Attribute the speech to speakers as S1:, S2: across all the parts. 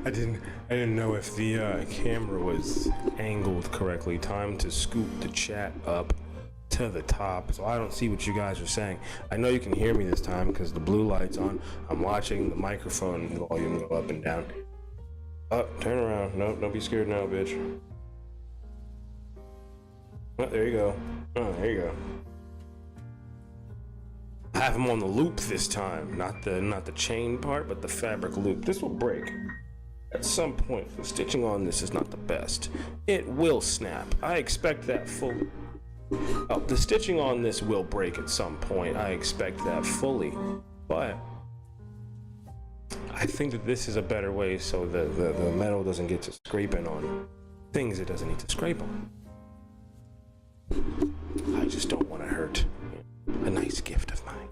S1: I didn't know if the camera was angled correctly. Time to scoop the chat up to the top so I don't see what you guys are saying. I know you can hear me this time because the blue light's on. I'm watching the microphone volume go up and down. Oh, turn around. No, don't be scared now, bitch. Oh, there you go. Oh, there you go. I have him on the loop this time, not the chain part, but the fabric loop. This will break at some point. The stitching on this is not the best. It will snap. I expect that fully. Oh, the stitching on this will break at some point. I expect that fully, but I think that this is a better way so that the metal doesn't get to scraping on things it doesn't need to scrape on. I just don't want to hurt a nice gift of mine.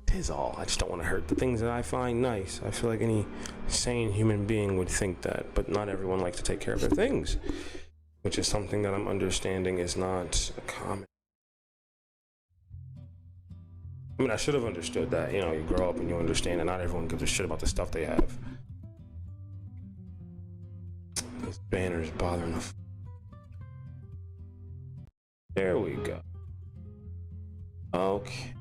S1: Tis all. I just don't want to hurt the things that I find nice. I feel like any sane human being would think that, but not everyone likes to take care of their things, which is something that I'm understanding is not common. I mean, I should have understood that. You know, you grow up and you understand that not everyone gives a shit about the stuff they have. This banner's bothering the There we go. Okay.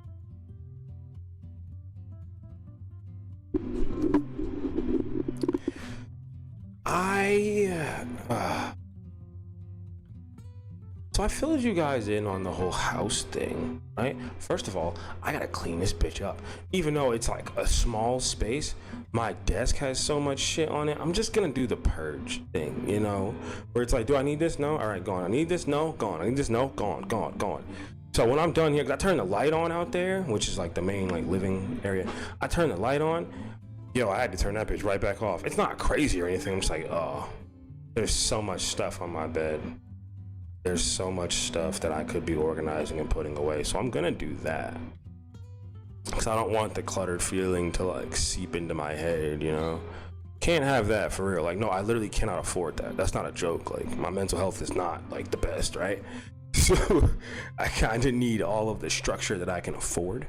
S1: So I filled you guys in on the whole house thing, right? First of all, I gotta clean this bitch up. Even though it's like a small space, my desk has so much shit on it. I'm just gonna do the purge thing, you know? Where it's like, do I need this? No? All right, gone. I need this? No? Gone. I need this? No? Gone, gone, gone. So when I'm done here, 'cause I turn the light on out there, which is like the main like living area. I turn the light on. Yo, I had to turn that bitch right back off. It's not crazy or anything. I'm just like, oh, there's so much stuff on my bed. There's so much stuff that I could be organizing and putting away. So I'm gonna do that. Cause I don't want the cluttered feeling to like seep into my head, you know? Can't have that for real. Like, no, I literally cannot afford that. That's not a joke. Like, my mental health is not like the best, right? So I kind of need all of the structure that I can afford.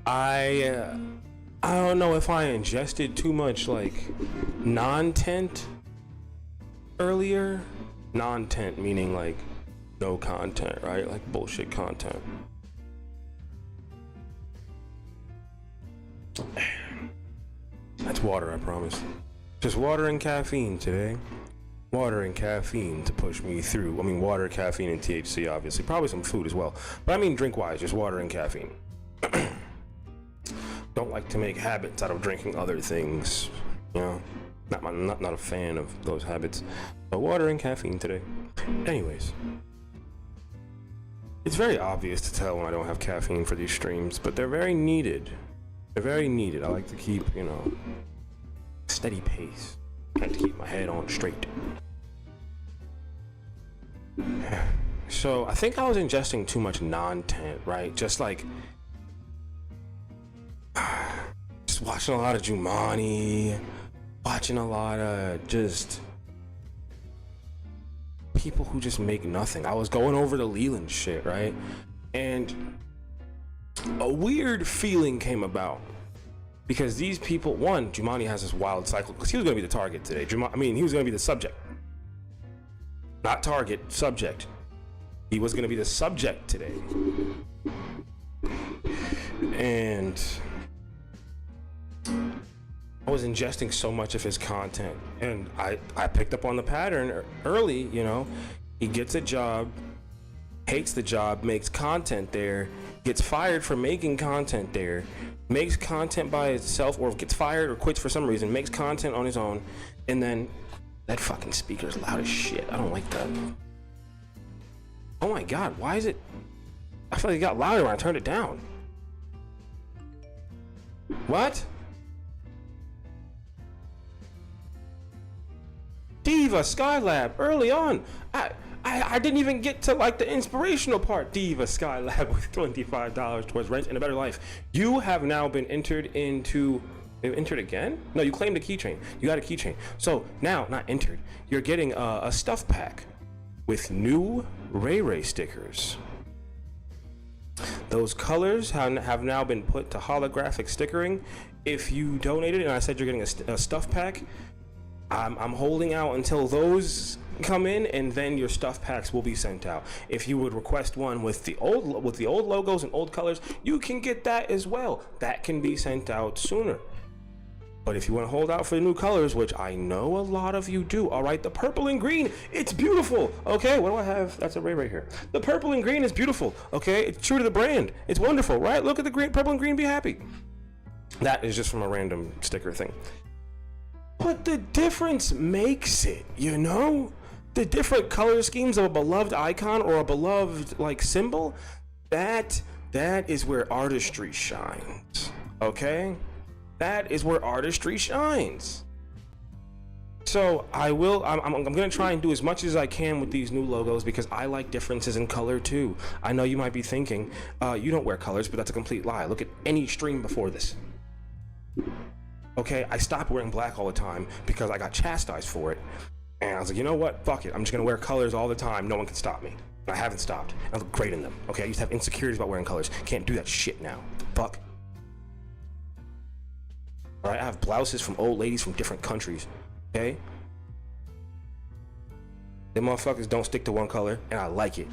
S1: I don't know if I ingested too much like non-tent earlier. Non-tent meaning like no content, right? Like bullshit content. That's water, I promise. Just water and caffeine today. Water and caffeine to push me through. I mean, water, caffeine, and THC, obviously. Probably some food as well. But I mean, drink-wise, just water and caffeine. Don't like to make habits out of drinking other things. You know, not a fan of those habits. But water and caffeine today. Anyways. It's very obvious to tell when I don't have caffeine for these streams, but they're very needed. They're very needed. I like to keep, you know, steady pace. Trying to keep my head on straight. So I think I was ingesting too much non-tent, right? Just like just watching a lot of Jumanji, watching a lot of just people who just make nothing. I was going over the Leland shit, right? And a weird feeling came about. Because these people, one, Jumanji has this wild cycle, because he was going to be the target today. He was going to be the subject. Not target, subject. He was going to be the subject today. And I was ingesting so much of his content. And I picked up on the pattern early, you know. He gets a job, hates the job, makes content there, gets fired for making content there, makes content by itself, or gets fired or quits for some reason, makes content on his own, and then that fucking speaker's loud as shit. I don't like that. Oh my god, why is it? I feel like it got louder when I turned it down. What? Diva Skylab early on. I didn't even get to like the inspirational part. Diva Skylab with $25 towards rent and a better life. You have now been entered into. Entered again? No, you claimed a keychain. You got a keychain. So now, not entered. You're getting a stuff pack with new Ray Ray stickers. Those colors have now been put to holographic stickering. If you donated and I said you're getting a stuff pack, I'm holding out until those come in, and then your stuff packs will be sent out. If you would request one with the old logos and old colors, you can get that as well. That can be sent out sooner. But if you want to hold out for the new colors, which I know a lot of you do, all right, the purple and green, it's beautiful. Okay, what do I have? That's a Ray right here. The purple and green is beautiful. Okay, it's true to the brand. It's wonderful, right? Look at the green, purple and green, be happy. That is just from a random sticker thing. But the difference makes it, you know? The different color schemes of a beloved icon or a beloved like symbol, that is where artistry shines, okay? That is where artistry shines. So I'm gonna try and do as much as I can with these new logos because I like differences in color too. I know you might be thinking, you don't wear colors, but that's a complete lie. Look at any stream before this. Okay, I stopped wearing black all the time because I got chastised for it. And I was like, you know what? Fuck it. I'm just gonna wear colors all the time. No one can stop me. And I haven't stopped. I look great in them. Okay, I used to have insecurities about wearing colors. Can't do that shit now. Fuck. All right, I have blouses from old ladies from different countries. Okay? Them motherfuckers don't stick to one color, and I like it.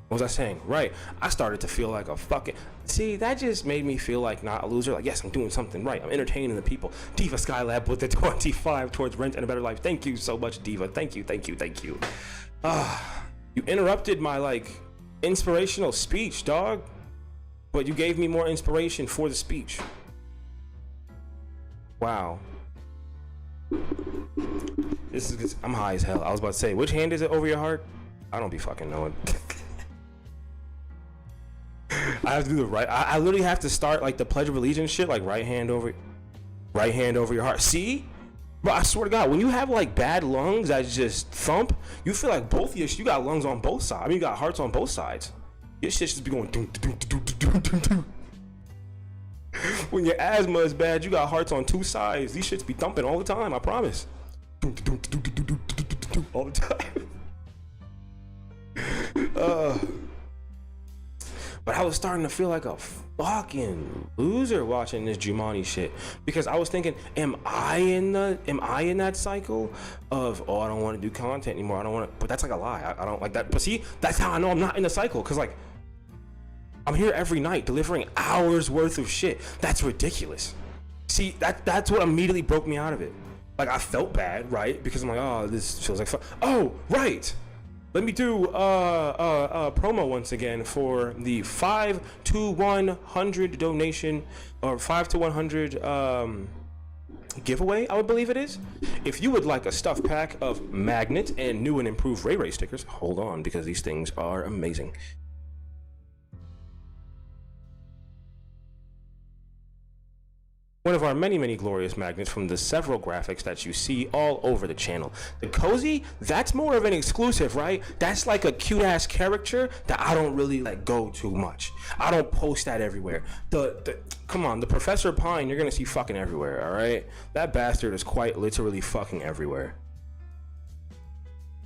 S1: What was I saying? Right. I started to feel like a fucking... See, that just made me feel like not a loser. Like, yes, I'm doing something right. I'm entertaining the people. Diva Skylab with the 25 towards rent and a better life. Thank you so much, Diva. Thank you, thank you, thank you. You interrupted my, like, inspirational speech, dog. But you gave me more inspiration for the speech. Wow. I'm high as hell. I was about to say, which hand is it over your heart? I don't be fucking knowing. I have to do the right. I literally have to start like the Pledge of Allegiance shit, like right hand over your heart. See, bro, I swear to God, when you have like bad lungs that just thump, you feel like both of you got lungs on both sides. I mean, you got hearts on both sides. Your shit just be going. When your asthma is bad, you got hearts on two sides. These shits be thumping all the time. I promise. All the time. But I was starting to feel like a fucking loser watching this Jumanji shit because I was thinking, am I in that cycle of, oh, I don't want to do content anymore. I don't want to, but that's like a lie. I don't like that. But see, that's how I know I'm not in the cycle because like I'm here every night delivering hours worth of shit. That's ridiculous. See, that's what immediately broke me out of it. Like I felt bad, right? Because I'm like, oh, this feels like fun. Oh, right. Let me do a promo once again for the 5 to 100 donation or 5 to 100 giveaway, I would believe it is. If you would like a stuff pack of magnet and new and improved Ray Ray stickers, hold on because these things are amazing. One of our many glorious magnets from the several graphics that you see all over the channel. The cozy, that's more of an exclusive, right? That's like a cute ass caricature that I don't really let go too much. I don't post that everywhere. Come on, the Professor Pine, you're gonna see fucking everywhere, all right? That bastard is quite literally fucking everywhere.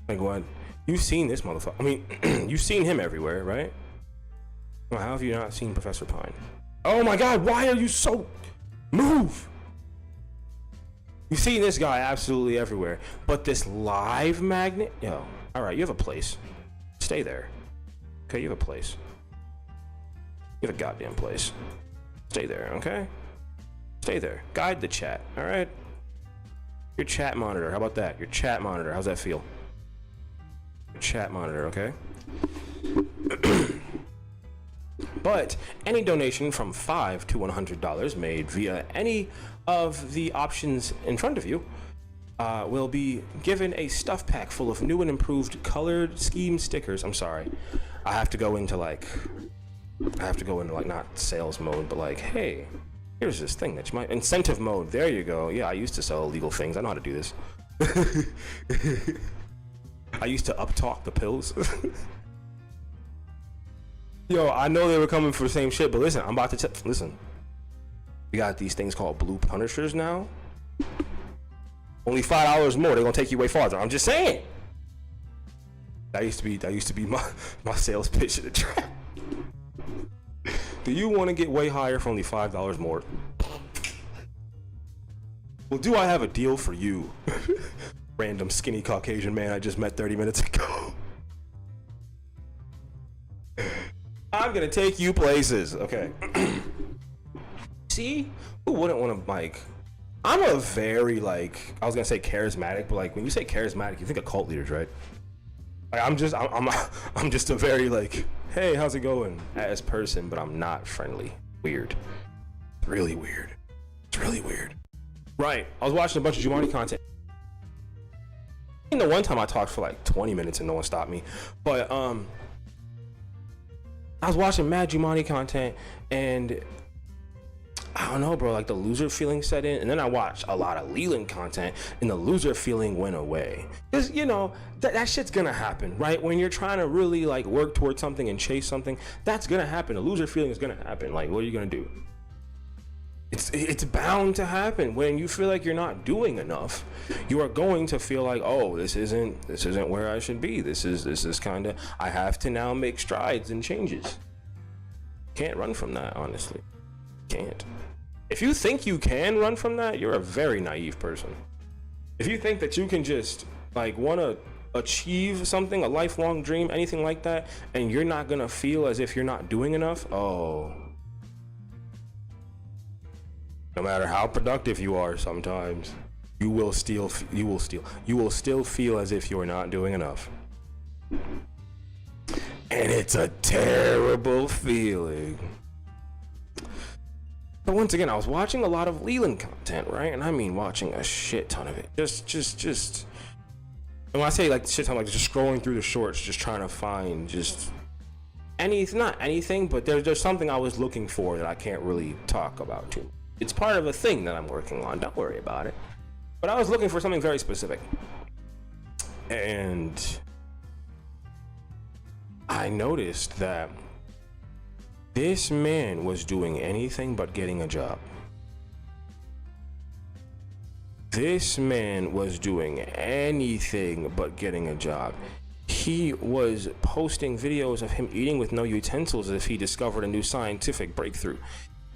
S1: Like what? You've seen this motherfucker. I mean, you've seen him everywhere, right? Well, how have you not seen Professor Pine? Oh my God, why are you so... Move! You see this guy absolutely everywhere, but this live magnet, yo, all right, you have a place. Stay there. Okay, you have a place. You have a goddamn place. Stay there, okay? Stay there. Guide the chat, all right? Your chat monitor, how about that? Your chat monitor, how's that feel? Your chat monitor, okay? But any donation from $5 to $100 made via any of the options in front of you will be given a stuff pack full of new and improved colored scheme stickers. I'm sorry, I have to go into like not sales mode, but like, hey, here's this thing that you might incentive mode. There you go. Yeah, I used to sell illegal things. I know how to do this. I used to uptalk the pills. Yo, I know they were coming for the same shit, but listen, I'm about to listen. We got these things called Blue Punishers now. Only $5 more, they're gonna take you way farther. I'm just saying. That used to be my sales pitch at the trap. Do you want to get way higher for only $5 more? Well, do I have a deal for you? Random skinny Caucasian man I just met 30 minutes ago. I'm gonna take you places. Okay. See? Who wouldn't want to, like, I'm a very, like, I was gonna say charismatic, but like when you say charismatic, you think of cult leaders, right? Like, I'm just a very, like, hey, how's it going as person, but I'm not friendly. Weird. Really weird. It's really weird. Right. I was watching a bunch of Jumanji content. The one time I talked for like 20 minutes and no one stopped me. But I was watching mad Jumanji content and I don't know, bro, like the loser feeling set in, and then I watched a lot of Leland content and the loser feeling went away. Because, you know, that shit's gonna happen, right? When you're trying to really like work towards something and chase something, that's gonna happen. The loser feeling is gonna happen. Like, what are you gonna do? It's bound to happen. When you feel like you're not doing enough, you are going to feel like, oh, this isn't where I should be. This is kind of, I have to now make strides and changes. Can't run from that, honestly. Can't. If you think you can run from that, you're a very naive person. If you think that you can just like want to achieve something, a lifelong dream, anything like that, and you're not gonna feel as if you're not doing enough, oh, no matter how productive you are, sometimes you will still feel as if you're not doing enough. And it's a terrible feeling. But once again, I was watching a lot of Leland content, right? And I mean watching a shit ton of it. Just. And when I say like shit ton, like just scrolling through the shorts, just trying to find just not anything, but there's something I was looking for that I can't really talk about too much. It's part of a thing that I'm working on. Don't worry about it. But I was looking for something very specific. And I noticed that this man was doing anything but getting a job. This man was doing anything but getting a job. He was posting videos of him eating with no utensils as if he discovered a new scientific breakthrough.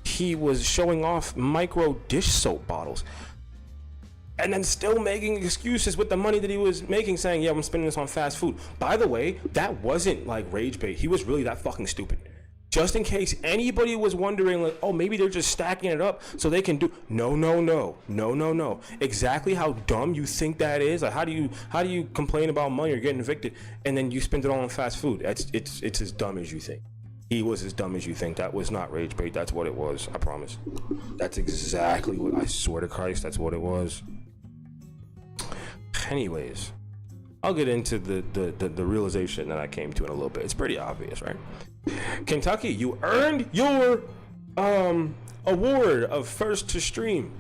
S1: He was showing off micro dish soap bottles. And then still making excuses with the money that he was making, saying, yeah, I'm spending this on fast food. By the way, that wasn't like rage bait. He was really that fucking stupid. Just in case anybody was wondering, like, oh, maybe they're just stacking it up so they can do. No. Exactly how dumb you think that is. Like, how do you complain about money or getting evicted and then you spend it all on fast food? It's as dumb as you think. He was as dumb as you think. That was not rage bait. That's what it was. I promise. That's exactly what, I swear to Christ, that's what it was. Anyways, I'll get into the realization that I came to in a little bit. It's pretty obvious, right? Kentucky, you earned your award of first to stream.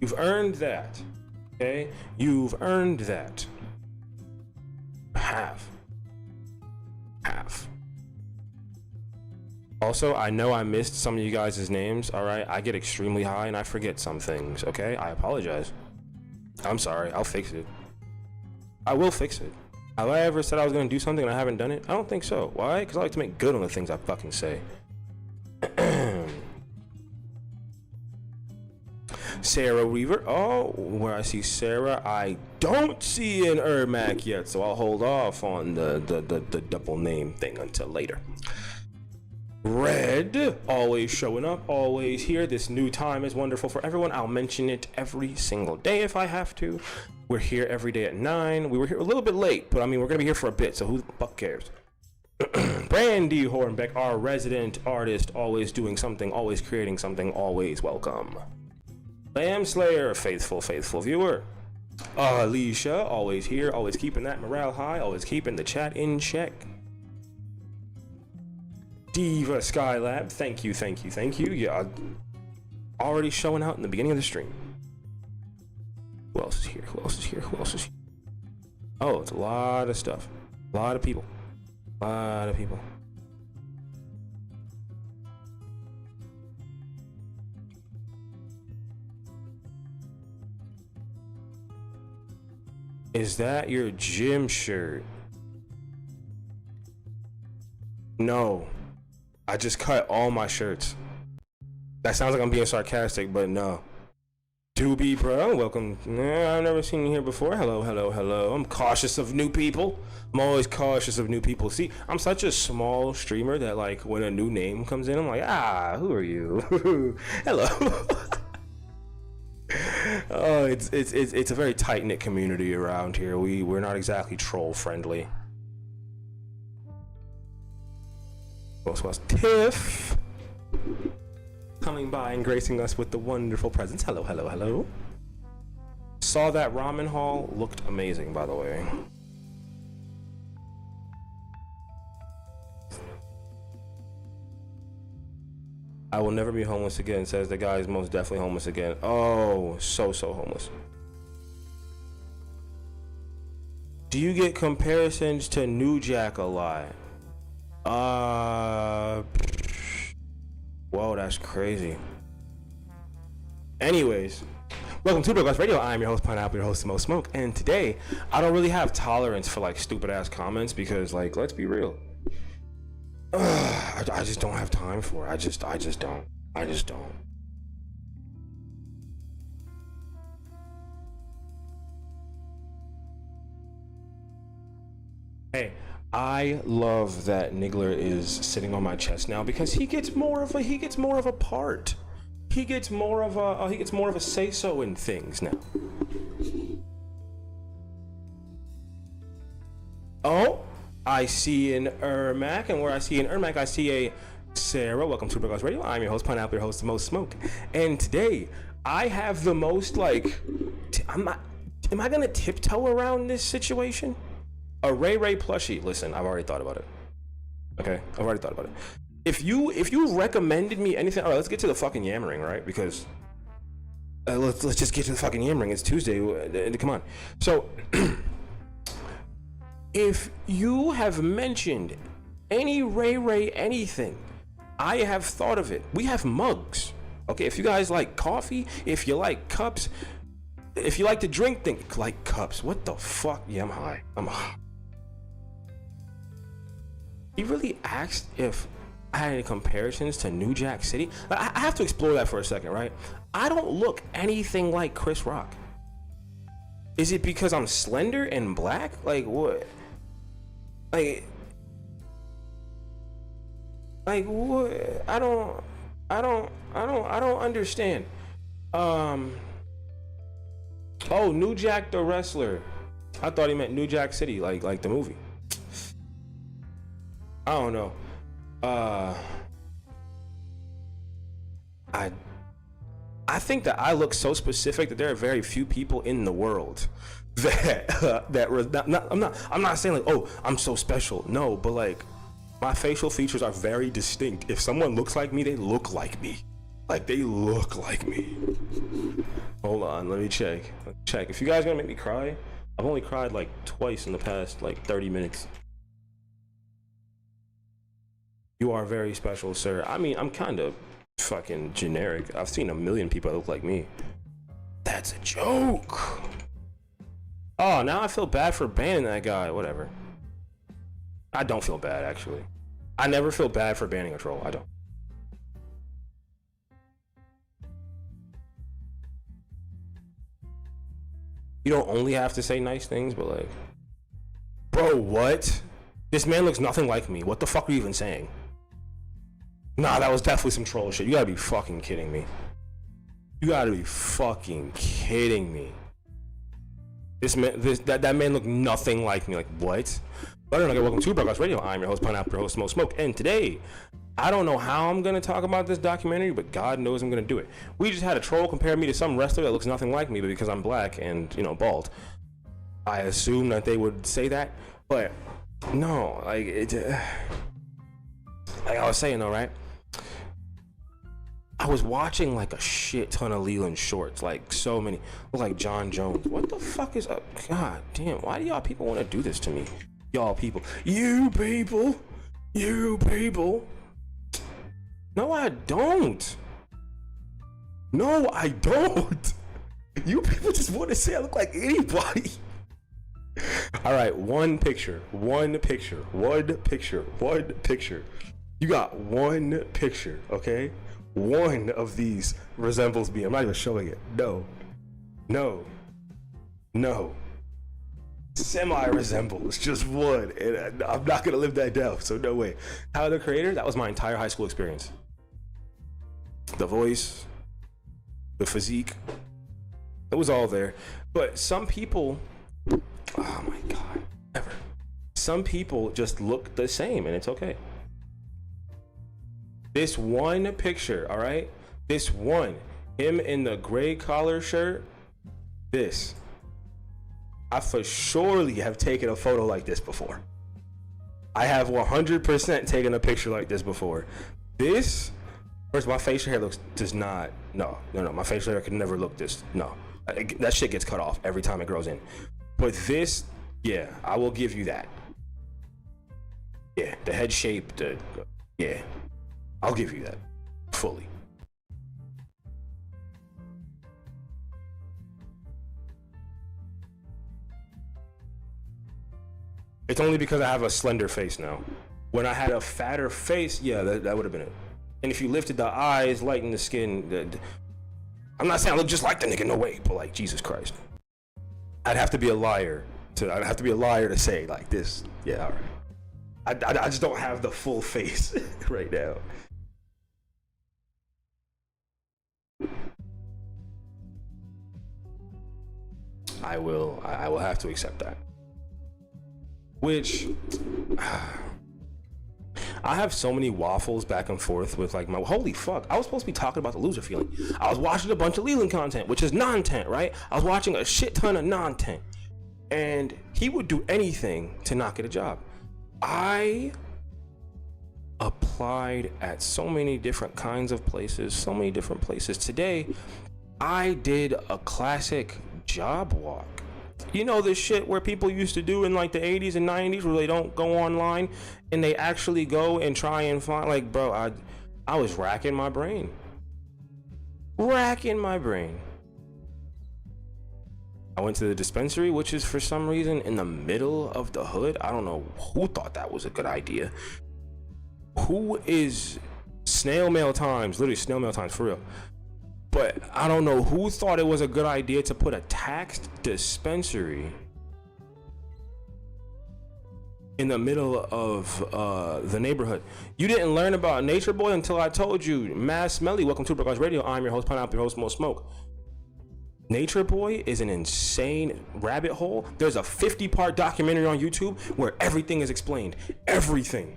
S1: You've earned that. Okay? You've earned that. Have. Also, I know I missed some of you guys' names, all right? I get extremely high and I forget some things, okay? I apologize. I'm sorry. I'll fix it. I will fix it. Have I ever said I was going to do something and I haven't done it? I don't think so. Why? Because I like to make good on the things I fucking say. Sarah Weaver. Oh, where I see Sarah, I don't see an Ermac yet, so I'll hold off on the double name thing until later. Red, always showing up, always here. This new time is wonderful for everyone. I'll mention it every single day if I have to. We're here every day at 9. We were here a little bit late, but I mean, we're going to be here for a bit, so who the fuck cares? Brandy Hornbeck, our resident artist, always doing something, always creating something, always welcome. Lamb Slayer, faithful viewer. Alicia, always here, always keeping that morale high, always keeping the chat in check. Diva Skylab, thank you. Yeah, already showing out in the beginning of the stream. Who else is here? Oh, it's a lot of stuff. A lot of people. Is that your gym shirt? No, I just cut all my shirts. That sounds like I'm being sarcastic, but no. Doobie, bro, welcome. I've never seen you here before. Hello, hello, hello. I'm cautious of new people. I'm always cautious of new people. See, I'm such a small streamer that, like, when a new name comes in, I'm like, who are you? Hello. Oh, it's a very tight-knit community around here. We're not exactly troll friendly. Was Tiff coming by and gracing us with the wonderful presence. Hello, hello, hello. Saw that ramen haul, looked amazing, by the way. I will never be homeless again, says the guy is most definitely homeless again. Oh, so homeless. Do you get comparisons to New Jack a lot? Whoa, that's crazy. Anyways, welcome to Broadcast Radio. I'm your host, Pineapple, your host, Mo Smoke. And today, I don't really have tolerance for, like, stupid ass comments because, like, let's be real. I just don't have time for it. I just don't. Hey, I love that Niggler is sitting on my chest now because he gets more of a part. He gets more of a say so in things now. Oh, I see an Ermac, and where I see an Ermac, I see a Sarah. Welcome to Broadcast Radio. I'm your host, Pineapple, your host, the most smoke. And today, I have the most, like, am I gonna tiptoe around this situation? A Ray Ray plushie. Listen, I've already thought about it. Okay, I've already thought about it. If you recommended me anything, all right, let's get to the fucking yammering, right? Because let's just get to the fucking yammering. It's Tuesday. Come on. So, if you have mentioned any Ray Ray anything, I have thought of it. We have mugs. Okay, if you guys like coffee, if you like cups, if you like to drink things like cups. What the fuck? Yeah, I'm high. He really asked if I had any comparisons to New Jack City. I have to explore that for a second, right? I don't look anything like Chris Rock. Is it because I'm slender and black? Like what? Like what? I don't understand. Oh, New Jack the wrestler. I thought he meant New Jack City, like the movie. I don't know. I think that I look so specific that there are very few people in the world I'm not saying like, oh, I'm so special. No, but like my facial features are very distinct. If someone looks like me, they look like me. Like they look like me. Hold on, let me check. If you guys are gonna make me cry, I've only cried like twice in the past like 30 minutes. You are very special, sir. I mean, I'm kind of fucking generic. I've seen a million people that look like me. That's a joke. Oh, now I feel bad for banning that guy. Whatever. I don't feel bad, actually. I never feel bad for banning a troll. I don't. You don't only have to say nice things, but like, bro, what? This man looks nothing like me. What the fuck are you even saying? Nah, that was definitely some troll shit. You gotta be fucking kidding me. You gotta be fucking kidding me. That man looked nothing like me. Like, what? But anyway, welcome to Broadcast Radio. I'm your host, Pineapple, your host, Mo Smoke. And today, I don't know how I'm gonna talk about this documentary, but God knows I'm gonna do it. We just had a troll compare me to some wrestler that looks nothing like me, but because I'm black and, you know, bald. I assume that they would say that, but no, like, like I was saying though, right? I was watching like a shit ton of Leland shorts, like so many, like John Jones. What the fuck is up? God damn, why do y'all people want to do this to me? Y'all people, you people. No, I don't. No, I don't. You people just want to say I look like anybody. All right, one picture. You got one picture, okay? One of these resembles me. I'm not even showing it. No. Semi-resembles, just one. And I'm not gonna live that down, so no way. Tyler, the Creator, that was my entire high school experience. The voice, the physique, it was all there. But some people, oh my God, ever. Some people just look the same, and it's okay. This one picture, all right? This one, him in the gray collar shirt, this. I for surely have taken a photo like this before. I have 100% taken a picture like this before. This, first, my facial hair does not, no. My facial hair could never look this, no. That shit gets cut off every time it grows in. But this, yeah, I will give you that. Yeah, the head shape, yeah. I'll give you that fully. It's only because I have a slender face now. When I had a fatter face, yeah, that would have been it. And if you lifted the eyes, lightened the skin, I'm not saying I look just like the nigga, no way, but like, Jesus Christ. I'd have to be a liar to say like this. Yeah, all right. I just don't have the full face right now. I will have to accept that. Which, I have so many waffles back and forth with like holy fuck, I was supposed to be talking about the loser feeling. I was watching a bunch of Leland content, which is non-tent, right? I was watching a shit ton of non-tent. And he would do anything to not get a job. I applied at so many different kinds of places, so many different places. Today, I did a classic job walk. You know this shit where people used to do in like the 80s and 90s where they don't go online and they actually go and try and find, like, bro, I was racking my brain. I went to the dispensary, which is for some reason in the middle of the hood. I don't know who thought that was a good idea. Who is snail mail times, literally snail mail times for real. But I don't know who thought it was a good idea to put a taxed dispensary in the middle of the neighborhood. You didn't learn about Nature Boy until I told you. Mass Smelly, welcome to Broadcast Radio. I'm your host, Pineapple, your host, Mo Smoke. Nature Boy is an insane rabbit hole. There's a 50-part documentary on YouTube where everything is explained. Everything.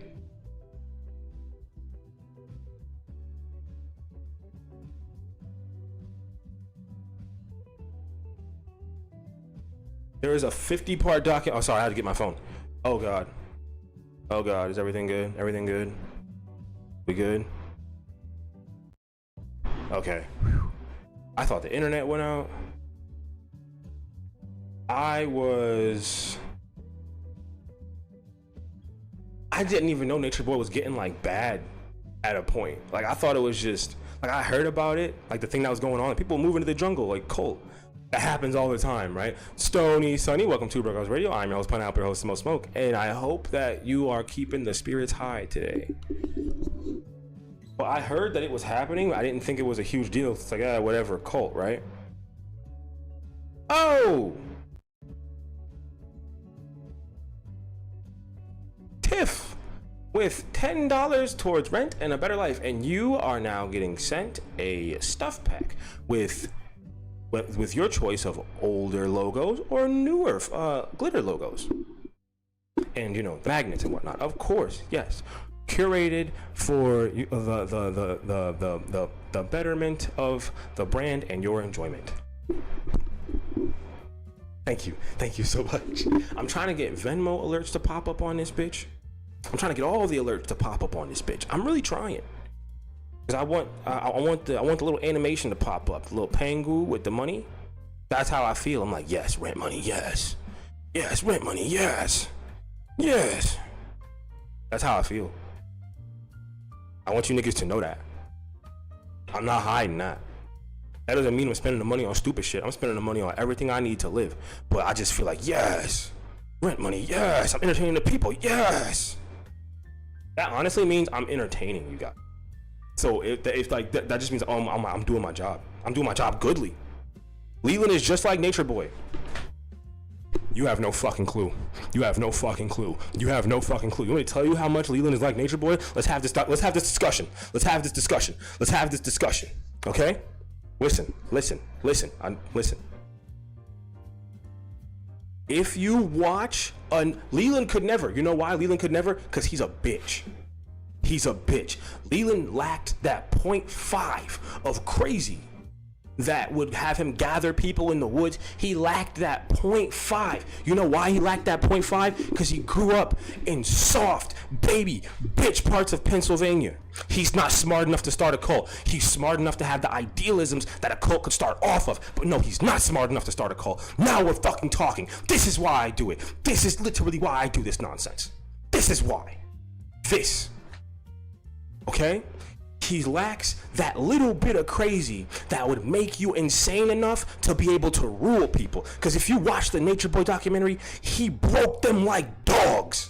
S1: There is a 50-part document. Oh, sorry, I had to get my phone. Oh God. Is everything good? Everything good? We good? Okay. I thought the internet went out. I didn't even know Nature Boy was getting like bad at a point. Like I thought it was just like I heard about it, like the thing that was going on. People moving to the jungle, like cult. That happens all the time, right? Stony Sunny, welcome to Broadcast Radio. I'm your host, Pineapple, your host, Mo Smoke, and I hope that you are keeping the spirits high today. Well, I heard that it was happening. I didn't think it was a huge deal. It's like, whatever, cult, right? Oh! Tiff with $10 towards rent and a better life, and you are now getting sent a stuff pack with your choice of older logos or newer glitter logos, and you know, magnets and whatnot. Of course, yes, curated for the betterment of the brand and your enjoyment. Thank you so much. I'm trying to get Venmo alerts to pop up on this bitch. I'm trying to get all the alerts to pop up on this bitch. I'm really trying. Cause I want the little animation to pop up, the little Pangu with the money. That's how I feel. I'm like, yes, rent money, yes, rent money, yes. That's how I feel. I want you niggas to know that. I'm not hiding that. That doesn't mean I'm spending the money on stupid shit. I'm spending the money on everything I need to live. But I just feel like, yes, Rent money, yes. I'm entertaining the people, yes. That honestly means I'm entertaining you guys. So if like that just means I'm doing my job. I'm doing my job goodly. Leland is just like Nature Boy. You have no fucking clue. You have no fucking clue. You have no fucking clue. You want me to tell you how much Leland is like Nature Boy? Let's have this discussion. Let's have this discussion. Okay? Listen. If you watch Leland could never. You know why Leland could never? Because he's a bitch. He's a bitch. Leland lacked that 0.5 of crazy that would have him gather people in the woods. He lacked that 0.5. You know why he lacked that 0.5? Because he grew up in soft, baby, bitch parts of Pennsylvania. He's not smart enough to start a cult. He's smart enough to have the idealisms that a cult could start off of. But no, he's not smart enough to start a cult. Now we're fucking talking. This is why I do it. This is literally why I do this nonsense. This is why. This. Okay? He lacks that little bit of crazy that would make you insane enough to be able to rule people. Because if you watch the Nature Boy documentary, he broke them like dogs.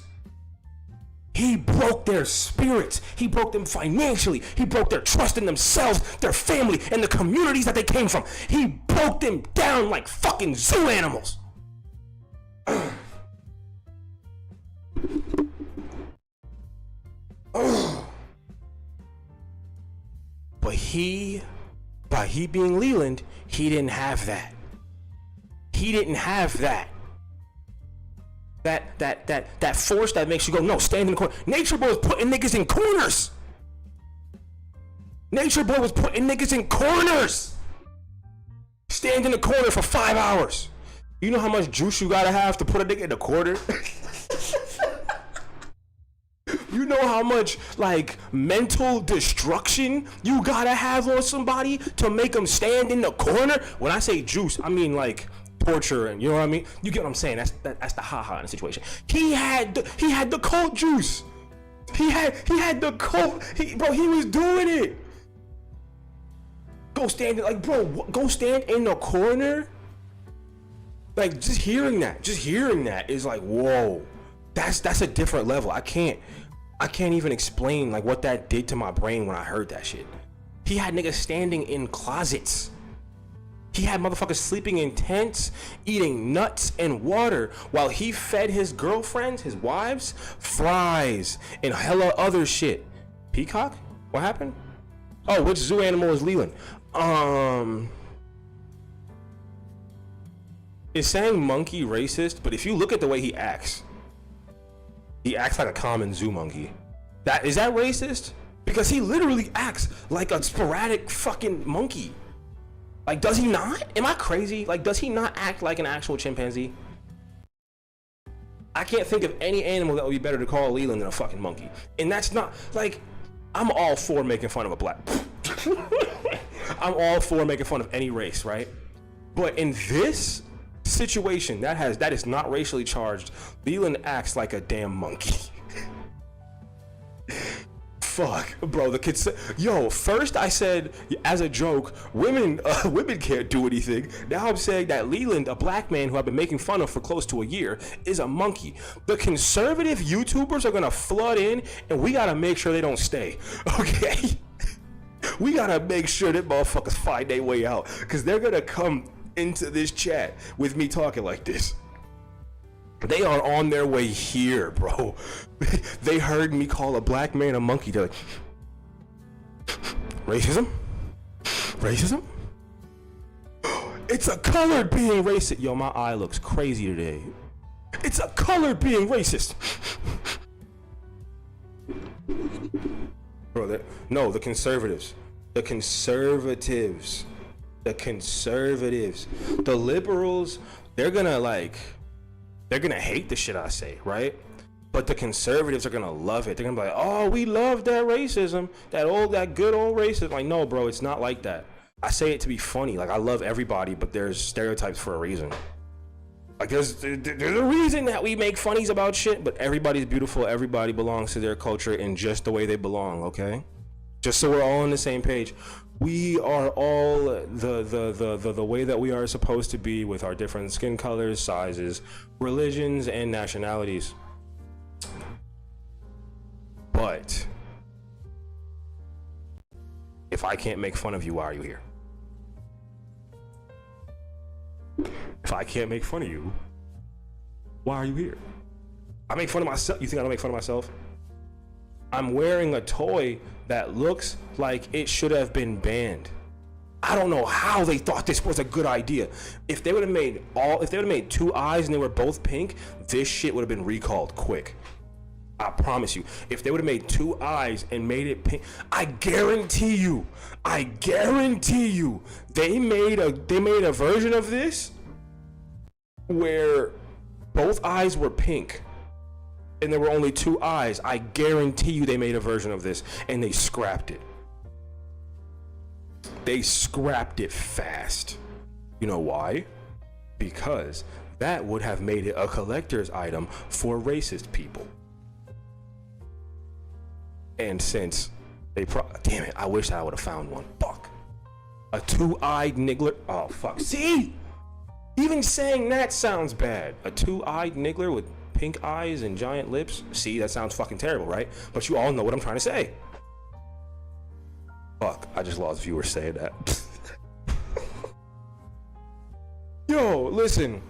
S1: He broke their spirits. He broke them financially. He broke their trust in themselves, their family, and the communities that they came from. He broke them down like fucking zoo animals. But by he being Leland, he didn't have that. He didn't have that. That force that makes you go, no, stand in the corner. Nature Boy was putting niggas in corners. Nature Boy was putting niggas in corners. Stand in the corner for 5 hours. You know how much juice you gotta have to put a nigga in the corner? You know how much like mental destruction you gotta have on somebody to make them stand in the corner? When I say juice, I mean like torture, and you know what I mean? You get what I'm saying? That's the haha in the situation. He had the cult juice. He had the cult. He was doing it. Go stand in the corner. Like just hearing that is like, whoa. That's a different level. I can't even explain like what that did to my brain when I heard that shit. He had niggas standing in closets. He had motherfuckers sleeping in tents, eating nuts and water while he fed his girlfriends, his wives, fries and hella other shit. Peacock? What happened? Oh, which zoo animal is Leland? Is saying monkey racist? But if you look at the way he acts like a common zoo monkey. Is that racist? Because he literally acts like a sporadic fucking monkey. Like, does he not? Am I crazy? Like, does he not act like an actual chimpanzee? I can't think of any animal that would be better to call Leland than a fucking monkey. And that's not, like, I'm all for making fun of a black. I'm all for making fun of any race, right? But in this situation that is not racially charged, Leland acts like a damn monkey. Fuck, bro. The kids. Yo, first I said as a joke, women can't do anything. Now I'm saying that Leland, a black man who I've been making fun of for close to a year, is a monkey. The conservative YouTubers are gonna flood in, and we gotta make sure they don't stay. Okay, we gotta make sure that motherfuckers find their way out, because they're gonna come into this chat with me talking like this. They are on their way here, bro. They heard me call a black man a monkey. They're like, racism? It's a colored being racist. Yo, my eye looks crazy today. It's a colored being racist. Bro, no, the conservatives. The liberals, they're gonna hate the shit I say, right? But the conservatives are gonna love it. They're gonna be like, oh, we love that racism, that good old racism. Like, no, bro, it's not like that. I say it to be funny. Like, I love everybody, but there's stereotypes for a reason. Like, there's a reason that we make funnies about shit, but everybody's beautiful. Everybody belongs to their culture in just the way they belong, okay? Just so we're all on the same page. We are all the way that we are supposed to be with our different skin colors, sizes, religions, and nationalities. But if I can't make fun of you, why are you here? If I can't make fun of you, why are you here? I make fun of myself. You think I don't make fun of myself? I'm wearing a toy that looks like it should have been banned. I don't know how they thought this was a good idea. If they would have made two eyes and they were both pink, this shit would have been recalled quick. I promise you. If they would have made two eyes and made it pink, I guarantee you, they made a version of this where both eyes were pink and there were only two eyes. I guarantee you they made a version of this and they scrapped it. They scrapped it fast. You know why? Because that would have made it a collector's item for racist people. And since they damn it, I wish I would have found one. Fuck. A two-eyed niggler. Oh, fuck. See? Even saying that sounds bad. A two-eyed niggler with pink eyes and giant lips. See, that sounds fucking terrible, right? But you all know what I'm trying to say. Fuck, I just lost viewers saying that. Yo, listen.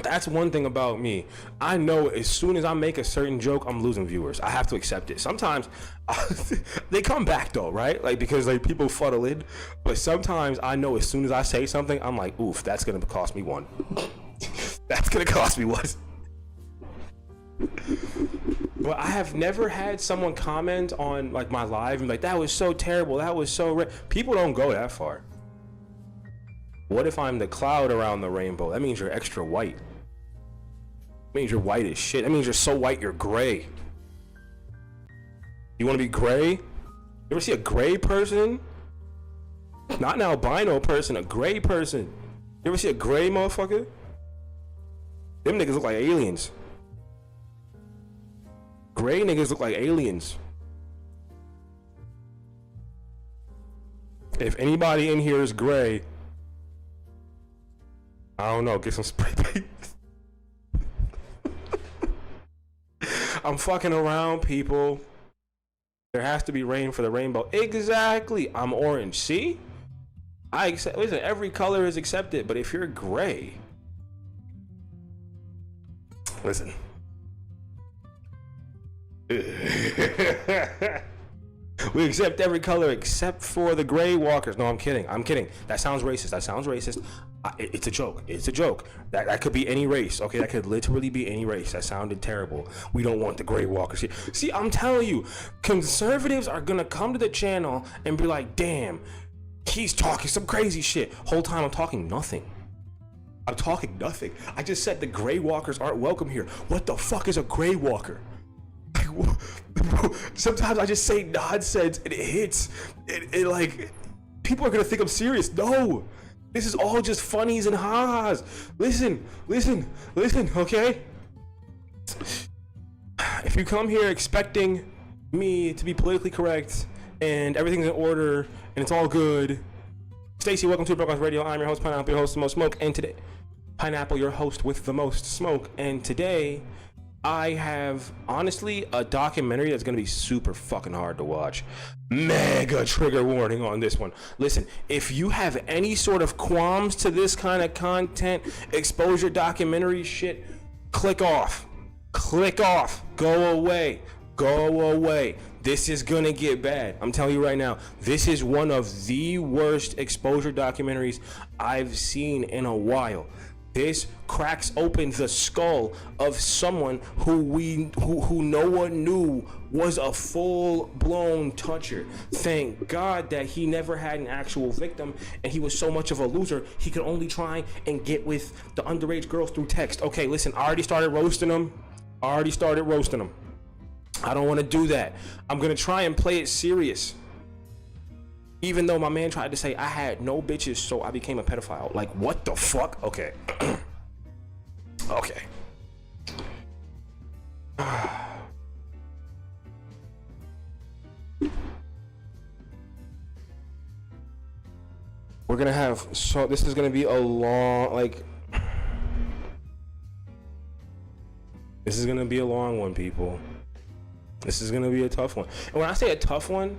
S1: That's one thing about me. I know as soon as I make a certain joke, I'm losing viewers. I have to accept it. Sometimes they come back though, right? Like, because like people funnel in. But sometimes I know as soon as I say something, I'm like, oof, that's gonna cost me one. That's gonna cost me one. But I have never had someone comment on like my live and like, that was so terrible, that was so people don't go that far. What if I'm the cloud around the rainbow? That means you're extra white. That means you're white as shit. That means you're so white you're gray. You want to be gray? You ever see a gray person? Not an albino person, a gray person. You ever see a gray motherfucker? Them niggas look like aliens. Gray niggas look like aliens. If anybody in here is gray, I don't know, get some spray paint. I'm fucking around, people. There has to be rain for the rainbow. Exactly. I'm orange. See? I accept. Listen, every color is accepted, but if you're gray, listen. We accept every color except for the gray walkers. No, I'm kidding. I'm kidding. That sounds racist. That sounds racist. It's a joke. It's a joke. That could be any race. Okay, that could literally be any race. That sounded terrible. We don't want the gray walkers here. See, I'm telling you, conservatives are gonna come to the channel and be like, damn, he's talking some crazy shit. Whole time I'm talking nothing. I'm talking nothing. I just said the gray walkers aren't welcome here. What the fuck is a gray walker? Sometimes I just say nonsense and it hits. It like, people are gonna think I'm serious. No, this is all just funnies and ha-has. Listen, okay? If you come here expecting me to be politically correct and everything's in order and it's all good, Stacy, welcome to Broadcast Radio. I'm your host, Pineapple, your host, the most smoke, and today, Pineapple, your host with the most smoke, and today, I have, honestly, a documentary that's gonna be super fucking hard to watch. Mega trigger warning on this one. Listen, if you have any sort of qualms to this kind of content, exposure documentary shit, click off. Click off. Go away. Go away. This is gonna get bad. I'm telling you right now, this is one of the worst exposure documentaries I've seen in a while. This cracks open the skull of someone who no one knew was a full-blown toucher. Thank God that he never had an actual victim, and he was so much of a loser, he could only try and get with the underage girls through text. Okay, listen, I already started roasting them. I don't want to do that. I'm going to try and play it serious. Even though my man tried to say I had no bitches, so I became a pedophile. Like, what the fuck? Okay. Okay. We're gonna have, so this is gonna be a long, like, this is gonna be a long one, people. This is gonna be a tough one. And when I say a tough one,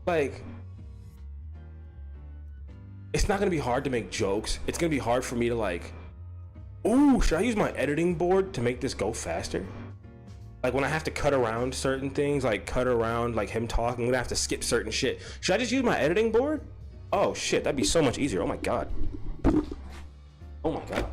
S1: like, it's not gonna be hard to make jokes. It's gonna be hard for me to like, ooh, should I use my editing board to make this go faster? Like when I have to cut around certain things, like cut around like him talking, I'm gonna have to skip certain shit. Should I just use my editing board? Oh shit, that'd be so much easier. Oh my god. Oh my god.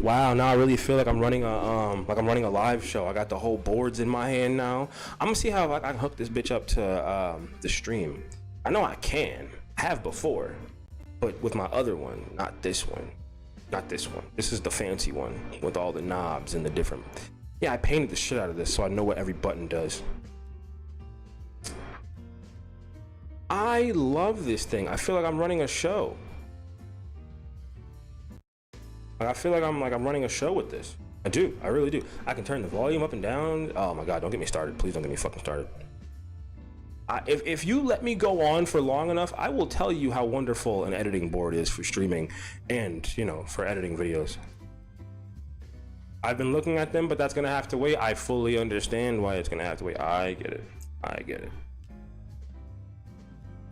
S1: Wow, now I really feel like I'm running a live show. I got the whole boards in my hand now. I'm gonna see how I can hook this bitch up to the stream. I know I can, have before, but with my other one, not this one. Not this one. This is the fancy one with all the knobs and the different. Yeah, I painted the shit out of this so I know what every button does. I love this thing. I feel like I'm running a show. I feel like I'm running a show with this. I do. I really do. I can turn the volume up and down. Oh my god, don't get me started. Please don't get me fucking started. If you let me go on for long enough, I will tell you how wonderful an editing board is for streaming and, you know, for editing videos. I've been looking at them, but that's gonna have to wait. I fully understand why it's gonna have to wait. I get it. I get it.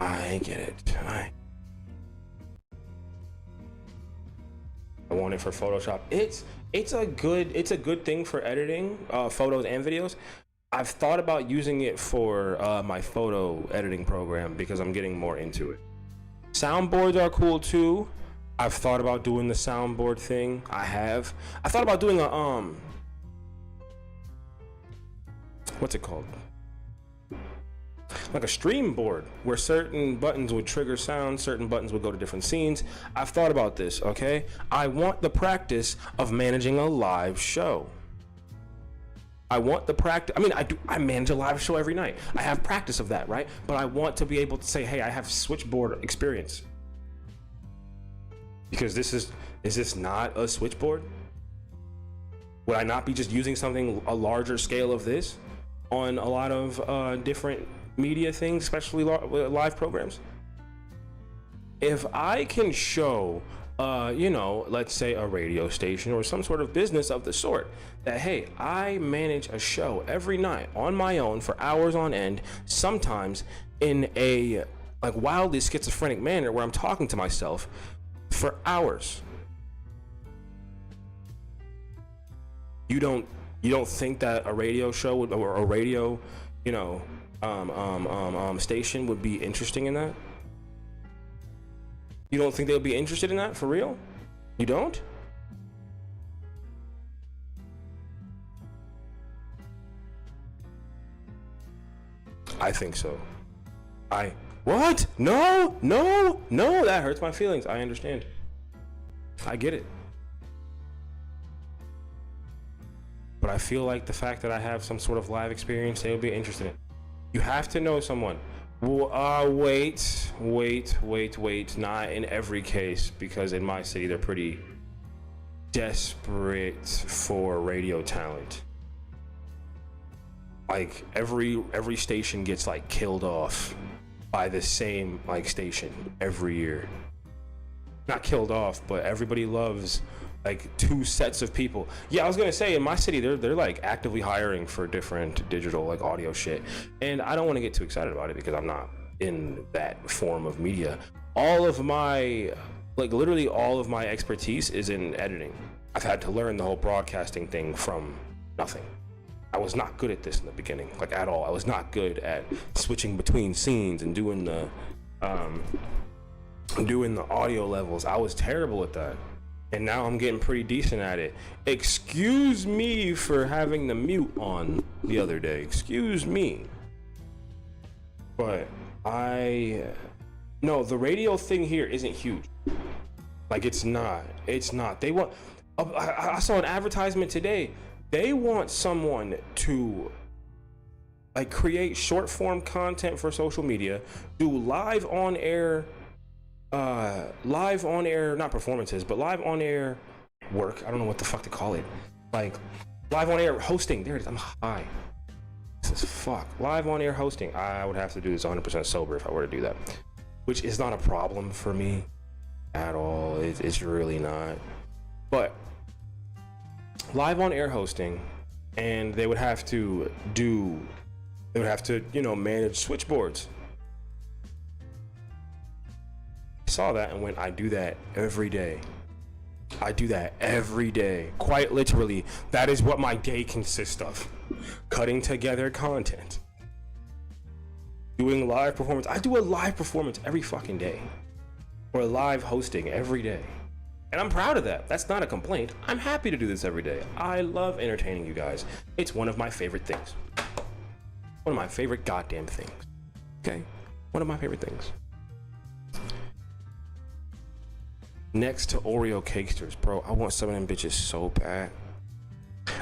S1: I get it. I want it for Photoshop. It's a good thing for editing photos and videos. I've thought about using it for my photo editing program because I'm getting more into it. Soundboards are cool too. I've thought about doing the soundboard thing. I thought about doing a what's it called? Like a stream board where certain buttons would trigger sound, certain buttons would go to different scenes. I've thought about this, okay? I want the practice of managing a live show. I want the practice. I mean, I manage a live show every night. I have practice of that, right? But I want to be able to say, hey, I have switchboard experience. Because is this not a switchboard? Would I not be just using something a larger scale of this on a lot of different media things, especially live programs? If I can show, you know, let's say a radio station or some sort of business of the sort, that hey, I manage a show every night on my own for hours on end, sometimes in a like wildly schizophrenic manner where I'm talking to myself for hours. You don't think that a radio show would, or a radio, you know, station would be interesting in that? You don't think they'll be interested in that for real? You don't? I think so. What? No, that hurts my feelings. I understand. I get it. But I feel like the fact that I have some sort of live experience, they would be interested in. You have to know someone. Wait. Not in every case, because in my city, they're pretty desperate for radio talent. Like every station gets like killed off by the same like station every year. Not killed off, but everybody loves like two sets of people. Yeah, I was gonna say in my city they're like actively hiring for different digital like audio shit, and I don't want to get too excited about it because I'm not in that form of media. All of my literally all of my expertise is in editing. I've had to learn the whole broadcasting thing from nothing. I was not good at this in the beginning, like at all. I was not good at switching between scenes and doing the audio levels. I was terrible at that. And now I'm getting pretty decent at it. Excuse me for having the mute on the other day. Excuse me. But no, the radio thing here isn't huge. Like it's not. They want, I saw an advertisement today. They want someone to like create short form content for social media, do live on air, not performances, but live on air work. I don't know what the fuck to call it. Like Live on air hosting. There it is. I'm high. This is fuck. Live on air hosting. I would have to do this 100% sober if I were to do that, which is not a problem for me at all. It's really not. But live on air hosting, and they would have to, you know, manage switchboards. I saw that and went, I do that every day. I do that every day. Quite literally, that is what my day consists of. Cutting together content. Doing live performance. I do a live performance every fucking day. Or live hosting every day. And I'm proud of that. That's not a complaint. I'm happy to do this every day. I love entertaining you guys. It's one of my favorite things. One of my favorite goddamn things. Okay? One of my favorite things. Next to Oreo cakesters, bro. I want some of them bitches so bad.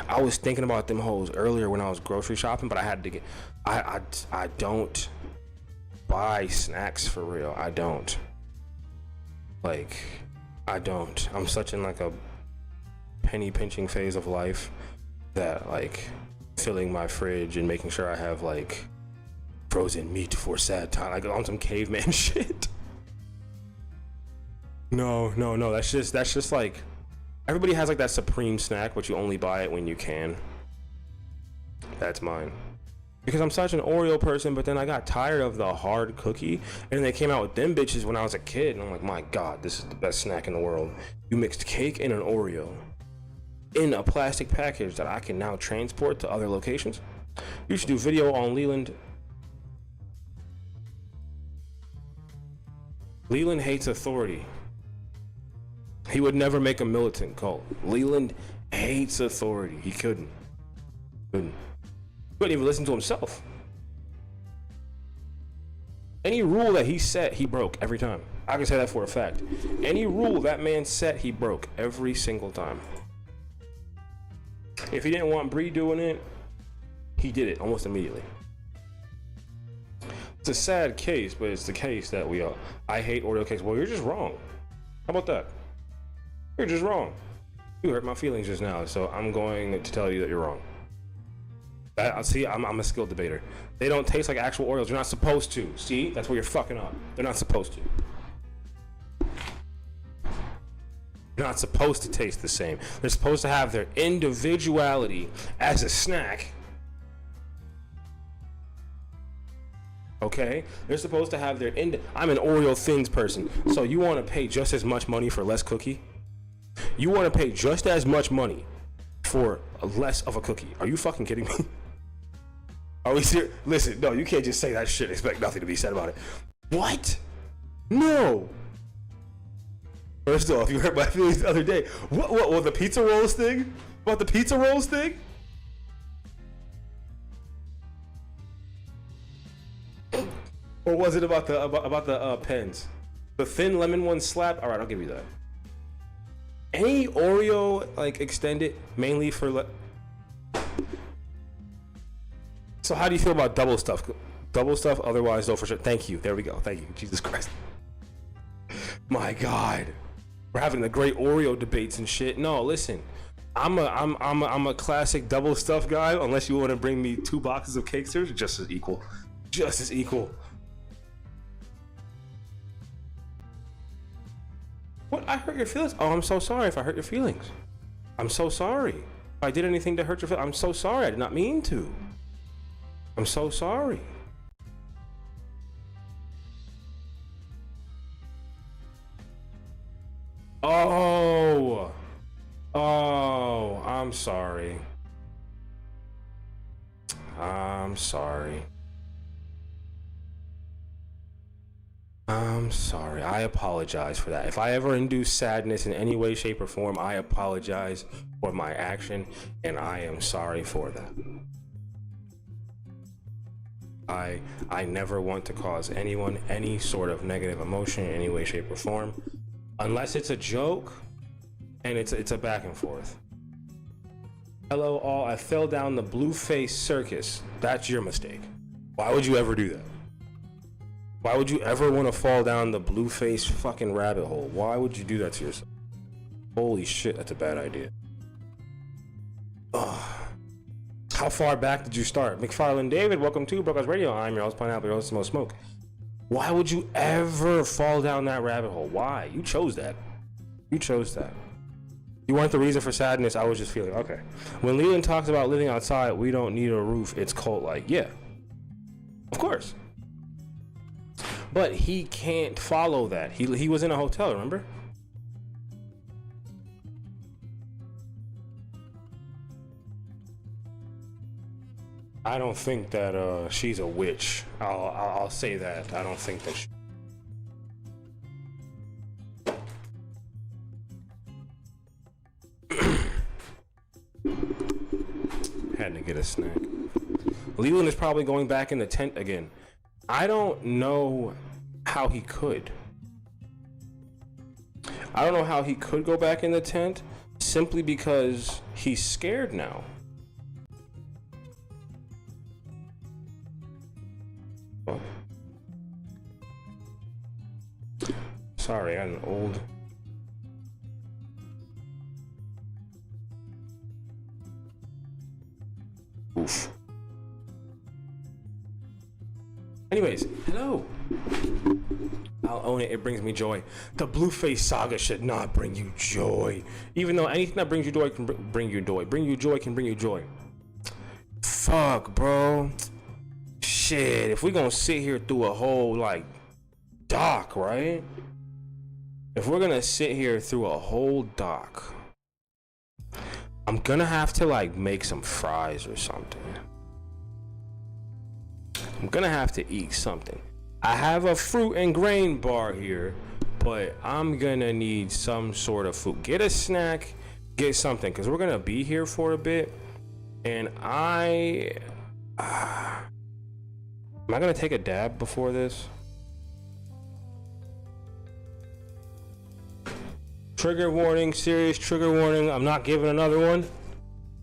S1: I was thinking about them hoes earlier when I was grocery shopping, but I had to get. I don't buy snacks for real. I don't. Like, I don't. I'm such in like a penny pinching phase of life that like filling my fridge and making sure I have like frozen meat for sad time. Like on some caveman shit. No. That's just like, everybody has like that supreme snack, but you only buy it when you can. That's mine. Because I'm such an Oreo person, but then I got tired of the hard cookie, and they came out with them bitches when I was a kid, and I'm like, my God, this is the best snack in the world. You mixed cake and an Oreo in a plastic package that I can now transport to other locations. You should do video on Leland. Leland hates authority. He would never make a militant cult. Leland hates authority. He couldn't even listen to himself. Any rule that he set, he broke every time. I can say that for a fact. Any rule that man set, he broke every single time. If he didn't want Bree doing it, he did it almost immediately. It's a sad case, but it's the case that we all. I hate Oreo cakes. Well, you're just wrong. How about that? You're just wrong. You hurt my feelings just now, so I'm going to tell you that you're wrong. See, I'm a skilled debater. They don't taste like actual Oreos. You're not supposed to. See, that's where you're fucking up. They're not supposed to. They're not supposed to taste the same. They're supposed to have their individuality as a snack. Okay? They're supposed to have their I'm an Oreo things person. So you want to pay just as much money for less cookie? You want to pay just as much money for less of a cookie? Are you fucking kidding me? Are we serious? Listen, no, you can't just say that shit and expect nothing to be said about it. What? No. First off, you hurt my feelings the other day. What the pizza rolls thing? About the pizza rolls thing? Or was it about the pens? The thin lemon one slap? All right, I'll give you that. Any Oreo like extended mainly for So how do you feel about double stuff? Double stuff, otherwise though for sure. Thank you. There we go. Thank you. Jesus Christ. My God. We're having the great Oreo debates and shit. No, listen. I'm a classic double stuff guy unless you want to bring me 2 boxes of cakesters, just as equal. Just as equal. What? I hurt your feelings? Oh, I'm so sorry if I hurt your feelings. I'm so sorry. If I did anything to hurt your feelings, I'm so sorry. I did not mean to. I'm so sorry. Oh. Oh, I'm sorry. I'm sorry. I'm sorry. I apologize for that. If I ever induce sadness in any way, shape, or form, I apologize for my action, and I am sorry for that. I never want to cause anyone any sort of negative emotion in any way, shape, or form, unless it's a joke and it's a back and forth. Hello all, I fell down the blue face circus. That's your mistake. Why would you ever do that? Why would you ever want to fall down the blue face fucking rabbit hole? Why would you do that to yourself? Holy shit, that's a bad idea. Ugh. How far back did you start? McFarland David, welcome to Broadcast Radio. I'm your host, Pineapple, your host, Smoke Smoke. Why would you ever fall down that rabbit hole? Why? You chose that. You chose that. You weren't the reason for sadness. I was just feeling, okay. When Leland talks about living outside, we don't need a roof. It's cold. Like, yeah. Of course. But he can't follow that. He was in a hotel, remember? I don't think that she's a witch. I'll say that. I don't think that she... Had to get a snack. Leland is probably going back in the tent again. I don't know how he could. I don't know how he could go back in the tent simply because he's scared now. Oh. Sorry, I got an old... Oof. Anyways, hello. I'll own it. It brings me joy. The Blueface saga should not bring you joy. Even though anything that brings you joy can bring you joy. Bring you joy can bring you joy. Fuck, bro. Shit. If we gonna sit here through a whole, like, doc, right? If we're gonna sit here through a whole doc, I'm gonna have to, like, make some fries or something. I'm gonna have to eat something. I have a fruit and grain bar here, but I'm gonna need some sort of food. Get a snack, get something, because we're gonna be here for a bit. And am I gonna take a dab before this? Trigger warning, serious trigger warning. I'm not giving another one.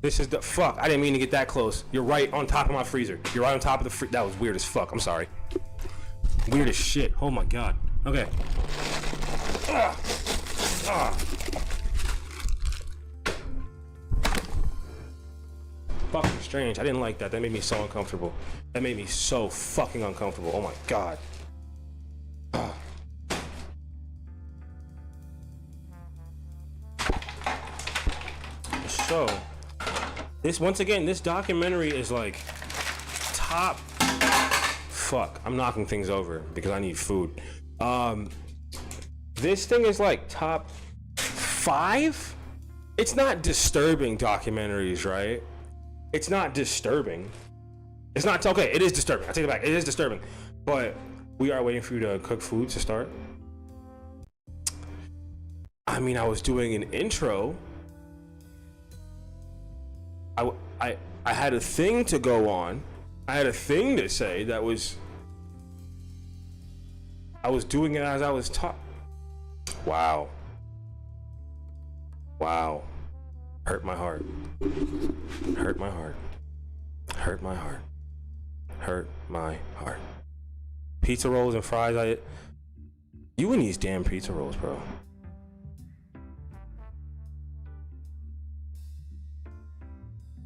S1: This is the fuck. I didn't mean to get that close. You're right on top of my freezer. You're right on top of the that was weird as fuck. I'm sorry. Weird as shit. Oh my god. Okay. Fucking strange. I didn't like that. That made me so uncomfortable. That made me so fucking uncomfortable. Oh my god. So, this, once again, this documentary is like top... Fuck, I'm knocking things over because I need food. This thing is like top 5? It's not disturbing documentaries, right? It's not disturbing. It's not, okay, it is disturbing. I take it back, it is disturbing. But we are waiting for you to cook food to start. I mean, I was doing an intro. I had a thing to go on. I had a thing to say that was... I was doing it as I was taught. Wow. Wow. Hurt my heart. Hurt my heart. Hurt my heart. Hurt my heart. Pizza rolls and fries. You and these damn pizza rolls, bro.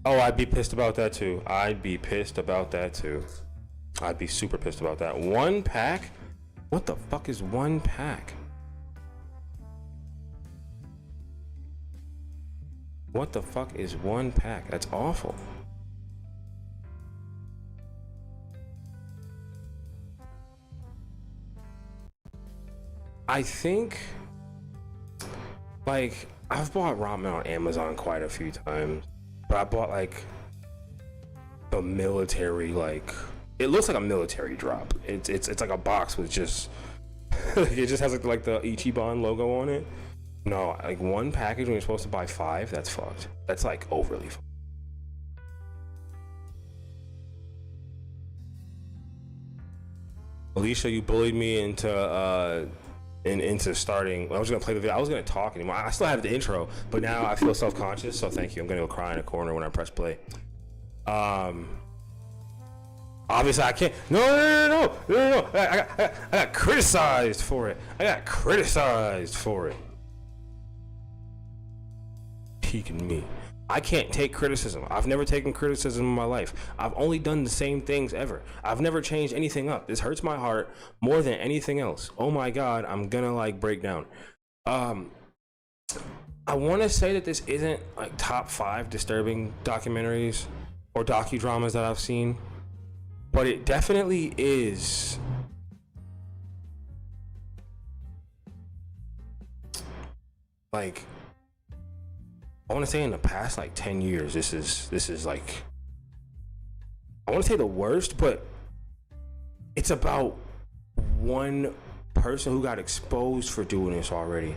S1: Oh, I'd be pissed about that too. I'd be pissed about that too. I'd be super pissed about that. 1 pack? What the fuck is 1 pack? What the fuck is 1 pack? That's awful. I think, like, I've bought ramen on Amazon quite a few times. But I bought like the military, like it looks like a military drop. It's like a box with just it just has like the Ichiban logo on it. No, like 1 package when you're supposed to buy 5, that's fucked. That's like overly fucked. Alicia, you bullied me into starting. I was gonna play the video. I was gonna talk anymore. I still have the intro, but now I feel self-conscious, so thank you. I'm gonna go cry in a corner when I press play. Obviously I can't. No. I got criticized for it. Peeking me. I can't take criticism. I've never taken criticism in my life. I've only done the same things ever. I've never changed anything up. This hurts my heart more than anything else. Oh my God, I'm gonna like break down. I want to say that this isn't like top 5 disturbing documentaries or docudramas that I've seen, but it definitely is. Like, I want to say in the past like 10 years, this is like, I want to say the worst, but it's about one person who got exposed for doing this already.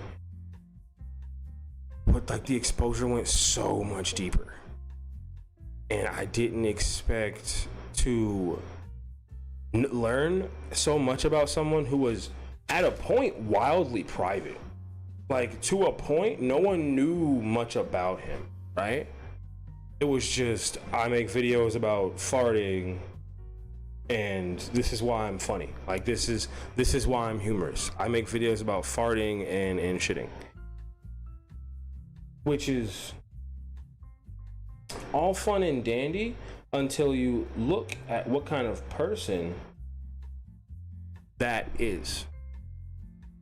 S1: But like the exposure went so much deeper. And I didn't expect to learn so much about someone who was at a point wildly private. Like, to a point, no one knew much about him, right? It was just, I make videos about farting, and this is why I'm funny. Like, this is why I'm humorous. I make videos about farting and shitting. Which is all fun and dandy until you look at what kind of person that is.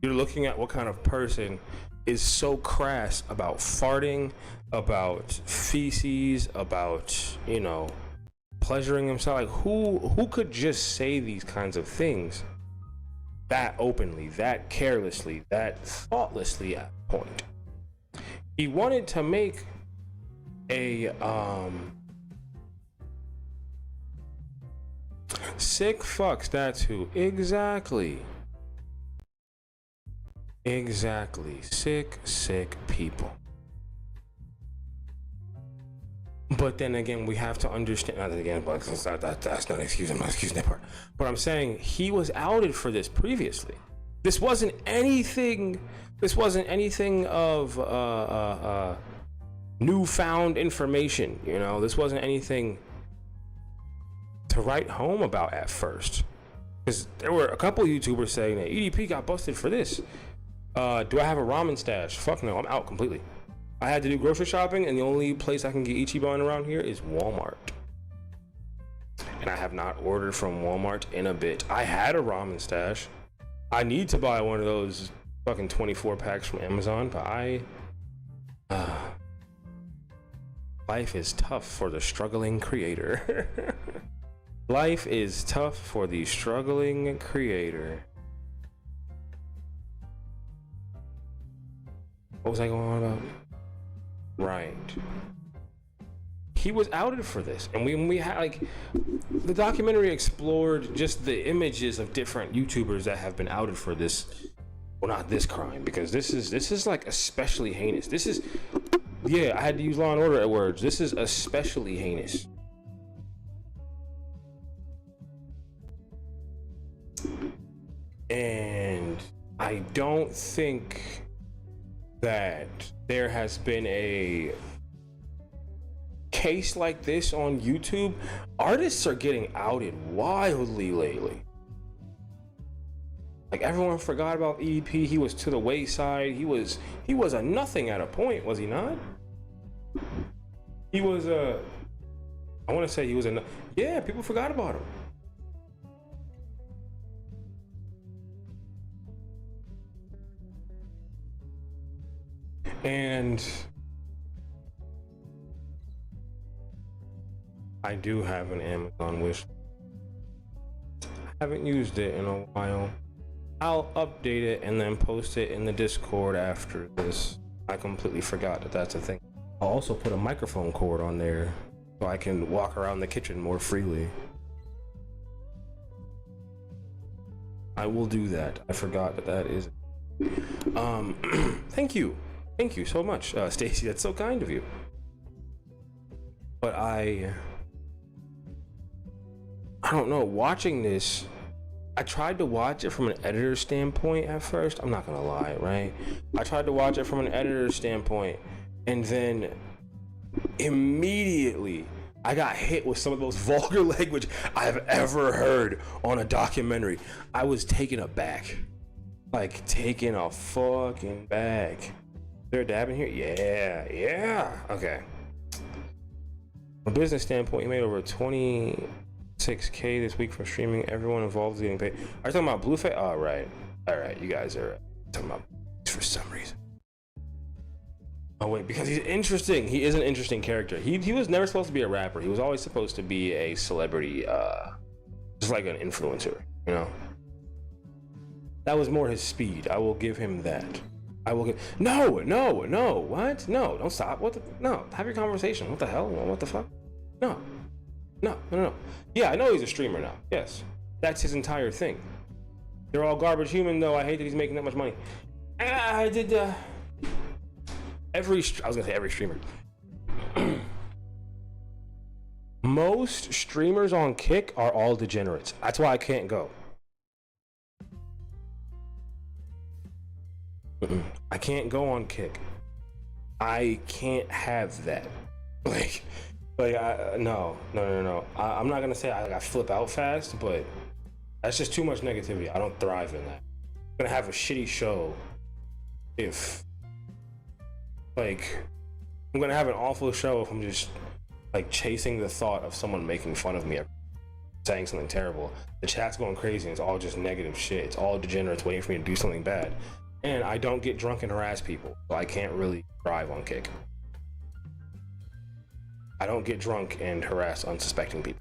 S1: You're looking at what kind of person is so crass about farting, about feces, about, you know, pleasuring himself. Like, who could just say these kinds of things that openly, that carelessly, that thoughtlessly at a point? He wanted to make a sick fucks, that's who. Exactly. Sick people. But then again, we have to understand, not again, but that's not an excuse. I'm not excusing that part. But I'm saying he was outed for this previously. This wasn't anything of newfound information, you know. This wasn't anything to write home about at first, because there were a couple YouTubers saying that EDP got busted for this. Do I have a ramen stash? Fuck no, I'm out completely. I had to do grocery shopping, and the only place I can get Ichiban around here is Walmart. And I have not ordered from Walmart in a bit. I had a ramen stash. I need to buy one of those fucking 24 packs from Amazon, but life is tough for the struggling creator. Life is tough for the struggling creator. What was I going on about? Right. He was outed for this, and we had, like, the documentary explored just the images of different YouTubers that have been outed for this. Well, not this crime, because this is like especially heinous. This is, yeah, I had to use Law and Order words. This is especially heinous. And I don't think that there has been a case like this on YouTube. Artists are getting outed wildly lately. Like, everyone forgot about EDP. He was to the wayside. He was a nothing at a point, was he not? He was I want to say he was yeah, people forgot about him. And I do have an Amazon wish. I haven't used it in a while. I'll update it and then post it in the Discord after this. I completely forgot that that's a thing. I'll also put a microphone cord on there so I can walk around the kitchen more freely. I will do that. I forgot that that is. Thank you. Thank you so much, Stacy. That's so kind of you. But I don't know, watching this, I tried to watch it from an editor standpoint at first. I'm not gonna lie, right? I tried to watch it from an editor standpoint, and then immediately I got hit with some of the most vulgar language I've ever heard on a documentary. I was taken aback. Like, taken a fucking back. Is there a dab in here? Yeah. Okay. From a business standpoint, he made over 26K this week from streaming. Everyone involved is getting paid. Are you talking about Blueface? Oh, right. All right, you guys are talking about for some reason. Oh wait, because he's interesting. He is an interesting character. He was never supposed to be a rapper. He was always supposed to be a celebrity, just like an influencer, you know? That was more his speed. I will give him that. I will give. No. What? No, don't stop. What the? No, have your conversation. What the hell? What the fuck? No. Yeah, I know he's a streamer now. Yes, that's his entire thing. They're all garbage human, though. I hate that he's making that much money. I did. I was gonna say every streamer. Most streamers on Kick are all degenerates. That's why I can't go. I can't go on Kick. I can't have that. No. I'm not gonna say I flip out fast, but that's just too much negativity. I don't thrive in that. I'm gonna have a shitty show if, like, I'm gonna have an awful show if I'm just like chasing the thought of someone making fun of me, saying something terrible. The chat's going crazy and it's all just negative shit. It's all degenerates waiting for me to do something bad. And I don't get drunk and harass people, so I can't really thrive on Kick. I don't get drunk and harass unsuspecting people.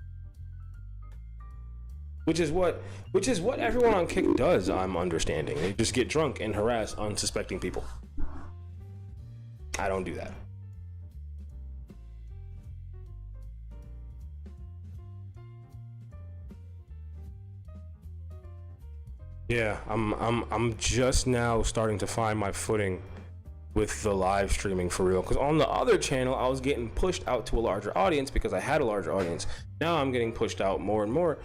S1: Which is what everyone on Kick does, I'm understanding. They just get drunk and harass unsuspecting people. I don't do that. Yeah, I'm just now starting to find my footing with the live streaming for real. Because on the other channel, I was getting pushed out to a larger audience because I had a larger audience. Now I'm getting pushed out more and more.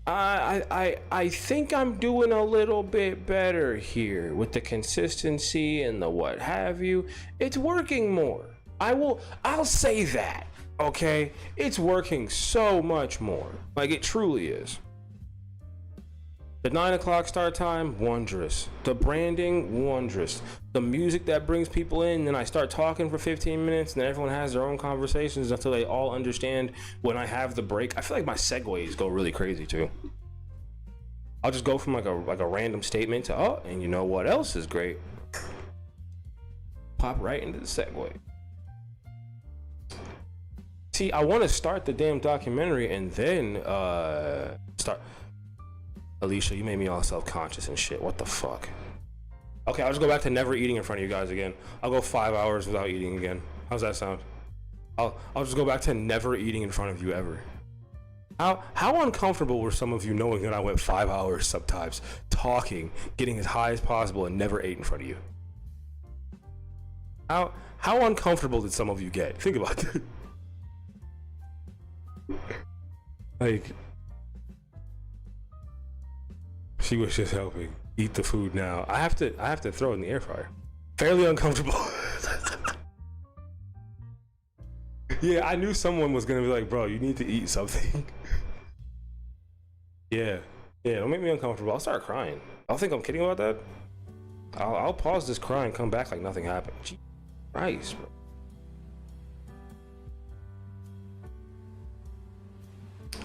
S1: I think I'm doing a little bit better here with the consistency and the what have you. It's working more. I'll say that. Okay, it's working so much more. Like, it truly is. The 9 o'clock start time, wondrous. The branding, wondrous. The music that brings people in, then I start talking for 15 minutes, and then everyone has their own conversations until they all understand when I have the break. I feel like my segues go really crazy too. I'll just go from like a random statement to, oh, and you know what else is great? Pop right into the segue. See, I want to start the damn documentary and then start. Alicia, you made me all self-conscious and shit. What the fuck? Okay, I'll just go back to never eating in front of you guys again. I'll go 5 hours without eating again. How's that sound? I'll just go back to never eating in front of you ever. How uncomfortable were some of you knowing that I went 5 hours sometimes talking, getting as high as possible, and never ate in front of you? How uncomfortable did some of you get? Think about that. Like, she was just helping. Eat the food now. I have to throw it in the air fryer. Fairly uncomfortable. Yeah, I knew someone was gonna be like, bro, you need to eat something. Yeah, don't make me uncomfortable. I'll start crying. I'll think I'm kidding about that. I'll pause this cry and come back like nothing happened. Jeez Christ, bro.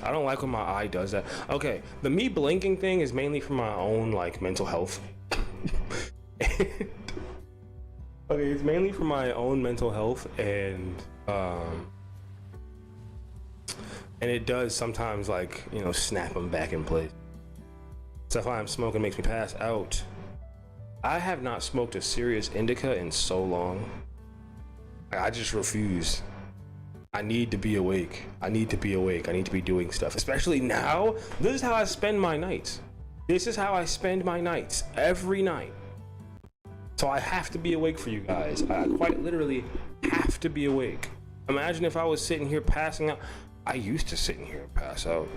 S1: I don't like when my eye does that. Okay, the me blinking thing is mainly for my own like mental health. Okay, it's mainly for my own mental health, and it does sometimes, like, you know, snap them back in place. So if I'm smoking, it makes me pass out. I have not smoked a serious indica in so long. I just refuse. I need to be awake. I need to be awake. I need to be doing stuff. Especially now. This is how I spend my nights. This is how I spend my nights. Every night. So I have to be awake for you guys. I quite literally have to be awake. Imagine if I was sitting here passing out. I used to sit in here and pass out.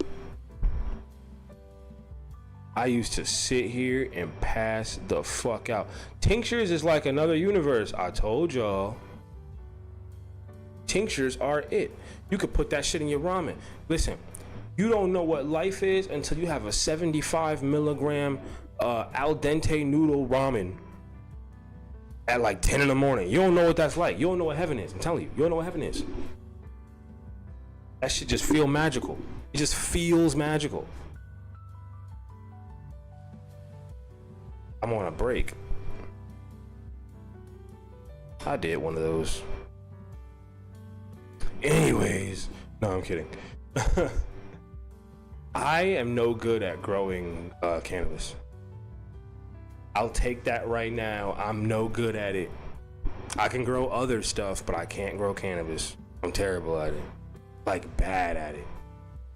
S1: I used to sit here and pass the fuck out. Tinctures is like another universe. I told y'all. Tinctures are it. You could put that shit in your ramen. Listen, you don't know what life is until you have a 75 milligram al dente noodle ramen at like 10 in the morning. You don't know what that's like. You don't know what heaven is. I'm telling you, you don't know what heaven is. That shit just feel magical. It just feels magical. I'm on a break. I did one of those. Anyways, no, I'm kidding. I am no good at growing cannabis. I'll take that right now. I'm no good at it. I can grow other stuff, but I can't grow cannabis. I'm terrible at it. Like, bad at it.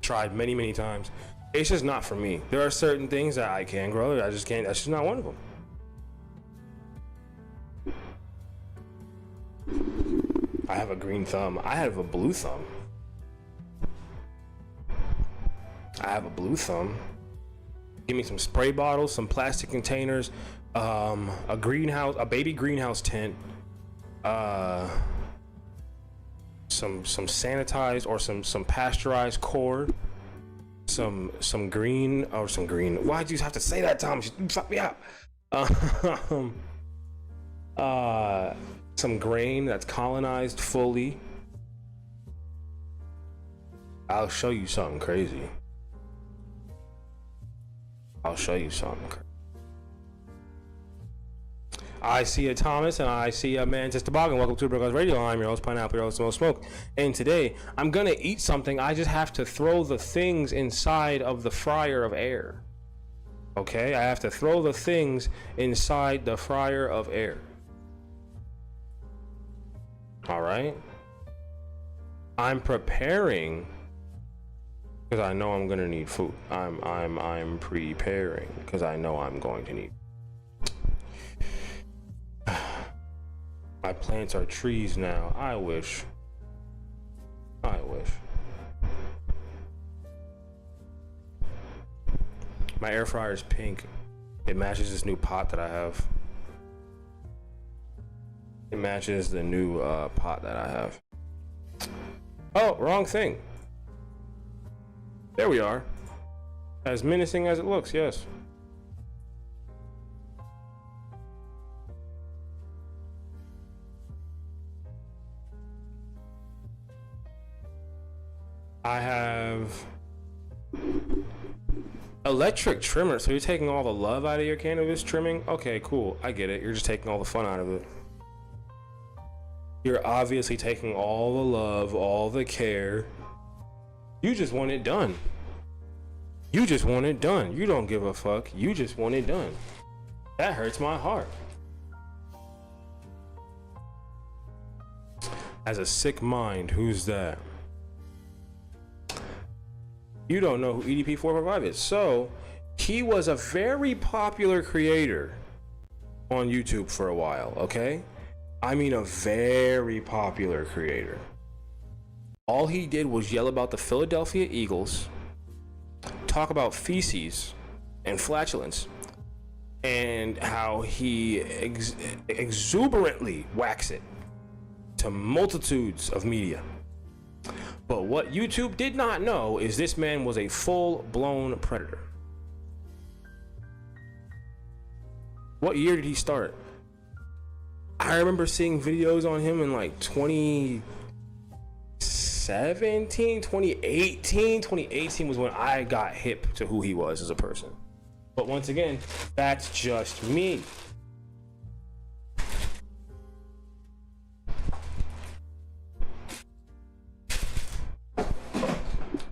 S1: Tried many, many times. It's just not for me. There are certain things that I can grow. I just can't. That's just not one of them. I have a green thumb. I have a blue thumb. I have a blue thumb. Give me some spray bottles, some plastic containers, a greenhouse, a baby greenhouse tent, some sanitized or some pasteurized core, some green. Why'd you have to say that, Tom? You fuck me up. Some grain that's colonized fully. I'll show you something crazy. I'll show you something. I see a Thomas and I see a Mantis Toboggan. Welcome to Broadcast Radio. I'm your host, Pineapple, your host, Smoke Smoke. And today, I'm gonna eat something. I just have to throw the things inside of the fryer of air. Okay? I have to throw the things inside the fryer of air. Alright? I'm preparing because I know I'm gonna need food. I'm preparing because I know I'm going to need. My plants are trees now. I wish. My air fryer is pink. It matches this new pot that I have. It matches the new pot that I have. Oh, wrong thing. There we are. As menacing as it looks, yes. I have electric trimmer. So you're taking all the love out of your cannabis trimming? Okay, cool. I get it. You're just taking all the fun out of it. You're obviously taking all the love, all the care. You just want it done. You just want it done. You don't give a fuck. You just want it done. That hurts my heart. As a sick mind, who's that? You don't know who EDP445 is. So, he was a very popular creator on YouTube for a while, okay? I mean, a very popular creator. All he did was yell about the Philadelphia Eagles, talk about feces and flatulence, and how he exuberantly whacks it to multitudes of media. But what YouTube did not know is this man was a full-blown predator. What year did he start? I remember seeing videos on him in like 2017, 2018. 2018 was when I got hip to who he was as a person. But once again, that's just me.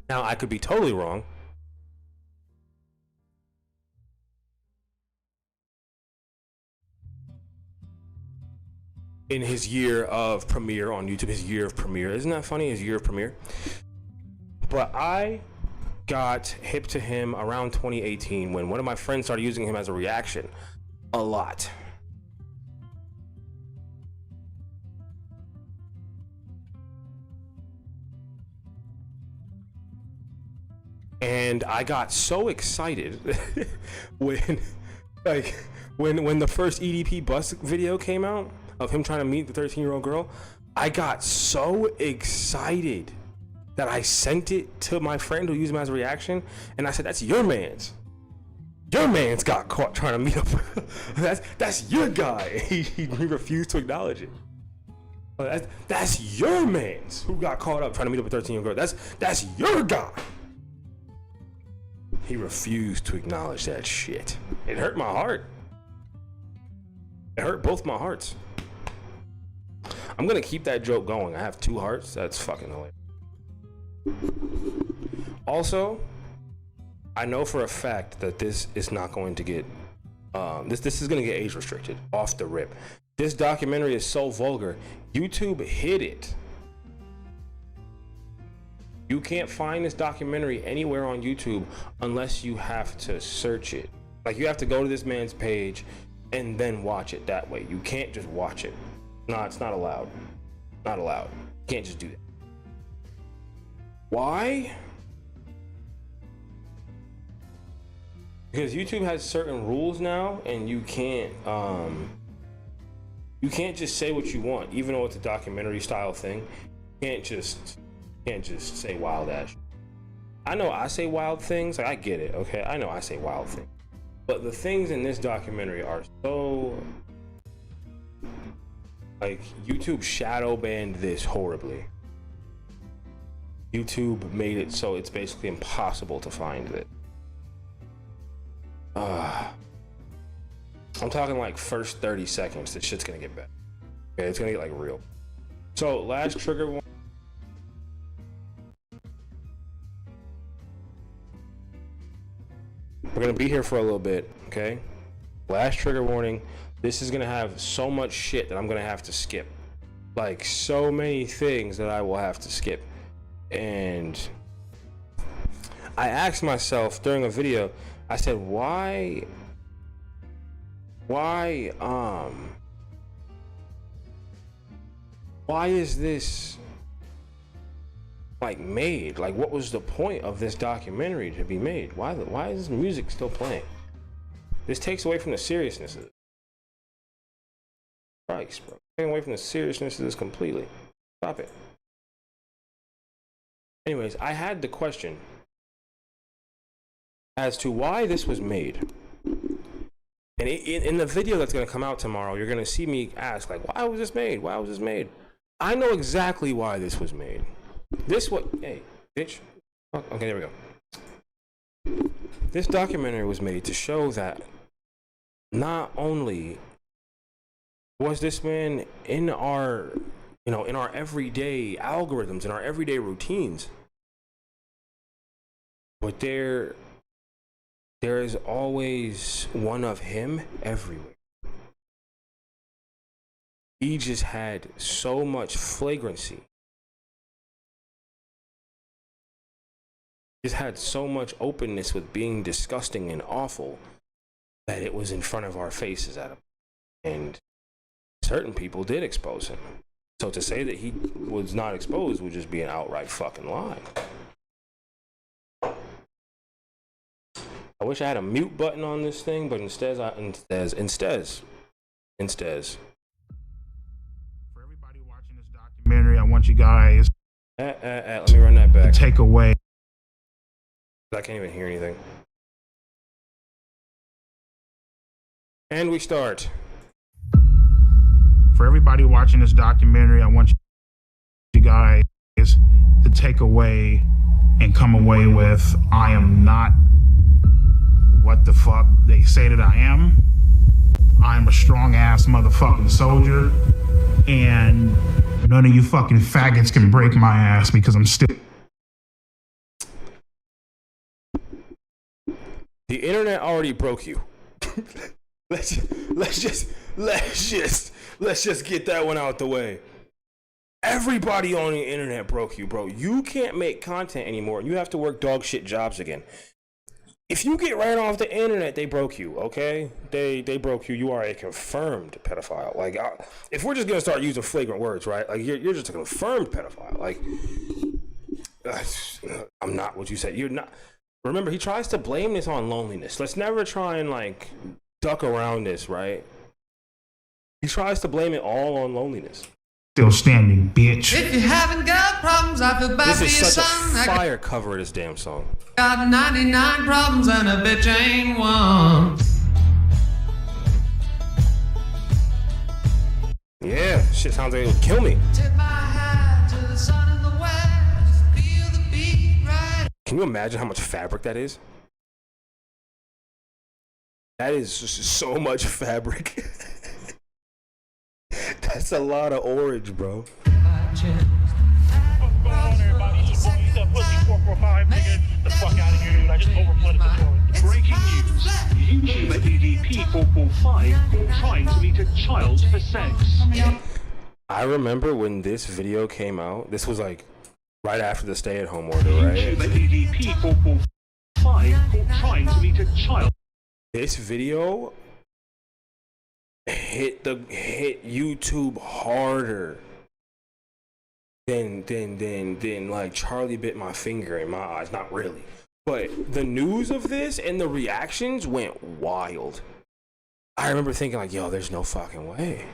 S1: Now, I could be totally wrong. In his year of premiere on YouTube, his year of premiere. Isn't that funny? His year of premiere. But I got hip to him around 2018 when one of my friends started using him as a reaction a lot. And I got so excited when the first EDP bus video came out of him trying to meet the 13-year-old girl. I got so excited that I sent it to my friend who used him as a reaction, and I said, "That's your man's. Your man's got caught trying to meet up. That's your guy." He refused to acknowledge it. That's your man's who got caught up trying to meet up with 13-year-old girl. That's your guy. He refused to acknowledge that shit. It hurt my heart. It hurt both my hearts. I'm gonna keep that joke going. I have 2 hearts. That's fucking hilarious. Also, I know for a fact that this is not going to get this is gonna get age restricted off the rip. This documentary is so vulgar. YouTube hid it. You can't find this documentary anywhere on YouTube unless you have to search it. Like, you have to go to this man's page and then watch it that way. You can't just watch it. No, it's not allowed. Not allowed. You can't just do that. Why? Because YouTube has certain rules now, and you can't just say what you want, even though it's a documentary style thing. You can't just say wild ass. I know I say wild things. Like, I get it, okay? I know I say wild things. But the things in this documentary are so... Like, YouTube shadow banned this horribly. YouTube made it so it's basically impossible to find it. I'm talking like first 30 seconds, this shit's gonna get bad. Okay, it's gonna get like real. So, last trigger warning. We're gonna be here for a little bit, okay? Last trigger warning. This is gonna have so much shit that I'm gonna have to skip. Like, so many things that I will have to skip. And I asked myself during a video, I said, why is this like made? Like, what was the point of this documentary to be made? Why is this music still playing? This takes away from the seriousness of it. Christ, bro. Taking away from the seriousness of this completely. Stop it. Anyways, I had the question as to why this was made. And in the video that's going to come out tomorrow, you're going to see me ask, like, why was this made? Why was this made? I know exactly why this was made. Hey, bitch. Okay, there we go. This documentary was made to show that not only was this man in our, in our everyday algorithms, in our everyday routines, but there is always one of him everywhere. He just had so much flagrancy. Just had so much openness with being disgusting and awful that it was in front of our faces at him. And certain people did expose him. So to say that he was not exposed would just be an outright fucking lie. I wish I had a mute button on this thing, but instead. For
S2: everybody watching this documentary, I want you guys
S1: let me run that back.
S2: Take away.
S1: I can't even hear anything. And we start.
S2: For everybody watching this documentary, I want you guys to take away and come away with, I am not what the fuck they say that I am. I'm a strong ass motherfucking soldier, and none of you fucking faggots can break my ass because I'm still.
S1: The internet already broke you. let's just get that one out the way. Everybody on the internet broke you, bro. You can't make content anymore. You have to work dog shit jobs again. If you get ran off the internet, they broke you, okay? They broke you. You are a confirmed pedophile. Like, if we're just gonna start using flagrant words, right? Like, you're just a confirmed pedophile. Like, I'm not what you said. You're not. Remember, he tries to blame this on loneliness. Let's never try and, like, duck around this, right? He tries to blame it all on loneliness.
S2: Still standing, bitch.
S3: If you haven't got problems, I feel bad for your
S1: This is such
S3: son.
S1: a fire cover of this damn song.
S3: Got 99 problems and a bitch ain't one.
S1: Yeah. Shit sounds like it would kill me.
S3: Tip my hat to the sun in the west. Feel the beat right.
S1: Can you imagine how much fabric that is? That is just so much fabric. That's a lot of orange, bro.
S3: My chest.
S4: What's going on, everybody? It's your boy, EDP445, nigga. The fuck out of here, dude. I just overflooded the toilet.
S5: Breaking news. YouTuber EDP445 trying to meet a child for sex.
S1: I remember when this video came out. This was like right after the stay-at-home order, right?
S5: YouTuber EDP445 trying to meet a child.
S1: This video hit YouTube harder than like Charlie bit my finger in my eyes. Not really, but the news of this and the reactions went wild. I remember thinking like, yo, there's no fucking way,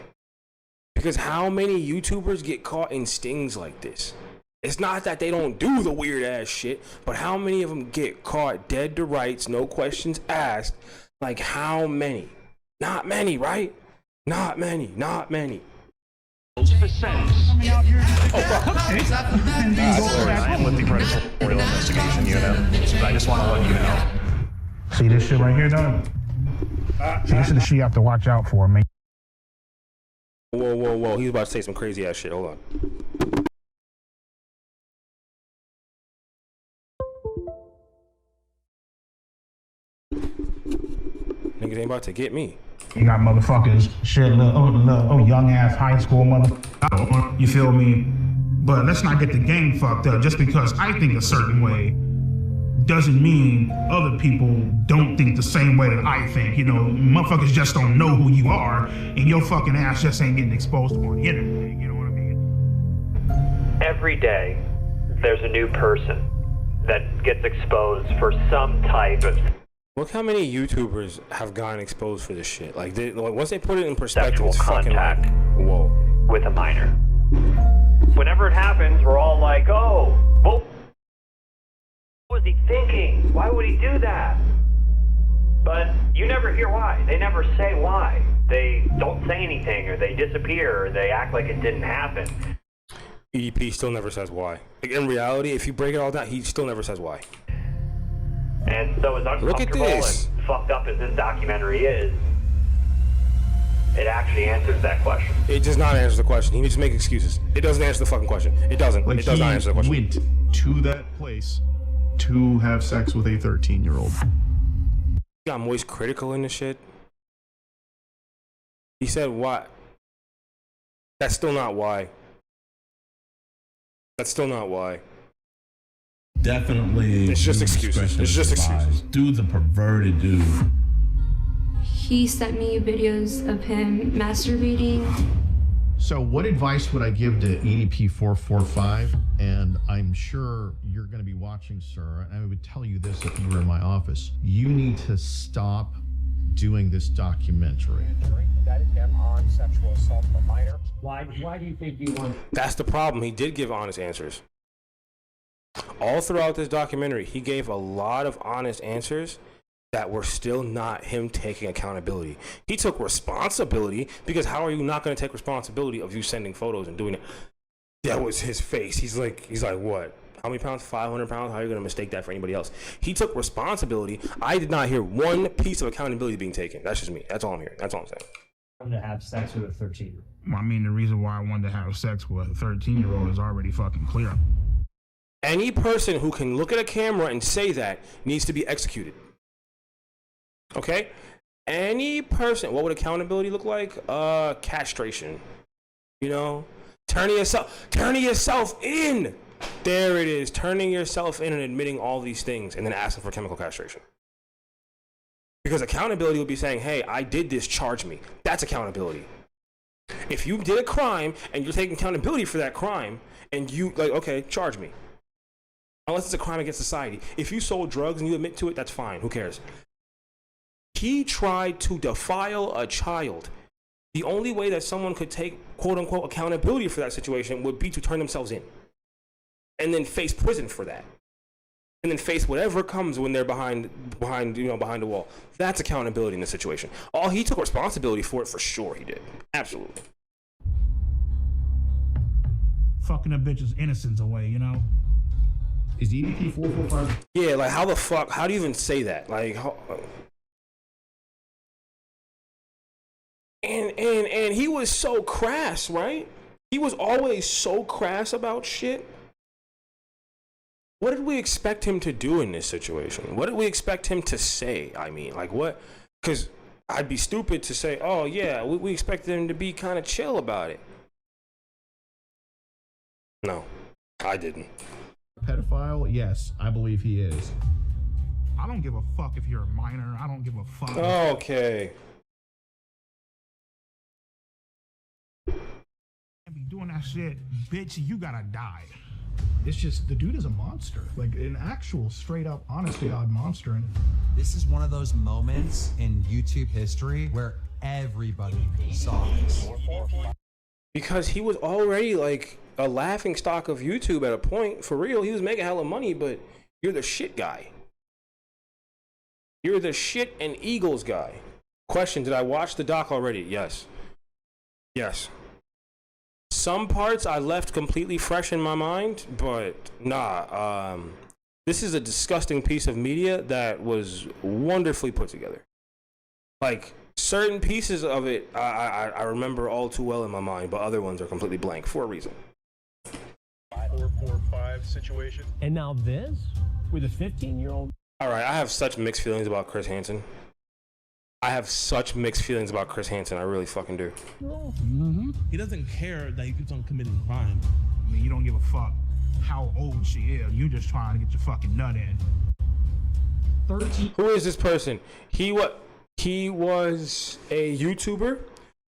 S1: because how many YouTubers get caught in stings like this? It's not that they don't do the weird ass shit, but how many of them get caught dead to rights, no questions asked? Like how many? Not many, right? Not many.
S5: For sex.
S2: Okay.
S4: I am with the Predatorial Investigation Unit, but I just want to let you know.
S2: See this shit right here, dog? See, this is the shit you have to watch out for, man.
S1: Whoa. He's about to say some crazy ass shit. Hold on. Niggas ain't about to get me.
S2: You got motherfuckers, shit, little young ass high school mother. You feel me? But let's not get the game fucked up. Just because I think a certain way doesn't mean other people don't think the same way that I think. You know, motherfuckers just don't know who you are, and your fucking ass just ain't getting exposed on the internet. You know what I mean?
S6: Every day, there's a new person that gets exposed for some type of
S1: Look how many YouTubers have gotten exposed for this shit. Like, once they put it in perspective,
S6: sexual
S1: it's fucking
S6: contact
S1: like, whoa.
S6: with a minor. Whenever it happens, we're all like, oh, what was he thinking? Why would he do that? But you never hear why. They never say why. They don't say anything, or they disappear, or they act like it didn't happen.
S1: EDP still never says why. Like, in reality, if you break it all down, he still never says why.
S6: And so as uncomfortable and fucked up as this documentary is, it actually answers that question.
S1: It does not answer the question. He needs to make excuses. It doesn't answer the fucking question. It doesn't.
S7: Like,
S1: it does not answer the question.
S7: He went to that place to have sex with a 13-year-old.
S1: He got Moist critical in this shit. He said what? That's still not why. That's still not why.
S8: Definitely.
S1: It's just excuses. It's just excuses.
S8: Dude's a perverted dude.
S9: He sent me videos of him masturbating.
S10: So what advice would I give to EDP445? And I'm sure you're going to be watching, sir, and I would tell you this if you were in my office. You need to stop doing this documentary.
S11: Indicted him on sexual assault of a minor.
S12: Why do you think you want?
S1: That's the problem. He did give honest answers. All throughout this documentary, he gave a lot of honest answers that were still not him taking accountability. He took responsibility, because how are you not going to take responsibility of you sending photos and doing it? That was his face. He's like, what? How many pounds? 500 pounds? How are you going to mistake that for anybody else? He took responsibility. I did not hear one piece of accountability being taken. That's just me. That's all I'm hearing. That's all I'm saying.
S12: To have sex with a 13-year-old.
S2: I mean, the reason why I wanted to have sex with a 13-year-old is already fucking clear.
S1: Any person who can look at a camera and say that needs to be executed. Okay? Any person. What would accountability look like? Castration. You know? Turning yourself in. There it is. Turning yourself in and admitting all these things and then asking for chemical castration. Because accountability would be saying, hey, I did this, charge me. That's accountability. If you did a crime and you're taking accountability for that crime and you, like, okay, charge me. Unless it's a crime against society. If you sold drugs and you admit to it, that's fine. Who cares? He tried to defile a child. The only way that someone could take, quote unquote, accountability for that situation would be to turn themselves in. And then face prison for that. And then face whatever comes when they're behind the wall. That's accountability in this situation. He took responsibility for it, for sure he did. Absolutely.
S2: fucking a bitch's innocence away, you know?
S10: Is EDP445?
S1: Yeah, like how the fuck? How do you even say that? Like, and he was so crass, right? He was always so crass about shit. What did we expect him to do in this situation? What did we expect him to say? I mean, like what? Because I'd be stupid to say, oh yeah, we expected him to be kind of chill about it. No, I didn't.
S10: Pedophile? Yes, I believe he is.
S2: I don't give a fuck if you're a minor. I don't give a fuck.
S1: Okay.
S2: And be doing that shit, bitch, you gotta die.
S7: It's just the dude is a monster, like an actual straight up honest to God monster. And
S8: this is one of those moments in YouTube history where everybody saw this.
S1: Because he was already like a laughing stock of YouTube at a point. For real, he was making hella money, but you're the shit guy. You're the shit and Eagles guy. Question, did I watch the doc already? Yes. Yes. Some parts I left completely fresh in my mind, but nah. This is a disgusting piece of media that was wonderfully put together. Like, certain pieces of it I remember all too well in my mind, but other ones are completely blank for a reason.
S4: 445 situation.
S12: And now this with a 15-year-old.
S1: All right, I have such mixed feelings about Chris Hansen. I have such mixed feelings about Chris Hansen. I really fucking do.
S13: He doesn't care that he keeps on committing crime.
S2: I mean, you don't give a fuck how old she is. You just trying to get your fucking nut in.
S12: 13.
S1: Who is this person? He was a YouTuber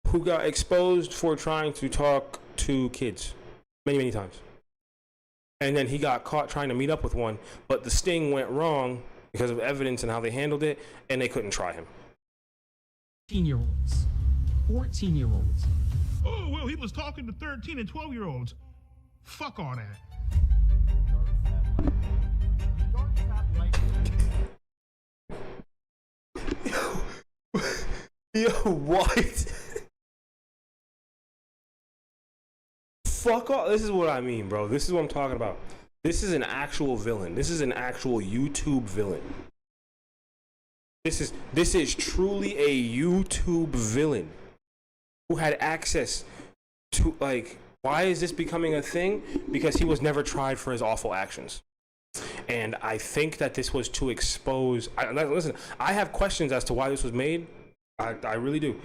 S1: who got exposed for trying to talk to kids many times. And then he got caught trying to meet up with one, but the sting went wrong because of evidence and how they handled it, and they couldn't try him.
S12: 14-year-olds. 14-year-olds.
S2: Oh, well, he was talking to 13 and 12-year-olds. Fuck all that.
S1: Yo, what? Fuck off. This is what I mean, bro. This is what I'm talking about. This is an actual villain. This is an actual YouTube villain. This is truly a YouTube villain who had access to, like, why is this becoming a thing? Because he was never tried for his awful actions. And I think that this was to expose, listen, I have questions as to why this was made. I really do.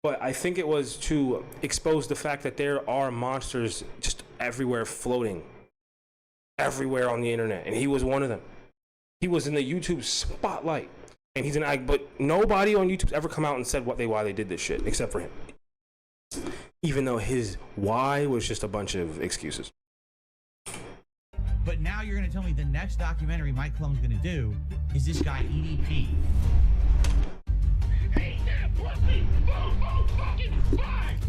S1: But I think it was to expose the fact that there are monsters just everywhere floating. Everywhere on the internet. And he was one of them. He was in the YouTube spotlight. And he's but nobody on YouTube's ever come out and said why they did this shit, except for him. Even though his why was just a bunch of excuses.
S14: But now you're going to tell me the next documentary Mike Clone's going to do is this guy EDP.
S4: Ain't that pussy? Fucking fine!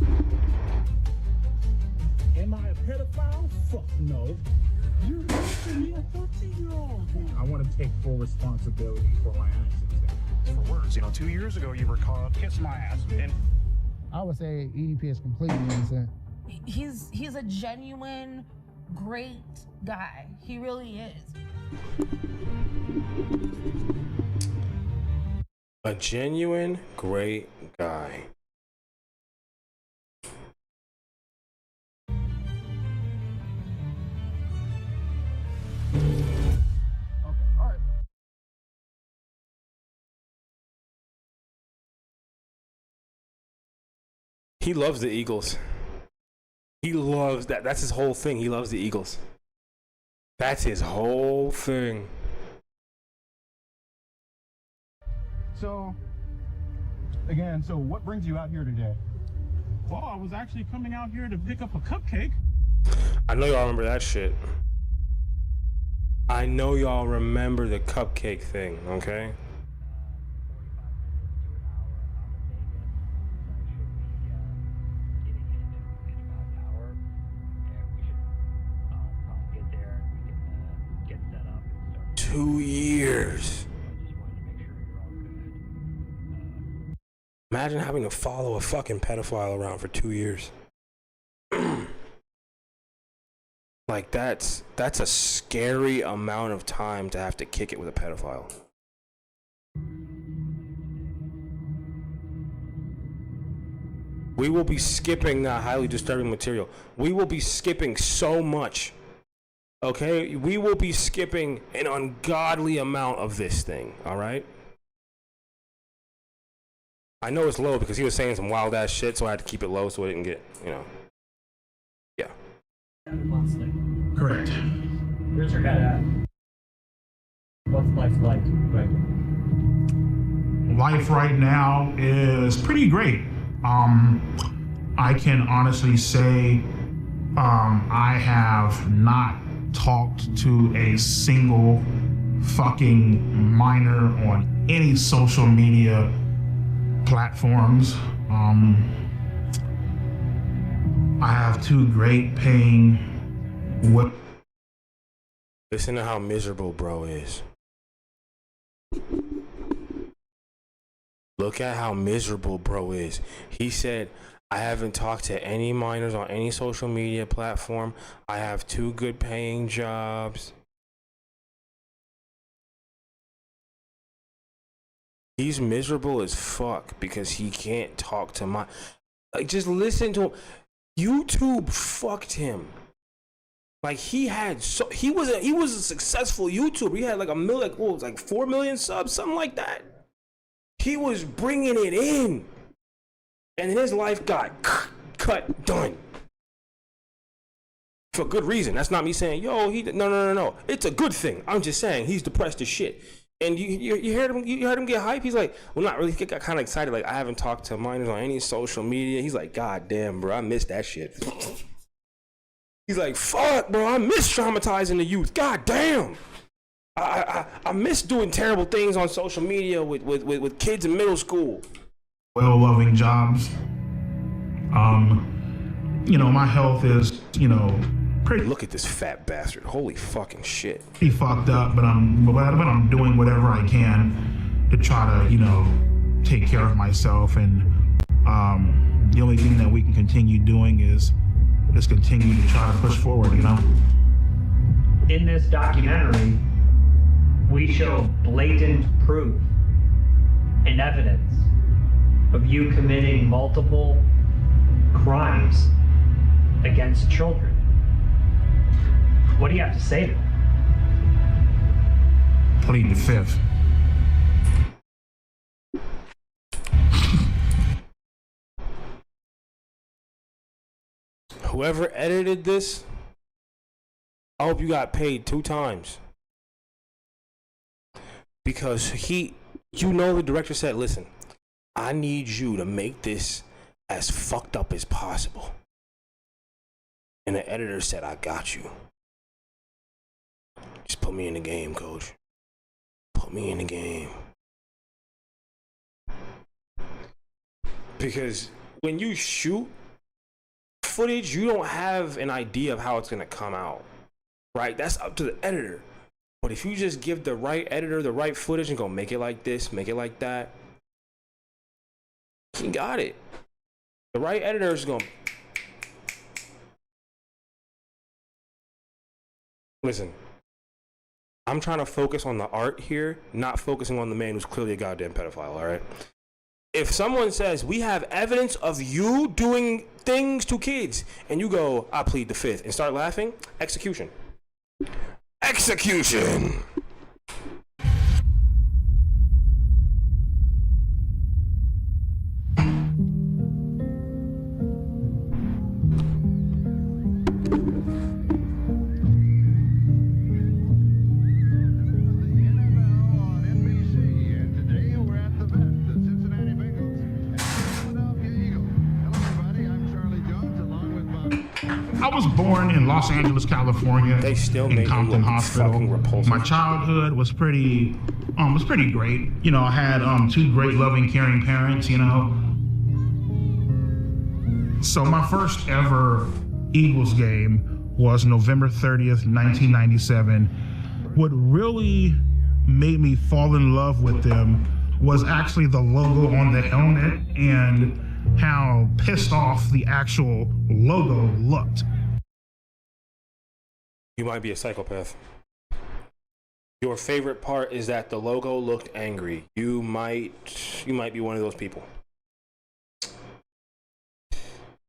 S5: Am I a pedophile? Fuck no. You're me a 13-year-old.
S2: I want to take full responsibility for my actions.
S11: For words, 2 years ago you were caught.
S2: Kiss my ass, and
S15: I would say EDP is completely innocent.
S16: He's a genuine, great guy. He really is.
S1: A genuine, great guy. He loves the Eagles. He loves that. That's his whole thing. He loves the Eagles. That's his whole thing.
S7: So, again, what brings you out here today?
S2: well, I was actually coming out here to pick up a cupcake.
S1: I know y'all remember that shit. I know y'all remember the cupcake thing, okay? Two years. Imagine having to follow a fucking pedophile around for 2 years. Like that's a scary amount of time to have to kick it with a pedophile. We will be skipping that highly disturbing material. We will be skipping so much. Okay? We will be skipping an ungodly amount of this thing, all right? I know it's low because he was saying some wild ass shit, so I had to keep it low so it didn't get, you know. Yeah.
S2: Correct.
S12: Where's your head at? What's life like right now?
S2: Life right now is pretty great. I can honestly say I have not talked to a single fucking minor on any social media platforms. I have two great paying
S1: Listen to how miserable bro is. Look at how miserable bro is. He said, I haven't talked to any minors on any social media platform. I have two good paying jobs. He's miserable as fuck because he can't talk to my... Like, just listen to him. YouTube fucked him. Like, he was a successful YouTuber. He had like 4 million subs, something like that. He was bringing it in, and his life got cut, done. For good reason. That's not me saying, yo, no. It's a good thing. I'm just saying he's depressed as shit. And you heard him get hype. He's like, well, not really. He got kind of excited. Like, I haven't talked to minors on any social media. He's like, God damn, bro, I missed that shit. He's like, fuck, bro, I miss traumatizing the youth. God damn. I miss doing terrible things on social media with kids in middle school.
S2: Well-loving jobs. My health is, pretty.
S1: Look at this fat bastard. Holy fucking shit.
S2: Pretty fucked up, but I'm doing whatever I can to try to, take care of myself. And the only thing that we can continue doing is continue to try to push forward,
S17: In this documentary, we show blatant proof and evidence of you committing multiple crimes against children. What do you have to say to that?
S2: Plead the fifth.
S1: Whoever edited this, I hope you got paid 2 times. Because the director said, listen, I need you to make this as fucked up as possible. And the editor said, I got you. Just put me in the game, coach. Put me in the game. Because when you shoot footage, you don't have an idea of how it's going to come out. Right? That's up to the editor. But if you just give the right editor the right footage and go make it like this, make it like that, he got it. The right editor is going to... Listen, I'm trying to focus on the art here, not focusing on the man who's clearly a goddamn pedophile, all right? If someone says, we have evidence of you doing things to kids, and you go, I plead the fifth, and start laughing, execution. Execution!
S2: I was born in Los Angeles, California.
S1: They still
S2: in
S1: made
S2: Compton
S1: him look
S2: Hospital.
S1: fucking repulsive.
S2: My childhood was pretty great. I had 2 great, loving, caring parents. So my first ever Eagles game was November 30th, 1997. What really made me fall in love with them was actually the logo on the helmet and how pissed off the actual logo looked.
S1: You might be a psychopath. Your favorite part is that the logo looked angry. You might be one of those people.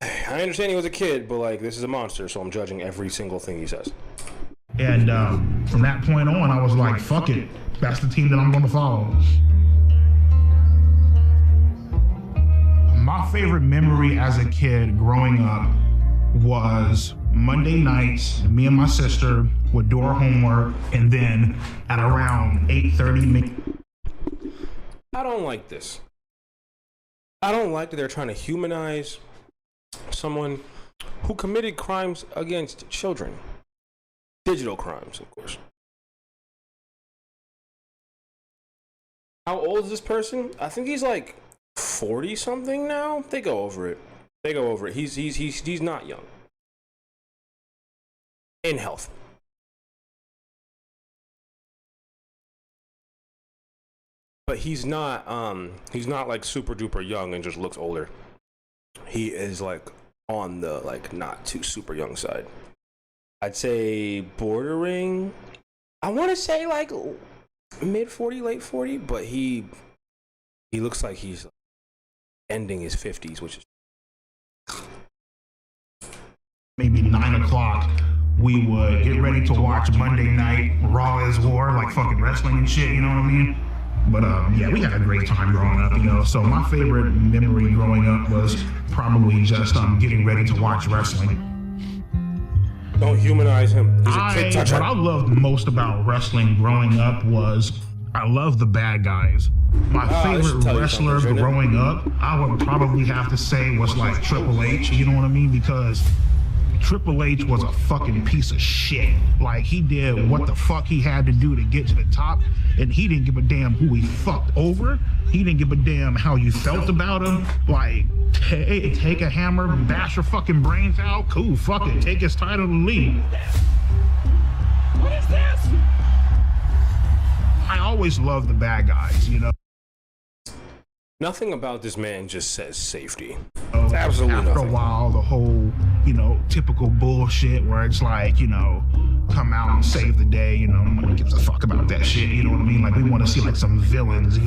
S1: I understand he was a kid, but like, this is a monster, so I'm judging every single thing he says.
S2: And from that point on, I was like, fuck it. That's the team that I'm going to follow. My favorite memory as a kid growing up was Monday nights, me and my sister would do our homework, and then at around 8:30.
S1: I don't like this. I don't like that they're trying to humanize someone who committed crimes against children. Digital crimes, of course. How old is this person? I think he's like 40 something now. They go over it. He's not young. In health. But he's not like super duper young and just looks older. He is like on the like not too super young side. I'd say bordering. I want to say like mid 40, late 40, but he looks like he's ending his 50s, which is
S2: maybe 9 o'clock. We would get ready to watch Monday Night Raw is War, like fucking wrestling and shit, you know what I mean? But yeah, we had a great time growing up, you know. So my favorite memory growing up was probably just getting ready to watch wrestling.
S1: Don't humanize him. He's a kid toucher.
S2: What I loved most about wrestling growing up was I love the bad guys. My favorite wrestler growing up, I would probably have to say was like Triple H, you know what I mean? Because Triple H was a fucking piece of shit. Like, he did what the fuck he had to do to get to the top, and he didn't give a damn who he fucked over. He didn't give a damn how you felt about him. Like, take a hammer, bash your fucking brains out. Cool, fuck it. Take his title and leave.
S4: What is this?
S2: I always loved the bad guys, you know?
S1: Nothing about this man just says safety. Absolutely
S2: After
S1: nothing.
S2: a while, the whole, you know, typical bullshit where it's like, you know, come out and save the day, you know, nobody gives a fuck about that shit, you know what I mean? Like, we want to see like some villains.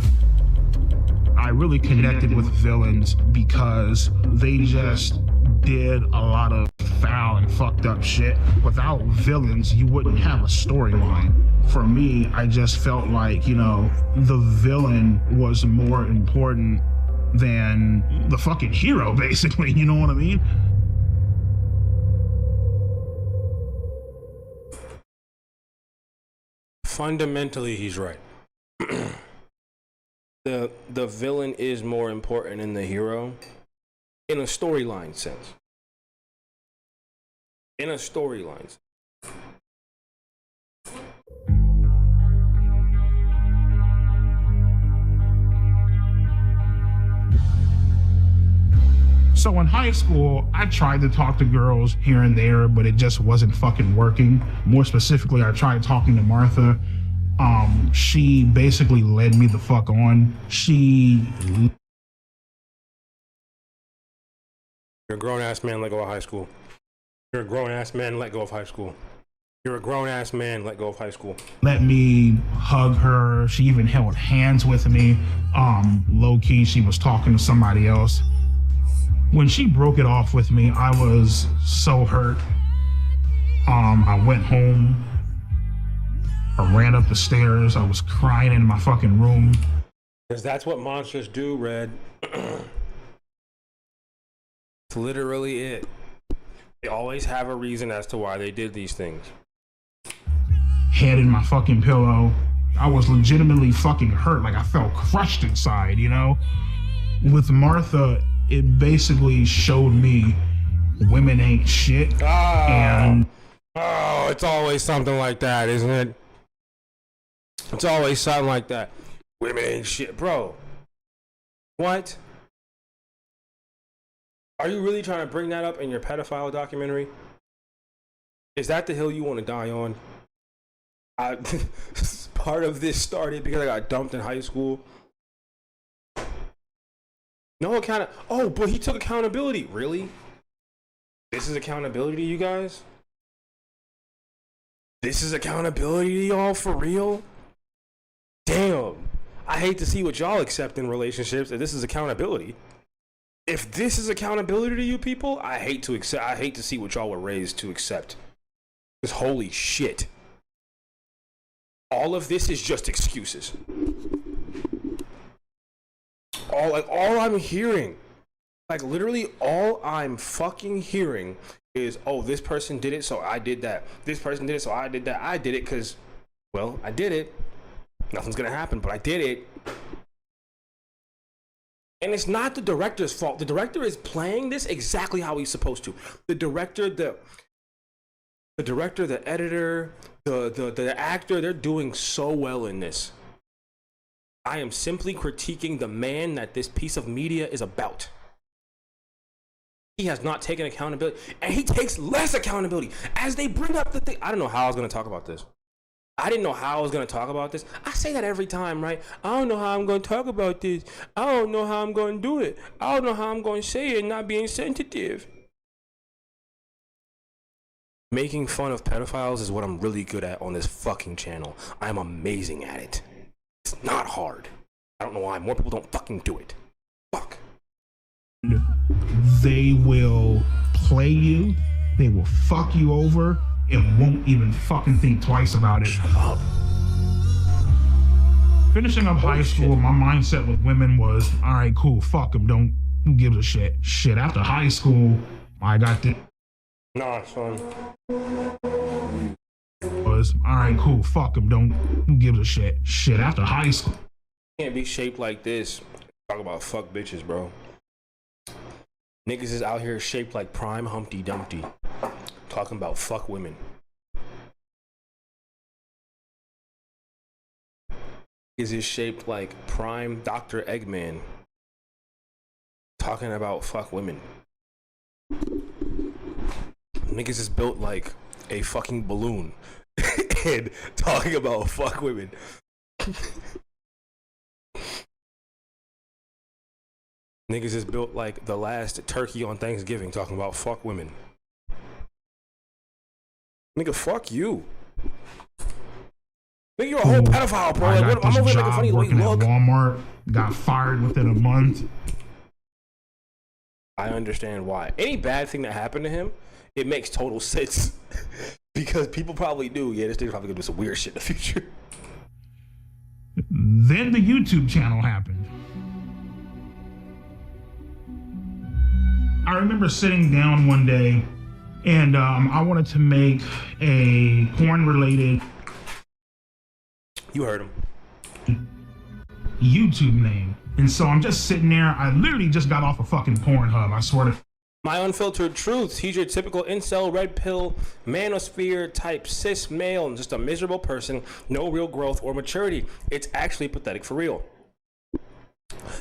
S2: I really connected with villains because they just did a lot of foul and fucked up shit. Without villains, you wouldn't have a storyline. For me, I just felt like, you know, the villain was more important than the fucking hero, basically, you know what I mean?
S1: Fundamentally, he's right. The villain is more important than the hero in a storyline sense. In a storyline sense.
S2: So in high school, I tried to talk to girls here and there, but it just wasn't fucking working. More specifically, I tried talking to Martha. She basically led me the fuck on.
S1: You're a grown-ass man, let go of high school. You're a grown-ass man, let go of high school. You're a grown-ass man, let go of high school.
S2: Let me hug her. She even held hands with me. Low-key, she was talking to somebody else. When she broke it off with me, I was so hurt. I went home. I ran up the stairs. I was crying in my fucking room.
S1: Because that's what monsters do, Red. It's literally it. They always have a reason as to why they did these things.
S2: Head in my fucking pillow. I was legitimately fucking hurt. Like, I felt crushed inside, you know? With Martha, it basically showed me women ain't shit. And
S1: it's always something like that, isn't it? It's always something like that. Women ain't shit, bro. What? Are you really trying to bring that up in your pedophile documentary? Is that the hill you want to die on? Part of this started because I got dumped in high school. No account. Oh, but he took accountability. Really? This is accountability, you guys? This is accountability to y'all for real? Damn. I hate to see what y'all accept in relationships, and this is accountability. If this is accountability to you people, I hate to see what y'all were raised to accept. Because holy shit. All of this is just excuses. All I'm hearing, like literally all I'm fucking hearing is, oh, this person did it, so I did that. This person did it, so I did that. I did it because, well, I did it. Nothing's gonna happen, but I did it. And it's not the director's fault. The director is playing this exactly how he's supposed to. The director, the editor, the actor, they're doing so well in this. I am simply critiquing the man that this piece of media is about. He has not taken accountability, and he takes less accountability as they bring up the thing. I don't know how I was going to talk about this. I didn't know how I was going to talk about this. I say that every time, right? I don't know how I'm going to talk about this. I don't know how I'm going to do it. I don't know how I'm going to say it not being sensitive. Making fun of pedophiles is what I'm really good at on this fucking channel. I'm amazing at it. It's not hard. I don't know why more people don't fucking do it. Fuck.
S2: They will play you. They will fuck you over. It won't even fucking think twice about it.
S1: Shut up.
S2: Finishing up high school, my mindset with women was, all right, cool, fuck them. Who gives a shit? Shit, after high school, I got this.
S1: Nah, son.
S2: Was, all right, cool, fuck them. Who gives a shit? Shit, after high school.
S1: Can't be shaped like this. Talk about fuck bitches, bro. Niggas is out here shaped like prime Humpty Dumpty. Talking about fuck women. Is it shaped like prime Dr. Eggman? Talking about fuck women. Niggas is built like a fucking balloon. And talking about fuck women. Niggas is built like the last turkey on Thanksgiving, talking about fuck women. Nigga, fuck you. Nigga, you're a whole pedophile, bro. Like, I'm over here making funny the way you look.
S2: At Walmart, got fired within a month.
S1: I understand why. Any bad thing that happened to him, it makes total sense. Because people probably do, yeah, this thing's probably gonna do some weird shit in the future.
S2: Then the YouTube channel happened. I remember sitting down one day and I wanted to make a porn-related...
S1: You heard him.
S2: YouTube name. And so I'm just sitting there. I literally just got off a fucking Pornhub. I swear to...
S1: My Unfiltered Truths. He's your typical incel, red pill, manosphere type cis male and just a miserable person. No real growth or maturity. It's actually pathetic for real.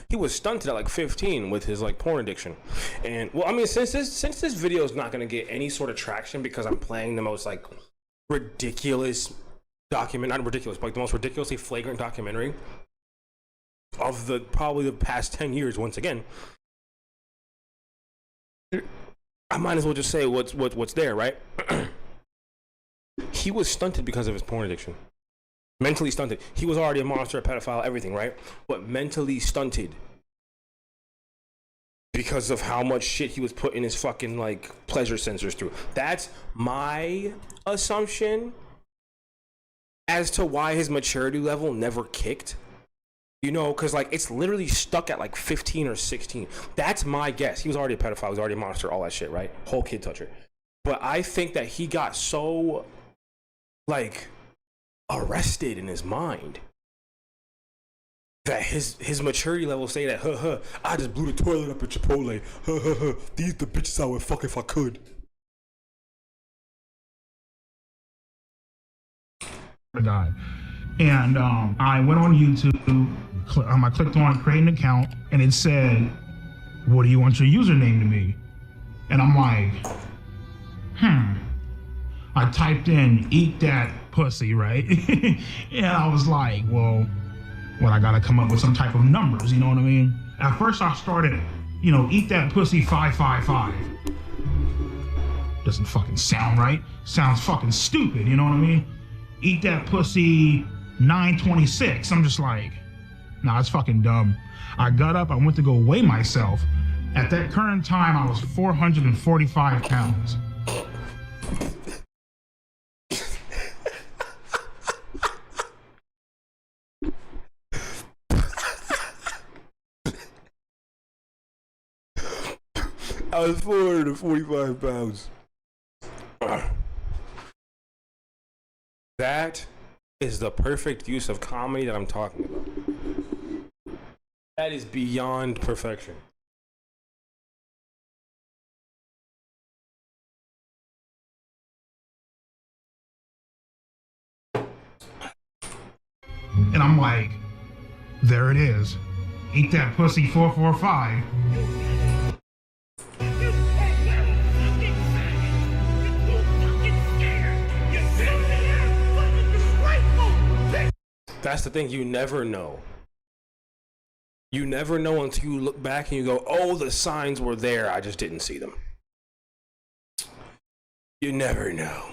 S1: He was stunted at like 15 with his like porn addiction. And well, I mean, since this video is not going to get any sort of traction because I'm playing the most like ridiculous document, not ridiculous, but like the most ridiculously flagrant documentary of the probably the past 10 years once again, I might as well just say what's there, right? He was stunted because of his porn addiction. Mentally stunted. He was already a monster, a pedophile, everything, right? But mentally stunted because of how much shit he was putting his fucking like pleasure sensors through. That's my assumption as to why his maturity level never kicked. You know, because like it's literally stuck at like 15 or 16. That's my guess. He was already a pedophile. He was already a monster, all that shit, right? Whole kid toucher. But I think that he got so like arrested in his mind that his maturity level say that, I just blew the toilet up at Chipotle. These the bitches I would fuck if I could.
S2: God. And I went on YouTube, I clicked on create an account, and it said, what do you want your username to be? And I'm like, I typed in, eat that pussy, right? And I was like, well, I gotta come up with some type of numbers, you know what I mean? At first I started, eat that pussy 555. Doesn't fucking sound right. Sounds fucking stupid, you know what I mean? eat that pussy 926. I'm just like, nah, it's fucking dumb. I got up, I went to go weigh myself. At that current time, I was 445 pounds.
S1: I was 445 pounds. That is the perfect use of comedy that I'm talking about. That is beyond perfection.
S2: And I'm like, there it is. Eat that pussy 445.
S1: That's the thing, you never know. You never know until you look back and you go, oh, the signs were there, I just didn't see them. You never know.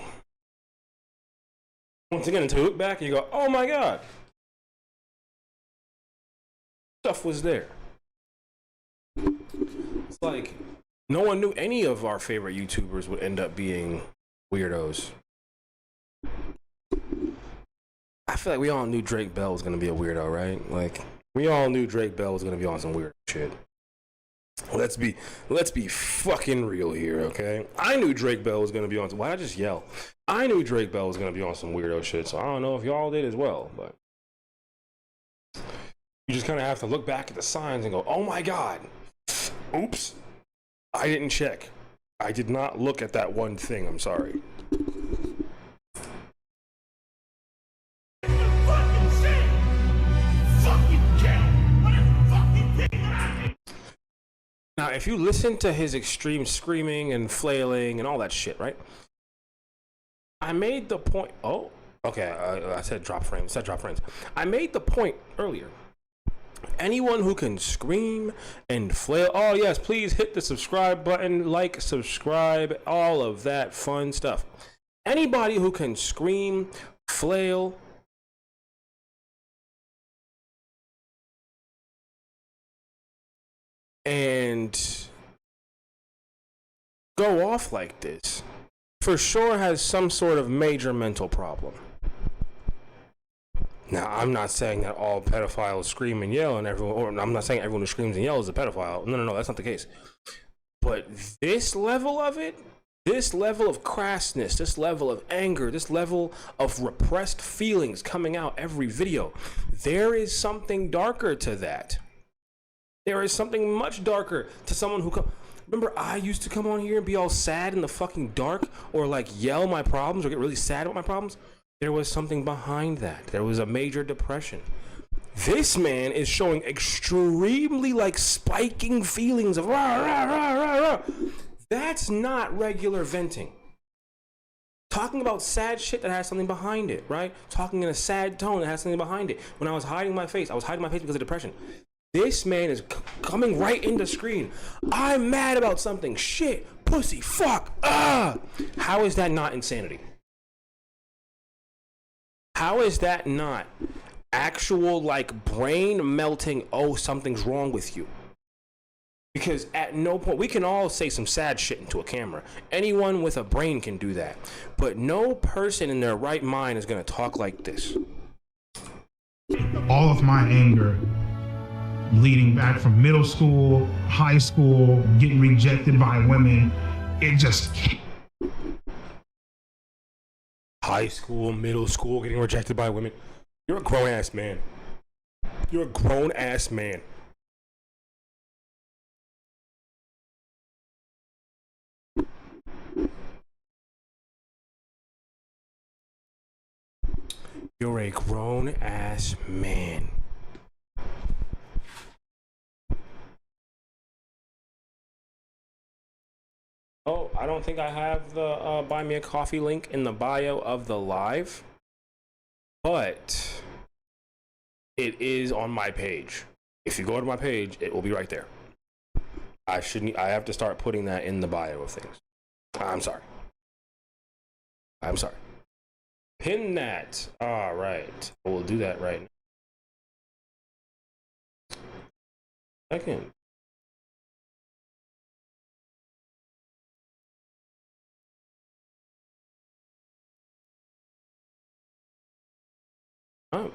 S1: Once again, until you look back and you go, oh my God. Stuff was there. It's like, no one knew any of our favorite YouTubers would end up being weirdos. I feel like we all knew Drake Bell was gonna be a weirdo, right? Like, we all knew Drake Bell was gonna be on some weird shit. Let's be fucking real here, okay? I knew Drake Bell was gonna be on. Why'd I just yell? I knew Drake Bell was gonna be on some weirdo shit, so I don't know if y'all did as well, but you just kind of have to look back at the signs and go, oh my God, oops, I didn't check. I did not look at that one thing, I'm sorry. Now, if you listen to his extreme screaming and flailing and all that shit, right? I made the point. Oh, okay. I said drop frames. I made the point earlier. Anyone who can scream and flail. Oh, yes. Please hit the subscribe button. Like, subscribe. All of that fun stuff. Anybody who can scream, flail, and go off like this, for sure has some sort of major mental problem. Now, I'm not saying that all pedophiles scream and yell and everyone, or I'm not saying everyone who screams and yells is a pedophile. No, that's not the case. But this level of it, this level of crassness, this level of anger, this level of repressed feelings coming out every video, there is something darker to that. There is something much darker to someone who remember, I used to come on here and be all sad in the fucking dark, or like yell my problems or get really sad about my problems. There was something behind that. There was a major depression. This man is showing extremely like spiking feelings of rah, rah, rah, rah, rah. That's not regular venting. Talking about sad shit that has something behind it, right? Talking in a sad tone that has something behind it. When I was hiding my face, I was hiding my face because of depression. This man is coming right into screen. I'm mad about something. Shit, pussy, fuck, How is that not insanity? How is that not actual, like, brain melting, oh, something's wrong with you? Because at no point, we can all say some sad shit into a camera. Anyone with a brain can do that. But no person in their right mind is going to talk like this.
S2: All of my anger leading back from middle school, high school, getting rejected by women, it just...
S1: High school, middle school, getting rejected by women. You're a grown-ass man. You're a grown-ass man. You're a grown-ass man. Oh, I don't think I have the buy me a coffee link in the bio of the live, but it is on my page. If you go to my page, it will be right there. I have to start putting that in the bio of things. I'm sorry. Pin that. All right. We'll do that right now. Second. Up.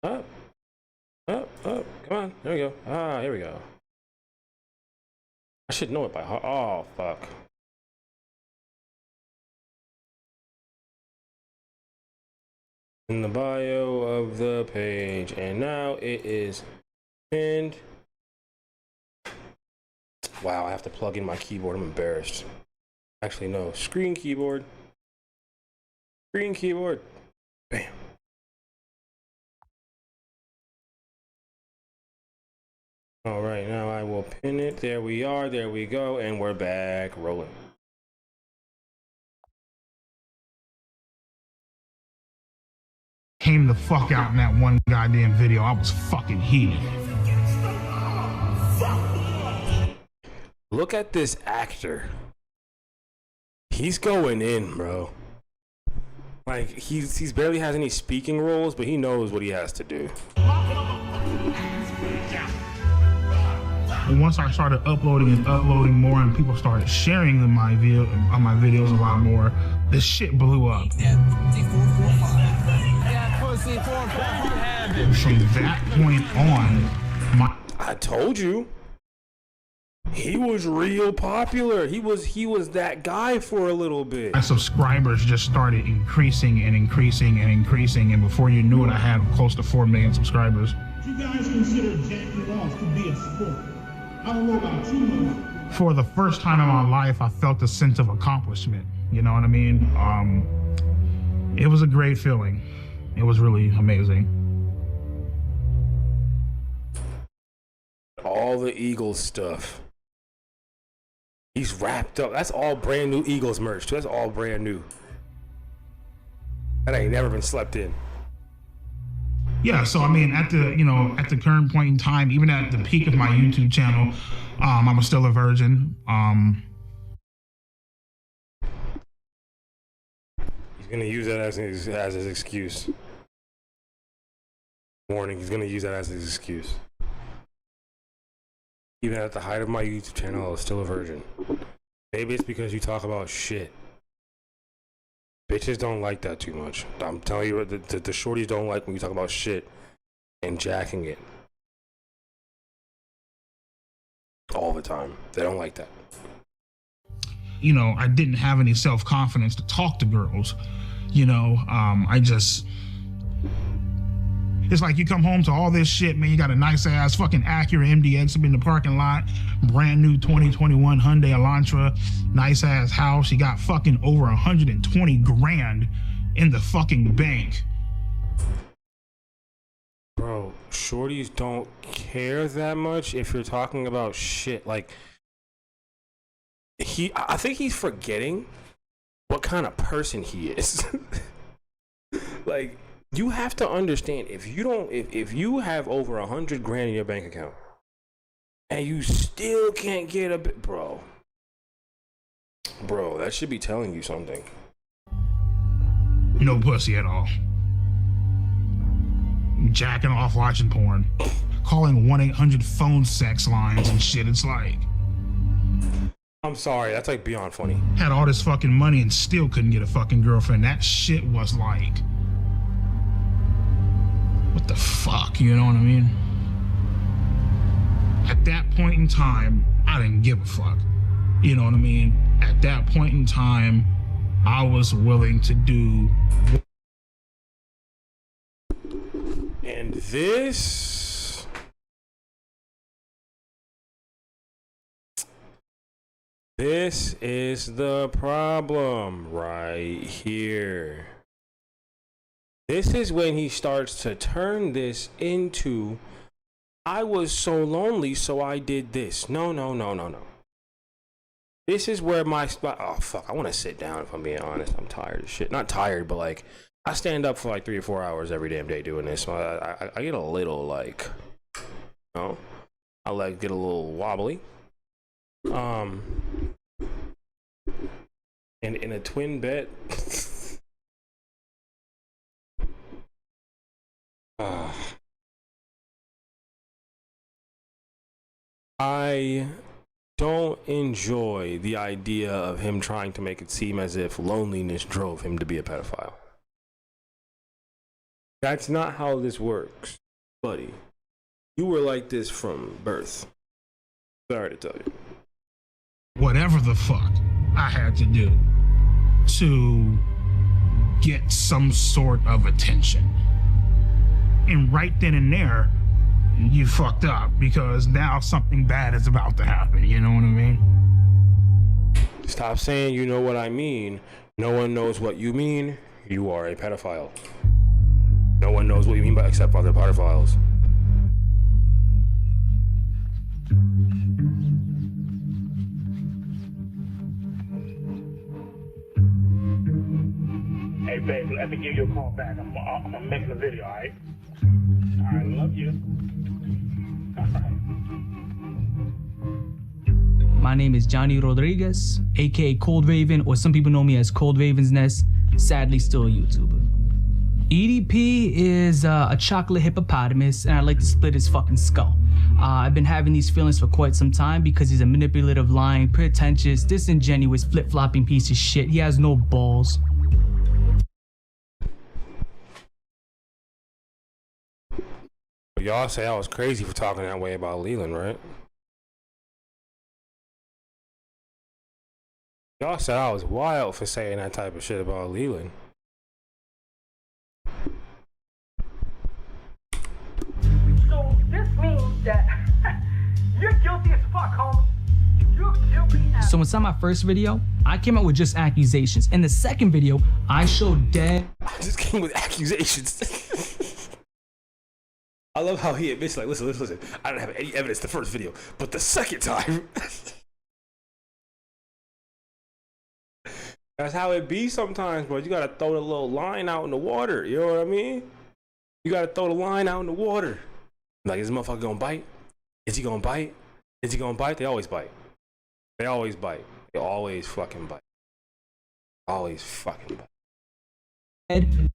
S1: Up. Up. Up. Come on. There we go. Ah, here we go. I should know it by heart. Oh, fuck. In the bio of the page, and now it is pinned. Wow, I have to plug in my keyboard. I'm embarrassed. Actually, no. Screen keyboard. Screen keyboard. Bam. All right, now I will pin it. There we are. There we go. And we're back rolling.
S2: Came the fuck out in that one goddamn video. I was fucking heated.
S1: Look at this actor. He's going in, bro. Like, he's barely has any speaking roles, but he knows what he has to do.
S2: And once I started uploading more, and people started sharing my videos a lot more, this shit blew up. From that point on,
S1: I told you, he was real popular. He was that guy for a little bit.
S2: My subscribers just started increasing and increasing and increasing, and before you knew it, I had close to 4 million subscribers.
S18: You guys consider jacking off to be a sport? I don't know about you.
S2: For the first time in my life, I felt a sense of accomplishment. You know what I mean? It was a great feeling. It was really amazing.
S1: All the Eagles stuff. He's wrapped up. That's all brand new Eagles merch. That's all brand new. That ain't never been slept in.
S2: Yeah, so I mean, at the current point in time, even at the peak of my YouTube channel, I was still a virgin.
S1: He's gonna use that as his excuse. Warning, he's gonna use that as his excuse. Even at the height of my YouTube channel, I was still a virgin. Maybe it's because you talk about shit. Bitches don't like that too much. I'm telling you, the shorties don't like when you talk about shit and jacking it. All the time. They don't like that.
S2: You know, I didn't have any self-confidence to talk to girls. You know, it's like you come home to all this shit, man. You got a nice ass fucking Acura MDX up in the parking lot, brand new 2021 Hyundai Elantra, nice ass house. You got fucking over 120 grand in the fucking bank.
S1: Bro, shorties don't care that much if you're talking about shit. Like, I think he's forgetting what kind of person he is. Like, you have to understand, if you have over 100 grand in your bank account and you still can't get a bit, bro, that should be telling you something.
S2: No pussy at all. Jacking off, watching porn, calling 1-800 phone sex lines and shit. It's like,
S1: I'm sorry, that's like beyond funny.
S2: Had all this fucking money and still couldn't get a fucking girlfriend. That shit was like, what the fuck, you know what I mean? At that point in time, I didn't give a fuck. You know what I mean? At that point in time, I was willing to do.
S1: And this is the problem right here. This is when he starts to turn this into, I was so lonely, so I did this. No. This is where my spot. Oh, fuck. I want to sit down, if I'm being honest. I'm tired of shit. Not tired, but like, I stand up for like 3 or 4 hours every damn day doing this. So I get a little like, you know, I like get a little wobbly. And in a twin bed. I don't enjoy the idea of him trying to make it seem as if loneliness drove him to be a pedophile. That's not how this works, buddy. You were like this from birth. Sorry to tell you.
S2: Whatever the fuck I had to do to get some sort of attention. And right then and there, you fucked up because now something bad is about to happen. You know what I mean?
S1: Stop saying you know what I mean. No one knows what you mean. You are a pedophile. No one knows what you mean by except other pedophiles.
S4: Hey, babe, let me give you a call back. I'm making a video, all right? All right, love you.
S19: My name is Johnny Rodriguez, aka Cold Raven, or some people know me as Cold Raven's Nest, sadly still a YouTuber. EDP is a chocolate hippopotamus, and I like to split his fucking skull. I've been having these feelings for quite some time because he's a manipulative, lying, pretentious, disingenuous, flip-flopping piece of shit. He has no balls.
S1: Y'all say I was crazy for talking that way about Leland, right? Y'all said I was wild for saying that type of shit about Leland.
S20: So this means that you're guilty as fuck, homie. You're guilty as...
S19: So inside my first video, I came out with just accusations. In the second video, I showed dead...
S1: I just came with accusations. I love how he admits, like, listen, I don't have any evidence the first video, but the second time... That's how it be sometimes, bro. You gotta throw the little line out in the water, you know what I mean? You gotta throw the line out in the water. Like, is this motherfucker gonna bite? Is he gonna bite? Is he gonna bite? They always bite. They always bite. They always fucking bite. Always fucking bite.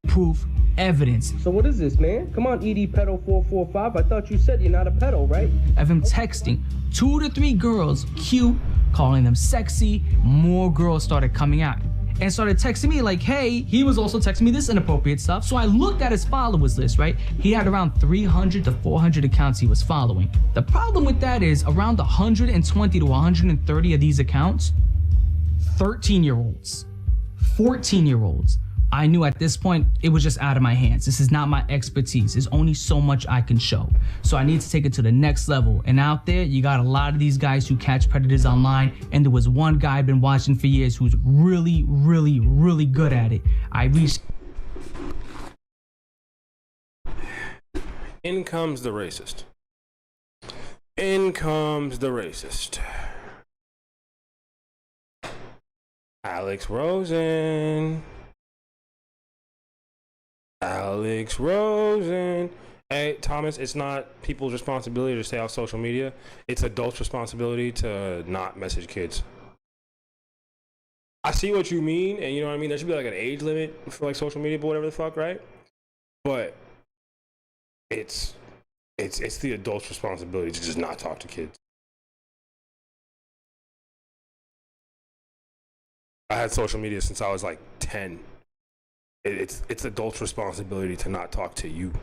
S19: Proof, evidence.
S21: So what is this, man? Come on, EDP445. I thought you said you're not a pedo, right?
S19: Of him texting 2 to 3 girls, cute, calling them sexy. More girls started coming out and started texting me like, hey, he was also texting me this inappropriate stuff. So I looked at his followers list, right? He had around 300 to 400 accounts he was following. The problem with that is around 120 to 130 of these accounts, 13-year-olds, 14-year-olds. I knew at this point it was just out of my hands. This is not my expertise. There's only so much I can show. So I need to take it to the next level. And out there, you got a lot of these guys who catch predators online. And there was one guy I've been watching for years who's really, really, really good at it. I reached...
S1: In comes the racist. In comes the racist. Alex Rosen. Alex Rosen. Hey, Thomas, it's not people's responsibility to stay off social media. It's adults' responsibility to not message kids. I see what you mean, and you know what I mean? There should be like an age limit for like social media, but whatever the fuck, right? But it's the adults' responsibility to just not talk to kids. I had social media since I was like 10. It's adults' responsibility to not talk to you.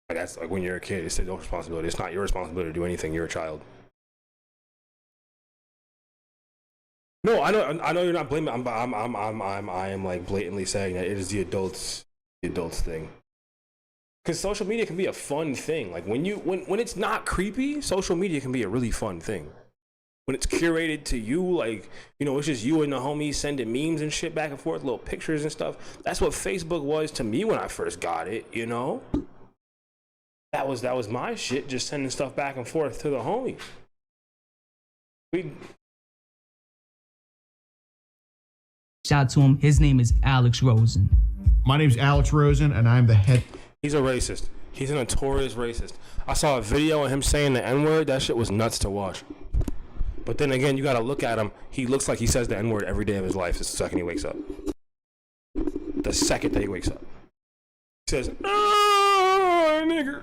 S1: Like that's like when you're a kid, it's adults' responsibility. It's not your responsibility to do anything. You're a child. No, I know you're not blaming. I am like blatantly saying that it is the adults thing. Because social media can be a fun thing. Like when it's not creepy, social media can be a really fun thing. When it's curated to you, like, you know, it's just you and the homies sending memes and shit back and forth, little pictures and stuff. That's what Facebook was to me when I first got it, you know? That was my shit, just sending stuff back and forth to the homies.
S19: Shout out to him. His name is Alex Rosen.
S10: My name's Alex Rosen, and I'm the head.
S1: He's a racist. He's a notorious racist. I saw a video of him saying the N-word. That shit was nuts to watch. But then again, you gotta look at him. He looks like he says the N-word every day of his life the second he wakes up. The second that he wakes up. Says, oh, nigger.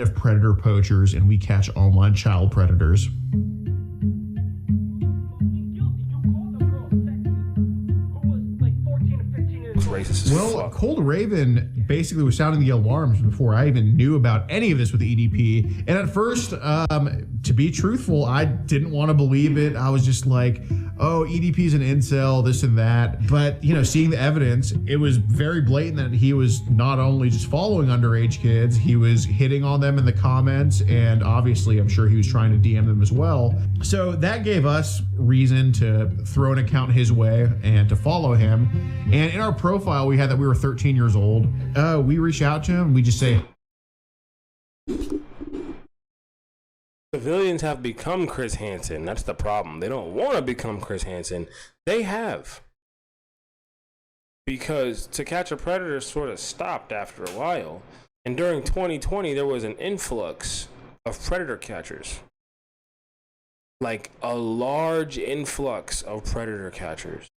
S10: Of predator poachers, and we catch online child predators. Well, Cold Raven basically was sounding the alarms before I even knew about any of this with EDP. And at first, to be truthful, I didn't want to believe it. I was just like, oh, EDP's an incel, this and that. But, you know, seeing the evidence, it was very blatant that he was not only just following underage kids, he was hitting on them in the comments. And obviously, I'm sure he was trying to DM them as well. So that gave us reason to throw an account his way and to follow him. And in our profile, we had that we were 13 years old. We reach out to him. We just say,
S1: civilians have become Chris Hansen. That's the problem. They don't want to become Chris Hansen. They have. Because To Catch a Predator sort of stopped after a while. And during 2020, there was an influx of predator catchers. Like a large influx of predator catchers.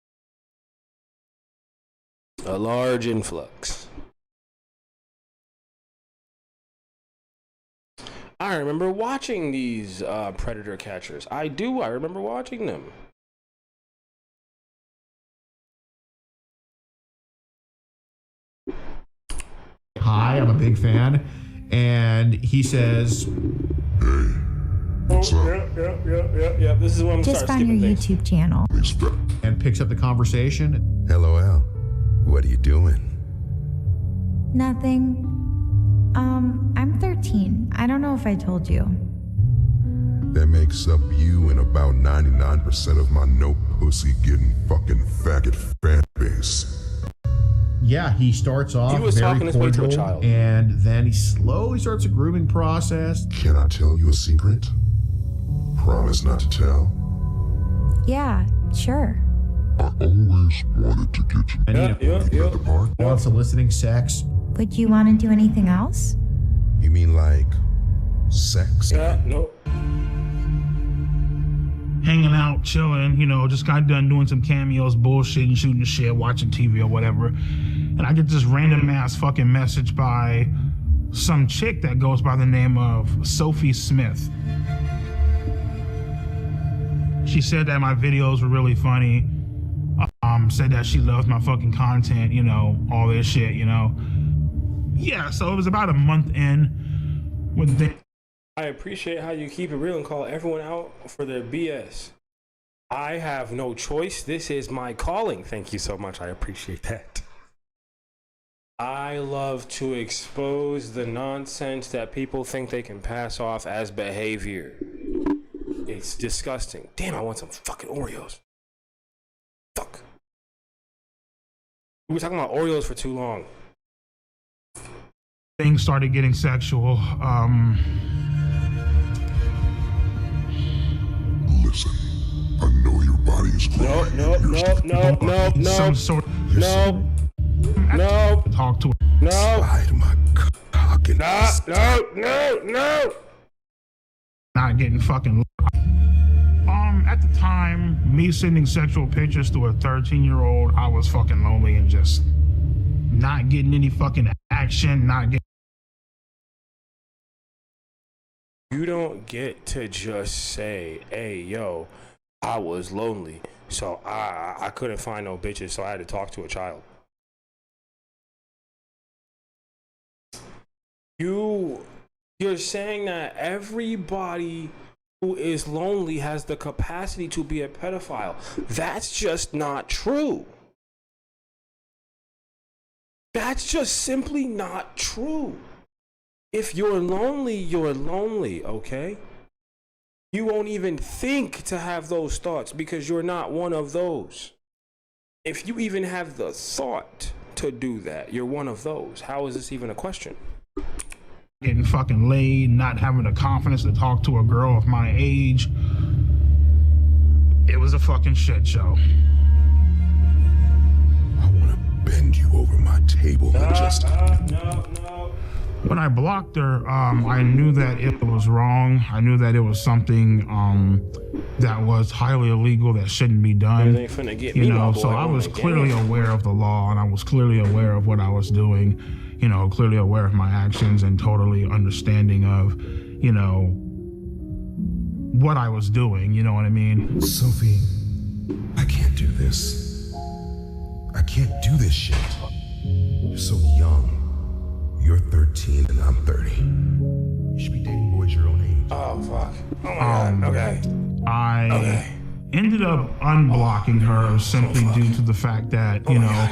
S1: A large influx. I remember watching these predator catchers. I remember watching them.
S10: hi, I'm a big fan. And he says,
S1: Yeah. This is what I'm
S3: just found your YouTube channel.
S10: And picks up the conversation.
S22: LOL. What are you doing?
S3: Nothing. I'm 13. I don't know if I told you.
S22: That makes up you and about 99% of my no pussy getting fucking faggot fan base.
S10: Yeah, he starts off very cordial, and then he slowly starts a grooming process.
S22: Can I tell you a secret? Promise not to tell.
S3: Yeah, sure.
S22: I always wanted to get you.
S10: And at the park. Wants soliciting sex.
S3: Would you want to do anything else?
S22: You mean like sex?
S1: Yeah, no.
S2: Hanging out, chilling, just got done doing some cameos, bullshitting, shooting the shit, watching TV or whatever. And I get this random ass fucking message by some chick that goes by the name of Sophie Smith. She said that my videos were really funny. Said that she loves my fucking content, all this shit, Yeah, so it was about a month in when
S1: I appreciate how you keep it real and call everyone out for their BS. I have no choice. This is my calling. Thank you so much. I appreciate that. I love to expose the nonsense that people think they can pass off as behavior. It's disgusting. Damn, I want some fucking Oreos. Fuck. We were talking about Oreos for too long.
S2: Things started getting sexual.
S22: Listen, I know your body is crying.
S1: No.
S2: Some sort of...
S1: No.
S2: Talk to her.
S1: No.
S22: Slide my cock in.
S1: No.
S2: Not getting fucking... At the time, me sending sexual pictures to a 13-year-old, I was fucking lonely and just not getting any fucking action, not getting...
S1: You don't get to just say, hey, yo, I was lonely, so I couldn't find no bitches, so I had to talk to a child. You're saying that everybody who is lonely has the capacity to be a pedophile. That's just not true. That's just simply not true. If you're lonely, okay? You won't even think to have those thoughts because you're not one of those. If you even have the thought to do that, you're one of those. How is this even a question?
S2: Getting fucking laid, not having the confidence to talk to a girl of my age. It was a fucking shit show.
S22: I want to bend you over my table and just...
S1: No.
S2: When I blocked her, I knew that it was wrong. I knew that it was something that was highly illegal, that shouldn't be done. You know, so I was clearly aware of the law, and I was clearly aware of what I was doing. You know, clearly aware of my actions and totally understanding of, you know, what I was doing. You know what I mean?
S22: Sophie, I can't do this. I can't do this shit. You're so young. You're 13 and I'm 30. You should be dating boys your own age.
S1: Oh, fuck. Oh, my God. Okay.
S2: I ended up unblocking her simply due to the fact that, you know,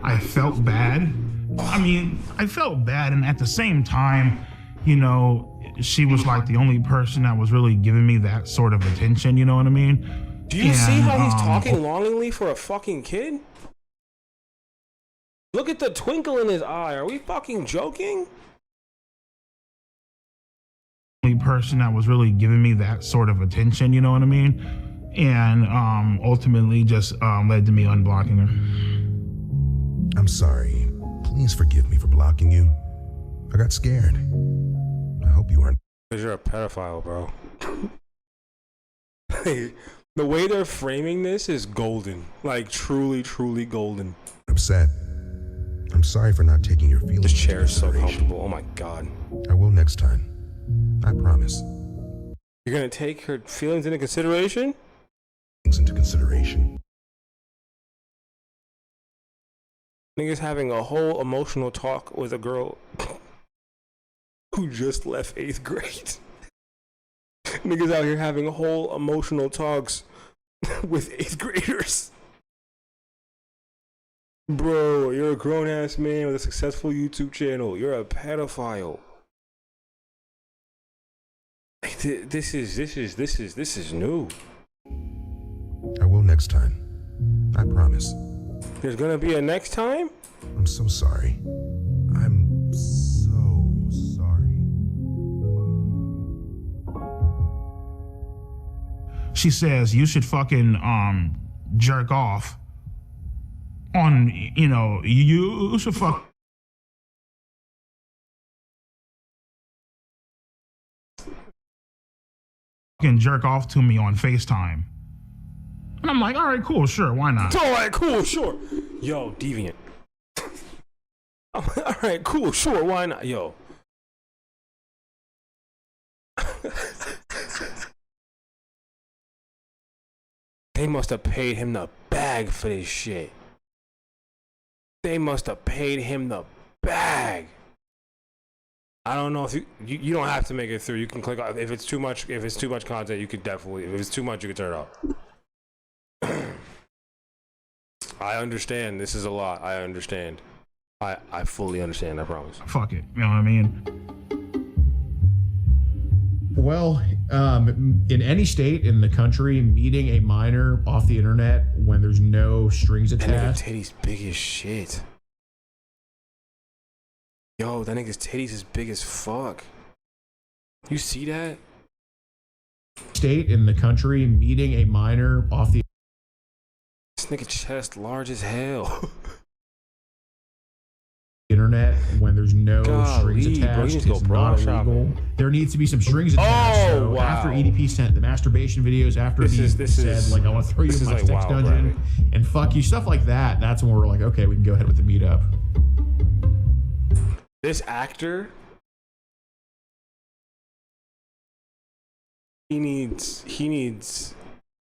S2: I felt bad. I mean, I felt bad, and at the same time, you know, she was like the only person that was really giving me that sort of attention, you know what I mean?
S1: Do you see how he's talking longingly for a fucking kid? Look at the twinkle in his eye. Are we fucking joking?
S2: Only person that was really giving me that sort of attention, you know what I mean? And ultimately just led to me unblocking her.
S22: I'm sorry. Please forgive me for blocking you. I got scared. I hope you aren't.
S1: Because you're a pedophile, bro. The way they're framing this is golden. Like, truly, truly golden.
S22: Upset. I'm sorry for not taking your feelings.
S1: This chair is so comfortable. Oh my God.
S22: I will next time. I promise.
S1: You're gonna take her feelings into consideration?
S22: Into consideration.
S1: Niggas having a whole emotional talk with a girl who just left 8th grade. Niggas out here having whole emotional talks with 8th graders. Bro, you're a grown-ass man with a successful YouTube channel. You're a pedophile. This is new.
S22: I will next time. I promise.
S1: There's gonna be a next time?
S22: I'm so sorry. I'm so sorry.
S2: She says you should fucking jerk off on, you know, you should fucking jerk off to me on FaceTime. And I'm like, all right, cool, sure, why not?
S1: All right, cool, sure. Yo, deviant. All right, cool, sure, why not? Yo. They must have paid him the bag for this shit. They must have paid him the bag. I don't know if you don't have to make it through. You can click on if it's too much content. You could definitely, if it's too much, you can turn it off. I understand. This is a lot. I understand. I fully understand. I promise.
S2: Fuck it. You know what I mean?
S10: Well, in any state in the country, meeting a minor off the internet when there's no strings attached.
S1: That nigga titties big as shit. Yo, that nigga's titties is big as fuck. You see that?
S10: State in the country, meeting a minor off the
S1: This nigga chest large as hell.
S10: internet when there's no strings attached. It's not illegal. There needs to be some strings attached. So
S1: wow.
S10: after EDP sent the masturbation videos, after he said like I want to throw you in my sex dungeon and fuck you, stuff like that, that's when we're like, okay, we can go ahead with the meetup.
S1: This actor, he needs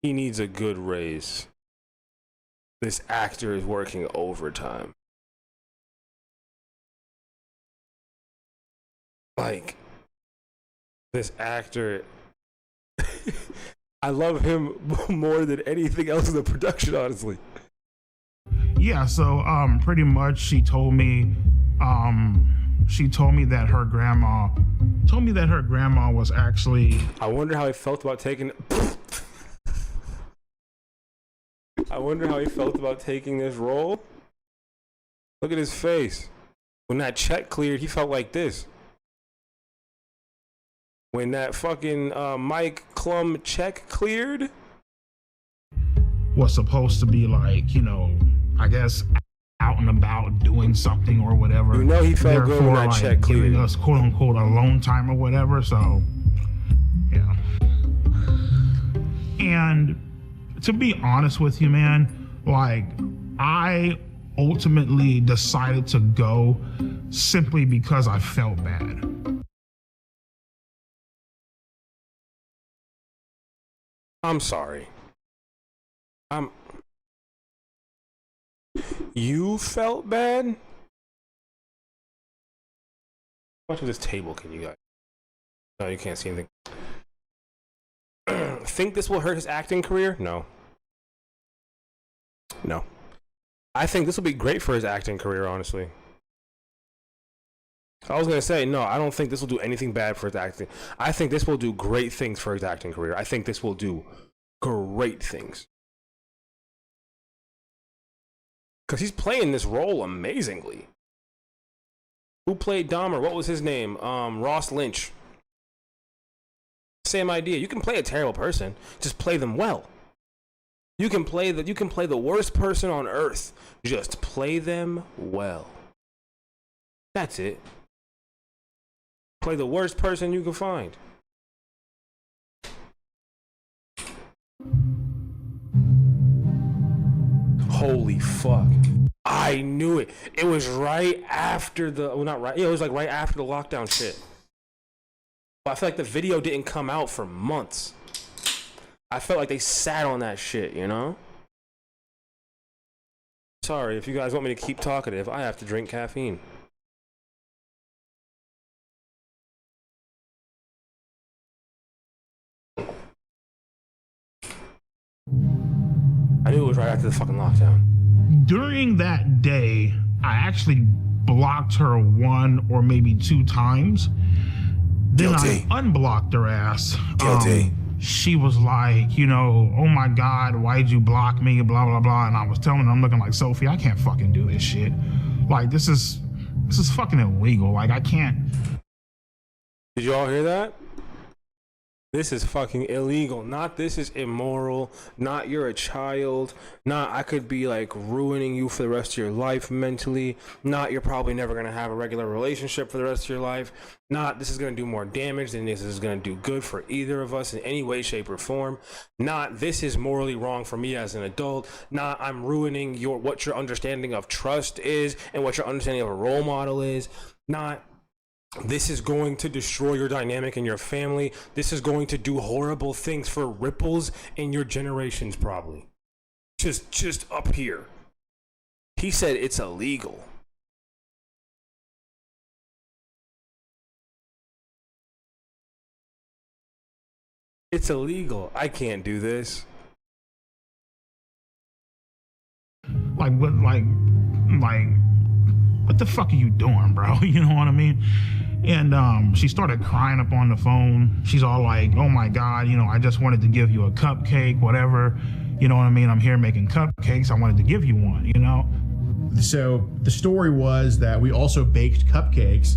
S1: a good raise. This actor is working overtime. Like, this actor, I love him more than anything else in the production, honestly.
S2: Yeah, so pretty much she told me that her grandma was actually.
S1: I wonder how he felt about taking this role. Look at his face. When that check cleared, he felt like this. When that fucking Mike Klum check cleared,
S2: was supposed to be like, you know, I guess out and about doing something or whatever.
S1: You know he felt good when that check cleared.
S2: Giving us quote unquote alone time or whatever. So yeah. And to be honest with you, man, like I ultimately decided to go simply because I felt bad.
S1: I'm sorry. You felt bad? How much of this table can you guys? No, you can't see anything. Think this will hurt his acting career? No. No. I think this will be great for his acting career, honestly. I was going to say, no, I don't think this will do anything bad for his acting. I think this will do great things for his acting career. I think this will do great things. Because he's playing this role amazingly. Who played Dahmer? What was his name? Ross Lynch. Same idea. You can play a terrible person. Just play them well. You can play the worst person on earth. Just play them well. That's it. Play the worst person you can find. Holy fuck. I knew it. It was right after the, well, not right. Yeah, it was like right after the lockdown shit. I feel like the video didn't come out for months. I felt like they sat on that shit, you know? Sorry, if you guys want me to keep talkative, I have to drink caffeine. I knew it was right after the fucking lockdown.
S2: During that day, I actually blocked her 1 or maybe 2 times. Then
S1: Guilty.
S2: I unblocked her ass.
S1: Guilty.
S2: She was like, you know, oh my God, why'd you block me? Blah, blah, blah. And I was telling her, I'm looking like, Sophie, I can't fucking do this shit. Like, this is fucking illegal. Like, I can't.
S1: Did you all hear that? This is fucking illegal. Not this is immoral. Not you're a child. Not I could be like ruining you for the rest of your life mentally. Not you're probably never going to have a regular relationship for the rest of your life. Not this is going to do more damage than this is going to do good for either of us in any way, shape, or form. Not this is morally wrong for me as an adult. Not I'm ruining what your understanding of trust is and what your understanding of a role model is. Not this is going to destroy your dynamic in your family. This is going to do horrible things for ripples in your generations, probably. Just up here. He said it's illegal. It's illegal. I can't do this.
S2: Like what the fuck are you doing, bro? You know what I mean? And she started crying up on the phone. She's all like, oh my God, you know, I just wanted to give you a cupcake, whatever. You know what I mean? I'm here making cupcakes. I wanted to give you one, you know?
S10: So the story was that we also baked cupcakes.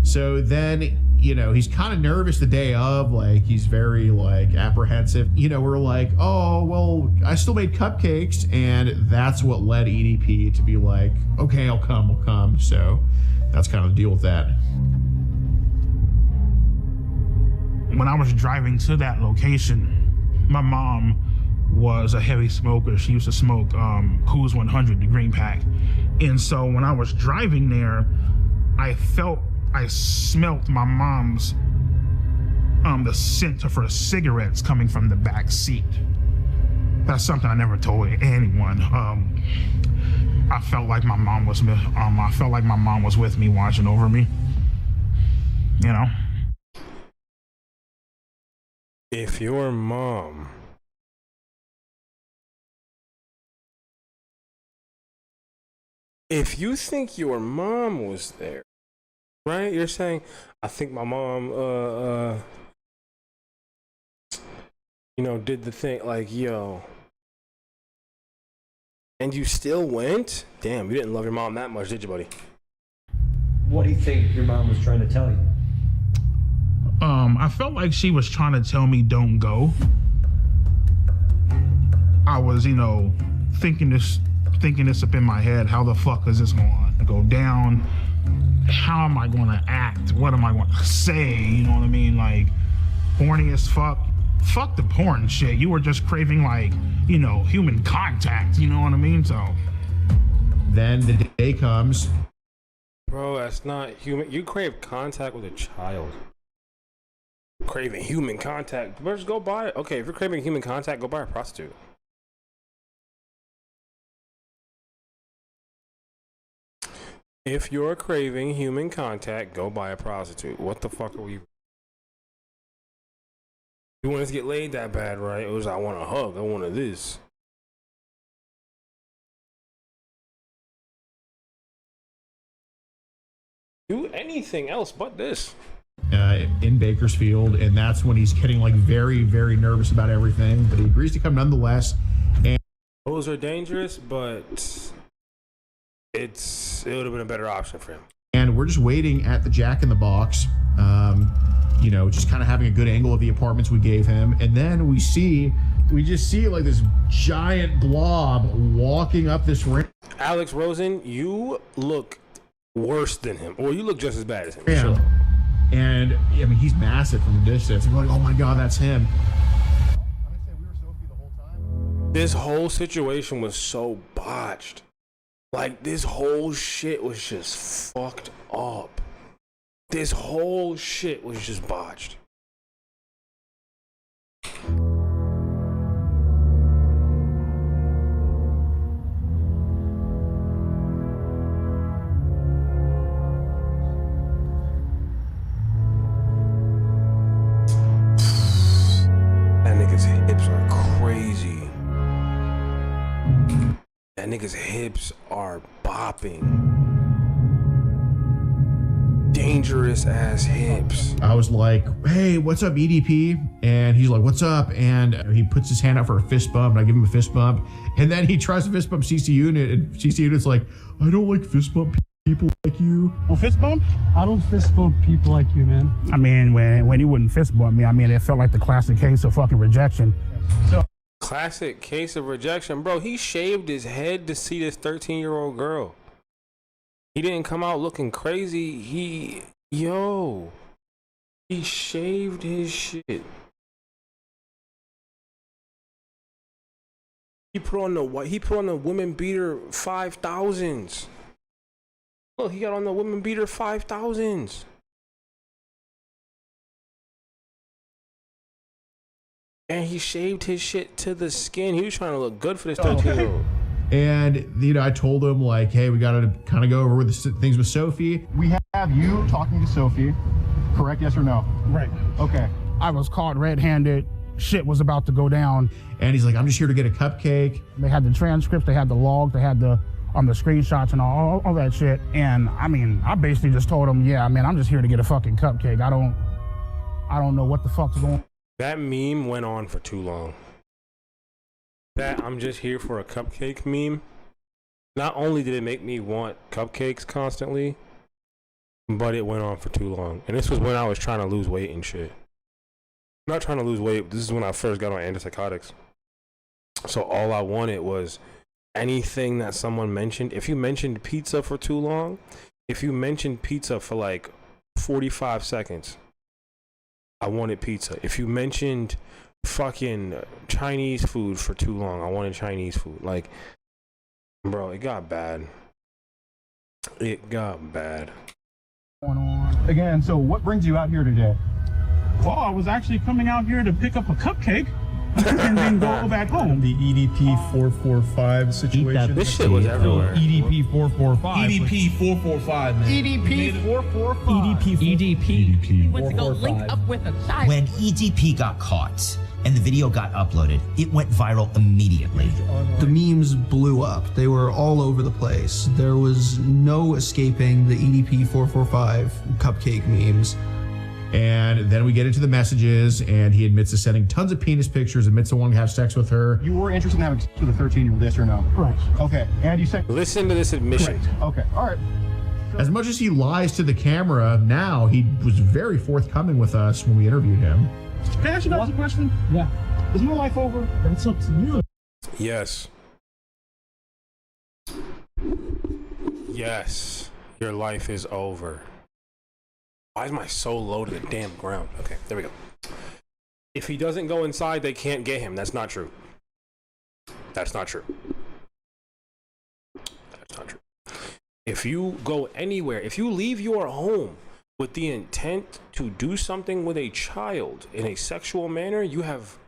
S10: So then, you know, he's kind of nervous the day of, like, he's very, like, apprehensive. You know, we're like, oh, well, I still made cupcakes. And that's what led EDP to be like, okay, I'll come. So that's kind of the deal with that.
S2: When I was driving to that location, my mom was a heavy smoker. She used to smoke Khow's 100, the green pack. And so when I was driving there, I smelt my mom's the scent of her cigarettes coming from the back seat. That's something I never told anyone. I felt like my mom was with me, watching over me. You know.
S1: If your mom if you think your mom was there, right? You're saying, I think my mom, you know, did the thing, like, yo. And you still went? Damn, you didn't love your mom that much, did you, buddy?
S12: What do you think your mom was trying to tell you?
S2: I felt like she was trying to tell me don't go. I was, you know, thinking this thinking this up in my head. How the fuck is this going to go down? How am I going to act? What am I going to say? You know what I mean? Like, horny as fuck. Fuck the porn shit. You were just craving, like, you know, human contact. You know what I mean? So
S10: then the day comes.
S1: Bro, that's not human. You crave contact with a child. Craving human contact. But just go buy it. Okay, if you're craving human contact, go buy a prostitute. If you're craving human contact, go buy a prostitute. What the fuck are we? You want us to get laid that bad, right? It was I want a hug. I wanted this. Do anything else but this.
S10: In Bakersfield, and that's when he's getting like very, very nervous about everything. But he agrees to come nonetheless. And
S1: those are dangerous, but it would have been a better option for him.
S10: And we're just waiting at the Jack in the Box, you know, just kind of having a good angle of the apartments we gave him. And then we just see like this giant blob walking up this ramp.
S1: Alex Rosen, you look worse than him, or you look just as bad as him.
S10: Yeah.
S1: Sure.
S10: And I mean, he's massive from the distance. And we're like, oh my God, that's him.
S1: This whole situation was so botched. Like, this whole shit was just fucked up. This whole shit was just botched. That nigga's hips are bopping. Dangerous ass hips.
S10: I was like, hey, what's up, EDP? And he's like, what's up? And he puts his hand out for a fist bump, and I give him a fist bump. And then he tries to fist bump CC Unit, and CC Unit's like, I don't like fist bump people like you.
S11: Well, fist bump?
S15: I don't fist bump people like you, man.
S11: I mean, when he wouldn't fist bump me, I mean, it felt like the classic case of fucking rejection. So.
S1: Classic case of rejection. Bro, he shaved his head to see this 13-year-old girl. He didn't come out looking crazy. He shaved his shit. He put on the women beater 5,000s. Look, he got on the women beater 5,000s. And he shaved his shit to the skin. He was trying to look good for this 13-year-old.
S10: And, you know, I told him, like, hey, we got to kind of go over the things with Sophie.
S6: We have you talking to Sophie, correct? Yes or no?
S11: Right.
S6: Okay.
S11: I was caught red-handed. Shit was about to go down.
S10: And he's like, I'm just here to get a cupcake.
S11: They had the transcripts, they had the log, they had the screenshots and all that shit. And, I mean, I basically just told him, yeah, man, I'm just here to get a fucking cupcake. I don't know what the fuck's going on.
S1: That meme went on for too long. That I'm just here for a cupcake meme. Not only did it make me want cupcakes constantly, but it went on for too long. And this was when I was trying to lose weight and shit. Not trying to lose weight. This is when I first got on antipsychotics. So all I wanted was anything that someone mentioned. If you mentioned pizza for too long, if you mentioned pizza for like 45 seconds, I wanted pizza. If you mentioned fucking Chinese food for too long, I wanted Chinese food. Like, bro, it got bad. It got bad.
S6: Again, so what brings you out here today?
S11: Well, I was actually coming out here to pick up a cupcake and then go back home.
S9: The EDP445 situation.
S1: This shit was everywhere.
S9: EDP445.
S13: EDP445, man.
S6: EDP445.
S14: EDP. He went to go link up with a child.
S23: When EDP got caught and the video got uploaded, it went viral immediately.
S24: The memes blew up. They were all over the place. There was no escaping the EDP445 cupcake memes.
S10: And then we get into the messages, and he admits to sending tons of penis pictures, admits to wanting to have sex with her.
S6: You were interested in having sex with a 13-year-old, yes or no?
S11: Right.
S6: Okay. And you said...
S1: Listen to this admission.
S6: Correct. Okay. All right.
S10: As much as he lies to the camera now, he was very forthcoming with us when we interviewed him.
S11: Can I ask you guys a question?
S15: Yeah.
S11: Is my life over?
S15: That's up to you.
S1: Yes. Yes, your life is over. Why is my soul low to the damn ground? Okay, there we go. If he doesn't go inside, they can't get him. That's not true. That's not true. That's not true. If you go anywhere, if you leave your home with the intent to do something with a child in a sexual manner, you have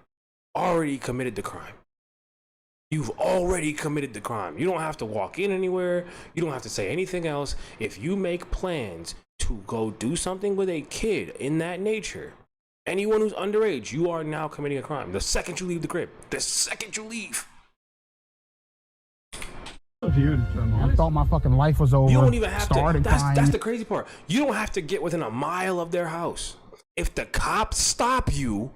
S1: already committed the crime. You've already committed the crime. You don't have to walk in anywhere. You don't have to say anything else. If you make plans to go do something with a kid in that nature, anyone who's underage, you are now committing a crime. The second you leave the crib, the second you leave.
S11: I thought my fucking life was over.
S1: You don't even have to. That's
S11: crying.
S1: the crazy part. You don't have to get within a mile of their house. If the cops stop you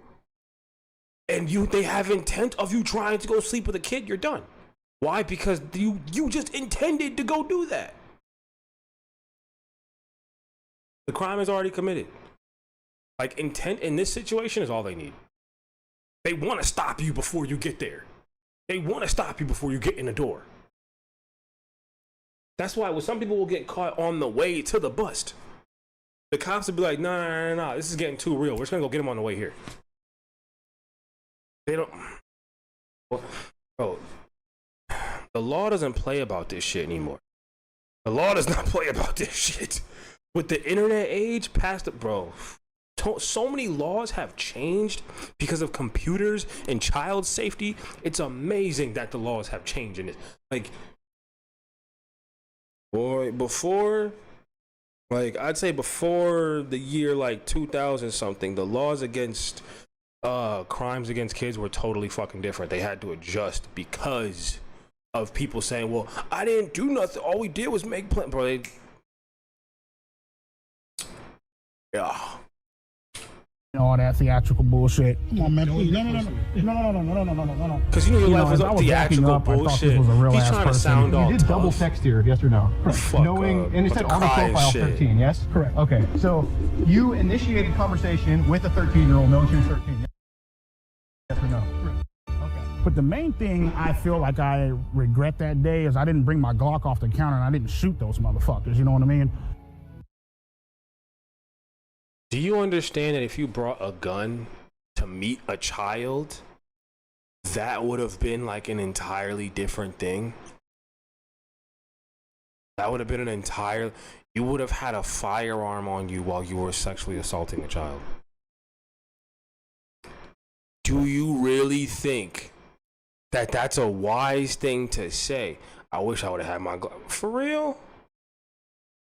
S1: and they have intent of you trying to go sleep with a kid, you're done. Why? Because you just intended to go do that. The crime is already committed. Like, intent in this situation is all they need. They want to stop you before you get there. They want to stop you before you get in the door. That's why some people will get caught on the way to the bust. The cops will be like, no, this is getting too real. We're just going to go get him on the way here. They don't. Bro, the law doesn't play about this shit anymore. The law does not play about this shit. With the internet age, bro, so many laws have changed because of computers and child safety. It's amazing that the laws have changed in it. Like, boy, before, like, I'd say before the year like 2000 something, the laws against crimes against kids were totally fucking different. They had to adjust because of people saying, well, I didn't do nothing. All we did was make plans. Bro, yeah.
S11: All that theatrical bullshit. Come on, man. Please. No.
S1: Because you know your life was up theatrical bullshit. He's trying to sound all
S6: tough. You did double text here, yes or no? Knowing, and it said on the profile 13, yes? Correct. Okay, so you initiated conversation with a 13-year-old knowing she was 13. Yes or no?
S11: But the main thing I feel like I regret that day is I didn't bring my Glock off the counter and I didn't shoot those motherfuckers. You know what I mean?
S1: Do you understand that if you brought a gun to meet a child, that would have been like an entirely different thing? That would have been you would have had a firearm on you while you were sexually assaulting a child. Do you really think that that's a wise thing to say? I wish I would have had my Glock. For real?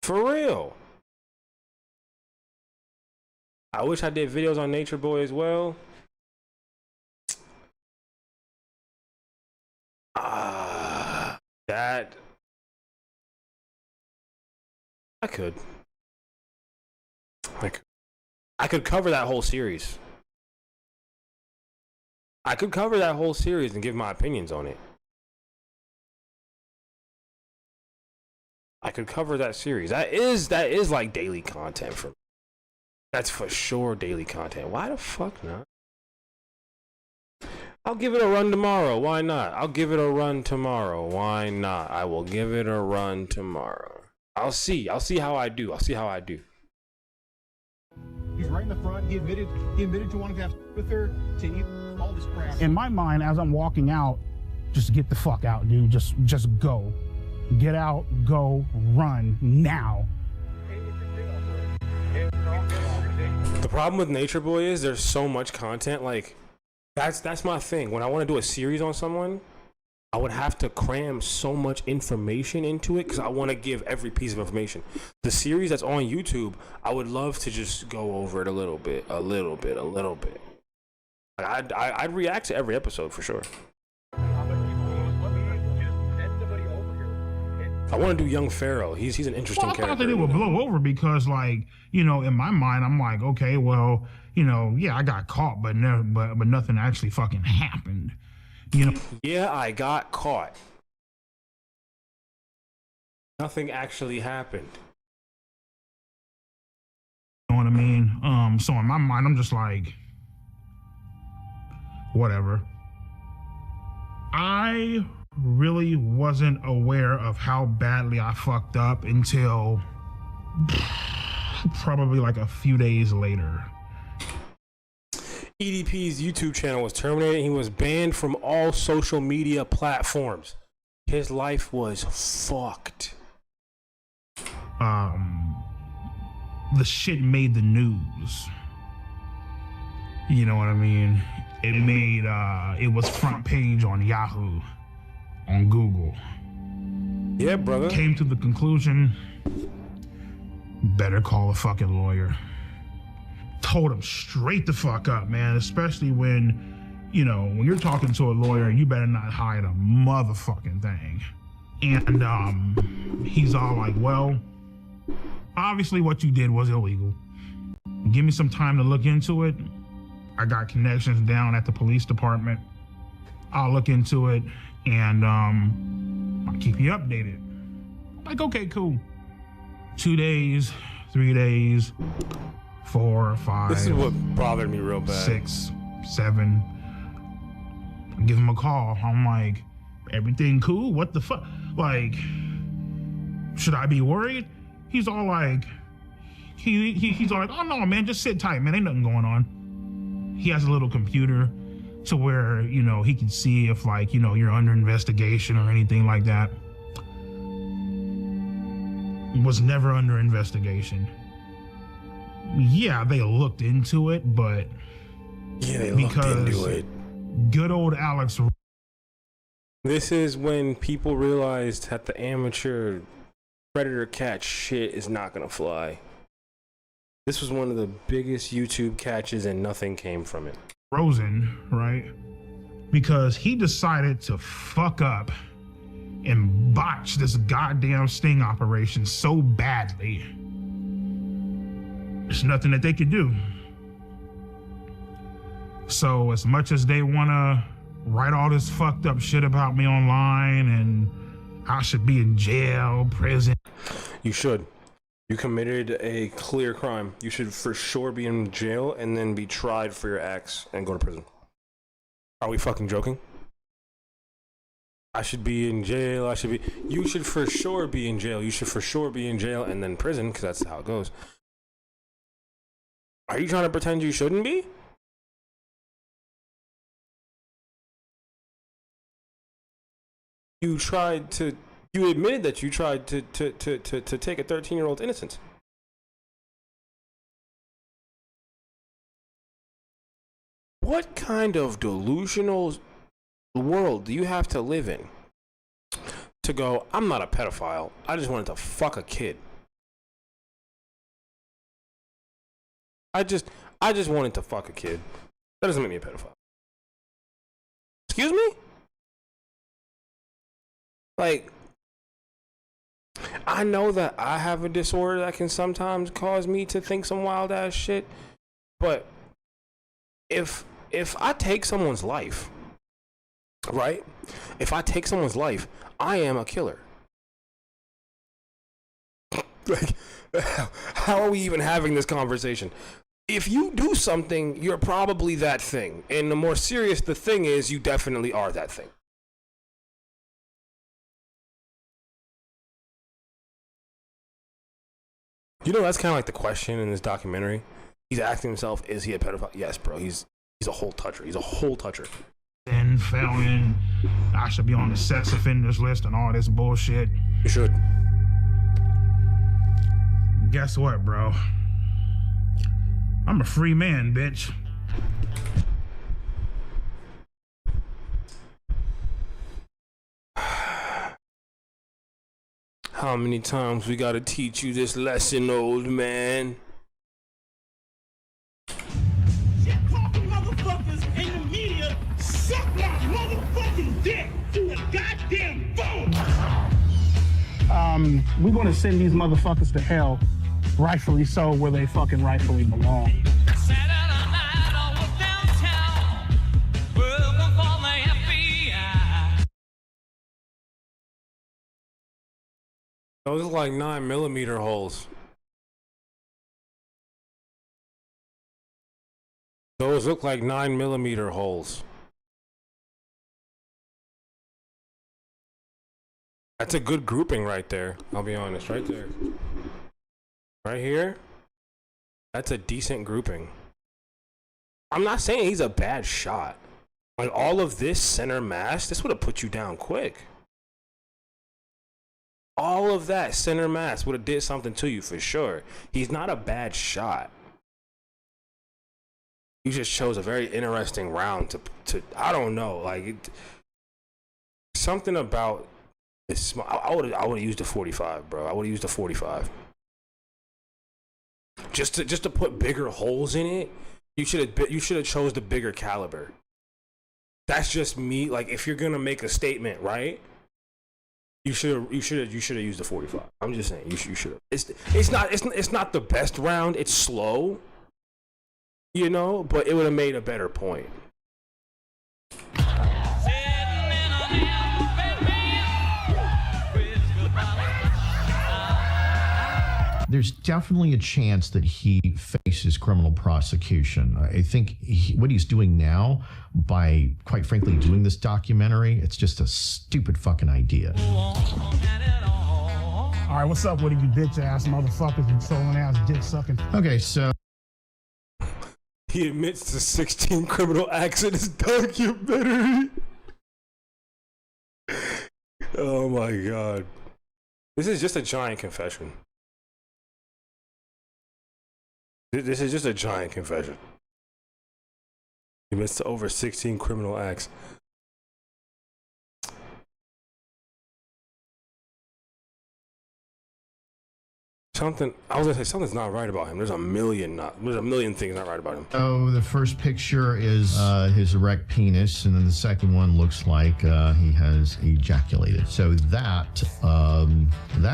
S1: For real? I wish I did videos on Nature Boy as well. That I could cover that whole series. I could cover that whole series and give my opinions on it. I could cover that series. That is like daily content for me. That's for sure daily content. Why the fuck not? I'll give it a run tomorrow. Why not? I'll give it a run tomorrow. Why not? I will give it a run tomorrow. I'll see how I do. He's
S6: right in the front. He admitted to wanting to have with her, to eat all this crap.
S11: In my mind, as I'm walking out, just get the fuck out, dude. Just go. Get out, go, run now.
S1: The problem with Nature Boy is there's so much content. Like, that's my thing. When I want to do a series on someone, I would have to cram so much information into it because I want to give every piece of information. The series that's on YouTube, I would love to just go over it a little bit. Like, I'd react to every episode for sure. I want to do Young Pharaoh. He's an interesting character.
S2: I thought that it would blow over because, like, you know, in my mind, I'm like, okay, well, you know, yeah, I got caught, but nothing actually fucking happened. You know?
S1: Yeah, I got caught. Nothing actually happened.
S2: You know what I mean? So in my mind, I'm just like, whatever. I really wasn't aware of how badly I fucked up until probably like a few days later.
S1: EDP's YouTube channel was terminated. He was banned from all social media platforms. His life was fucked.
S2: The shit made the news. You know what I mean? It made, it was front page on Yahoo, on Google.
S1: Yeah, brother.
S2: Came to the conclusion, better call a fucking lawyer. Told him straight the fuck up, man, especially when, you know, when you're talking to a lawyer, you better not hide a motherfucking thing. And he's all like, well, obviously what you did was illegal. Give me some time to look into it. I got connections down at the police department. I'll look into it and I'll keep you updated. Like, okay, cool. 2 days, 3 days, 4, 5.
S1: This is what bothered me real bad.
S2: 6, 7. Give him a call. I'm like, everything cool? What the fuck? Like, should I be worried? He's all like, he's all like, oh no, man, just sit tight, man. Ain't nothing going on. He has a little computer to where, you know, he can see if, like, you know, you're under investigation or anything like that. Was never under investigation. Yeah, they looked into it, but
S1: yeah, they looked into it.
S2: Good old Alex.
S1: This is when people realized that the amateur predator catch shit is not gonna fly. This was one of the biggest YouTube catches and nothing came from it.
S2: Rosen, right? Because he decided to fuck up and botch this goddamn sting operation so badly. There's nothing that they could do. So as much as they wanna write all this fucked up shit about me online and I should be in jail, prison.
S1: You should. You committed a clear crime. You should for sure be in jail and then be tried for your acts and go to prison. Are we fucking joking? I should be in jail. You should for sure be in jail. You should for sure be in jail and then prison, because that's how it goes. Are you trying to pretend you shouldn't be? You admitted that you tried to take a 13-year-old's innocence. What kind of delusional world do you have to live in to go, I'm not a pedophile, I just wanted to fuck a kid? I just wanted to fuck a kid. That doesn't make me a pedophile. Excuse me? Like, I know that I have a disorder that can sometimes cause me to think some wild ass shit, but if I take someone's life, right? If I take someone's life, I am a killer. Like, how are we even having this conversation? If you do something, you're probably that thing. And the more serious the thing is, you definitely are that thing. You know, that's kind of like the question in this documentary. He's asking himself, is he a pedophile? Yes, bro. He's a whole toucher. He's a whole toucher.
S2: And felon, I should be on the sex offenders list and all this bullshit.
S1: You should.
S2: Guess what, bro? I'm a free man, bitch.
S1: How many times we gotta teach you this lesson, old man?
S18: Shit-talking motherfuckers in the media suck my motherfucking dick through a goddamn phone.
S11: We're gonna send these motherfuckers to hell, rightfully so, where they fucking rightfully belong.
S1: Those are like 9mm holes. Those look like 9mm holes. That's a good grouping right there. I'll be honest, right there. Right here. That's a decent grouping. I'm not saying he's a bad shot. Like all of this center mass, this would have put you down quick. All of that center mass would have did something to you for sure. He's not a bad shot. You just chose a very interesting round to I don't know, like something about this. I would have used the 45, bro. I would have used the 45. Just to put bigger holes in it. You should have chose the bigger caliber. That's just me. Like if you're gonna make a statement, right? You should have used the 45. I'm just saying you should have. It's not the best round. It's slow, you know, but it would have made a better point.
S10: There's definitely a chance that he faces criminal prosecution. I think what he's doing now, by quite frankly doing this documentary, it's just a stupid fucking idea.
S11: All right, what's up with you bitch ass motherfuckers and trolling ass dick sucking?
S10: Okay, so
S1: he admits to 16 criminal acts in his documentary. Oh my god. This is just a giant confession. This is just a giant confession. He admits to over 16 criminal acts. I was gonna say something's not right about him. There's a million things not right about him.
S10: Oh, the first picture is his erect penis, and then the second one looks like he has ejaculated. So that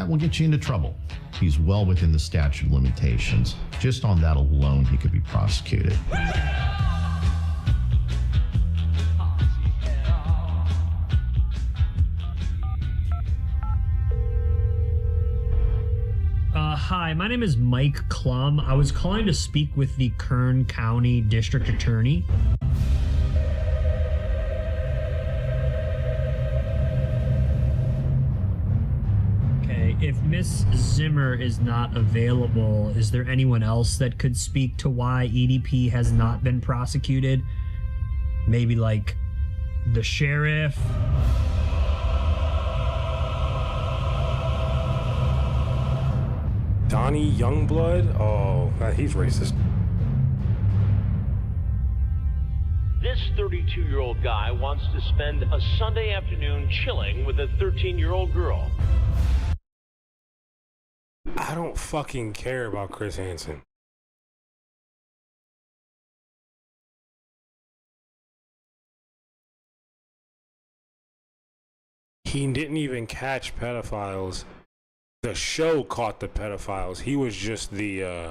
S10: will get you into trouble. He's well within the statute of limitations. Just on that alone, he could be prosecuted.
S17: Hi, my name is Mike Klum. I was calling to speak with the Kern County District Attorney. Okay, if Miss Zimmer is not available, is there anyone else that could speak to why EDP has not been prosecuted? Maybe like the sheriff?
S1: Donnie Youngblood? Oh, he's racist.
S5: This 32-year-old guy wants to spend a Sunday afternoon chilling with a 13-year-old girl.
S1: I don't fucking care about Chris Hansen. He didn't even catch pedophiles. The show caught the pedophiles. He was just the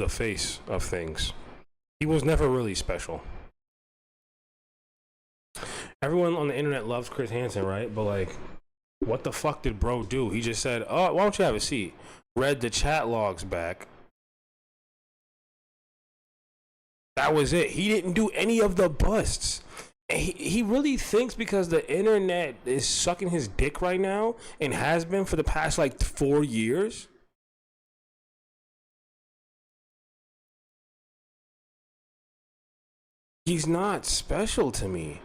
S1: face of things. He was never really special. Everyone on the internet loves Chris Hansen, right? But like, what the fuck did bro do? He just said, "Oh, why don't you have a seat?" Read the chat logs back. That was it. He didn't do any of the busts. He really thinks because the internet is sucking his dick right now and has been for the past like 4 years. He's not special to me.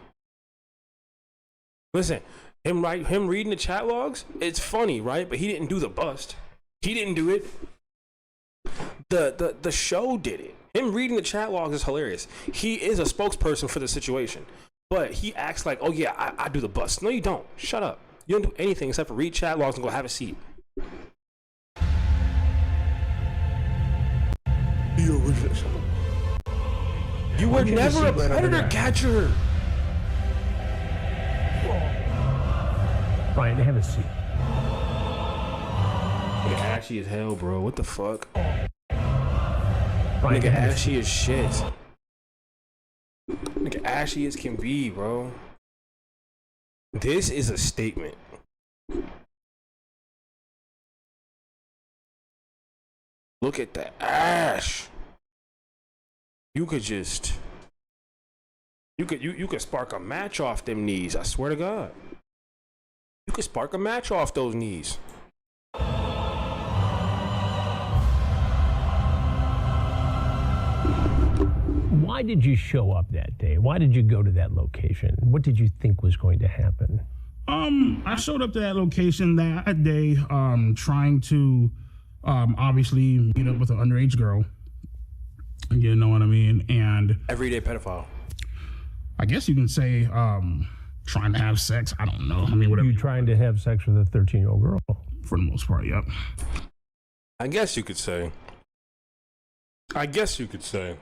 S1: Listen, him reading the chat logs, it's funny, right? But he didn't do the bust. He didn't do it. The show did it. Him reading the chat logs is hilarious. He is a spokesperson for the situation. But he acts like, oh yeah, I do the bust. No, you don't. Shut up. You don't do anything except for read chat logs and go have a seat. You were never a predator catcher.
S12: Brian, have a seat.
S1: Nigga ashy as hell, bro. What the fuck?
S12: Brian,
S1: nigga ashy as shit. Nigga ashy as can be, bro. This is a statement. Look at the ash. You could just you could spark a match off them knees, I swear to God. You could spark a match off those knees.
S4: Why did you show up that day? Why did you go to that location? What did you think was going to happen?
S11: I showed up to that location that day, trying to obviously meet up with an underage girl. You know what I mean? And
S1: everyday pedophile.
S11: I guess you can say trying to have sex. I don't know. I mean, whatever.
S4: You trying to have sex with a 13-year-old girl?
S11: For the most part, yep.
S1: I guess you could say. I guess you could say.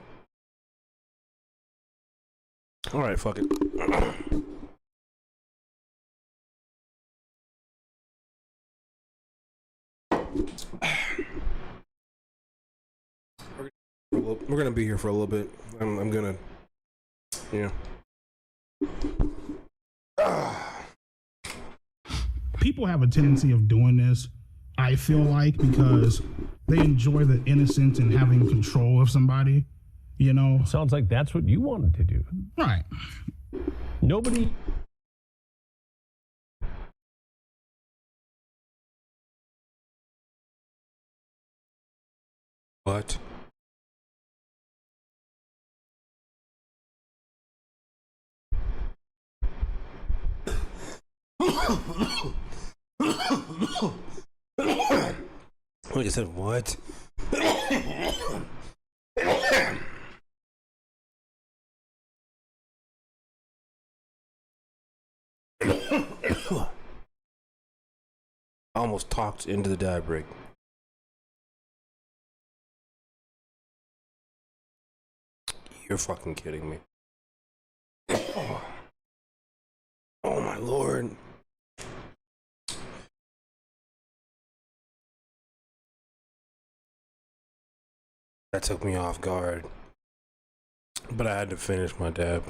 S1: All right, fuck it. We're gonna be here for a little bit. I'm gonna, yeah.
S11: People have a tendency of doing this, I feel like, because they enjoy the innocence and having control of somebody, you know?
S4: Sounds like that's what you wanted to do.
S11: Right.
S4: Nobody...
S1: What? Like I said, what? I almost talked into the dye break. You're fucking kidding me. Oh my lord. That took me off guard. But I had to finish my dab.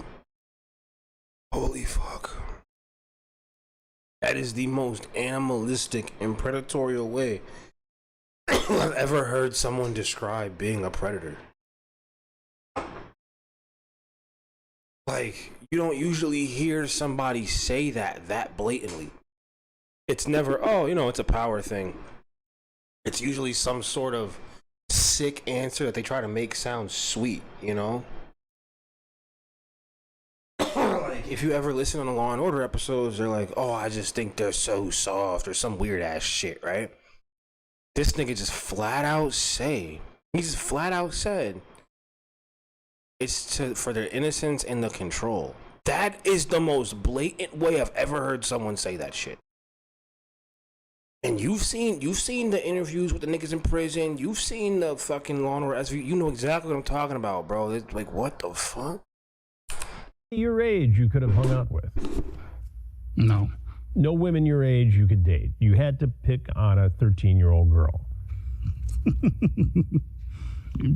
S1: Holy fuck. That is the most animalistic and predatory way I've ever heard someone describe being a predator. Like, you don't usually hear somebody say that blatantly. It's never, oh, you know, it's a power thing. It's usually some sort of sick answer that they try to make sound sweet, you know? Like, if you ever listen on the Law and Order episodes, they're like, oh, I just think they're so soft or some weird ass shit, right? This nigga just flat out said, it's for their innocence and the control. That is the most blatant way I've ever heard someone say that shit. And you've seen the interviews with the niggas in prison. You've seen the fucking Law and Order SVU. You know exactly what I'm talking about, bro. It's like, what the fuck?
S4: Your age you could have hung out with.
S11: No.
S4: No women your age you could date. You had to pick on a 13-year-old girl.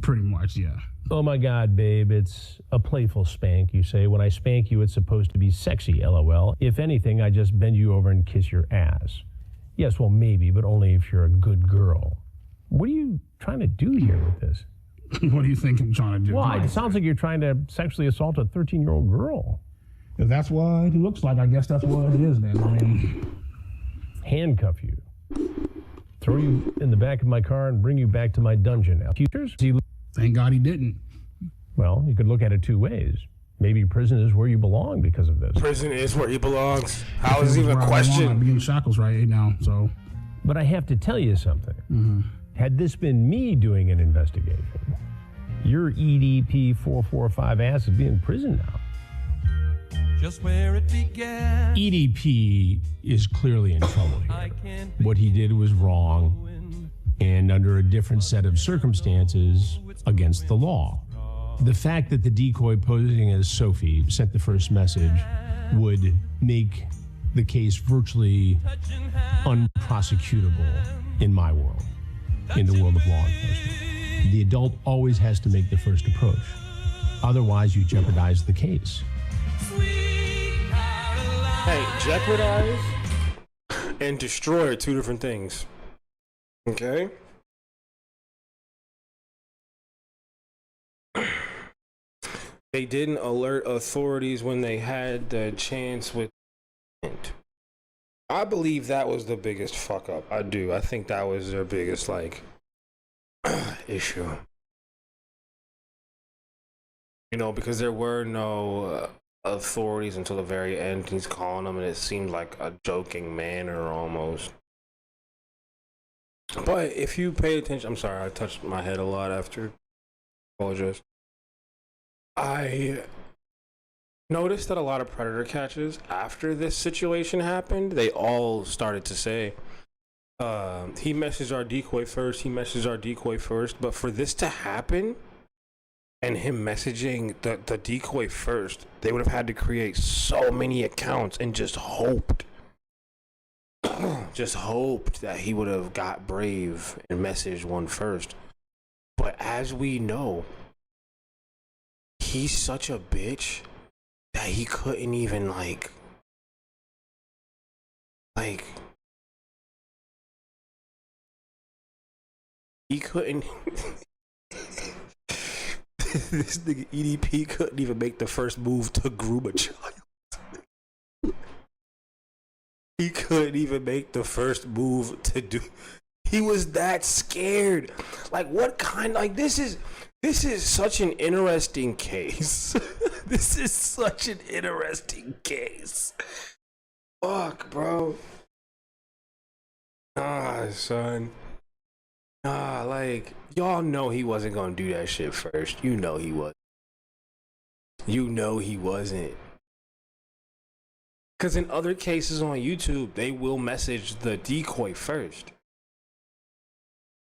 S11: Pretty much, yeah.
S4: Oh my God, babe, it's a playful spank, you say. When I spank you, it's supposed to be sexy, LOL. If anything, I just bend you over and kiss your ass. Yes, well, maybe, but only if you're a good girl. What are you trying to do here with this?
S11: What do you think I'm trying to do?
S4: Well, it sounds like you're trying to sexually assault a 13-year-old girl.
S11: If that's what it looks like, I guess that's what it is then. I mean,
S4: handcuff you. Throw you in the back of my car and bring you back to my dungeon.
S11: Thank God he didn't.
S4: Well, you could look at it two ways. Maybe prison is where you belong because of this.
S1: Prison is where he belongs. How is it even a question?
S11: I'm in shackles right now, so.
S4: But I have to tell you something. Mm-hmm. Had this been me doing an investigation, your EDP445 ass would be in prison now.
S7: Just where it began.
S4: EDP is clearly in trouble here. What he did was wrong and under a different set of circumstances against the law. The fact that the decoy posing as Sophie sent the first message would make the case virtually unprosecutable in my world, in the world of law enforcement. The adult always has to make the first approach. Otherwise, you jeopardize the case.
S1: Hey, jeopardize and destroy are two different things. Okay? They didn't alert authorities when they had the chance with. I believe that was the biggest fuck up. I do. I think that was their biggest, like, issue. You know, because there were no authorities until the very end. He's calling them, and it seemed like a joking manner almost. But if you pay attention, I'm sorry, I touched my head a lot after. Apologize. I noticed that a lot of predator catches after this situation happened, they all started to say, he messaged our decoy first, he messaged our decoy first. But for this to happen and him messaging the decoy first, they would have had to create so many accounts and just hoped that he would have got brave and messaged one first. But as we know, he's such a bitch that he couldn't even like he couldn't this nigga EDP couldn't even make the first move to groom a child. He couldn't even make the first move to do. He was that scared. Like, what kind? Like, this is such an interesting case. This is such an interesting case. Fuck, bro. Nah, son. Nah, like, y'all know he wasn't gonna do that shit first. You know he was. You know he wasn't. Because in other cases on YouTube, they will message the decoy first.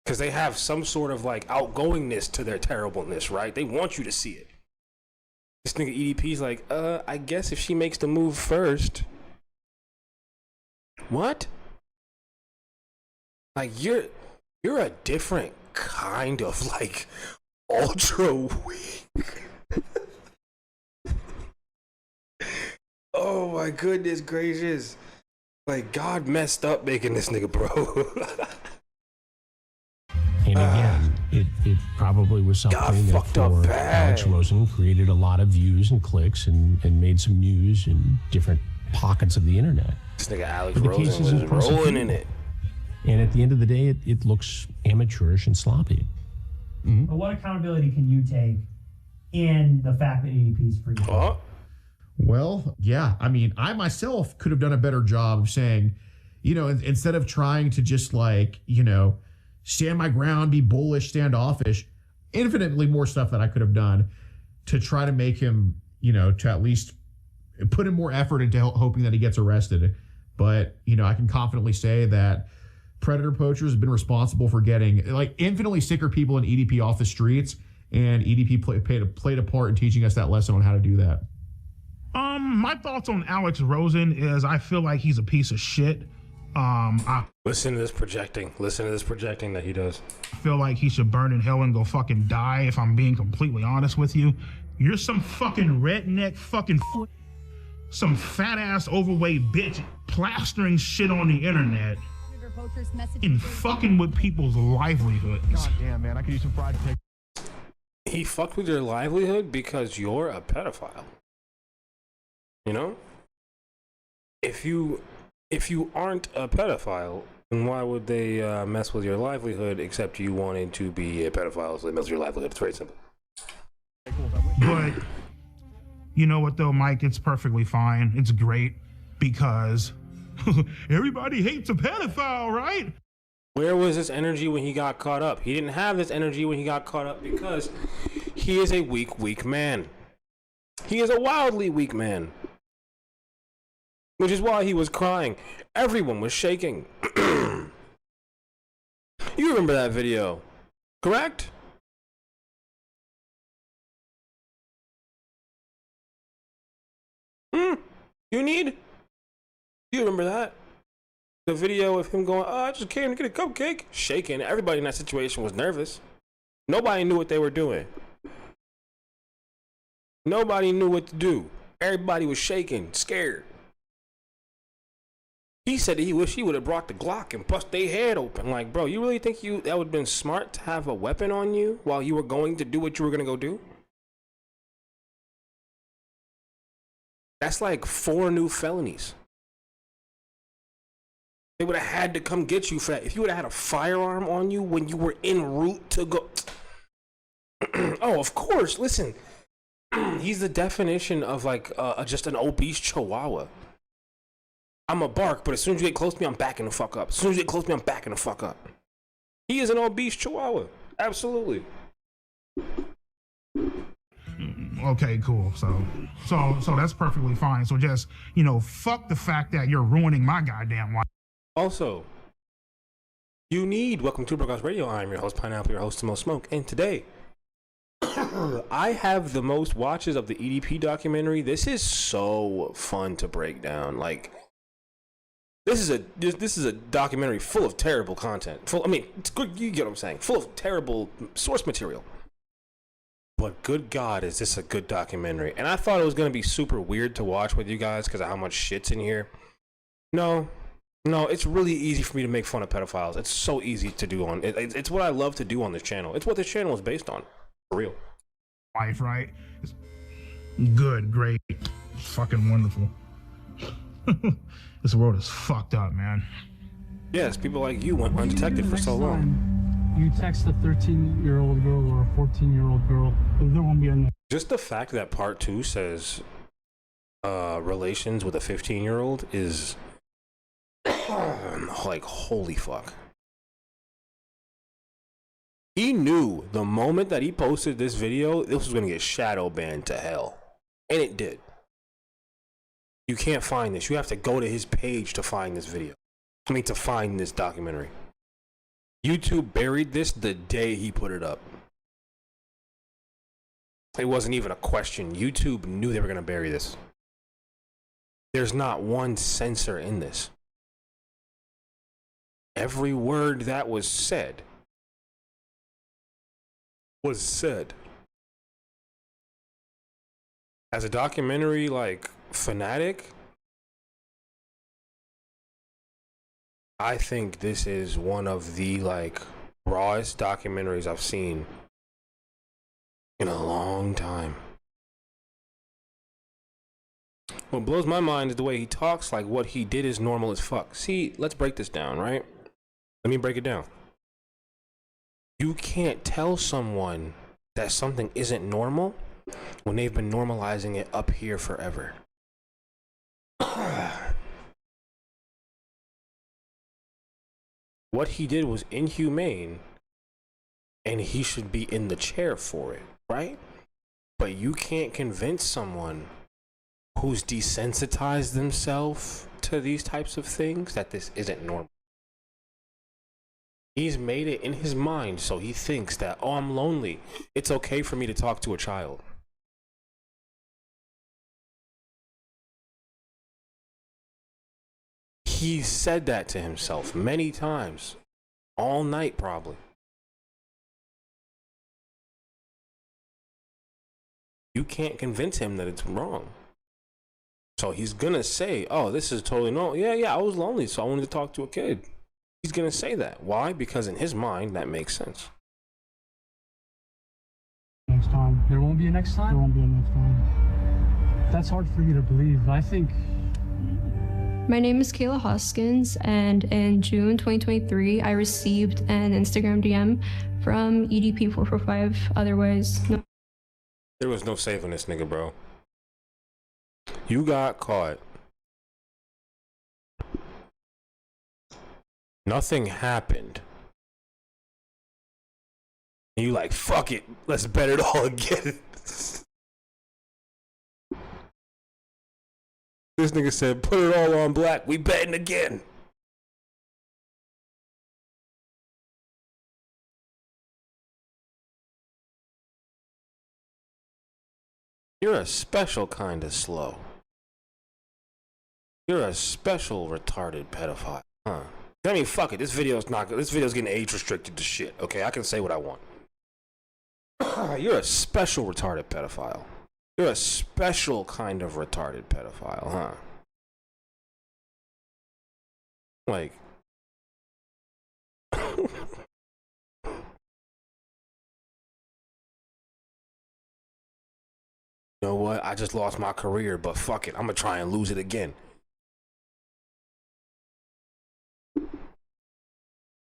S1: Because they have some sort of like outgoingness to their terribleness, right? They want you to see it. This nigga EDP's like, I guess if she makes the move first. What? Like, you're a different kind of like ultra weak. Oh my goodness gracious. Like, God messed up making this nigga, bro.
S4: And again, it probably was something that for Alex Rosen created a lot of views and clicks and made some news in different pockets of the internet.
S1: This nigga Alex Rosen was rolling in it.
S4: And at the end of the day, it looks amateurish and sloppy.
S17: Mm-hmm. But what accountability can you take in the fact that EDP is free?
S10: Well, yeah. I mean, I myself could have done a better job of saying, you know, instead of trying to just like, you know, stand my ground, be bullish, standoffish, infinitely more stuff that I could have done to try to make him, you know, to at least put in more effort into hoping that he gets arrested. But, you know, I can confidently say that predator poachers have been responsible for getting like infinitely sicker people in EDP off the streets, and EDP played a part in teaching us that lesson on how to do that.
S2: My thoughts on Alex Rosen is I feel like he's a piece of shit.
S1: Listen to this projecting. Listen to this projecting that he does.
S2: I feel like he should burn in hell and go fucking die, if I'm being completely honest with you. You're some fucking redneck fucking some fat ass overweight bitch plastering shit on the internet and fucking with people's livelihoods.
S6: God damn, man, I could use some fried chicken.
S1: He fucked with your livelihood because you're a pedophile. You know? If you aren't a pedophile, then why would they mess with your livelihood except you wanted to be a pedophile, so they mess with your livelihood? It's very simple.
S2: But you know what though, Mike? It's perfectly fine. It's great because everybody hates a pedophile, right?
S1: Where was this energy when he got caught up? He didn't have this energy when he got caught up because he is a weak man. He is a wildly weak man. Which is why he was crying. Everyone was shaking. You remember that video, correct? You remember that? The video of him going, I just came to get a cupcake. Shaking. Everybody in that situation was nervous. Nobody knew what they were doing. Nobody knew what to do. Everybody was shaking, scared. He said that he wished he would have brought the Glock and bust their head open. Like, bro, you really think that would have been smart to have a weapon on you while you were going to do what you were going to go do? That's like 4 new felonies. They would have had to come get you for that. If you would have had a firearm on you when you were en route to go. Oh, of course. Listen, he's the definition of like just an obese chihuahua. I'm a bark, but as soon as you get close to me, I'm backing the fuck up. As soon as you get close to me, I'm backing the fuck up. He is an obese chihuahua. Absolutely.
S2: Okay, cool. So that's perfectly fine. So just, fuck the fact that you're ruining my goddamn life.
S1: Also, welcome to Broadcast Radio. I'm your host, Pineapple, your host, Mo Smoke. And today, I have the most watches of the EDP documentary. This is so fun to break down. Like, this is a documentary full of terrible content. It's good, you get what I'm saying. Full of terrible source material. But good God, is this a good documentary? And I thought it was going to be super weird to watch with you guys because of how much shit's in here. No, it's really easy for me to make fun of pedophiles. It's so easy to do on it's what I love to do on this channel. It's what this channel is based on. For real.
S2: Life, right? It's good, great, fucking wonderful. This world is fucked up, man.
S1: Yes, people like you went undetected for so long.
S15: You text a 13-year-old girl or a 14-year-old girl, there won't be any.
S1: Just the fact that part 2 says relations with a 15-year-old is like, holy fuck. He knew the moment that he posted this video, this was going to get shadow banned to hell. And it did. You can't find this. You have to go to his page to find this video. To find this documentary. YouTube buried this the day he put it up. It wasn't even a question. YouTube knew they were going to bury this. There's not one censor in this. Every word that was said was said. As a documentary, like, fanatic, I think this is one of the, like, rawest documentaries I've seen in a long time. What blows my mind is the way he talks like what he did is normal as fuck. See, let's break this down, right? Let me break it down. You can't tell someone that something isn't normal when they've been normalizing it up here forever. What he did was inhumane, and he should be in the chair for it, right? But you can't convince someone who's desensitized themselves to these types of things that this isn't normal. He's made it in his mind, so he thinks that, oh, I'm lonely. It's okay for me to talk to a child. He said that to himself many times, all night probably. You can't convince him that it's wrong. So he's gonna say, oh, this is totally normal. Yeah, I was lonely, so I wanted to talk to a kid. He's gonna say that. Why? Because in his mind, that makes sense.
S15: Next time. There won't be a next time? There won't be a next time. That's hard for you to believe. I think...
S8: My name is Kayla Hoskins, and in June 2023, I received an Instagram DM from EDP445. Otherwise, no.
S1: There was no saving this nigga, bro. You got caught. Nothing happened. And you like, fuck it, let's bet it all again. This nigga said, put it all on black, we betting again. You're a special kind of slow. You're a special retarded pedophile, huh? I mean, fuck it, this video's not good. This video's getting age restricted to shit, okay? I can say what I want. You're a special retarded pedophile. You're a special kind of retarded pedophile, huh? Like... You know what? I just lost my career, but fuck it. I'm gonna try and lose it again.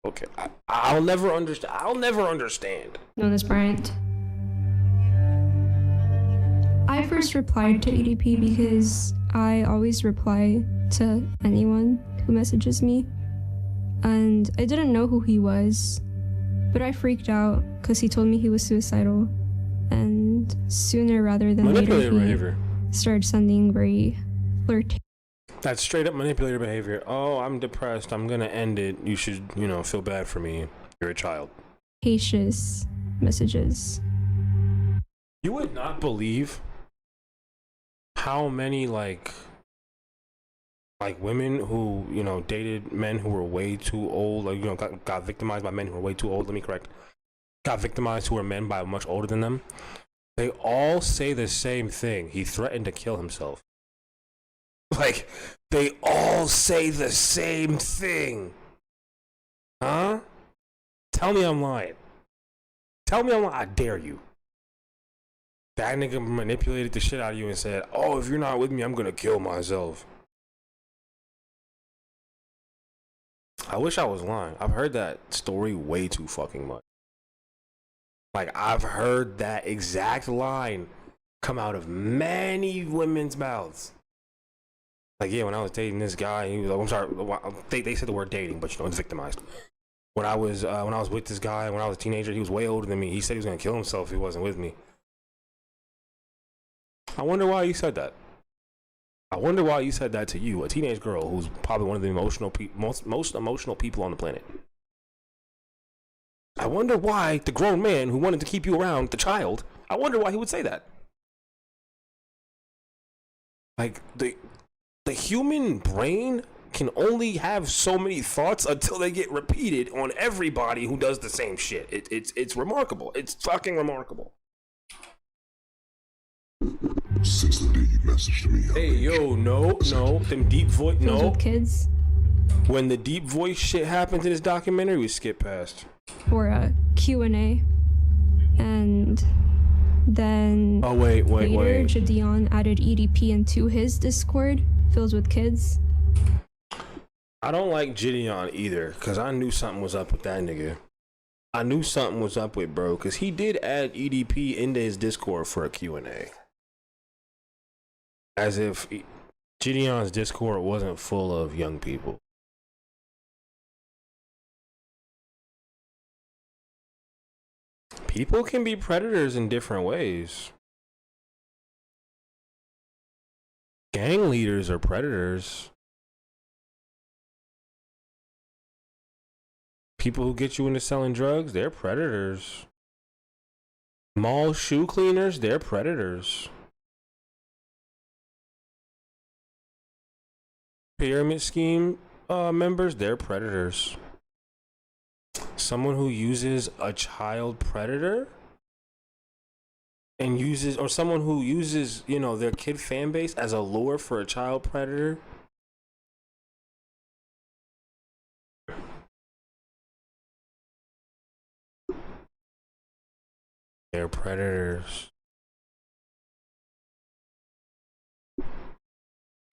S1: Okay, I'll never understand. I'll never understand.
S8: Known as Bryant. I first replied to EDP because I always reply to anyone who messages me. And I didn't know who he was, but I freaked out because he told me he was suicidal. And sooner rather than later, he started sending very flirtatious.
S1: That's straight up manipulator behavior. Oh, I'm depressed. I'm gonna end it. You should, feel bad for me. You're a child.
S8: Messages.
S1: You would not believe how many like women who dated men who were way too old, like got victimized by men who were way too old. Let me correct. Got victimized who were men by much older than them. They all say the same thing. He threatened to kill himself. Like, they all say the same thing. Huh? Tell me I'm lying. Tell me I'm lying. I dare you. That nigga manipulated the shit out of you and said, oh, if you're not with me, I'm gonna kill myself. I wish I was lying. I've heard that story way too fucking much. Like, I've heard that exact line come out of many women's mouths. Like, yeah, when I was dating this guy, he was like, I'm sorry, they said the word dating, but it's victimized. When I was with this guy, when I was a teenager, he was way older than me. He said he was gonna kill himself if he wasn't with me. I wonder why he said that. I wonder why you said that to you, a teenage girl who's probably one of the most emotional people on the planet. I wonder why the grown man who wanted to keep you around, the child, I wonder why he would say that. Like, the human brain can only have so many thoughts until they get repeated on everybody who does the same shit. It's remarkable. It's fucking remarkable.
S22: Since the day you messaged me.
S1: Hey, yo, no, them deep voice, no.
S8: With kids.
S1: When the deep voice shit happened in this documentary, we skipped past.
S8: For a Q&A. And then
S1: wait.
S8: Jadion added EDP into his Discord, filled with kids.
S1: I don't like Gideon either, because I knew something was up with that nigga. I knew something was up with bro, because he did add EDP into his Discord for a Q&A. As if Gideon's Discord wasn't full of young people. People can be predators in different ways. Gang leaders are predators. People who get you into selling drugs, they're predators. Mall shoe cleaners, they're predators. Pyramid scheme members, they're predators. Someone who uses a child predator and someone who uses, their kid fan base as a lure for a child predator. They're predators.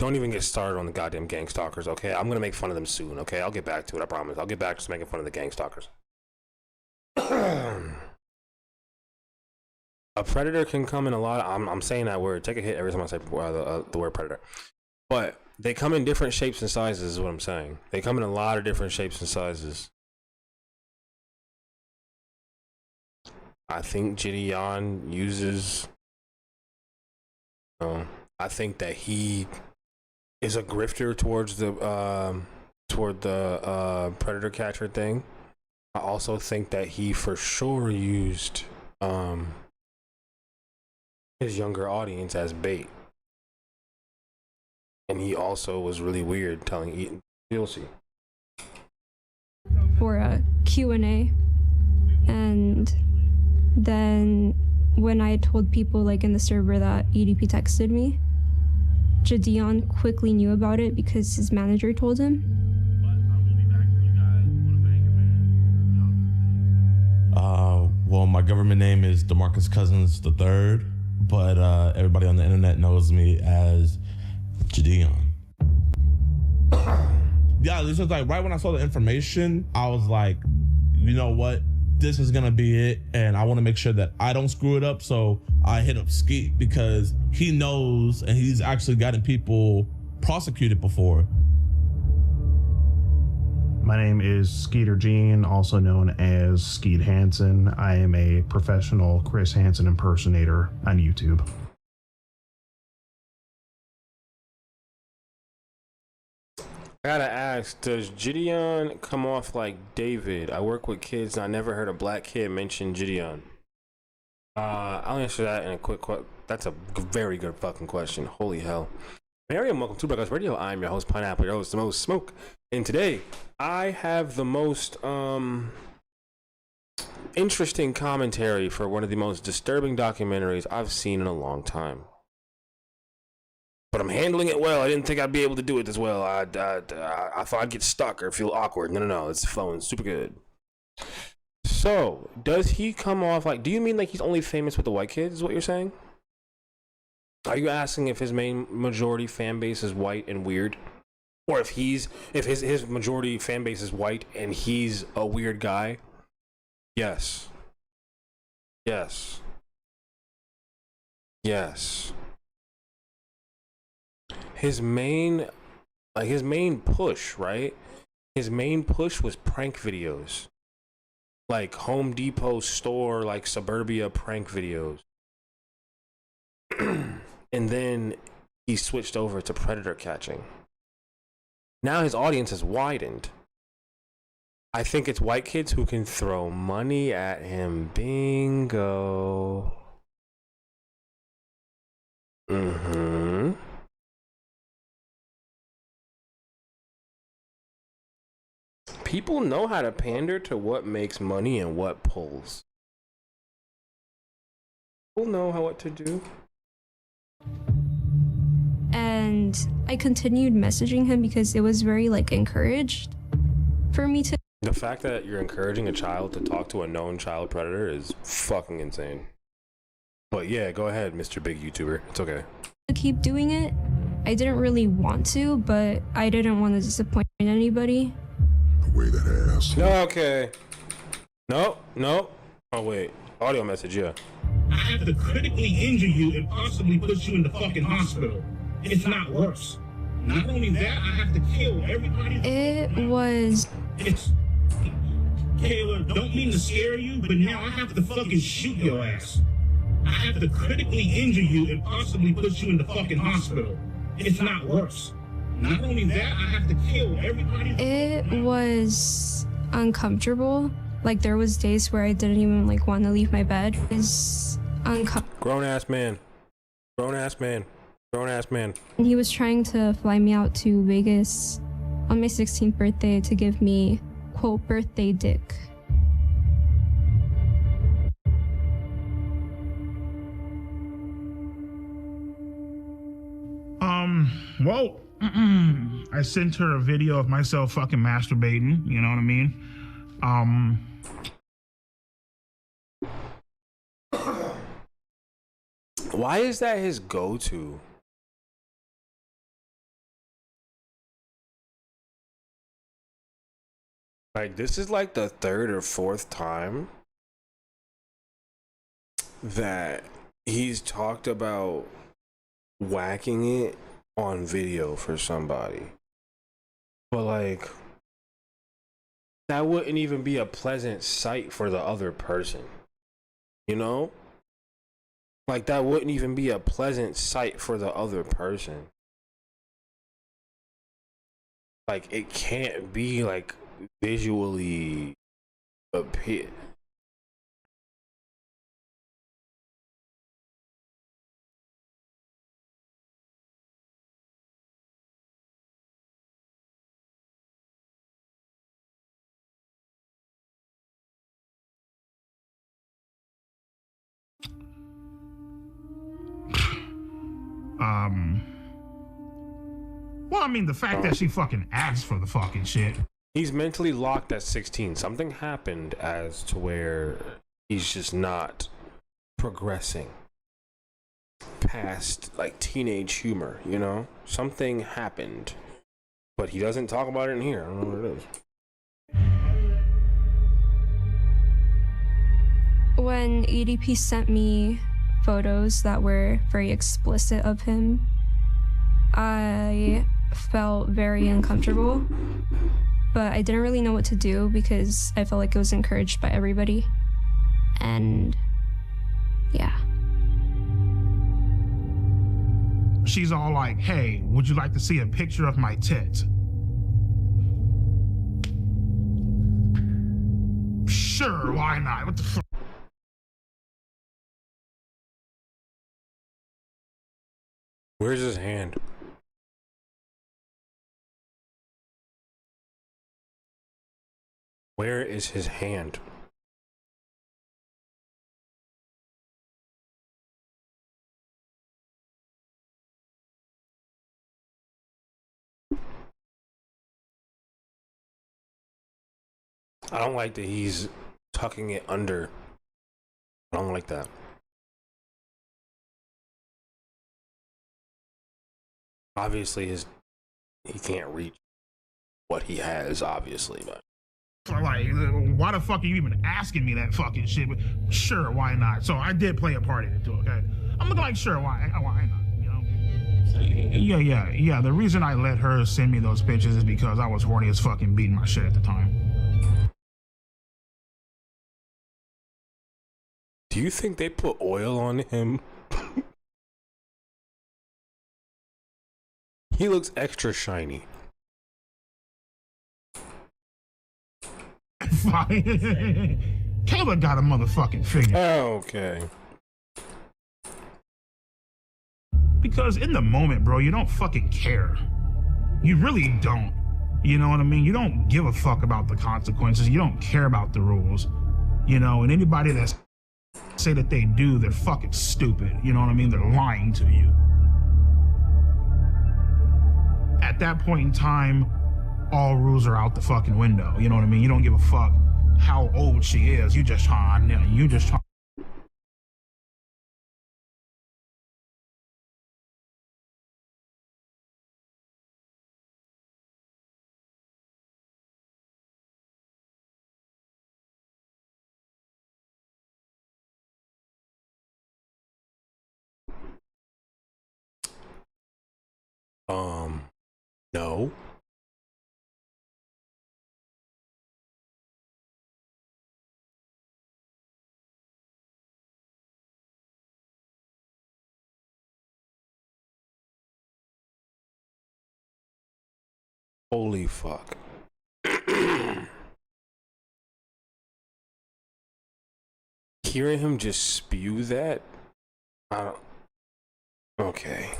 S1: Don't even get started on the goddamn gang stalkers, okay? I'm gonna make fun of them soon, okay? I'll get back to it, I promise. I'll get back to making fun of the gang stalkers. A predator can come in a lot of, I'm saying that word. Take a hit every time I say the word predator. But they come in different shapes and sizes is what I'm saying. They come in a lot of different shapes and sizes. I think Gideon uses... I think that he is a grifter towards the predator catcher thing. I also think that he for sure used his younger audience as bait, and he also was really weird telling Ethan. You'll see.
S8: For a Q&A, and then when I told people like in the server that EDP texted me, Jadion quickly knew about it because his manager told him.
S16: Well, my government name is DeMarcus Cousins III, but everybody on the internet knows me as Jadion. Yeah, this was like right when I saw the information, I was like, you know what? This is gonna be it, and I want to make sure that I don't screw it up. So I hit up Skeet because he knows, and he's actually gotten people prosecuted before.
S2: My name is Skeeter Gene, also known as Skeet Hansen. I am a professional Chris Hansen impersonator on YouTube.
S1: I gotta ask, does Gideon come off like David? I work with kids and I never heard a black kid mention Gideon. I'll answer that in a quick that's a very good fucking question. Holy hell. Miriam, welcome to Breakfast Radio. I'm your host, Pineapple, your host, the most smoke. And today, I have the most interesting commentary for one of the most disturbing documentaries I've seen in a long time. But I'm handling it well. I didn't think I'd be able to do it this well. I thought I'd get stuck or feel awkward. No. It's flowing super good. So, does he come off like... Do you mean like he's only famous with the white kids, is what you're saying? Are you asking if his main majority fan base is white and weird? Or if his majority fan base is white and he's a weird guy? Yes. Yes. Yes. His main push, right? His main push was prank videos. Like Home Depot store, like suburbia prank videos. And then he switched over to predator catching. Now his audience has widened. I think it's white kids who can throw money at him. Bingo. Mm-hmm. People know how to pander to what makes money and what pulls. People know what to do.
S8: And I continued messaging him because it was very like encouraged for me to.
S1: The fact that you're encouraging a child to talk to a known child predator is fucking insane. But yeah, go ahead, Mr. Big YouTuber. It's okay.
S8: To keep doing it. I didn't really want to, but I didn't want to disappoint anybody.
S22: The way that ass.
S1: No, okay. No. Oh wait, audio message, yeah.
S18: I have to critically injure you and possibly put you in the fucking hospital. It's not worse. Not only that, I have to kill everybody.
S8: It was...
S18: It's... Kayla, don't mean to scare you, but now I have to fucking shoot your ass. I have to critically injure you and possibly put you in the fucking hospital. It's not worse. Not only that, I have to kill everybody.
S8: It was uncomfortable. Like, there was days where I didn't even, like, want to leave my bed. It's uncomfortable.
S1: Grown-ass man.
S8: And he was trying to fly me out to Vegas on my 16th birthday to give me, quote, birthday dick.
S2: Well, I sent her a video of myself fucking masturbating, you know what I mean?
S1: Why is that his go-to? Like, this is like the third or fourth time that he's talked about whacking it on video for somebody. But like, that wouldn't even be a pleasant sight for the other person. You know? Like, that wouldn't even be a pleasant sight for the other person. Like, it can't be like visually appear.
S2: Well, I mean, the fact that she fucking asked for the fucking shit.
S1: He's mentally locked at 16. Something happened as to where he's just not progressing past like teenage humor, you know? Something happened But he doesn't talk about it in here. I don't know what it is.
S8: When EDP sent me photos that were very explicit of him, I felt very uncomfortable, but I didn't really know what to do because I felt like it was encouraged by everybody. And yeah.
S2: She's all like, hey, would you like to see a picture of my tits? Sure, why not? What the fuck?
S1: Where's his hand? Where is his hand? I don't like that he's tucking it under. I don't like that. Obviously, he can't reach what he has, obviously, but.
S2: Like, why the fuck are you even asking me that fucking shit? But sure, why not? So I did play a part in it too, okay? I'm looking like, sure, why not? You know? Yeah. The reason I let her send me those pictures is because I was horny as fucking beating my shit at the time.
S1: Do you think they put oil on him? He looks extra shiny.
S2: Kayla got a motherfucking figure.
S1: Okay.
S2: Because in the moment, bro, you don't fucking care. You really don't. You know what I mean? You don't give a fuck about the consequences. You don't care about the rules. You know, and anybody that say that they do, they're fucking stupid. You know what I mean? They're lying to you. At that point in time, all rules are out the fucking window. You know what I mean? You don't give a fuck how old she is. You just trying.
S1: No. Holy fuck. Hearing him just spew that? I don't. Okay.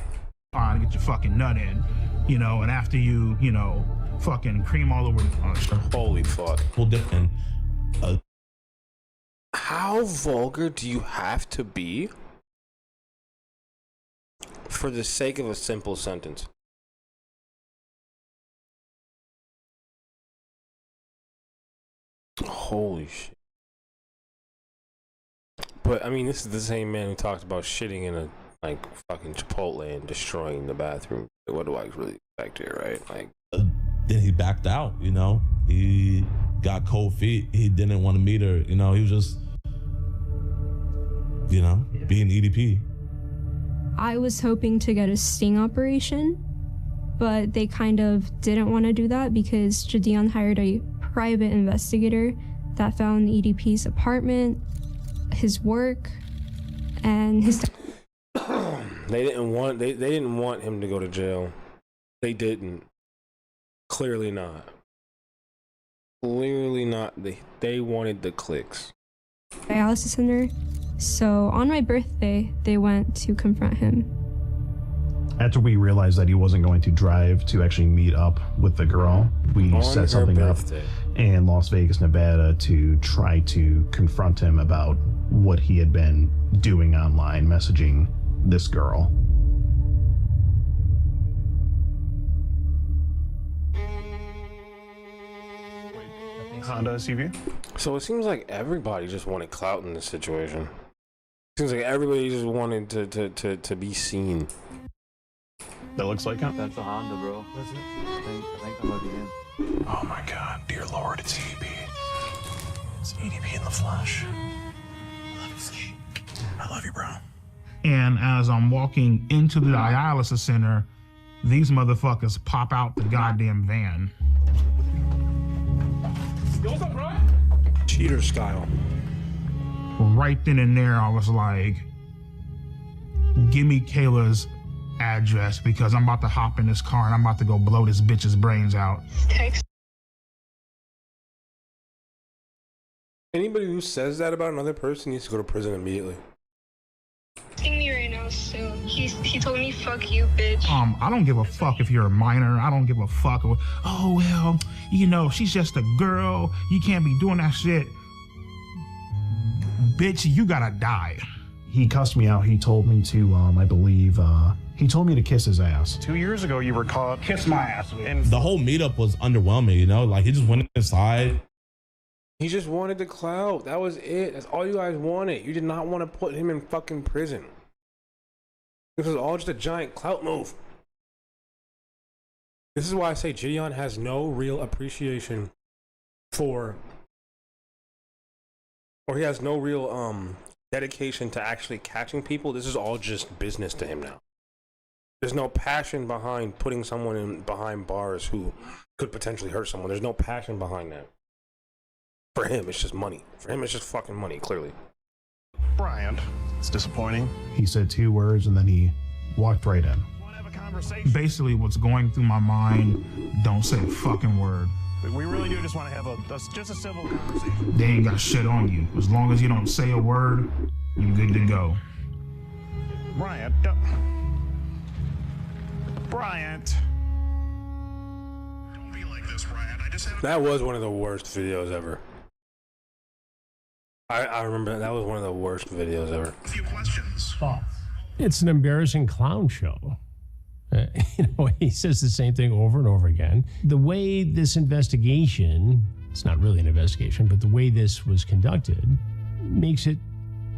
S2: To get your fucking nut in, you know, and after you know, fucking cream all over the
S1: Holy fuck.
S16: Well, different.
S1: How vulgar do you have to be for the sake of a simple sentence? Holy shit. But I mean, this is the same man who talked about shitting in a like fucking Chipotle and destroying the bathroom. What do I really expect here, right? Like,
S16: then he backed out. You know, he got cold feet. He didn't want to meet her. You know, he was just, you know, being EDP.
S8: I was hoping to get a sting operation, but they kind of didn't want to do that because Jadion hired a private investigator that found EDP's apartment, his work, and his.
S1: They didn't want him to go to jail. They didn't. Clearly not. Clearly not. They wanted the clicks.
S8: Dialysis center. So on my birthday, they went to confront him.
S6: After we realized that he wasn't going to drive to actually meet up with the girl, we set something up in Las Vegas, Nevada to try to confront him about what he had been doing online, messaging this girl. Honda CV.
S1: So it seems like everybody just wanted clout in this situation. Seems like everybody just wanted to be seen.
S6: That looks like him?
S3: That's a Honda, bro. That's it? I think that might be him.
S6: Oh my god, dear Lord, it's EDP. It's EDP in the flesh. I love you, Fleet. I love you, bro.
S2: And as I'm walking into the dialysis center, these motherfuckers pop out the goddamn van.
S13: Yo, what's up, bro?
S1: Cheater style.
S2: Right then and there, I was like, give me Kayla's address because I'm about to hop in this car and I'm about to go blow this bitch's brains out.
S1: Anybody who says that about another person needs to go to prison immediately.
S8: Texting me right now, so he told me fuck you, bitch.
S2: I don't give a fuck if you're a minor. I don't give a fuck. Oh, well, you know, she's just a girl. You can't be doing that shit. Bitch, you gotta die.
S6: He cussed me out. He told me to, I believe, he told me to kiss his ass.
S2: 2 years ago, you were caught. Kiss my ass.
S16: And the whole meetup was underwhelming, you know? Like, he just went inside.
S1: He just wanted the clout. That was it. That's all you guys wanted. You did not want to put him in fucking prison. This was all just a giant clout move. This is why I say Gideon has no real appreciation for, or he has no real dedication to actually catching people. This is all just business to him now. There's no passion behind putting someone in behind bars who could potentially hurt someone. There's no passion behind that. For him, it's just money. For him, it's just fucking money, clearly.
S6: Bryant, it's disappointing. He said 2 words and then he walked right in.
S2: Basically, what's going through my mind, don't say a fucking word.
S6: We really do just want to have just a civil conversation.
S2: They ain't got shit on you. As long as you don't say a word, you're good to go.
S6: Bryant, Bryant. Don't be like this, Bryant. I just have
S1: That was one of the worst videos ever. I remember that was one of the worst videos ever.
S6: a few questions.
S4: It's an embarrassing clown show. He says the same thing over and over again. The way this investigation, it's not really an investigation, but the way this was conducted makes it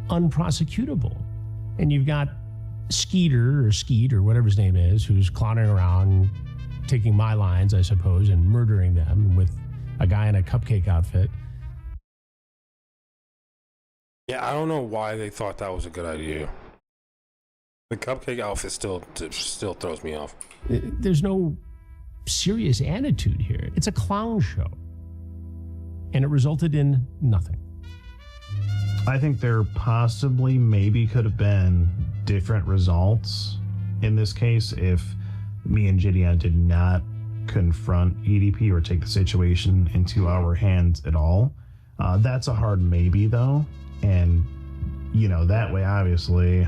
S4: unprosecutable. And you've got Skeeter or Skeet or whatever his name is, who's clowning around, taking my lines, I suppose, and murdering them with a guy in a cupcake outfit.
S1: Yeah, I don't know why they thought that was a good idea. The cupcake outfit still throws me off.
S4: There's no serious attitude here. It's a clown show. And it resulted in nothing.
S6: I think there possibly maybe could have been different results in this case if me and Gideon did not confront EDP or take the situation into our hands at all. That's a hard maybe though. And, you know, that way obviously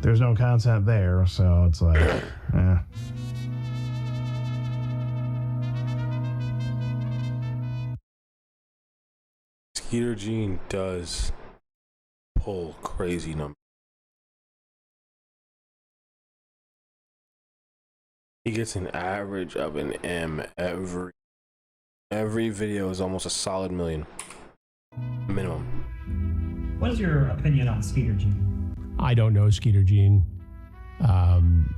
S6: there's no content there, so it's like, eh.
S1: Skeeter Gene does pull crazy numbers. He gets an average of an M every video is almost a solid million minimum.
S12: What is your opinion on Skeeter Gene?
S4: I don't know Skeeter Gene.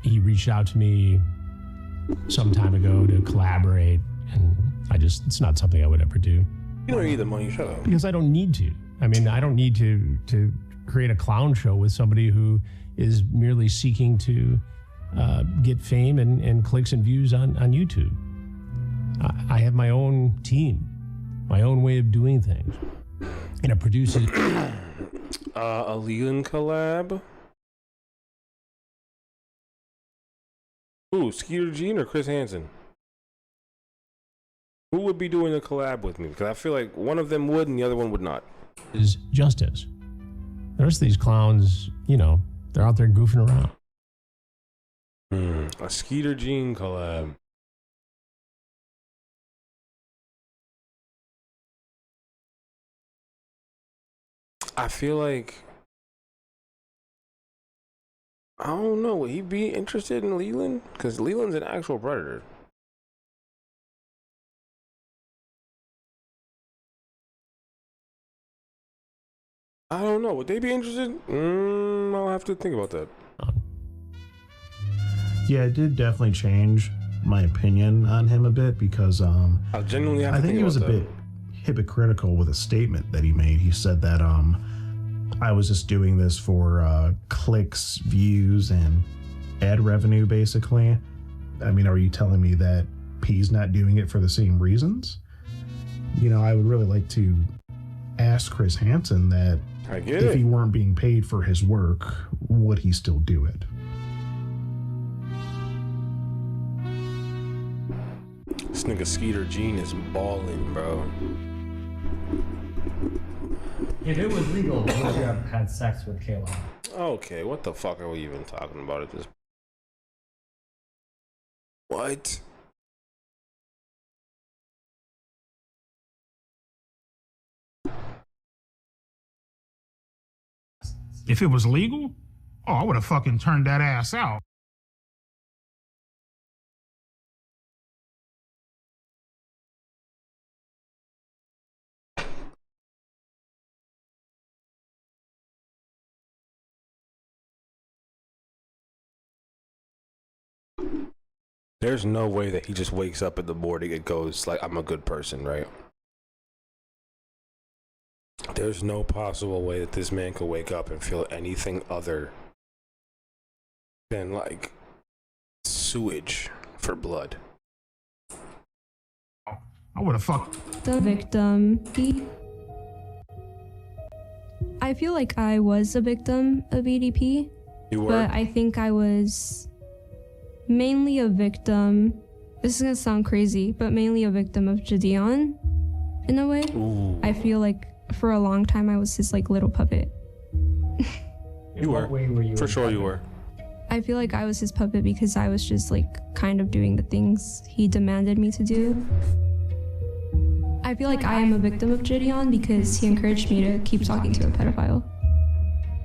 S4: He reached out to me some time ago to collaborate, and it's not something I would ever do.
S1: You don't need the money, shut up.
S4: Because I don't need to. I mean, I don't need to create a clown show with somebody who is merely seeking to get fame and clicks and views on YouTube. I have my own team, my own way of doing things. And it produces
S1: a Leland collab. Ooh, Skeeter Gene or Chris Hansen? Who would be doing a collab with me? Because I feel like one of them would and the other one would not.
S4: Is justice. The rest of these clowns, you know, they're out there goofing around.
S1: A Skeeter Gene collab. I feel like, I don't know, would he be interested in Leland? Because Leland's an actual predator. I don't know, would they be interested? I'll have to think about that.
S6: Yeah, it did definitely change my opinion on him a bit because
S1: I genuinely have to
S6: I think he was a bit hypocritical with a statement that he made. He said that I was just doing this for clicks, views, and ad revenue, basically. I mean, are you telling me that P's not doing it for the same reasons? You know, I would really like to ask Chris Hansen that if he weren't being paid for his work, would he still do it?
S1: This nigga Skeeter Gene is balling, bro.
S12: If it was legal, would you have had sex with Kayla?
S1: Okay, what the fuck are we even talking about at this? What?
S2: If it was legal, oh, I would have fucking turned that ass out.
S1: There's no way that he just wakes up in the morning and goes like, I'm a good person, right? There's no possible way that this man could wake up and feel anything other than like sewage for blood.
S2: I would have fucked
S8: the victim. I feel like I was a victim of EDP.
S1: You were?
S8: But I think I was mainly a victim. This is gonna sound crazy, but mainly a victim of Gideon in a way.
S1: Ooh.
S8: I feel like for a long time I was his like little puppet.
S1: You were. For sure you were.
S8: I feel like I was his puppet because I was just like kind of doing the things he demanded me to do. I feel like I am a victim of Gideon because he encouraged me to keep talking to a pedophile.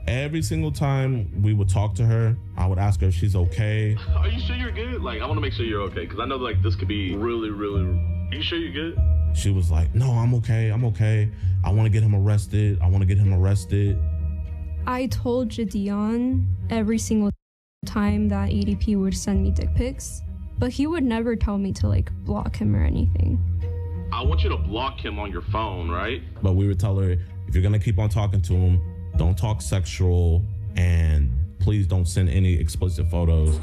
S16: Every single time we would talk to her, I would ask her if she's okay.
S9: Are you sure you're good? Like, I want to make sure you're okay, because I know like this could be really, really. Are you sure you're good?
S16: She was like, no, I'm okay. I'm okay. I want to get him arrested. I want to get him arrested.
S8: I told Gideon every single time that EDP would send me dick pics, but he would never tell me to like block him or anything.
S9: I want you to block him on your phone, right?
S16: But we would tell her, if you're going to keep on talking to him, don't talk sexual, and please don't send any explicit photos.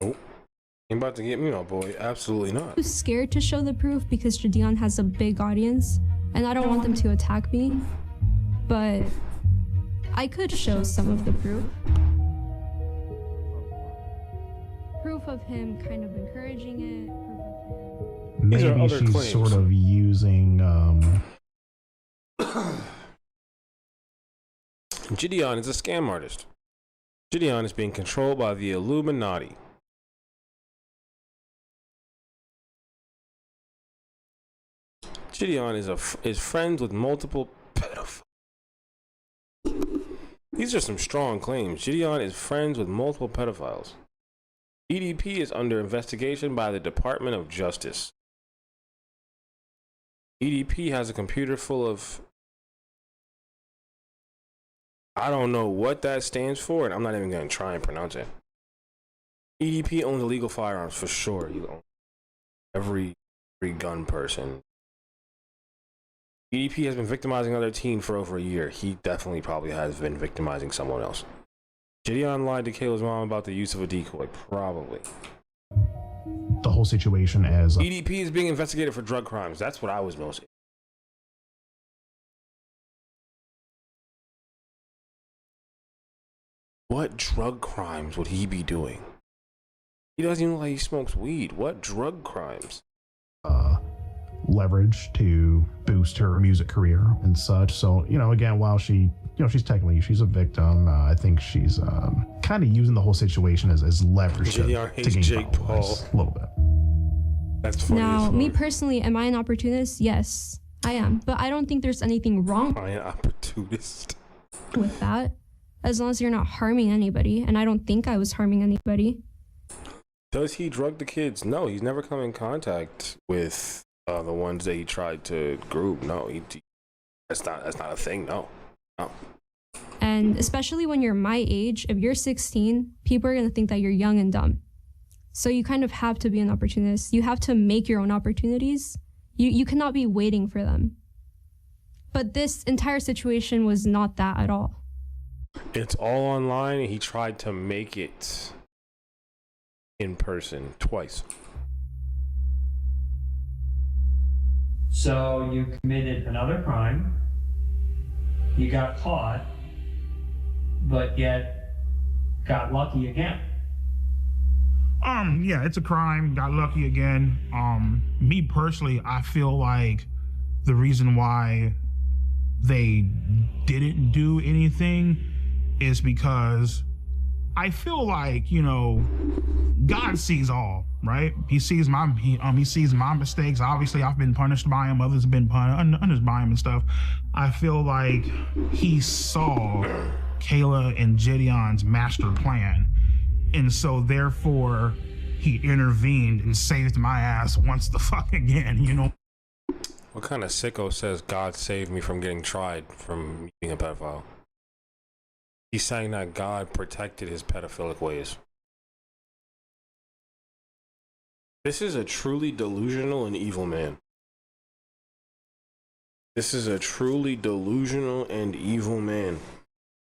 S1: Oh, ain't about to get me, no boy. Absolutely not.
S8: I was scared to show the proof because Gideon has a big audience, and I don't want them to attack me. But I could show some of the proof. Proof of him kind of encouraging it.
S6: Maybe she's
S1: claims.
S6: Sort of using
S1: Gideon is a scam artist. Gideon is being controlled by the Illuminati. Gideon is friends with multiple pedophiles. These are some strong claims. Gideon is friends with multiple pedophiles. EDP is under investigation by the Department of Justice. EDP has a computer full of... I don't know what that stands for, and I'm not even going to try and pronounce it. EDP owns illegal firearms for sure. He owns every gun person. EDP has been victimizing another teen for over a year. He definitely probably has been victimizing someone else. Gideon lied to Kayla's mom about the use of a decoy. Probably.
S6: The whole situation as...
S1: EDP is being investigated for drug crimes. That's what I was most... What drug crimes would he be doing? He doesn't even look like he smokes weed. What drug crimes?
S6: Leverage to boost her music career and such. So, you know, again, while she's a victim, I think she's kind of using the whole situation as leverage to gain
S1: Jake Paul
S6: a little bit.
S1: That's funny.
S8: Now, me personally, am I an opportunist? Yes, I am. But I don't think there's anything wrong
S1: I am an opportunist
S8: with that, as long as you're not harming anybody. And I don't think I was harming anybody.
S1: Does he drug the kids? No, he's never come in contact with the ones that he tried to group. No, that's not a thing. No.
S8: And especially when you're my age, if you're 16, people are going to think that you're young and dumb. So you kind of have to be an opportunist. You have to make your own opportunities. You cannot be waiting for them. But this entire situation was not that at all.
S1: It's all online, and he tried to make it in person twice.
S12: So you committed another crime, you got caught, but yet got lucky again.
S2: Yeah, it's a crime, got lucky again. Me personally, I feel like the reason why they didn't do anything is because I feel like, you know, God sees all, right? He sees my mistakes. Obviously, I've been punished by him. Others have been punished by him and stuff. I feel like he saw Kayla and Gideon's master plan. And so therefore he intervened and saved my ass once the fuck again, you know?
S1: What kind of sicko says God saved me from getting tried from being a pedophile? He's saying that God protected his pedophilic ways. This is a truly delusional and evil man. This is a truly delusional and evil man.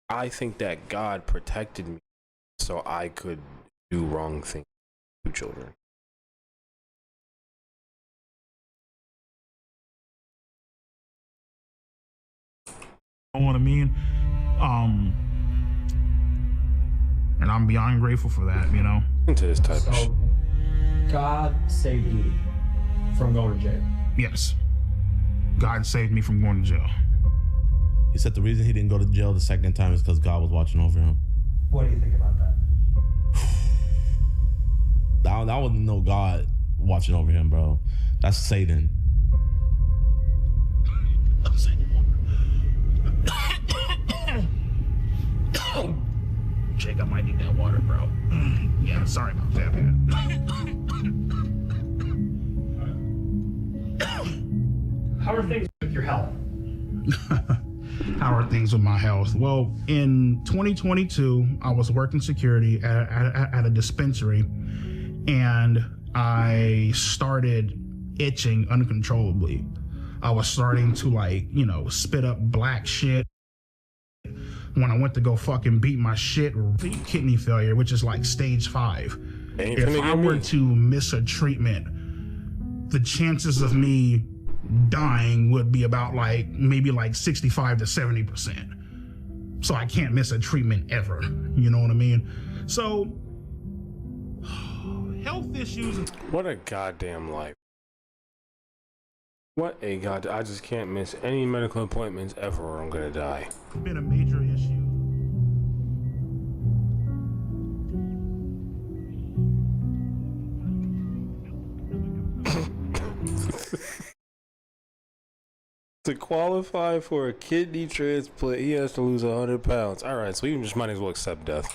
S1: I think that God protected me so I could do wrong things to children.
S2: You know what I mean? And I'm beyond grateful for that, you know?
S1: Into this type of shit.
S12: God saved you from going to jail.
S2: Yes. God saved me from going to jail.
S16: He said the reason he didn't go to jail the second time is because God was watching over him.
S12: What do you think about that?
S16: That wasn't no God watching over him, bro. That's Satan.
S2: Jake, I might need that water, bro. Yeah, sorry about that, man.
S12: How are things with your health?
S2: How are things with my health? Well, in 2022, I was working security at a dispensary, and I started itching uncontrollably. I was starting to, like, you know, spit up black shit. When I went to go fucking beat my shit, kidney failure, which is like stage 5. If I were to miss a treatment, the chances of me dying would be about like maybe like 65 to 70%. So I can't miss a treatment ever. You know what I mean? So health issues.
S1: What a goddamn life. What a god! I just can't miss any medical appointments ever or I'm gonna die.
S2: Been a major issue.
S1: To qualify for a kidney transplant, he has to lose 100 pounds. All right, so you just might as well accept death.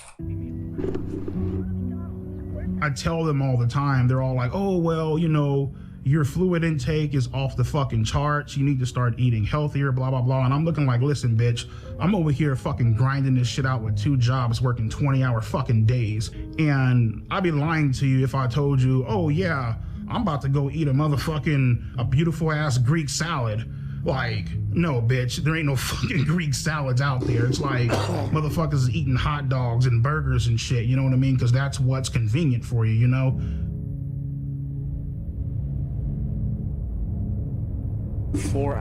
S2: I tell them all the time, they're all like, oh, well, you know, your fluid intake is off the fucking charts. You need to start eating healthier, blah, blah, blah. And I'm looking like, listen, bitch, I'm over here fucking grinding this shit out with 2 jobs, working 20-hour fucking days. And I'd be lying to you if I told you, oh, yeah, I'm about to go eat a beautiful ass Greek salad. Like, no, bitch, there ain't no fucking Greek salads out there. It's like motherfuckers is eating hot dogs and burgers and shit, you know what I mean? Because that's what's convenient for you, you know?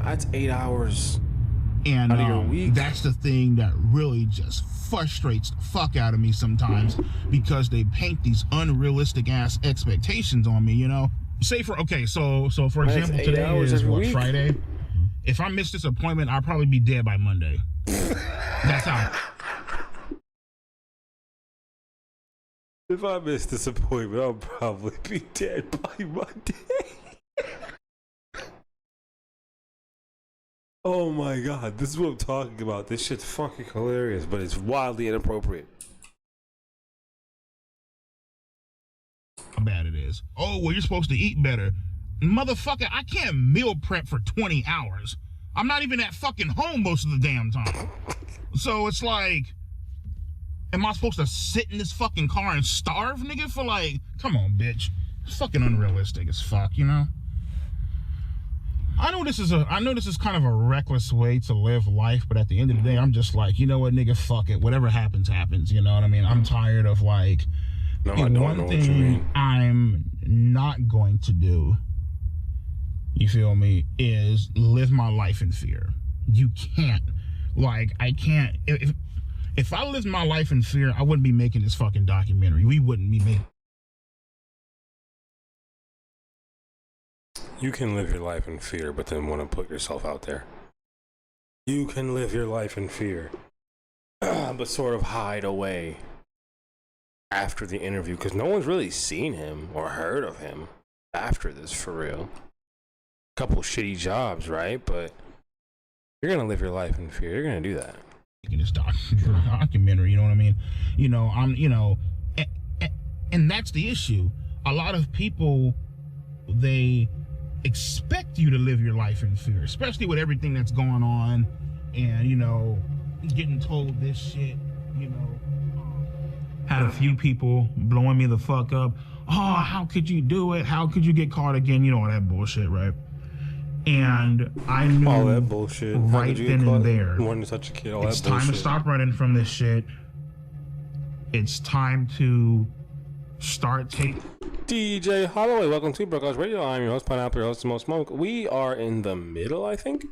S1: That's 8 hours.
S2: And
S1: out of your week.
S2: That's the thing that really just frustrates the fuck out of me sometimes, because they paint these unrealistic ass expectations on me, you know? So for example, today is what, Friday? If I miss this appointment, I'll probably be dead by Monday. That's how.
S1: If I miss this appointment, I'll probably be dead by Monday. Oh my god, this is what I'm talking about. This shit's fucking hilarious, but it's wildly inappropriate.
S2: How bad it is. Oh, well, you're supposed to eat better. Motherfucker, I can't meal prep for 20 hours. I'm not even at fucking home most of the damn time. So it's like, am I supposed to sit in this fucking car and starve, nigga, for like, come on, bitch. It's fucking unrealistic as fuck, you know? I know this is kind of a reckless way to live life, but at the end of the day, I'm just like, you know what, nigga, fuck it. Whatever happens, happens. You know what I mean? I'm tired of like,
S1: no, I don't know what you mean.
S2: I'm not going to do, you feel me, is live my life in fear. You can't. Like, I can't. If I lived my life in fear, I wouldn't be making this fucking documentary. We wouldn't be making.
S1: You can live your life in fear, but then want to put yourself out there. You can live your life in fear, but sort of hide away after the interview, because no one's really seen him or heard of him after this, for real. Couple shitty jobs, right? But you're gonna live your life in fear. You're gonna do that.
S2: Making this documentary, you know what I mean? You know, and that's the issue. A lot of people, they expect you to live your life in fear, especially with everything that's going on, and you know, getting told this shit, you know. Had a few people blowing me the fuck up. Oh, how could you do it? How could you get caught again? You know, all that bullshit, right? And I knew
S1: all that bullshit
S2: right then and there.
S1: Wanting to touch a kid, all
S2: it's
S1: that bullshit.
S2: Time to stop running from this shit. It's time to start taking.
S1: DJ Holloway, welcome to Broadcast Radio. I'm your host, Pineapple, your host, Most Smoke. We are in the middle, I think.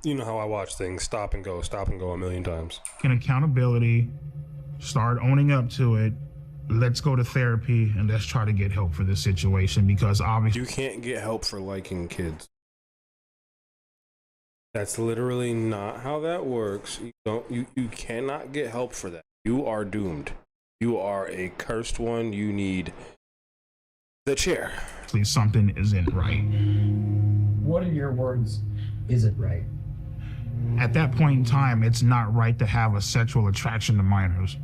S1: You know how I watch things. Stop and go a million times.
S2: And accountability, start owning up to it. Let's go to therapy and let's try to get help for this situation, because obviously
S1: you can't get help for liking kids. That's literally not how that works. You cannot get help for that. You are doomed. You are a cursed one. You need the chair.
S2: Something isn't right.
S17: What in your words isn't right?
S2: At that point in time, it's not right to have a sexual attraction to minors.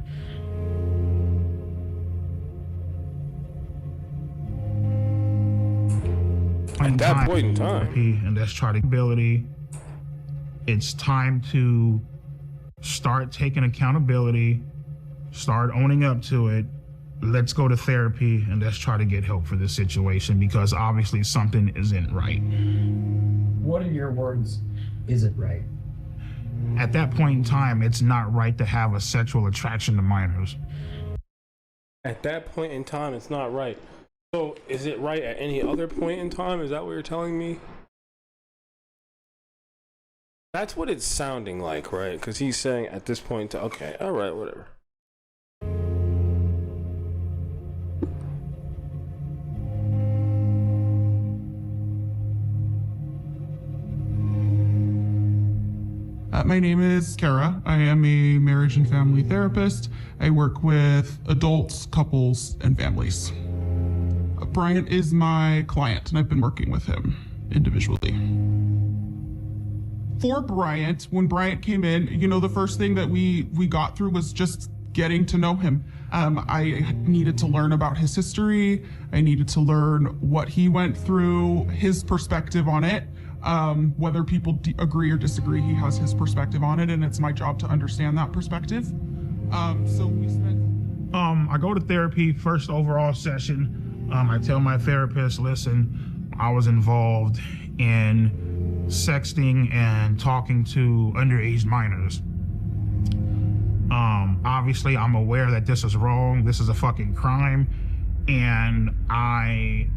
S1: At that point in time,
S2: and let's try to ability. It's time to start taking accountability, start owning up to it. Let's go to therapy and let's try to get help for this situation, because obviously something isn't right.
S17: What in your words isn't right?
S2: At that point in time, it's not right to have a sexual attraction to minors.
S1: At that point in time, it's not right. So, is it right at any other point in time? Is that what you're telling me? That's what it's sounding like, right? Because he's saying at this point, okay, all right, whatever.
S14: My name is Kara. I am a marriage and family therapist. I work with adults, couples, and families. Bryant is my client, and I've been working with him individually. For Bryant, when Bryant came in, you know, the first thing that we got through was just getting to know him. I needed to learn about his history. I needed to learn what he went through, his perspective on it. Whether people agree or disagree, he has his perspective on it, and it's my job to understand that perspective. So we spent...
S2: I go to therapy, first overall session. I tell my therapist, listen, I was involved in sexting and talking to underage minors. Obviously, I'm aware that this is wrong. This is a fucking crime. And I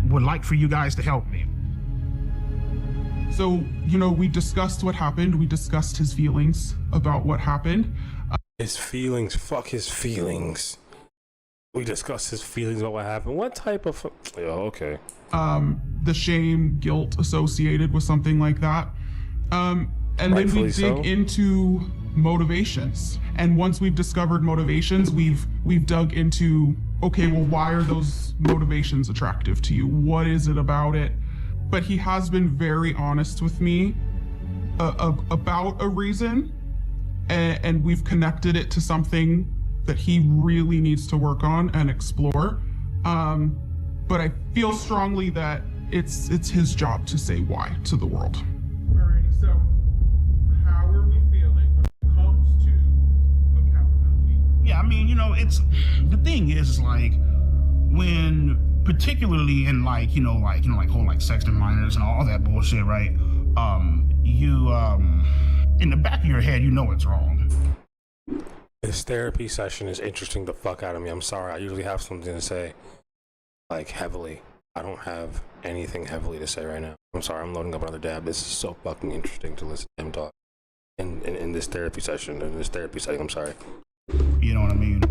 S2: would like for you guys to help me.
S14: So, you know, we discussed what happened. We discussed his feelings about what happened.
S1: His feelings? Fuck his feelings. We discussed his feelings about what happened. What type of... Oh, okay.
S14: The shame, guilt associated with something like that. And
S1: Rightfully
S14: then we dig into motivations. And once we've discovered motivations, we've dug into, okay, well, why are those motivations attractive to you? What is it about it? But he has been very honest with me about a reason, and we've connected it to something that he really needs to work on and explore. But I feel strongly that it's his job to say why to the world. Alrighty, so how are we feeling when it comes to accountability?
S2: Yeah, I mean, you know, it's the thing is like when particularly in like whole like sexting minors and all that bullshit, right? You in the back of your head, you know it's wrong.
S1: This therapy session is interesting the fuck out of me. I'm sorry. I usually have something to say, like heavily. I don't have anything heavily to say right now. I'm sorry. I'm loading up another dab. This is so fucking interesting to listen to him talk in this therapy session, in this therapy setting. I'm sorry.
S2: You know what I mean?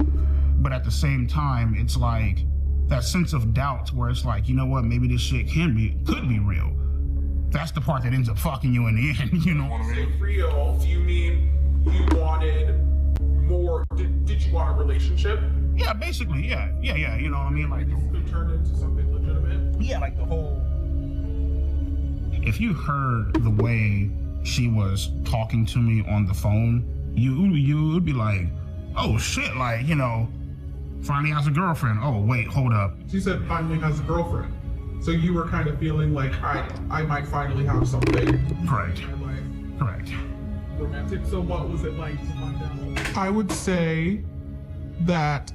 S2: But at the same time, it's like that sense of doubt where it's like, you know what? Maybe this shit could be real. That's the part that ends up fucking you in the end. You know what I mean?
S14: Real? Do you mean you wanted more? Did you want a relationship?
S2: Yeah, basically, yeah. You know what I mean? Like,
S14: this could turn into something legitimate.
S2: Yeah, like the whole. If you heard the way she was talking to me on the phone, you would be like, oh shit, like, you know, finally has a girlfriend. Oh wait, hold up.
S14: She said finally has a girlfriend. So you were kind of feeling like I might finally have something.
S2: Correct. Correct.
S14: Romantic. So what was it like to find out? I would say that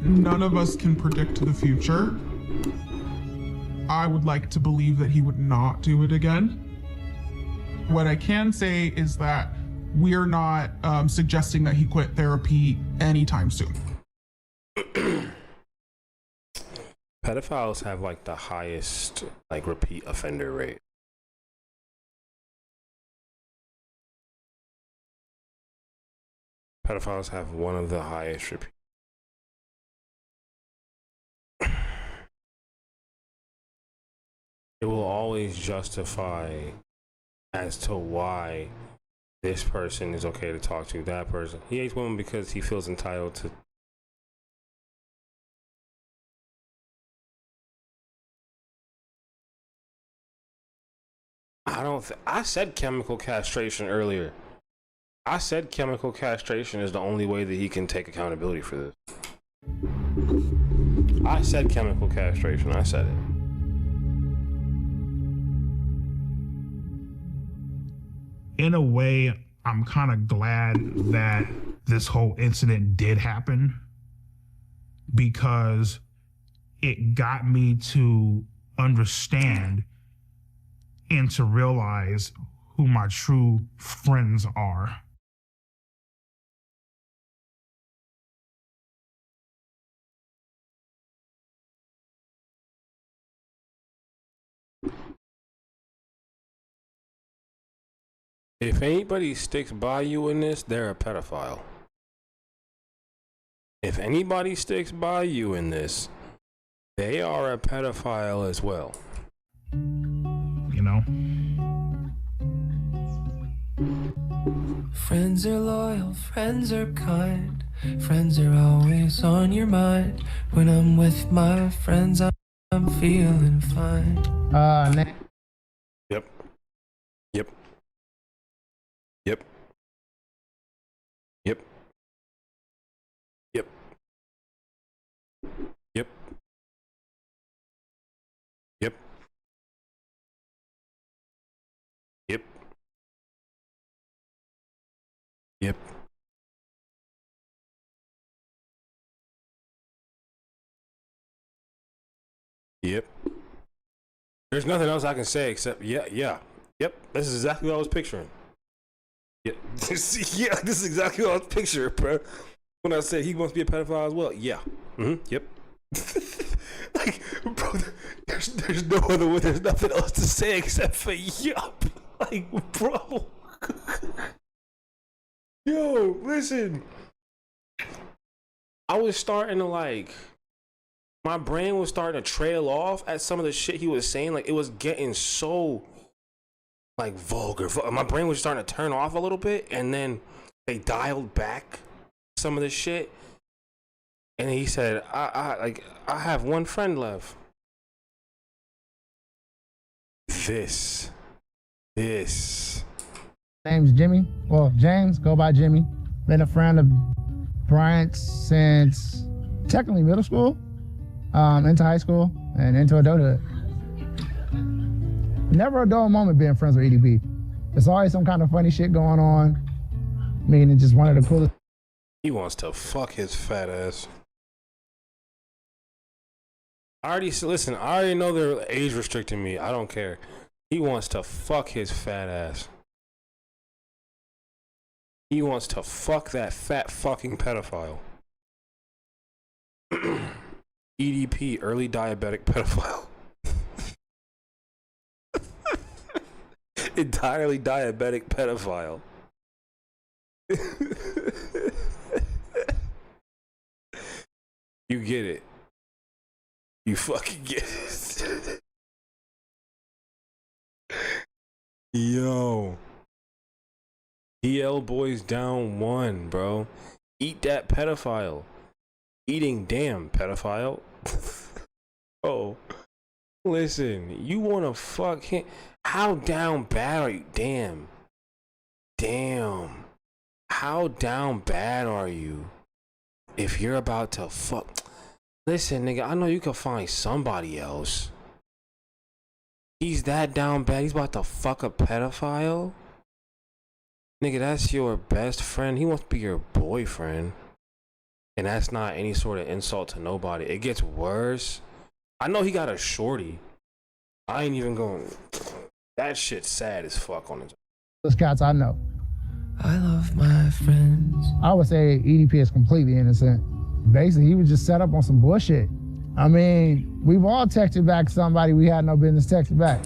S14: none of us can predict the future. I would like to believe that he would not do it again. What I can say is that we're not suggesting that he quit therapy anytime soon.
S1: Pedophiles have like the highest like repeat offender rate. Pedophiles have one of the highest repeat. It will always justify as to why this person is okay to talk to that person. He hates women because he feels entitled to. I said chemical castration earlier. I said chemical castration is the only way that he can take accountability for this. I said chemical castration. I said it.
S2: In a way, I'm kind of glad that this whole incident did happen because it got me to understand and to realize who my true friends are.
S1: If anybody sticks by you in this, they're a pedophile. If anybody sticks by you in this, they are a pedophile as well.
S2: You know?
S7: Friends are loyal, friends are kind, friends are always on your mind. When I'm with my friends, I'm feeling fine.
S1: Yep. Yep. Yep. Yep. Yep. Yep. Yep. Yep. Yep. Yep. There's nothing else I can say except yeah. Yep. This is exactly what I was picturing. Yeah. Yeah, this is exactly what I was picturing, bro. When I said he wants to be a pedophile as well. Yeah. Yep. Like, bro, there's no other way. There's nothing else to say except for yup. Like, bro. Yo, listen. I was starting to like, my brain was starting to trail off at some of the shit he was saying. Like, it was getting so like vulgar. My brain was starting to turn off a little bit, and then they dialed back some of the shit. And he said, I have one friend left. This.
S11: Name's Jimmy. Well, James, go by Jimmy. Been a friend of Bryant's since technically middle school, into high school, and into adulthood. Never a dull moment being friends with EDP. There's always some kind of funny shit going on. I mean, it's just one of the coolest.
S1: He wants to fuck his fat ass. I already know they're age restricting me. I don't care. He wants to fuck his fat ass. He wants to fuck that fat fucking pedophile. EDP, early diabetic pedophile. Entirely diabetic pedophile. You get it. You fucking get it. Yo. EL boys down 1, bro. Eat that pedophile. Eating damn pedophile. Oh. Listen, you wanna fuck him? How down bad are you? Damn. Damn. How down bad are you? If you're about to fuck. Listen, nigga, I know you can find somebody else. He's that down bad. He's about to fuck a pedophile? Nigga, that's your best friend. He wants to be your boyfriend. And that's not any sort of insult to nobody. It gets worse. I know he got a shorty. I ain't even going. That shit's sad as fuck on it.
S11: Those cats I know.
S7: I love my friends.
S11: I would say EDP is completely innocent. Basically, he was just set up on some bullshit. I mean, we've all texted back somebody we had no business texting back.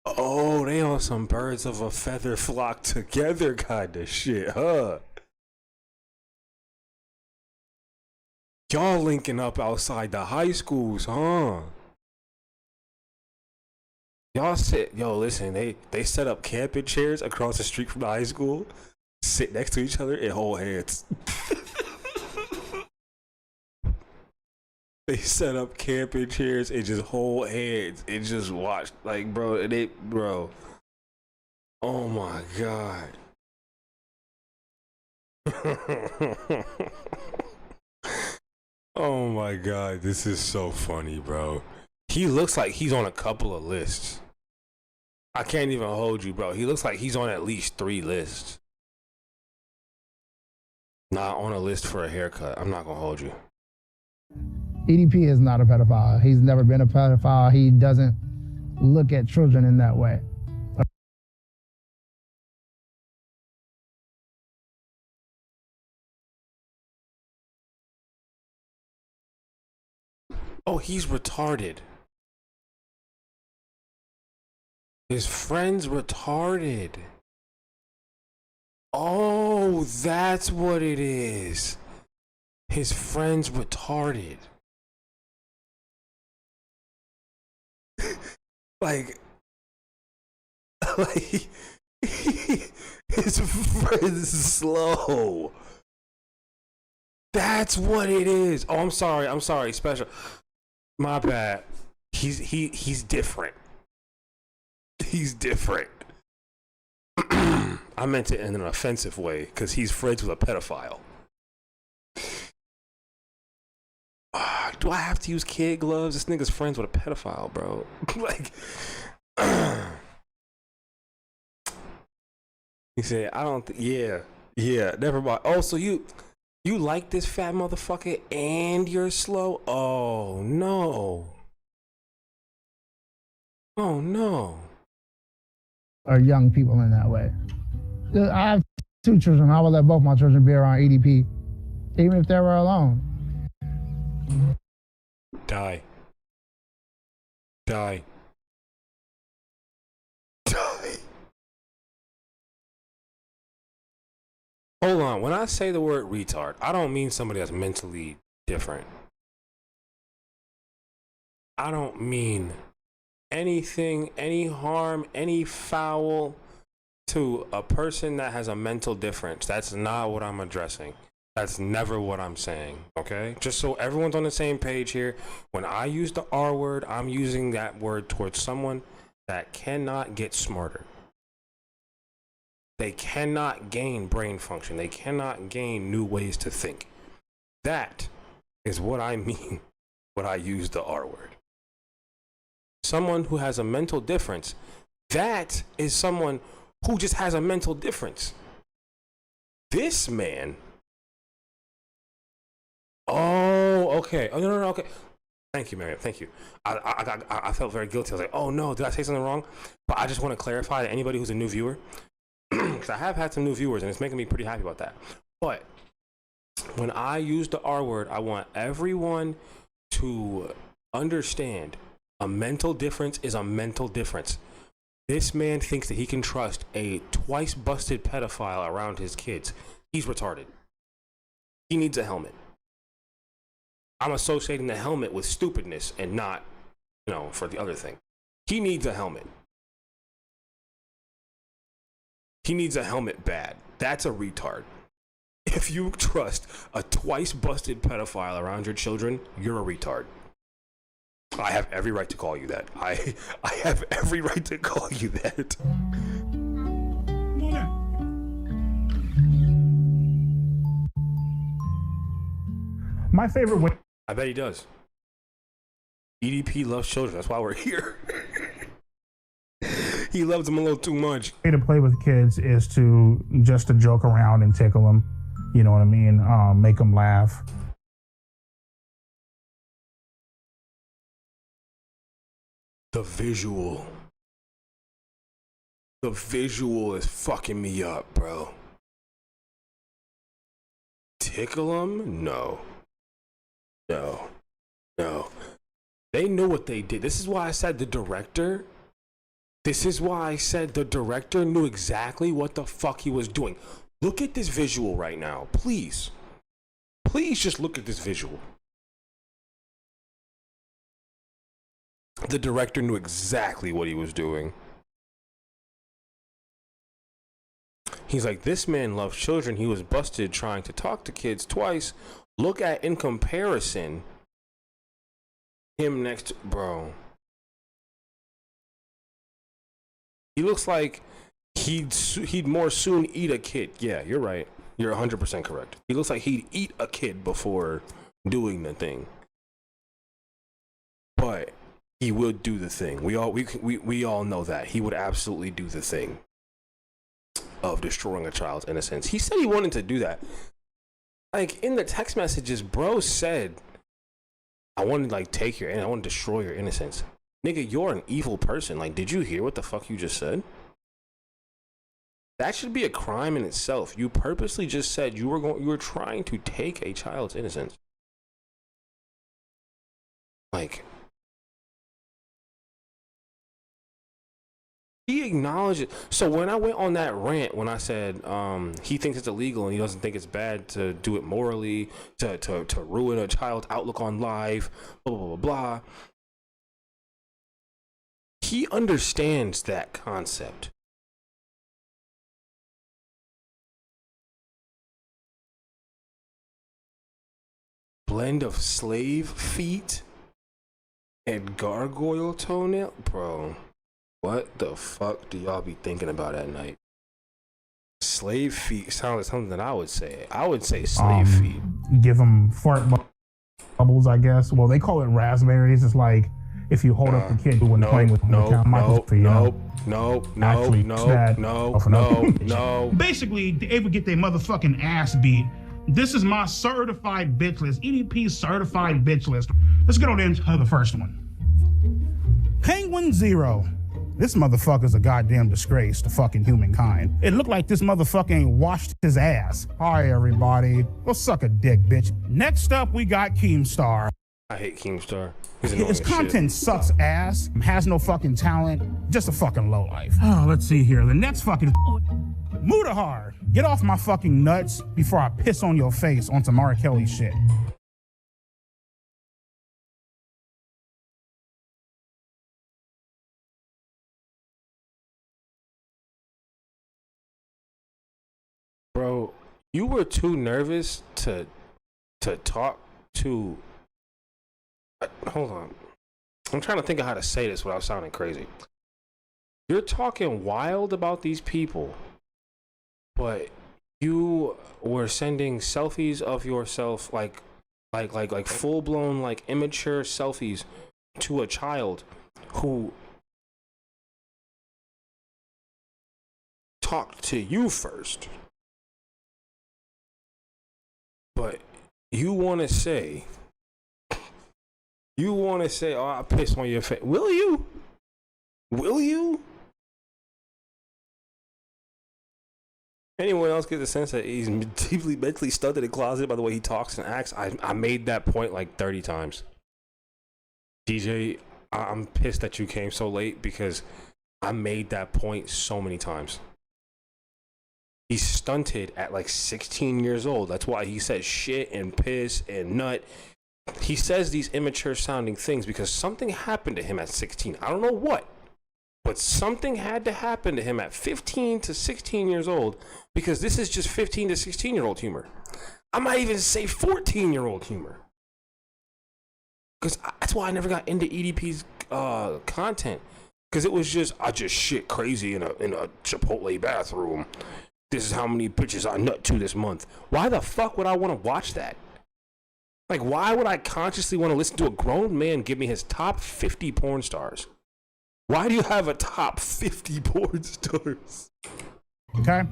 S1: Oh, they on some birds of a feather flock together kind of shit, huh? Y'all linking up outside the high schools, huh? Y'all listen, they set up camping chairs across the street from the high school, sit next to each other and hold hands. They set up camping chairs and just hold hands and just watch, like, bro, bro. Oh my God. Oh my God, this is so funny, bro. He looks like he's on a couple of lists. I can't even hold you, bro. He looks like he's on at least 3 lists. Not on a list for a haircut. I'm not gonna hold you.
S11: EDP is not a pedophile. He's never been a pedophile. He doesn't look at children in that way.
S1: Oh, he's retarded. His friend's retarded. Oh, that's what it is. His friend's retarded. like his friend's slow. That's what it is. Oh, I'm sorry, special. My bad. He's different. He's different. I meant it in an offensive way because he's friends with a pedophile. Do I have to use kid gloves? This nigga's friends with a pedophile, bro. Like, he said, I don't. Yeah. Never mind. Oh, so you like this fat motherfucker and you're slow? Oh no. Oh no.
S11: Or young people in that way. I have 2 children. I would let both my children be around EDP, even if they were alone.
S1: Die. Hold on. When I say the word retard, I don't mean somebody that's mentally different. I don't mean anything, any harm, any foul to a person that has a mental difference. That's not what I'm addressing. That's never what I'm saying, okay? Just so everyone's on the same page here. When I use the R word, I'm using that word towards someone that cannot get smarter. They cannot gain brain function. They cannot gain new ways to think. That is what I mean when I use the R word. Someone who has a mental difference, that is someone who just has a mental difference. This man, oh, okay. Oh, no, okay. Thank you, Mariam. Thank you. I felt very guilty. I was like, oh no, did I say something wrong? But I just want to clarify to anybody who's a new viewer, because I have had some new viewers and it's making me pretty happy about that. But when I use the R word, I want everyone to understand a mental difference is a mental difference. This man thinks that he can trust a twice busted pedophile around his kids. He's retarded. He needs a helmet. I'm associating the helmet with stupidness and not, for the other thing. He needs a helmet. He needs a helmet bad. That's a retard. If you trust a twice busted pedophile around your children, you're a retard. I have every right to call you that. I have every right to call you that.
S11: My favorite way.
S1: I bet he does. EDP loves children. That's why we're here. He loves them a little too much.
S11: Way to play with kids is to joke around and tickle them. You know what I mean? Make them laugh.
S1: The visual is fucking me up, bro. Tickle them? No. They know what they did. This is why I said the director knew exactly what the fuck he was doing. Look at this visual right now. Please just look at this visual. The director knew exactly what he was doing. He's like, this man loves children. He was busted trying to talk to kids twice. Look at, in comparison, him next to, bro. He looks like he'd more soon eat a kid. Yeah, you're right. You're 100% correct. He looks like he'd eat a kid before doing the thing. But he would do the thing. We all know that. He would absolutely do the thing of destroying a child's innocence. He said he wanted to do that. Like, in the text messages, bro said, I want to, I want to destroy your innocence. Nigga, you're an evil person. Like, did you hear what the fuck you just said? That should be a crime in itself. You purposely just said you were trying to take a child's innocence. Like, he acknowledged it. So when I went on that rant, when I said he thinks it's illegal and he doesn't think it's bad to do it morally, to ruin a child's outlook on life, blah, blah, blah, blah. He understands that concept. Blend of slave feet and gargoyle toenail? Bro, what the fuck do y'all be thinking about at night? Slave feet sounds like something that I would say. I would say slave feet.
S11: Give them fart bubbles, I guess. Well, they call it raspberries. It's like if you hold up the kid when playing with
S1: no.
S2: Basically, they able to get their motherfucking ass beat. This is my certified bitch list. EDP certified bitch list. Let's get on into the first one. Penguin Zero. This motherfucker's a goddamn disgrace to fucking humankind. It looked like this motherfucker ain't washed his ass. Hi, everybody. Go suck a dick, bitch. Next up, we got Keemstar.
S1: I hate Keemstar.
S2: His content sucks ass, has no fucking talent, just a fucking lowlife. Oh, let's see here. The next fucking Mudahar. Get off my fucking nuts before I piss on your face on some R. Kelly shit.
S1: Bro, you were too nervous to talk to. Hold on. I'm trying to think of how to say this without sounding crazy. You're talking wild about these people but you were sending selfies of yourself, like full blown, like immature selfies to a child who talked to you first. But you want to say, oh, I pissed on your face. Will you? Will you? Anyone else get the sense that he's deeply mentally stunted and closeted by the way he talks and acts? I made that point like 30 times. DJ, I'm pissed that you came so late because I made that point so many times. He's stunted at like 16 years old. That's why he says shit and piss and nut. He says these immature sounding things because something happened to him at 16. I don't know what, but something had to happen to him at 15 to 16 years old because this is just 15 to 16-year-old humor. I might even say 14-year-old humor. Because that's why I never got into EDP's content. Because it was just, I just shit crazy in a Chipotle bathroom. This is how many bitches I nut to this month. Why the fuck would I want to watch that? Like, why would I consciously want to listen to a grown man give me his top 50 porn stars? Why do you have a top 50 porn stars?
S11: Okay?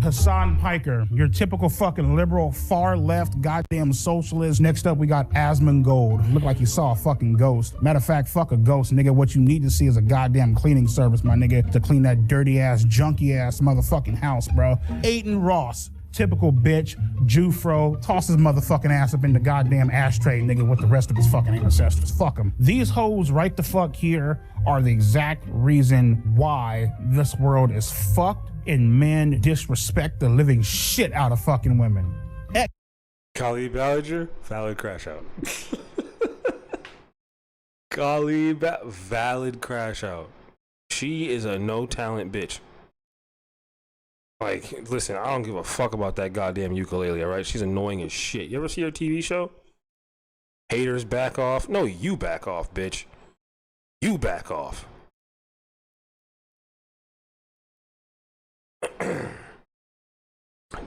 S11: Hassan Piker, your typical fucking liberal, far left, goddamn socialist. Next up, we got Asmongold. Look like you saw a fucking ghost. Matter of fact, fuck a ghost, nigga. What you need to see is a goddamn cleaning service, my nigga, to clean that dirty ass, junky ass motherfucking house, bro. Aiden Ross. Typical bitch, Jufro, toss his motherfucking ass up in the goddamn ashtray, nigga, with the rest of his fucking ancestors. Fuck him. These hoes right the fuck here are the exact reason why this world is fucked and men disrespect the living shit out of fucking women.
S1: Colleen Ballinger, valid crash out. Valid crash out. She is a no talent bitch. Like, listen, I don't give a fuck about that goddamn ukulele, alright? She's annoying as shit. You ever see her TV show? Haters back off. No, you back off, bitch. You back off.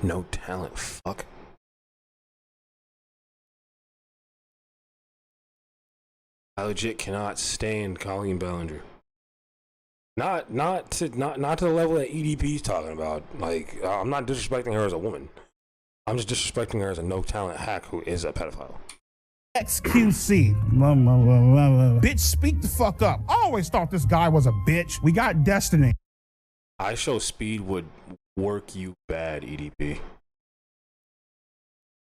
S1: No talent, fuck. I legit cannot stand Colleen Ballinger. Not to the level that EDP's talking about. Like, I'm not disrespecting her as a woman. I'm just disrespecting her as a no talent hack who is a pedophile.
S11: XQC. Bitch, speak the fuck up. I always thought this guy was a bitch. We got Destiny.
S1: I Show Speed would work you bad, EDP.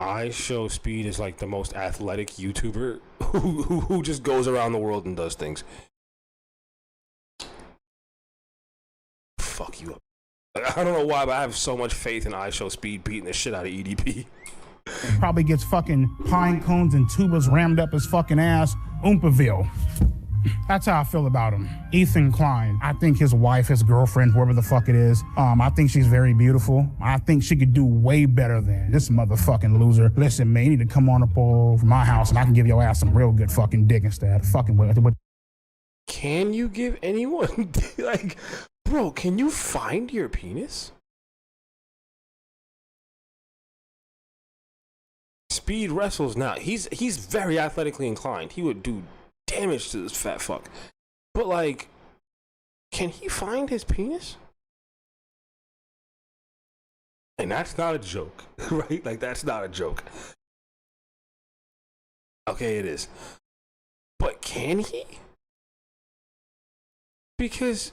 S1: I Show Speed is like the most athletic YouTuber who just goes around the world and does things. Fuck you up. I don't know why, but I have so much faith in I Show Speed beating the shit out of EDP.
S11: Probably gets fucking pine cones and tubas rammed up his fucking ass. Oompaville. That's how I feel about him. Ethan Klein. I think his wife, his girlfriend, whoever the fuck it is, I think she's very beautiful. I think she could do way better than this motherfucking loser. Listen, man, you need to come on up over my house and I can give your ass some real good fucking dick instead. Fucking with.
S1: Can you give anyone like, bro, can you find your penis? Speed wrestles now. He's very athletically inclined. He would do damage to this fat fuck. But like, can he find his penis? And that's not a joke, right? Like, that's not a joke. Okay, it is. But can he? Because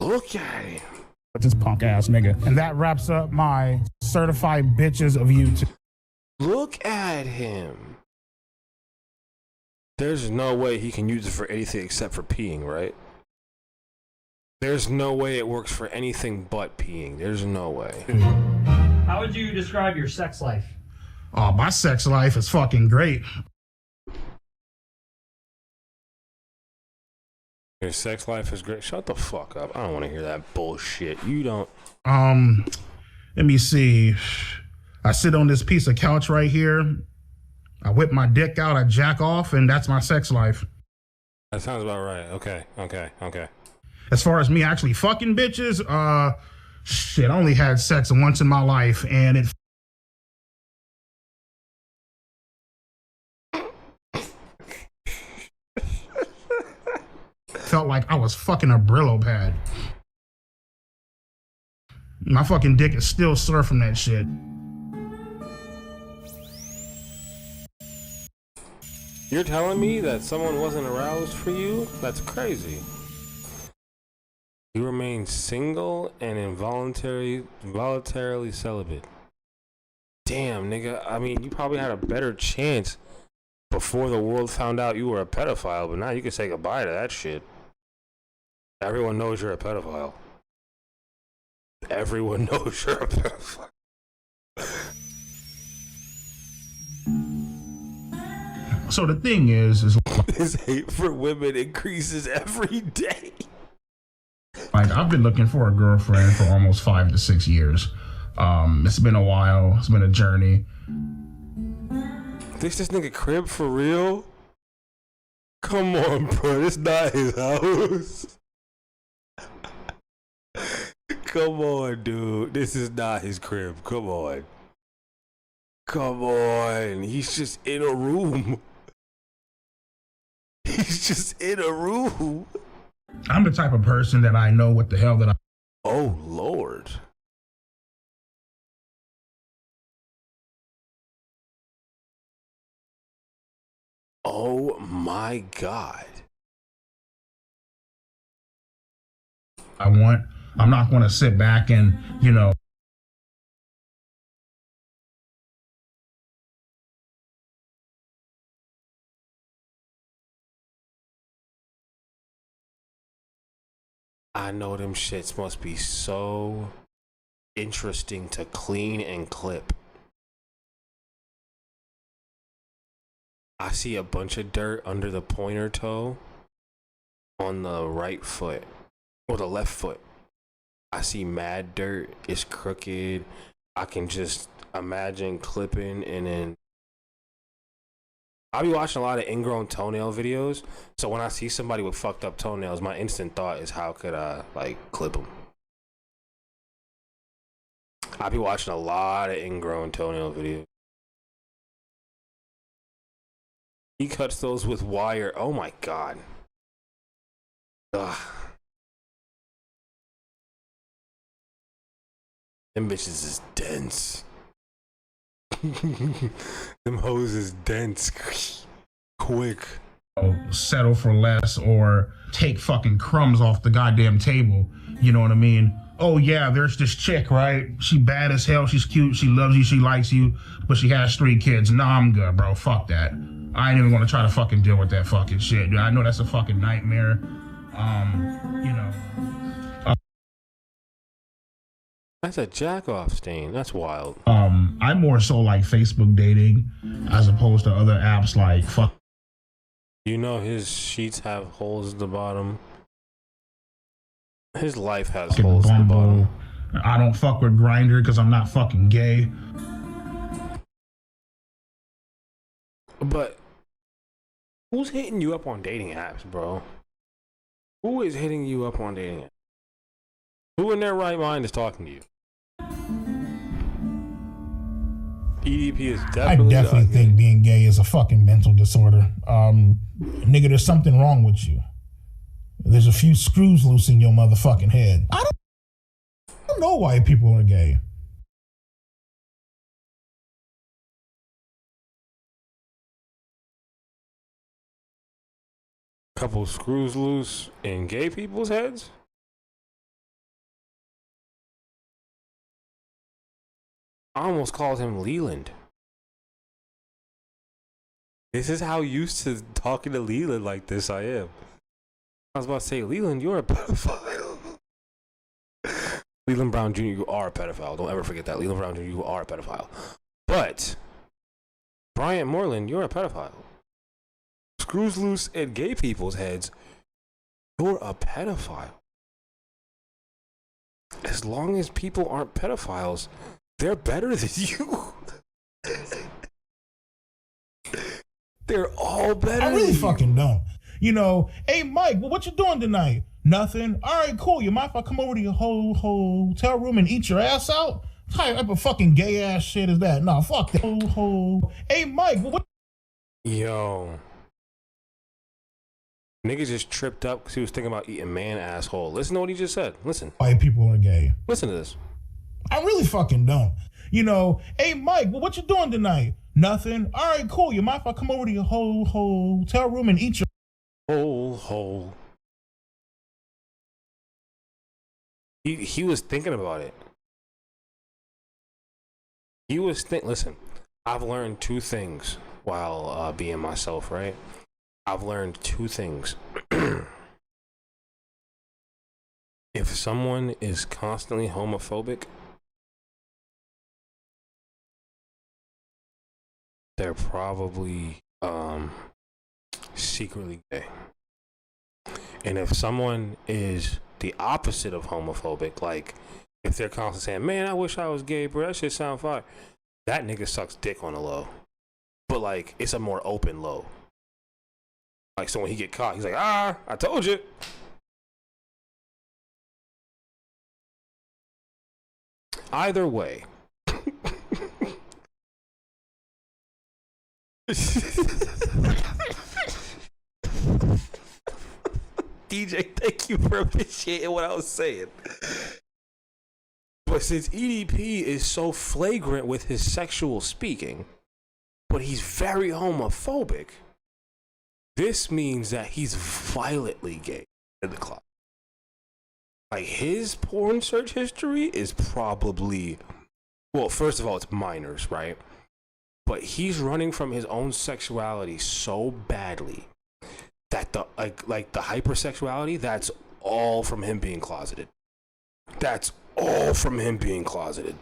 S1: look at him.
S11: This punk ass nigga. And that wraps up my certified bitches of YouTube.
S1: Look at him. There's no way he can use it for anything except for peeing, right? There's no way it works for anything but peeing. There's no way.
S12: How would you describe your sex life?
S11: Oh, my sex life is fucking great.
S1: Your sex life is great. Shut the fuck up. I don't want to hear that bullshit. You don't.
S11: Let me see. I sit on this piece of couch right here. I whip my dick out, I jack off, and that's my sex life.
S1: That sounds about right. Okay.
S11: As far as me actually fucking bitches, shit, I only had sex once in my life, and it felt like I was fucking a Brillo pad. My fucking dick is still sore from that shit.
S1: You're telling me that someone wasn't aroused for you? That's crazy. You remain single and voluntarily celibate. Damn, nigga. I mean, you probably had a better chance before the world found out you were a pedophile, but now you can say goodbye to that shit. Everyone knows you're a pedophile. Everyone knows you're a pedophile.
S11: So the thing is
S1: his hate for women increases every day.
S11: Like, I've been looking for a girlfriend for almost 5 to 6 years. It's been a while. It's been a journey.
S1: This nigga crib for real? Come on, bro. This not his house. Come on, dude. This is not his crib. Come on. Come on. He's just in a room. He's just in a room.
S11: I'm the type of person that I know what the hell that I...
S1: Oh, Lord. Oh, my God.
S11: I'm not going to sit back and, you know...
S1: I know them shits must be so interesting to clean and clip. I see a bunch of dirt under the pointer toe on the right foot or the left foot. I see mad dirt. It's crooked. I can just imagine clipping, and then I'll be watching a lot of ingrown toenail videos. So when I see somebody with fucked up toenails, my instant thought is, how could I like clip them? I'll be watching a lot of ingrown toenail videos. He cuts those with wire. Oh my God. Ugh. Them bitches is dense. Them hoes is dense. Quick.
S11: Settle for less or take fucking crumbs off the goddamn table. You know what I mean? Oh yeah, there's this chick, right? She bad as hell. She's cute. She loves you. She likes you. But she has 3 kids. Nah, I'm good, bro. Fuck that. I ain't even gonna try to fucking deal with that fucking shit, dude. I know that's a fucking nightmare. You know.
S1: That's a jack-off stain. That's wild.
S11: I'm more so like Facebook dating as opposed to other apps like fuck.
S1: You know his sheets have holes at the bottom. His life has holes at the bottom.
S11: I don't fuck with Grindr because I'm not fucking gay.
S1: But who's hitting you up on dating apps, bro? Who is hitting you up on dating apps? Who in their right mind is talking to you? EDP is definitely.
S11: I definitely think being gay is a fucking mental disorder. Nigga, there's something wrong with you. There's a few screws loose in your motherfucking head. I don't know why people are gay.
S1: Couple screws loose in gay people's heads? I almost called him Leland. This is how used to talking to Leland like this I am. I was about to say, Leland, you're a pedophile. Leland Brown Jr., you are a pedophile. Don't ever forget that. Leland Brown Jr., you are a pedophile. But Bryant Moreland, you're a pedophile. Screws loose in gay people's heads, you're a pedophile. As long as people aren't pedophiles, they're better than you. They're all better.
S11: I really fucking don't.
S2: You know, hey, Mike, well, what you doing tonight? Nothing. All right, cool. You mind if I come over to your hotel room and eat your ass out? What type of fucking gay ass shit is that? Nah, fuck that. Hey, Mike, well, what?
S1: Yo. Nigga just tripped up because he was thinking about eating man asshole. Listen to what he just said. Listen.
S2: White people are gay.
S1: Listen to this.
S2: I really fucking don't. You know, hey, Mike, well, what you doing tonight? Nothing. All right, cool. You mind if I come over to your hotel room and eat your
S1: hole? He was thinking about it. Listen, I've learned two things while being myself, right? I've learned two things. If someone is constantly homophobic, they're probably secretly gay. And if someone is the opposite of homophobic, like if they're constantly saying, man, I wish I was gay, bro, that shit sound fire, that nigga sucks dick on a low. But like, it's a more open low. Like, so when he get caught, he's like, I told you. Either way. DJ, thank you for appreciating what I was saying. But since EDP is so flagrant with his sexual speaking, but he's very homophobic, this means that he's violently gay in the closet. Like, his porn search history is probably, well, first of all, it's minors, right? But he's running from his own sexuality so badly that the like the hypersexuality, that's all from him being closeted. That's all from him being closeted.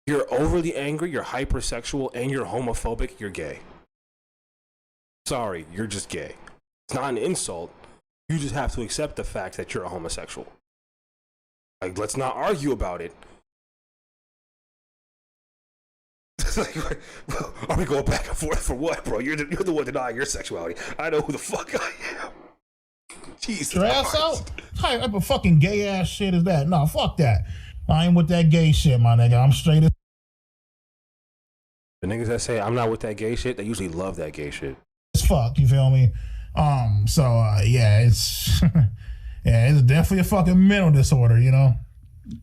S1: You're overly angry, you're hypersexual, and you're homophobic, you're gay. Sorry, you're just gay. It's not an insult. You just have to accept the fact that you're a homosexual. Like, let's not argue about it. Like, are we going back and forth for what, bro? You're the one denying your sexuality. I know who the fuck I am. Jesus.
S2: Your ass out? What type of fucking gay ass shit is that? Nah, fuck that. I ain't with that gay shit, my nigga. I'm straight as.
S1: The niggas that say I'm not with that gay shit, they usually love that gay shit.
S2: As fuck, you feel me? Yeah, it's yeah, it's definitely a fucking mental disorder, you know.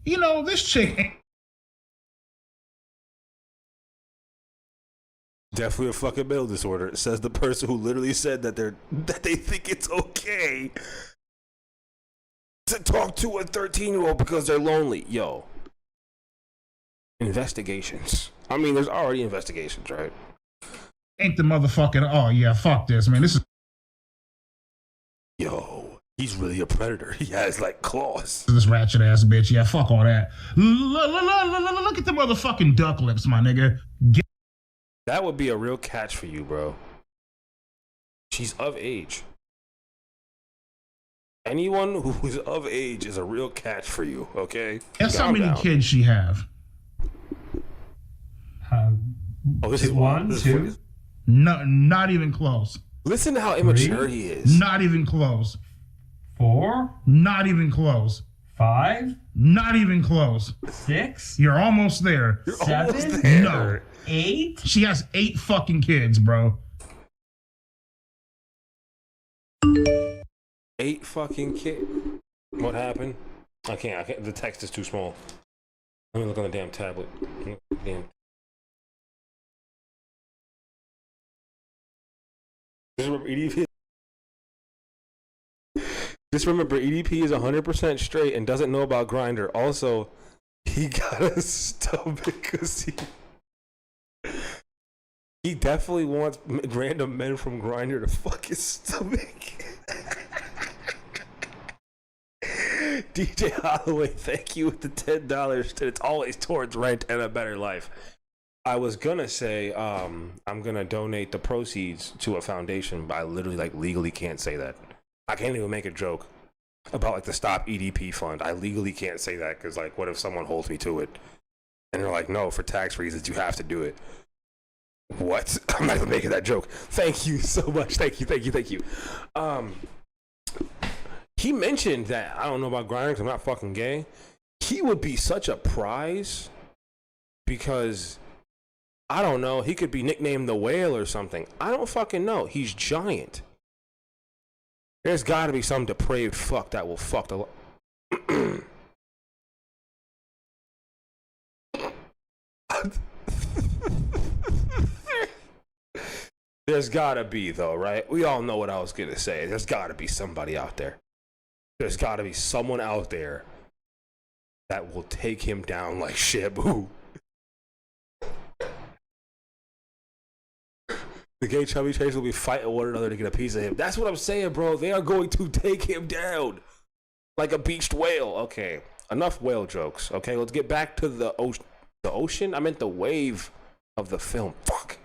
S2: You know, this chick ain't
S1: definitely a fucking mental disorder, says the person who literally said that they think it's okay to talk to a 13-year-old because they're lonely. Yo. Investigations. I mean, there's already investigations, right?
S2: ain't the motherfucking, oh yeah, fuck this, man. This is.
S1: Yo, he's really a predator. He has like claws.
S2: This ratchet ass bitch. Yeah, fuck all that. Look at the motherfucking duck lips, my nigga.
S1: That would be a real catch for you, bro. She's of age. Anyone who is of age is a real catch for you, okay?
S2: Guess how many kids she have?
S1: Oh, this is
S12: one, two.
S2: No, not even close.
S1: Listen to how immature he is.
S2: Not even close.
S12: 4.
S2: Not even close.
S12: 5.
S2: Not even close.
S12: 6.
S2: You're almost there.
S1: You're
S12: 7.
S1: almost there.
S2: No.
S12: 8.
S2: She has 8 fucking kids, bro.
S1: 8 fucking kids. What happened? I can't. The text is too small. Let me look on the damn tablet. Damn. Just remember, EDP is 100% straight and doesn't know about Grindr. Also, he got a stomach because he definitely wants random men from Grindr to fuck his stomach. DJ Holloway, thank you with the $10. It's always towards rent and a better life. I was gonna say I'm gonna donate the proceeds to a foundation, but I literally legally can't say that. I can't even make a joke about the Stop EDP fund. I legally can't say that because what if someone holds me to it and they're like, no, for tax reasons you have to do it. What? I'm not even making that joke. Thank you so much. Thank you. He mentioned that, I don't know about Grindr because I'm not fucking gay. He would be such a prize because, I don't know, he could be nicknamed the whale or something. I don't fucking know. He's giant. There's gotta be some depraved fuck that will fuck the... There's gotta be, though, right? We all know what I was gonna say. There's gotta be somebody out there. There's gotta be someone out there that will take him down like Shabu. The gay chubby chase will be fighting one another to get a piece of him. That's what I'm saying, bro. They are going to take him down like a beached whale. Okay, enough whale jokes. Okay, let's get back to the ocean. The ocean? I meant the wave of the film. Fuck.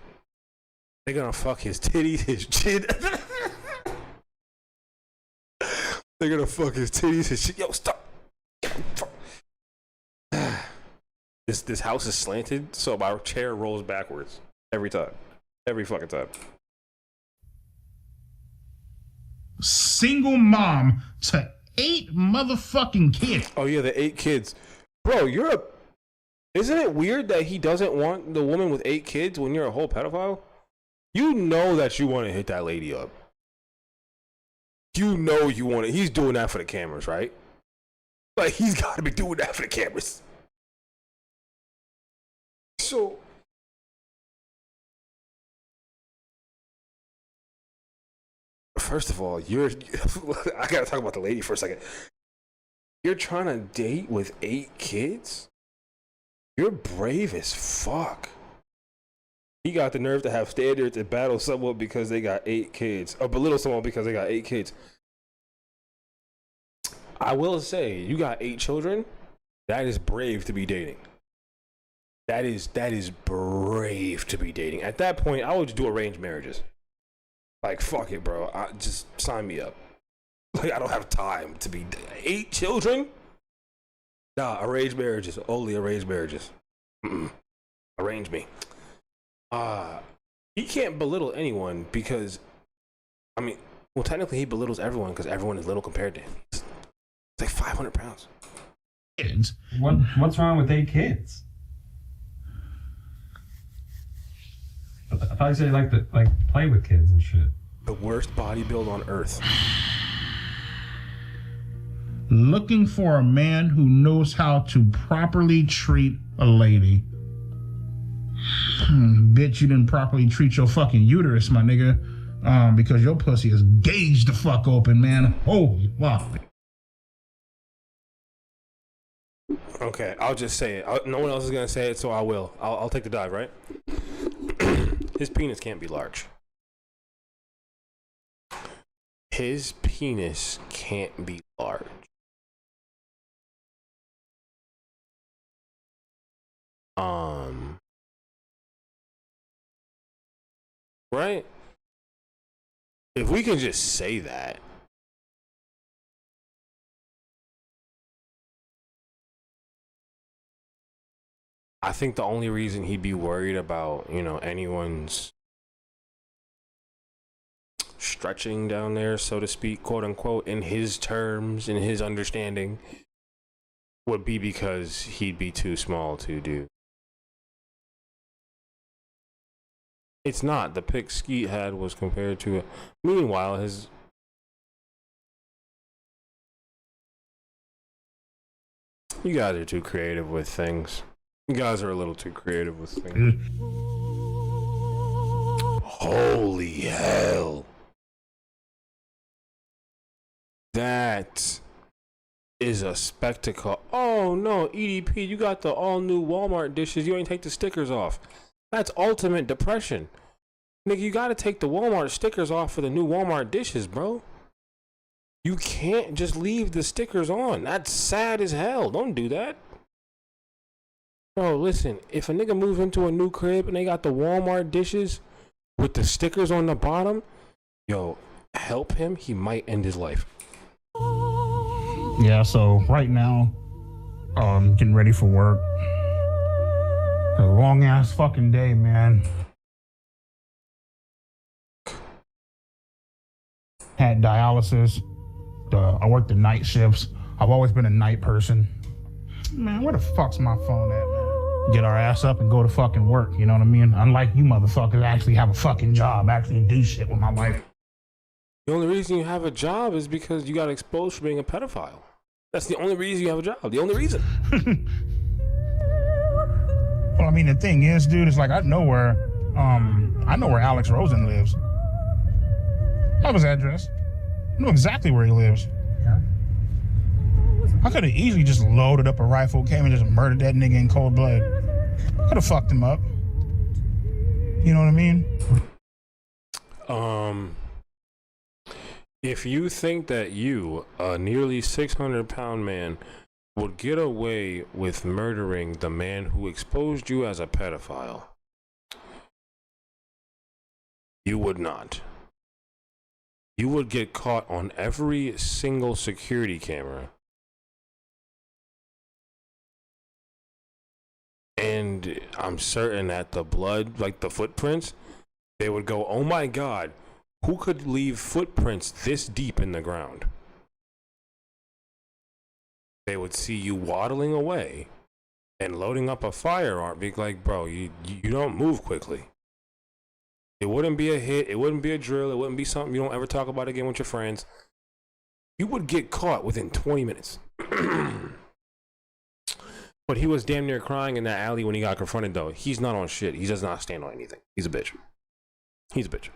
S1: They're gonna fuck his titties, his chin. They're gonna fuck his titties, his shit. Yo, stop. This house is slanted, so my chair rolls backwards every time. Every fucking time.
S2: Single mom to 8 motherfucking kids.
S1: Oh yeah, the 8 kids. Bro, isn't it weird that he doesn't want the woman with 8 kids when you're a whole pedophile? You know that you want to hit that lady up. You know you want it. He's doing that for the cameras, right? Like, he's got to be doing that for the cameras. So, first of all, I gotta talk about the lady for a second. You're trying to date with 8 kids? You're brave as fuck. He got the nerve to have standards and battle someone because they got 8 kids. Or belittle someone because they got 8 kids. I will say, you got 8 children, that is brave to be dating. That is brave to be dating. At that point, I would just do arranged marriages. Like, fuck it, bro. Just sign me up. Like, I don't have time to be 8 children? Nah, arranged marriages. Only arranged marriages. Arrange me. He can't belittle anyone because, I mean, well, technically he belittles everyone because everyone is little compared to him. It's like 500 pounds.
S2: Kids.
S19: What's wrong with 8 kids? I thought you said you like to play with kids and shit.
S1: The worst body build on earth.
S2: Looking for a man who knows how to properly treat a lady. Bitch, you didn't properly treat your fucking uterus, my nigga. Because your pussy is gauged the fuck open, man. Holy fuck.
S1: Okay, I'll just say it. No one else is gonna say it, so I will. I'll take the dive, right? His penis can't be large. His penis can't be large. Right? If we can just say that. I think the only reason he'd be worried about, anyone's stretching down there, so to speak, quote unquote, in his terms, in his understanding, would be because he'd be too small to do. It's not. The pic Skeet had was compared to meanwhile, you guys are too creative with things. You guys are a little too creative with things. Holy hell. That is a spectacle. Oh no, EDP, you got the all new Walmart dishes. You ain't take the stickers off. That's ultimate depression. Nigga, you gotta take the Walmart stickers off for the new Walmart dishes, bro. You can't just leave the stickers on. That's sad as hell. Don't do that. Bro, listen, if a nigga moves into a new crib and they got the Walmart dishes with the stickers on the bottom, yo, help him, he might end his life.
S2: Yeah, so right now, getting ready for work. A long ass fucking day, man.
S11: had dialysis. I worked the night shifts. I've always been a night person. Man, where the fuck's my phone at, man? Get our ass up and go to fucking work, you know what I mean? Unlike you motherfuckers, actually have a fucking job, actually do shit with my life.
S1: The only reason you have a job is because you got exposed for being a pedophile. That's the only reason you have a job. The only reason.
S11: Well, I mean, the thing is, dude, it's like I know where Alex Rosen lives. I have his address. I know exactly where he lives.
S15: Yeah.
S11: I could have easily just loaded up a rifle, came and just murdered that nigga in cold blood. Could have fucked him up. You know what I mean?
S1: If you think that you, a nearly 600-pound man, would get away with murdering the man who exposed you as a pedophile, you would not. You would get caught on every single security camera. And I'm certain that the blood, like the footprints, they would go, oh my God, who could leave footprints this deep in the ground? They would see you waddling away and loading up a firearm, be like, bro, you don't move quickly. It wouldn't be a hit, it wouldn't be a drill, it wouldn't be something you don't ever talk about again with your friends. You would get caught within 20 minutes. But he was damn near crying in that alley when he got confronted, though. He's not on shit. He does not stand on anything. He's a bitch. He's a bitch.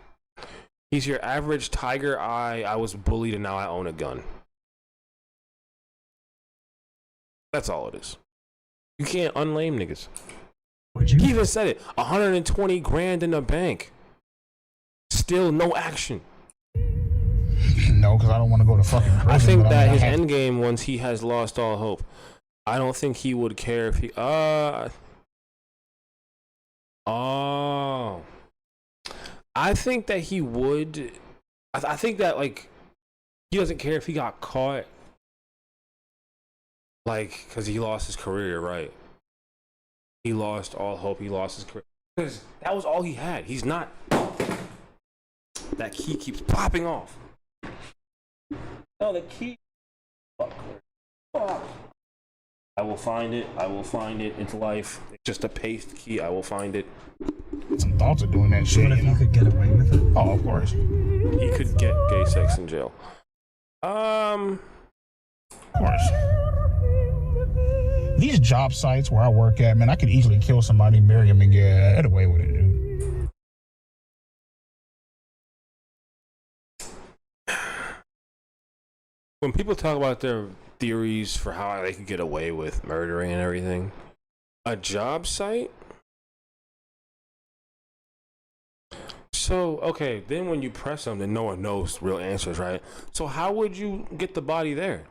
S1: He's your average tiger eye, I was bullied and now I own a gun. That's all it is. You can't unlame niggas. He even said it. 120 grand in the bank. Still no action.
S11: No, because I don't want to go to fucking prison.
S1: I think that his end game, once he has lost all hope, I don't think he would care if he... I think that he would... I think that, like, he doesn't care if he got caught. Like, because he lost his career, right? He lost all hope. He lost his career. Because that was all he had. He's not... That key keeps popping off. No, the key... Fuck. I will find it. I will find it. It's life. It's just a paste key. I will find it.
S11: Some thoughts of doing that shit.
S15: What if you could get away with it?
S11: Oh, of course.
S1: He could get gay sex in jail.
S11: Of course. These job sites where I work at, man, I could easily kill somebody, bury him, and get away with it, dude.
S1: When people talk about their theories for how they can get away with murdering and everything, a job site? So, okay, then when you press them, then no one knows real answers, right? So how would you get the body there?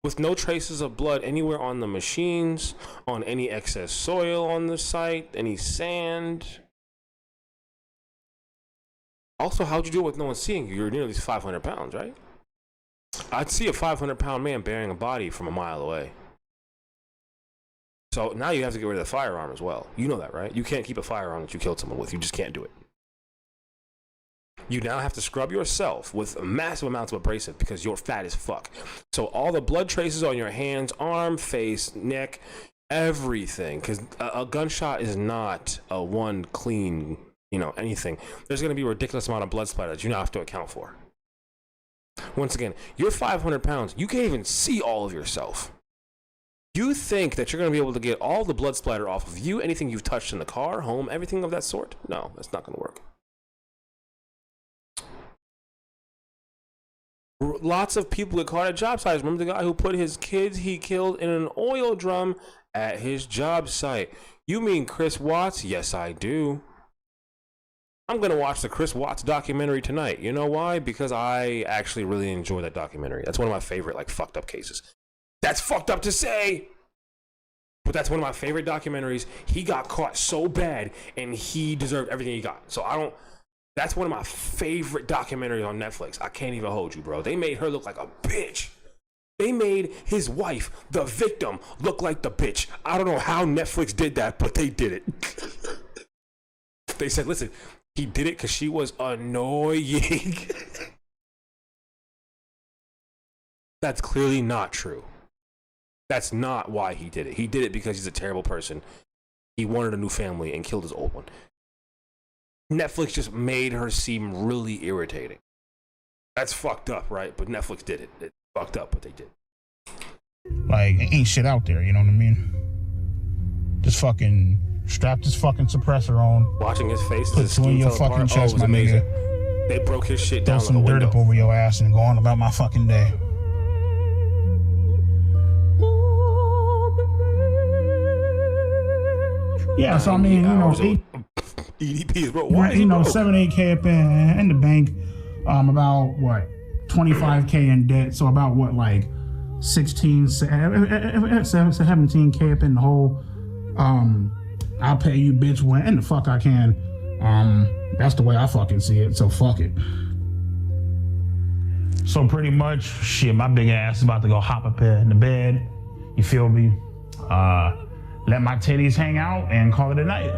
S1: With no traces of blood anywhere on the machines, on any excess soil on the site, any sand. Also, how'd you do it with no one seeing you? You're nearly 500 pounds, right? I'd see a 500-pound man bearing a body from a mile away. So now you have to get rid of the firearm as well. You know that, right? You can't keep a firearm that you killed someone with. You just can't do it. You now have to scrub yourself with massive amounts of abrasive because you're fat as fuck. So all the blood traces on your hands, arm, face, neck, everything. Because a gunshot is not a one clean, anything. There's going to be a ridiculous amount of blood splatter that you now have to account for. Once again, you're 500 pounds. You can't even see all of yourself. You think that you're going to be able to get all the blood splatter off of you, anything you've touched in the car, home, everything of that sort? No, that's not going to work. Lots of people get caught at job sites. Remember the guy who put his kids he killed in an oil drum at his job site? You mean Chris Watts? Yes, I do. I'm going to watch the Chris Watts documentary tonight. You know why? Because I actually really enjoy that documentary. That's one of my favorite, fucked up cases. That's fucked up to say, but that's one of my favorite documentaries. He got caught so bad, and he deserved everything he got. So that's one of my favorite documentaries on Netflix. I can't even hold you, bro. They made her look like a bitch. They made his wife, the victim, look like the bitch. I don't know how Netflix did that, but they did it. They said, listen, he did it because she was annoying. That's clearly not true. That's not why he did it. He did it because he's a terrible person. He wanted a new family and killed his old one. Netflix just made her seem really irritating. That's fucked up, right? But Netflix did it. It's fucked up, but they did.
S11: Like, ain't shit out there, you know what I mean? Just fucking strap this fucking suppressor on.
S1: Watching his face,
S11: put
S1: his
S11: two in
S1: skin
S11: your
S1: fell
S11: fucking
S1: apart.
S11: chest,
S1: Oh, it was
S11: my
S1: amazing.
S11: nigga.
S1: They broke his shit
S11: Throw
S1: down
S11: some
S1: on the
S11: dirt
S1: window.
S11: up over your ass and go on about my fucking day. Yeah, so I mean, you know,
S1: EDPs, bro. Why is
S11: you
S1: it
S11: know,
S1: broke?
S11: 7-8K up in the bank, about what, 25K in debt. So about what, like 17K up in the hole. I'll pay you, bitch, when the fuck I can. That's the way I fucking see it. So fuck it. So pretty much, shit, my big ass is about to go hop up in the bed. You feel me? Let my titties hang out and call it a night.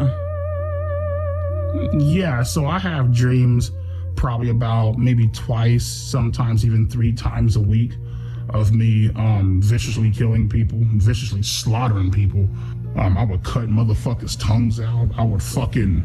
S11: Yeah, so I have dreams probably about maybe twice, sometimes even 3 times a week of me viciously killing people, viciously slaughtering people. I would cut motherfuckers' tongues out. I would fucking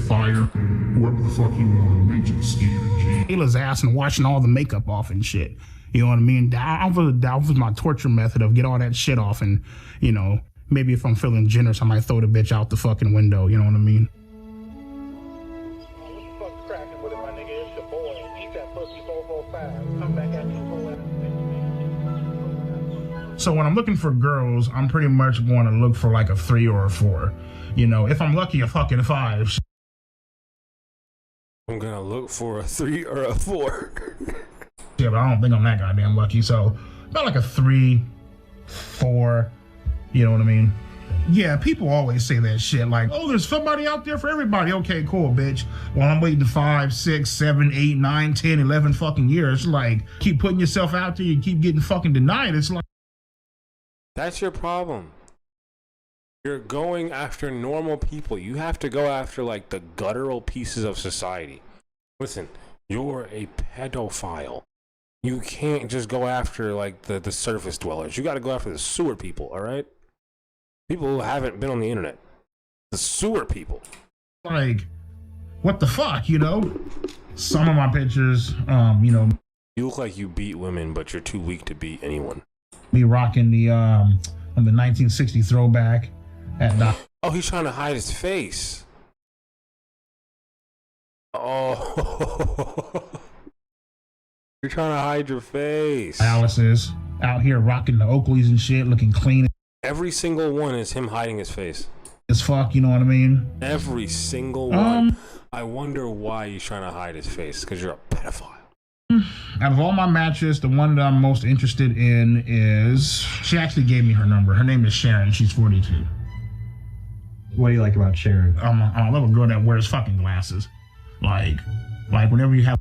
S11: fire whoever the fuck you want to make you scared. Ayla's ass and washing all the makeup off and shit. You know what I mean? That was my torture method of get all that shit off and, you know, maybe if I'm feeling generous, I might throw the bitch out the fucking window. You know what I mean? So when I'm looking for girls, I'm pretty much going to look for like a 3 or a 4. You know, if I'm lucky, a fucking 5.
S1: I'm gonna look for a 3 or a 4.
S11: Yeah, but I don't think I'm that goddamn lucky. So about like a 3, 4. You know what I mean? Yeah, people always say that shit like, oh, there's somebody out there for everybody. Okay, cool, bitch. Well, I'm waiting 5, 6, 7, 8, 9, 10, 11 fucking years. Like, keep putting yourself out there, you keep getting fucking denied. It's like,
S1: That's your problem. You're going after normal people. You have to go after like the guttural pieces of society. Listen, you're a pedophile. You can't just go after like the surface dwellers. You got to go after the sewer people, all right? People who haven't been on the internet. The sewer people.
S11: like, what the fuck, you know? Some of my pictures, you know.
S1: You look like you beat women, but you're too weak to beat anyone.
S11: Me rocking the 1960 throwback at the.
S1: Oh, he's trying to hide his face. Oh. You're trying to hide your face.
S11: Alice's out here rocking the Oakleys and shit, looking clean.
S1: Every single one is him hiding his face.
S11: As fuck, you know what I mean?
S1: Every single one. I wonder why he's trying to hide his face, because you're a pedophile.
S11: Out of all my matches, the one that I'm most interested in is, she actually gave me her number. Her name is Sharon. She's 42.
S19: What do you like about Sharon?
S11: I love a girl that wears fucking glasses. Like whenever you have.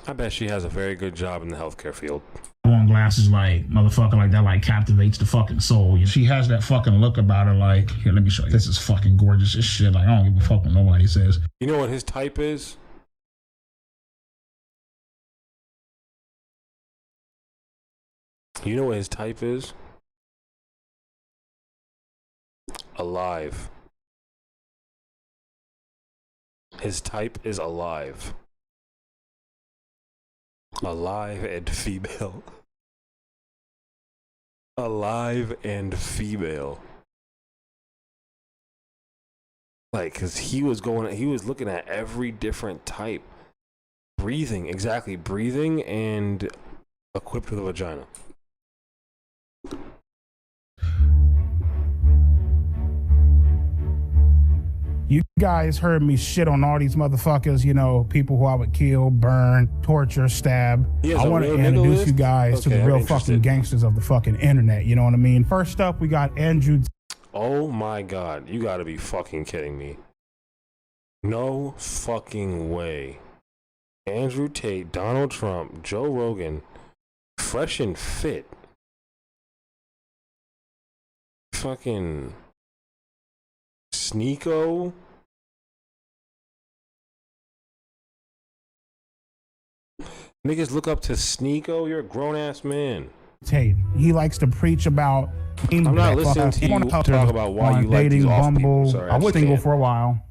S1: I bet she has a very good job in the healthcare field.
S11: Wearing glasses, like, motherfucker, like that, like, captivates the fucking soul. She has that fucking look about her, like, here, let me show you. This is fucking gorgeous as shit. Like, I don't give a fuck what nobody says.
S1: You know what his type is? You know what his type is? Alive. His type is alive. Alive and female. Alive and female. Like, cause he was looking at every different type. Breathing, exactly. Breathing and equipped with a vagina.
S11: You guys heard me shit on all these motherfuckers, you know, people who I would kill, burn, torture, stab. I want to introduce you guys to the real fucking gangsters of the fucking internet, you know what I mean? First up, we got Andrew.
S1: Oh my God, you gotta be fucking kidding me. No fucking way. Andrew Tate, Donald Trump, Joe Rogan, fresh and fit. Fucking Sneeko. Niggas look up to Sneeko. You're a grown ass man.
S11: Tate. He likes to preach about.
S1: I'm not listening to you talk about why you like these off people. Sorry,
S11: I was single for a while.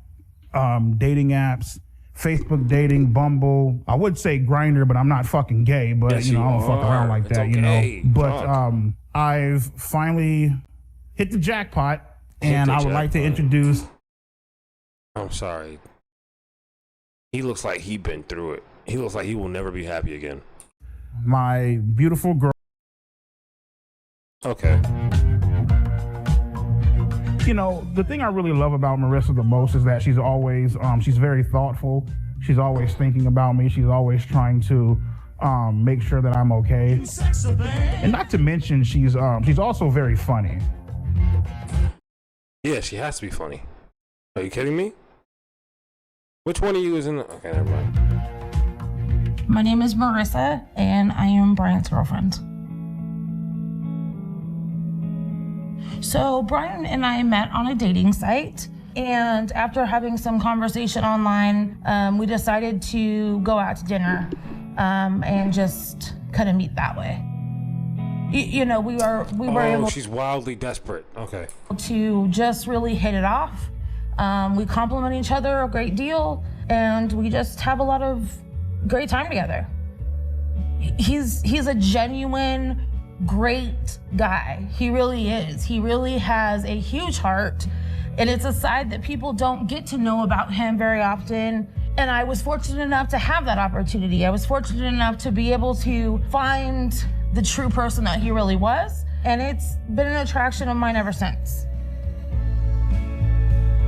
S11: Dating apps, Facebook dating, Bumble. I would say Grindr, but I'm not fucking gay. But
S1: Yes,
S11: you know, I don't
S1: you
S11: fuck around like
S1: are. It's
S11: that.
S1: okay.
S11: You know. But
S1: Fuck.
S11: I've finally hit the jackpot, and
S1: the
S11: I would like to
S1: jackpot.
S11: introduce.
S1: I'm sorry. He looks like he been through it. He looks like he will never be happy again.
S11: My beautiful girl.
S1: Okay.
S11: You know, the thing I really love about Marissa the most is that she's always, she's very thoughtful. She's always thinking about me. She's always trying to make sure that I'm okay. And not to mention, she's also very funny.
S1: Yeah, she has to be funny. Are you kidding me? Which one of you is in the... Okay, never mind.
S20: My name is Marissa, and I am Brian's girlfriend. So Brian and I met on a dating site, and after having some conversation online, we decided to go out to dinner and just kind of meet that way. You know, we were able.
S1: She's wildly desperate. Okay.
S20: To just really hit it off. We compliment each other a great deal, and we just have a lot of great time together. He's a genuine, great guy. He really is. He really has a huge heart, and it's a side that people don't get to know about him very often. And I was fortunate enough to have that opportunity. I was fortunate enough to be able to find the true person that he really was, and it's been an attraction of mine ever since.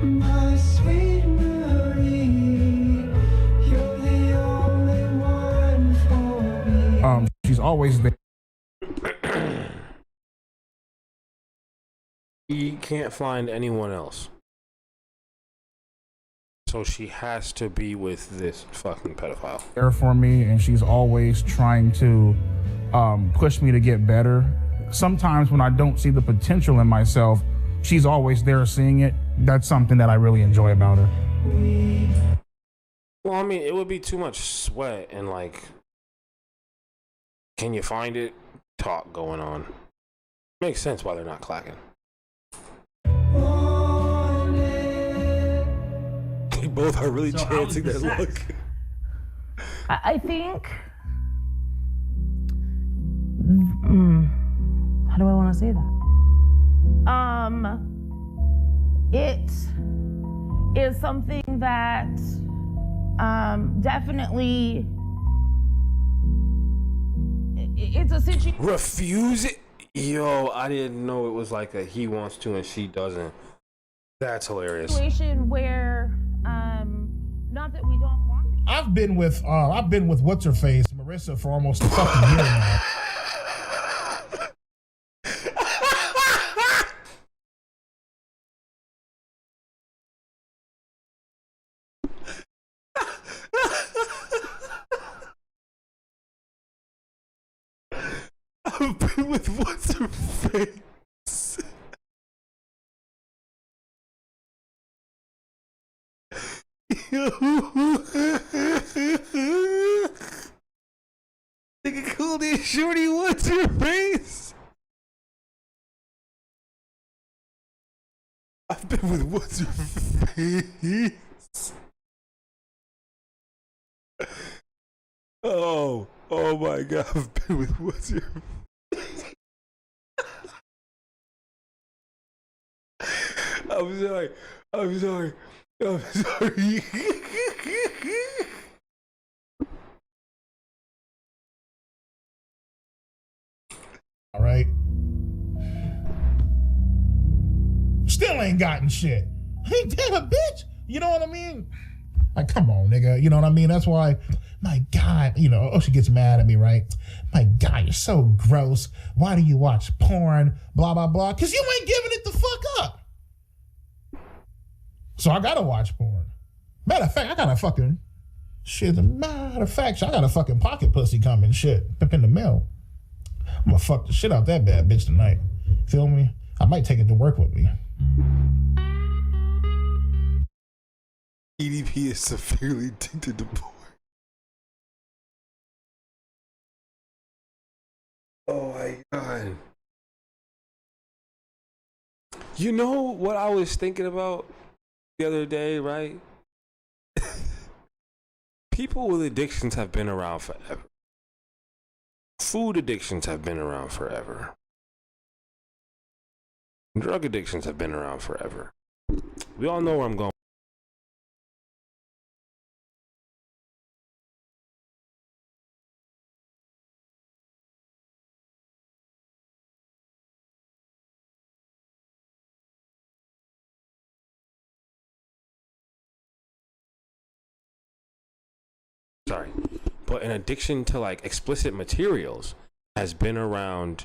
S7: My sweet Marie, you're the only one for me.
S11: She's always there.
S1: He can't find anyone else. So she has to be with this fucking pedophile.
S11: There for me, and she's always trying to push me to get better. Sometimes when I don't see the potential in myself, she's always there seeing it. That's something that I really enjoy about her.
S1: Well, I mean, it would be too much sweat and like, can you find it? Talk going on. Makes sense why they're not clacking. They both are really chancing their look.
S20: I think. How do I want to say that? It is something that definitely. It's a situation.
S1: Refuse it? Yo, I didn't know it was like a he wants to and she doesn't. That's hilarious.
S20: Situation where, not that we don't want to.
S11: I've been with what's her face, Marissa, for almost a fucking year now.
S1: I've been with what's her face. Nigga called it shorty, what's her face? I've been with what's her face. Oh my god, I've been with what's her face. I'm sorry.
S11: All right. Still ain't gotten shit. Ain't that a bitch? You know what I mean? Like, come on, nigga. You know what I mean? That's why, my God, you know, she gets mad at me, right? My God, you're so gross. Why do you watch porn? Blah, blah, blah. Because you ain't giving it the fuck up. So I gotta watch porn. Matter of fact, I got a fucking shit. Matter of fact, I got a fucking pocket pussy coming shit up in the mail. I'm gonna fuck the shit out that bad bitch tonight. Feel me? I might take it to work with me.
S1: EDP is severely addicted to porn. God. You know what I was thinking about the other day, right? People with addictions have been around forever. Food addictions have been around forever. Drug addictions have been around forever. We all know where I'm going. Sorry, but an addiction to like explicit materials has been around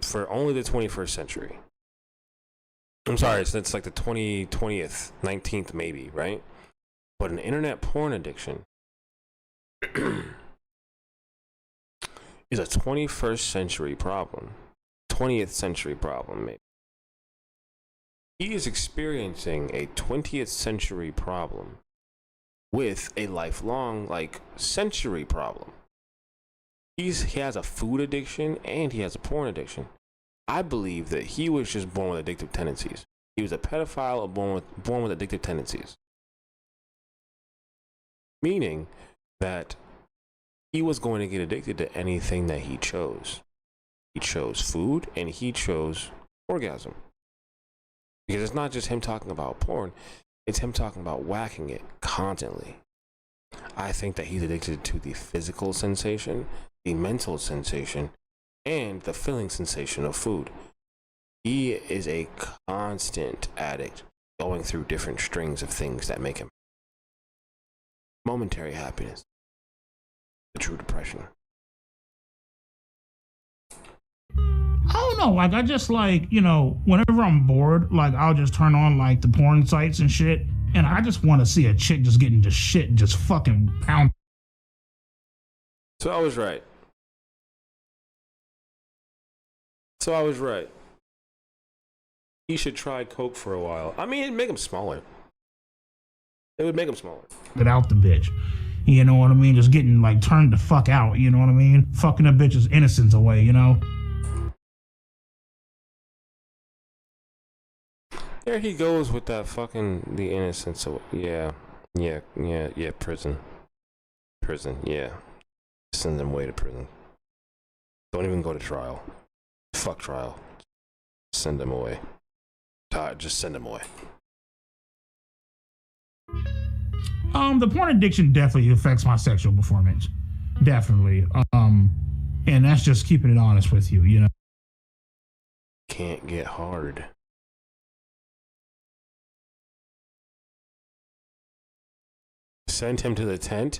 S1: for only the 21st century. I'm sorry, it's like the 20th, 19th maybe, right? But an internet porn addiction is a 21st century problem, 20th century problem maybe. He is experiencing a 20th century problem with a lifelong, like, century problem. He has a food addiction and he has a porn addiction. I believe that he was just born with addictive tendencies. He was a pedophile or born with addictive tendencies. Meaning that he was going to get addicted to anything that he chose. He chose food and he chose orgasm. Because it's not just him talking about porn, it's him talking about whacking it constantly. I think that he's addicted to the physical sensation, the mental sensation, and the feeling sensation of food. He is a constant addict, going through different strings of things that make him momentary happiness, the true depression.
S11: I don't know, like I just like, you know, whenever I'm bored, like I'll just turn on like the porn sites and shit, and I just want to see a chick just getting just shit, just fucking pound.
S1: So I was right. He should try coke for a while. I mean, it'd make him smaller. It would make him smaller.
S11: Get out the bitch. You know what I mean? Just getting like turned the fuck out, you know what I mean? Fucking a bitch's innocence away, you know?
S1: There he goes with that fucking the innocence of yeah, prison, yeah. Send them away to prison. Don't even go to trial. Fuck trial. Send them away. Just send them away.
S11: The porn addiction definitely affects my sexual performance. Definitely. And that's just keeping it honest with you, you know?
S1: Can't get hard. Send him to the tent.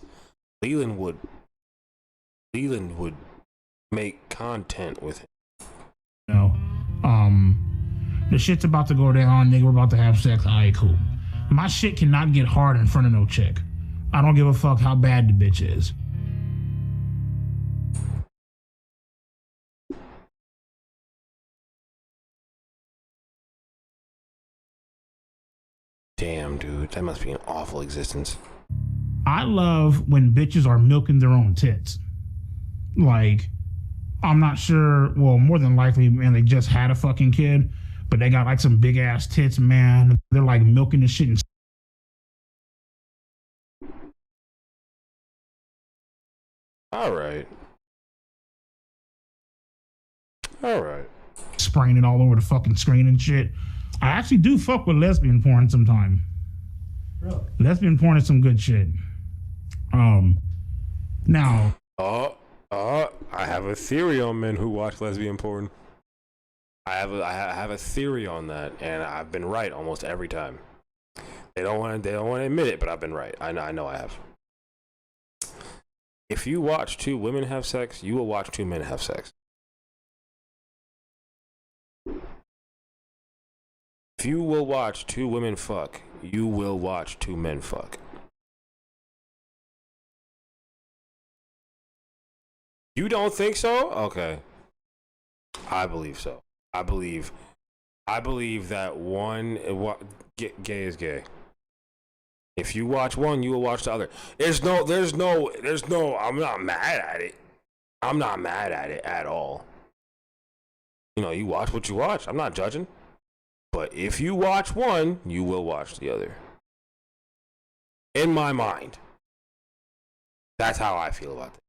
S1: Leland would make content with him.
S11: You know, the shit's about to go down, nigga. We're about to have sex. All right, cool. My shit cannot get hard in front of no chick. I don't give a fuck how bad the bitch is.
S1: Damn, dude, that must be an awful existence.
S11: I love when bitches are milking their own tits. Like, I'm not sure, well, more than likely, man, they just had a fucking kid, but they got like some big ass tits, man. They're like milking the shit and
S1: All right.
S11: spraying it all over the fucking screen and shit. I actually do fuck with lesbian porn sometime. Really? Lesbian porn is some good shit. Now.
S1: I have a theory on men who watch lesbian porn. I have a theory on that, and I've been right almost every time. They don't want to admit it, but I've been right. I know I have. If you watch two women have sex, you will watch two men have sex. If you will watch two women fuck, you will watch two men fuck. You don't think so? Okay. I believe so. I believe that one gay is gay. If you watch one, you will watch the other. There's no I'm not mad at it. I'm not mad at it at all. You know, you watch what you watch. I'm not judging. But if you watch one, you will watch the other. In my mind. That's how I feel about it.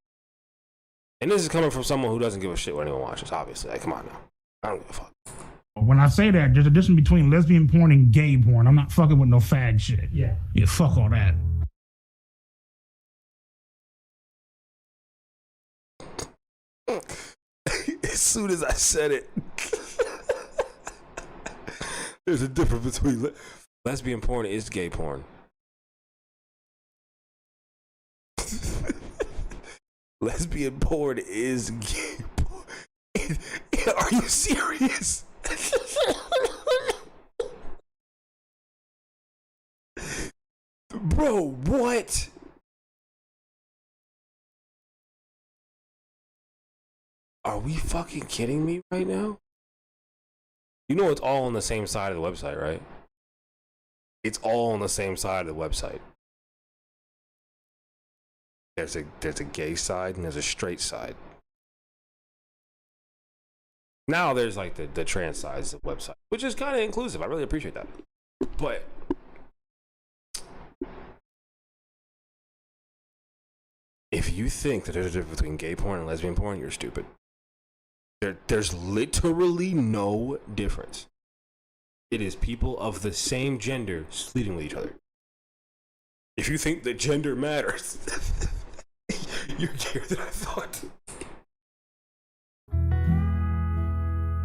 S1: And this is coming from someone who doesn't give a shit what anyone watches, obviously. Like, come on now. I don't give a fuck.
S11: When I say that, there's a difference between lesbian porn and gay porn. I'm not fucking with no fag shit.
S12: Yeah.
S11: Yeah, fuck all that.
S1: As soon as I said it, there's a difference between lesbian porn is gay porn. Lesbian porn is gay porn. Are you serious? Bro, what? Are we fucking kidding me right now? You know it's all on the same side of the website, right? It's all on the same side of the website. There's a gay side and there's a straight side. Now there's like the trans sides of the website, which is kind of inclusive. I really appreciate that. But if you think that there's a difference between gay porn and lesbian porn, you're stupid. There's literally no difference. It is people of the same gender sleeping with each other. If you think that gender matters, you're gayer than I thought.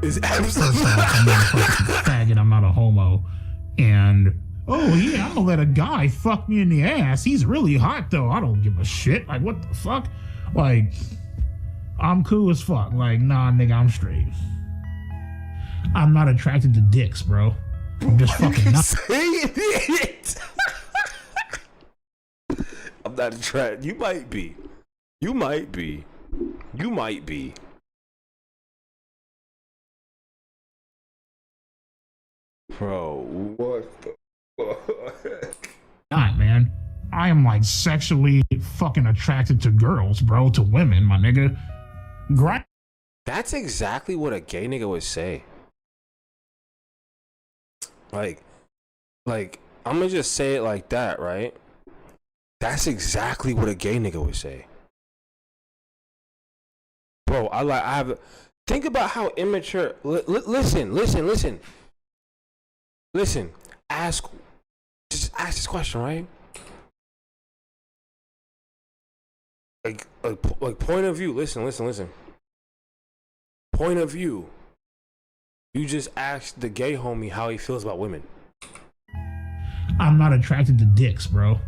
S1: Is absolutely
S11: I'm not a fucking faggot. I'm not a homo. And oh yeah, I'm gonna let a guy fuck me in the ass. He's really hot though. I don't give a shit. Like what the fuck? Like I'm cool as fuck. Like nah, nigga, I'm straight. I'm not attracted to dicks, bro. I'm just fucking not
S1: saying it. I'm not attracted. You might be. You might be. You might be. Bro, what the fuck?
S11: Not, man. I am like sexually fucking attracted to girls, bro, to women, my nigga.
S1: That's exactly what a gay nigga would say. Like, I'm gonna just say it like that, right? That's exactly what a gay nigga would say. Bro, think about how immature. Listen. Just ask this question, right? Like point of view. Listen. Point of view. You just asked the gay homie how he feels about women.
S11: I'm not attracted to dicks, bro.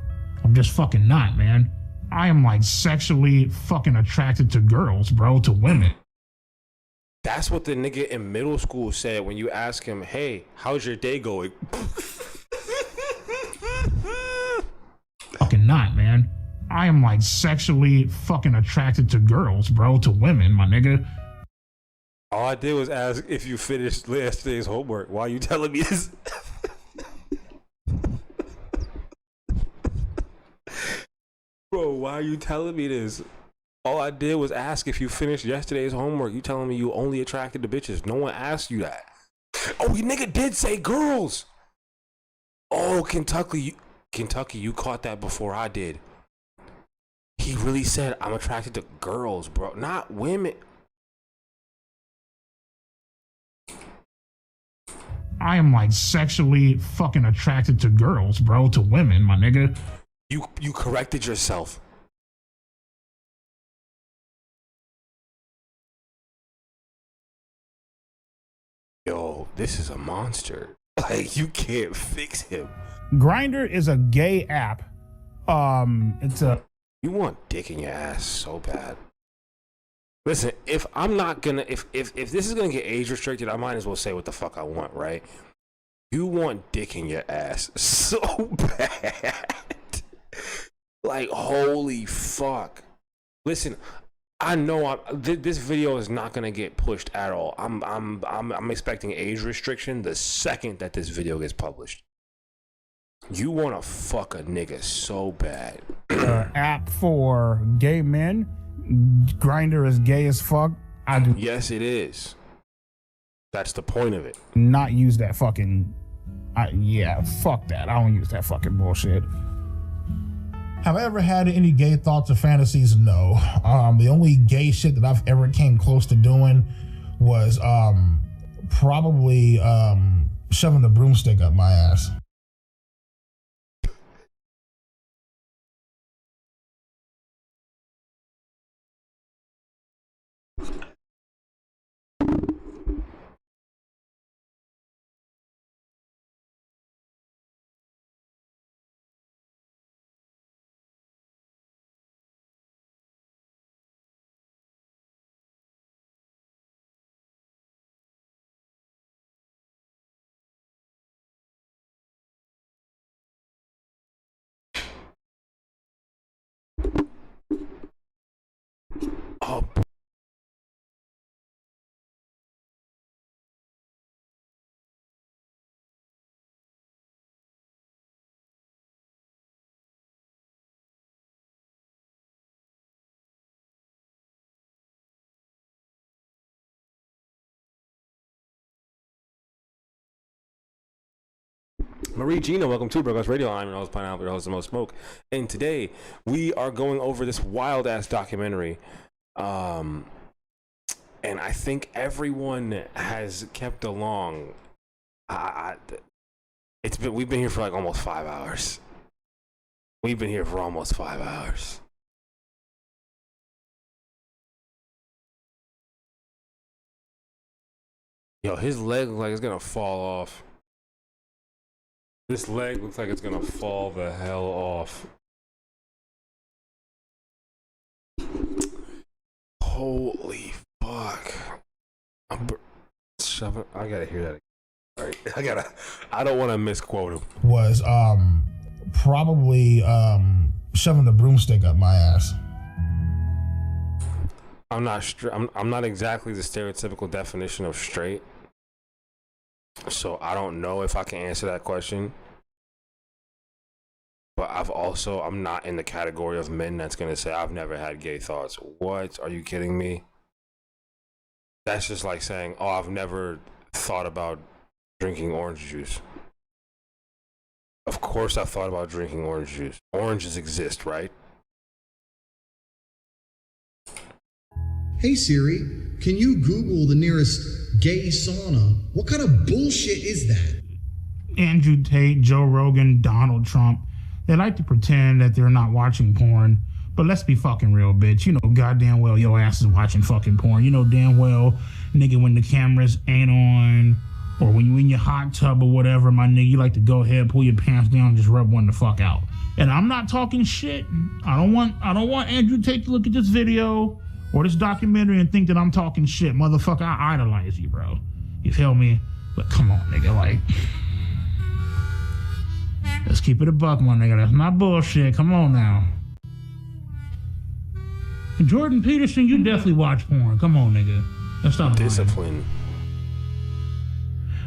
S11: I'm just fucking not, man. I am like sexually fucking attracted to girls, bro, to women.
S1: That's what the nigga in middle school said when you ask him, hey, how's your day going?
S11: Fucking not, man. I am like sexually fucking attracted to girls, bro, to women, my nigga.
S1: All I did was ask if you finished yesterday's homework. Why are you telling me this? Bro, why are you telling me this? All I did was ask if you finished yesterday's homework. You telling me you only attracted to bitches. No one asked you that. Oh, you nigga did say girls. Oh, Kentucky, you caught that before I did. He really said I'm attracted to girls, bro, not women.
S11: I am like sexually fucking attracted to girls, bro, to women, my nigga.
S1: You corrected yourself. Yo, this is a monster. Like, you can't fix him.
S11: Grindr is a gay app. It's a...
S1: You want dick in your ass so bad. Listen, if I'm not gonna, if this is gonna get age restricted, I might as well say what the fuck I want, right? You want dick in your ass so bad. Like, holy fuck. Listen, I know this video is not gonna get pushed at all. I'm expecting age restriction the second that this video gets published. You wanna fuck a nigga so bad.
S11: App for gay men. Grindr is gay as fuck.
S1: Yes, it is. That's the point of it.
S11: Not use that fucking. Yeah, fuck that. I don't use that fucking bullshit. Have I ever had any gay thoughts or fantasies? No. The only gay shit that I've ever came close to doing was probably shoving the broomstick up my ass.
S1: Oh. Marie Gina, welcome to Broadcast Radio. I'm your host, Pineapple, your host of Most Smoke. And today we are going over this wild ass documentary. And I think everyone has kept along. We've been here for like almost 5 hours. We've been here for almost 5 hours. Yo, his leg looks like it's gonna fall off. This leg looks like it's gonna fall the hell off. Holy fuck. Shove it. I gotta hear that again. Alright, I don't wanna misquote him.
S11: Was probably shoving the broomstick up my ass.
S1: I'm not exactly the stereotypical definition of straight. So I don't know if I can answer that question. But I'm not in the category of men that's gonna say I've never had gay thoughts. What? Are you kidding me? That's just like saying, oh, I've never thought about drinking orange juice. Of course I've thought about drinking orange juice. Oranges exist, right?
S5: Hey Siri, can you Google the nearest gay sauna? What kind of bullshit is that?
S11: Andrew Tate, Joe Rogan, Donald Trump. They like to pretend that they're not watching porn, but let's be fucking real, bitch. You know goddamn well your ass is watching fucking porn. You know damn well, nigga, when the cameras ain't on, or when you in your hot tub or whatever, my nigga, you like to go ahead, pull your pants down, and just rub one the fuck out. And I'm not talking shit. I don't want Andrew Tate to look at this video or this documentary and think that I'm talking shit. Motherfucker, I idolize you, bro. You feel me? But come on, nigga, like, let's keep it a buck, my nigga. That's not bullshit. Come on now. And Jordan Peterson, you definitely watch porn. Come on, nigga. Let's stop
S1: discipline.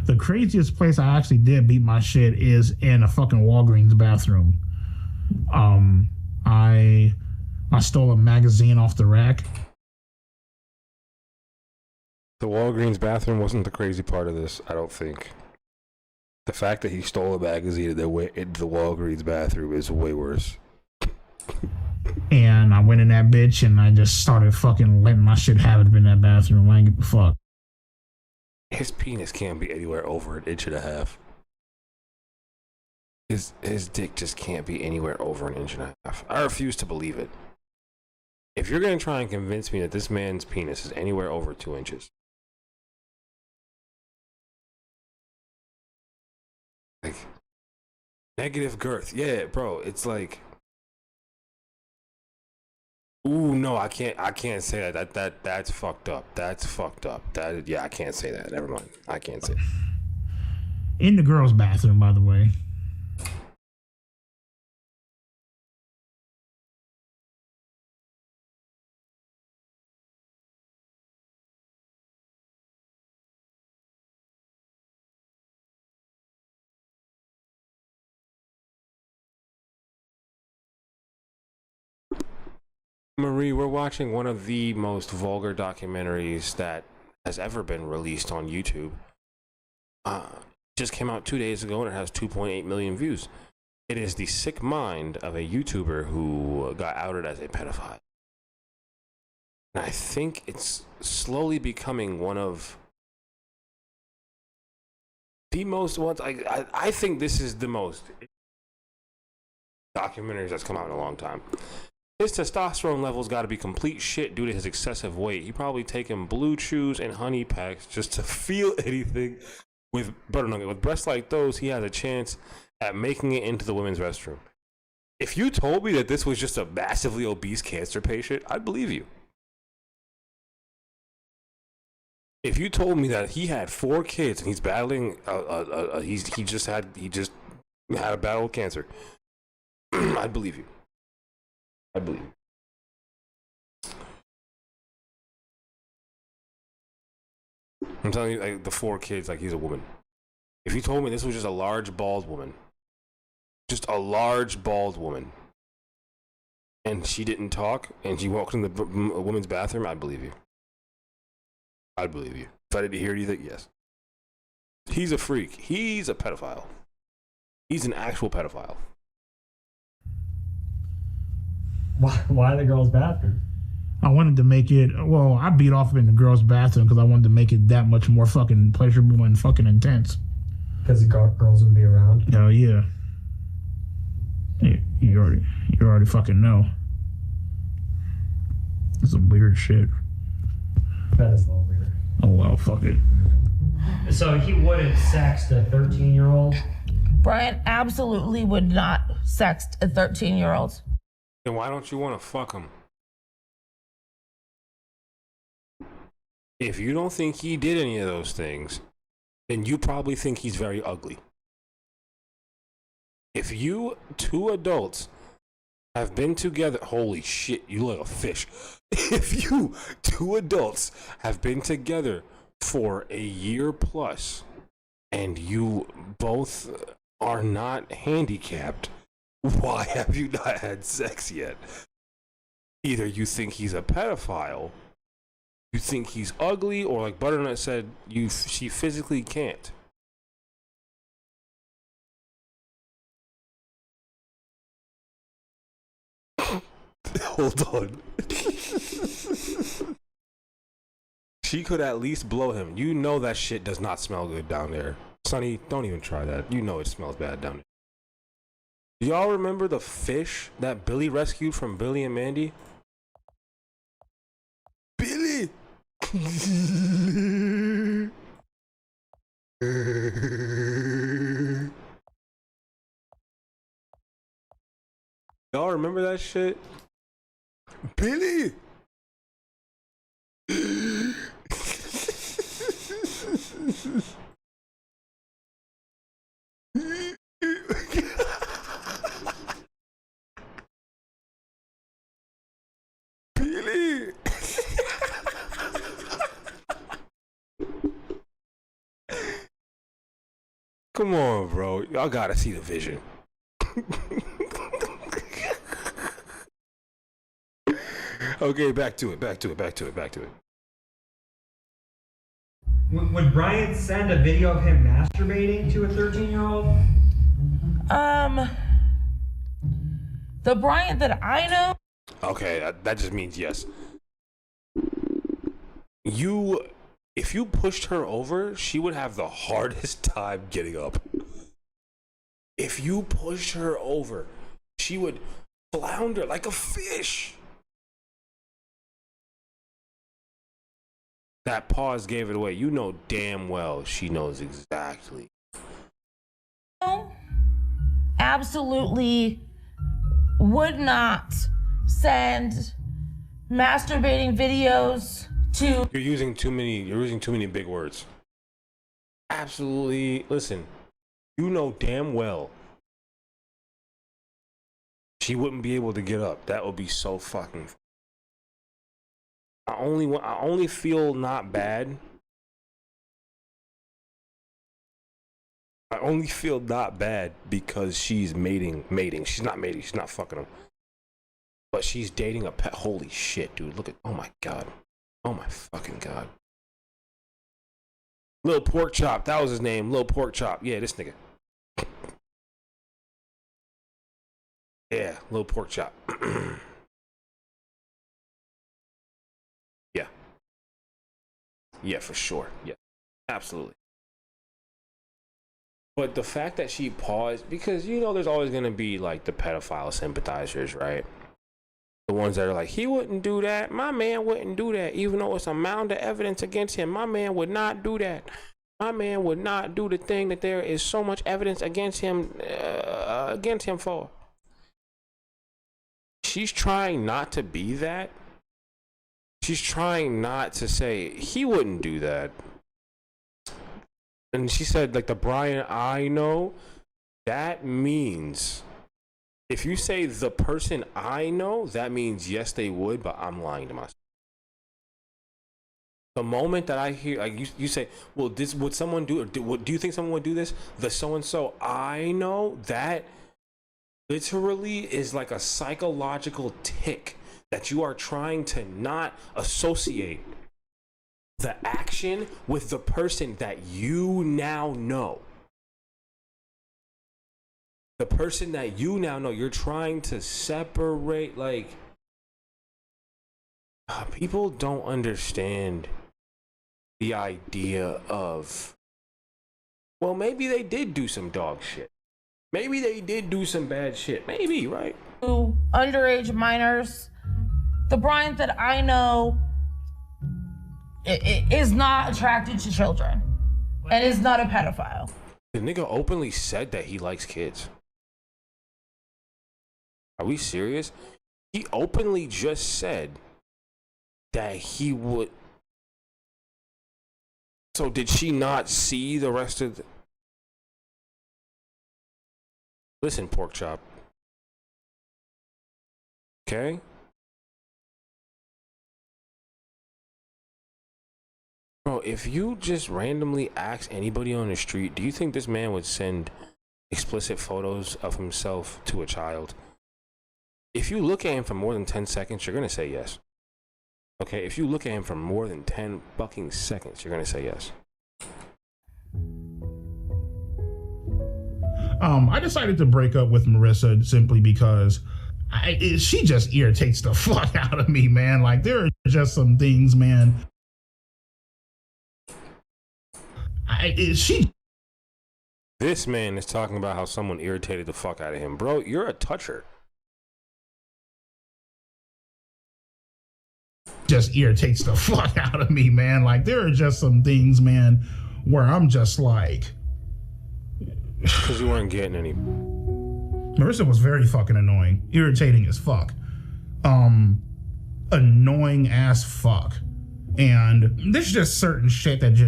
S11: The craziest place I actually did beat my shit is in a fucking Walgreens bathroom. I stole a magazine off the rack.
S1: The Walgreens bathroom wasn't the crazy part of this, I don't think. The fact that he stole a magazine in the Walgreens bathroom is way worse.
S11: And I went in that bitch and I just started fucking letting my shit have it in that bathroom. I ain't give a fuck.
S1: His penis can't be anywhere over 1.5 inches. His dick just can't be anywhere over 1.5 inches. I refuse to believe it. If you're gonna try and convince me that this man's penis is anywhere over 2 inches, like negative girth, yeah, bro, it's like, ooh, no, I can't say that. That's fucked up. That's fucked up. Yeah, I can't say that. Never mind. I can't say that.
S11: In the girls' bathroom, by the way.
S1: Marie, we're watching one of the most vulgar documentaries that has ever been released on YouTube. Just came out 2 days ago and it has 2.8 million views. It is the sick mind of a YouTuber who got outed as a pedophile. And I think it's slowly becoming one of the most ones. I think this is the most documentaries that's come out in a long time. His testosterone levels got to be complete shit due to his excessive weight. He probably taken blue chews and honey packs just to feel anything. With butternut, with breasts like those, he has a chance at making it into the women's restroom. If you told me that this was just a massively obese cancer patient, I'd believe you. If you told me that he had 4 kids and he's battling, he just had a battle with cancer, I'd believe you. I'd believe you. I'm telling you, like, the 4 kids, like, he's a woman. If you told me this was just a large bald woman, and she didn't talk, and she walked in the women's bathroom, I'd believe you. I'd believe you. If I didn't hear anything, yes. He's a freak. He's a pedophile. He's an actual pedophile.
S12: Why the girls' bathroom?
S11: I wanted to make it, well, I beat off in the girls' bathroom because I wanted to make it that much more fucking pleasurable and fucking intense.
S12: Because the girls would be around?
S11: Oh, yeah. You already fucking know. It's some weird shit.
S12: That is a little weird.
S11: Oh, well, fuck it.
S12: So he wouldn't sext a 13-year-old?
S20: Brian absolutely would not sext a 13-year-old.
S1: Then why don't you want to fuck him? If you don't think he did any of those things, then you probably think he's very ugly. If you 2 adults have been together, holy shit, you look like a fish. If you 2 adults have been together for a year plus and you both are not handicapped, why have you not had sex yet? Either you think he's a pedophile, you think he's ugly, or like Butternut said, she physically can't. Hold on. She could at least blow him. You know that shit does not smell good down there. Sonny, don't even try that. You know it smells bad down there. Do y'all remember the fish that Billy rescued from Billy and Mandy? Billy! Y'all remember that shit? Billy! Billy! Come on, bro. Y'all gotta see the vision. Okay, back to it.
S12: Would Brian send a video of him masturbating to a 13-year-old?
S20: The Brian that I know.
S1: Okay, that just means yes. If you pushed her over, she would have the hardest time getting up. If you pushed her over, she would flounder like a fish. That pause gave it away. You know damn well she knows exactly.
S20: Absolutely would not send masturbating videos to.
S1: You're using too many big words. Absolutely. Listen, you know damn well she wouldn't be able to get up. That would be so fucking. I only feel not bad. I only feel not bad because she's mating. She's not mating. She's not fucking him. But she's dating a pet. Holy shit, dude. Look at. Oh my god. Oh my fucking god. Lil Pork Chop, that was his name. Lil Pork Chop. Yeah, this nigga. Yeah, Lil Pork Chop. Yeah. Yeah, for sure. Yeah, absolutely. But the fact that she paused, because you know there's always going to be like the pedophile sympathizers, right? The ones that are like, he wouldn't do that. My man wouldn't do that. Even though it's a mound of evidence against him, my man would not do that. My man would not do the thing that there is so much evidence against him for. She's trying not to be that. She's trying not to say, he wouldn't do that. And she said, like, the Brian I know, that means, if you say the person I know, that means yes, they would, but I'm lying to myself. The moment that I hear, like, you say, well, this would someone do, do you think someone would do this? The so-and-so I know, that literally is like a psychological tick that you are trying to not associate the action with the person that you now know. The person that you now know, you're trying to separate, like, people don't understand the idea of, well, maybe they did do some dog shit. Maybe they did do some bad shit. Maybe, right?
S20: Underage minors. The Brian that I know is not attracted to children and is not a pedophile.
S1: The nigga openly said that he likes kids. Are we serious? He openly just said that he would. So did she not see the rest of the... Listen, Pork Chop. Okay? Bro, if you just randomly ask anybody on the street, do you think this man would send explicit photos of himself to a child? If you look at him for more than 10 seconds, you're gonna say yes. Okay, if you look at him for more than 10 fucking seconds, you're gonna say yes.
S11: I decided to break up with Marissa simply because she just irritates the fuck out of me, man. Like, there are just some things, man.
S1: This man is talking about how someone irritated the fuck out of him. Bro, you're a toucher.
S11: Just irritates the fuck out of me, man. Like, there are just some things, man, where I'm just like...
S1: Because you weren't getting any.
S11: Marissa was very fucking annoying. Irritating as fuck. Annoying as fuck. And there's just certain shit that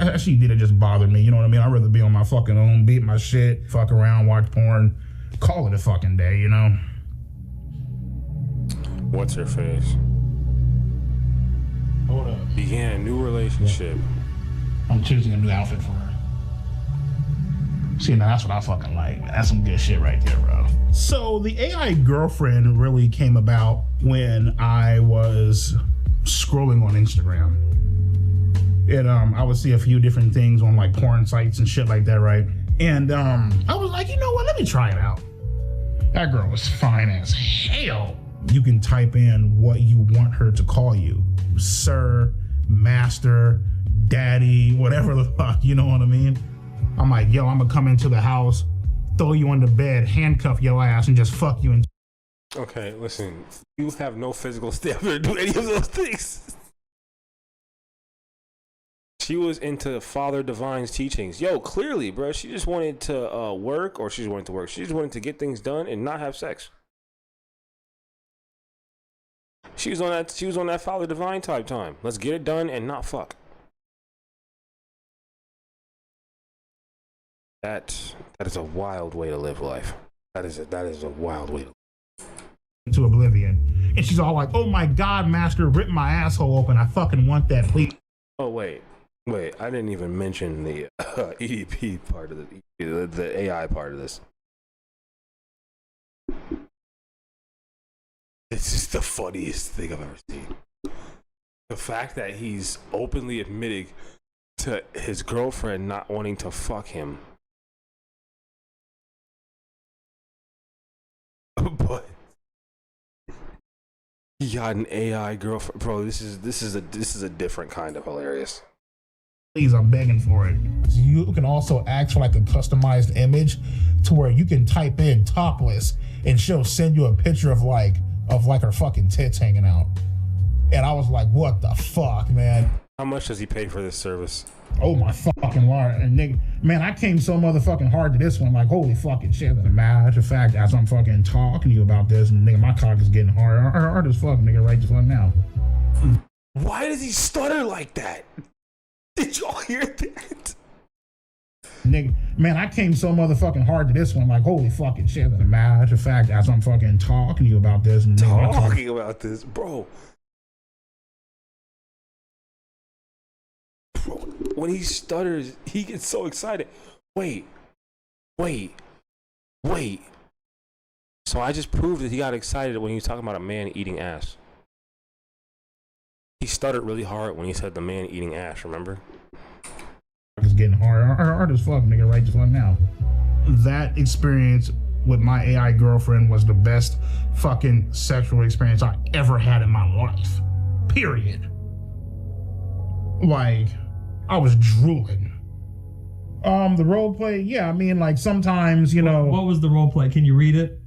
S11: actually did just bother me. You know what I mean? I'd rather be on my fucking own, beat my shit, fuck around, watch porn, call it a fucking day, you know?
S1: What's her face?
S11: Hold up.
S1: Began a new relationship.
S11: Yeah. I'm choosing a new outfit for her. See, now that's what I fucking like. That's some good shit right there, bro. So the AI girlfriend really came about when I was scrolling on Instagram. And I would see a few different things on like porn sites and shit like that, right? And I was like, you know what? Let me try it out. That girl was fine as hell. You can type in what you want her to call you. Sir, master, daddy, whatever the fuck, you know what I mean? I'm like, yo, I'm gonna come into the house, throw you on the bed, handcuff your ass, and just fuck you.
S1: Okay, listen, you have no physical stamina to do any of those things. She was into Father Divine's teachings. Yo, clearly, bro, she just wanted to work, or she just wanted to work. She just wanted to get things done and not have sex. She was on that Father Divine type time. Let's get it done and not fuck. That is a wild way to live life. That is a wild way
S11: to oblivion. And she's all like, "Oh my God, master, rip my asshole open. I fucking want that, please."
S1: Oh wait, I didn't even mention the EDP part of the AI part of this. This is the funniest thing I've ever seen. The fact that he's openly admitting to his girlfriend not wanting to fuck him. But he got an AI girlfriend, bro. This is a different kind of hilarious.
S11: Please, I'm begging for it. You can also ask for like a customized image to where you can type in topless and she'll send you a picture of like her fucking tits hanging out. And I was like, what the fuck, man?
S1: How much does he pay for this service?
S11: Oh my fucking lord. And nigga, man, I came so motherfucking hard to this one. Like, holy fucking shit. As a matter of fact, as I'm fucking talking to you about this, and nigga, my cock is getting hard as fuck, nigga, right the fuck now.
S1: Why does he stutter like that? Did y'all hear that?
S11: Nigga, man, I came so motherfucking hard to this one. Like, holy fucking shit. As a matter of fact, as I'm fucking talking to you about this, and nigga,
S1: Talking about this, bro. When he stutters, he gets so excited. Wait. So I just proved that he got excited when he was talking about a man eating ass. He stuttered really hard when he said the man eating ass, remember?
S11: It's getting hard as fuck, nigga, right the fuck now. That experience with my AI girlfriend was the best fucking sexual experience I ever had in my life. Period. Like, I was drooling. The role play, yeah, I mean, like sometimes, you know.
S17: What was the role play? Can you read it?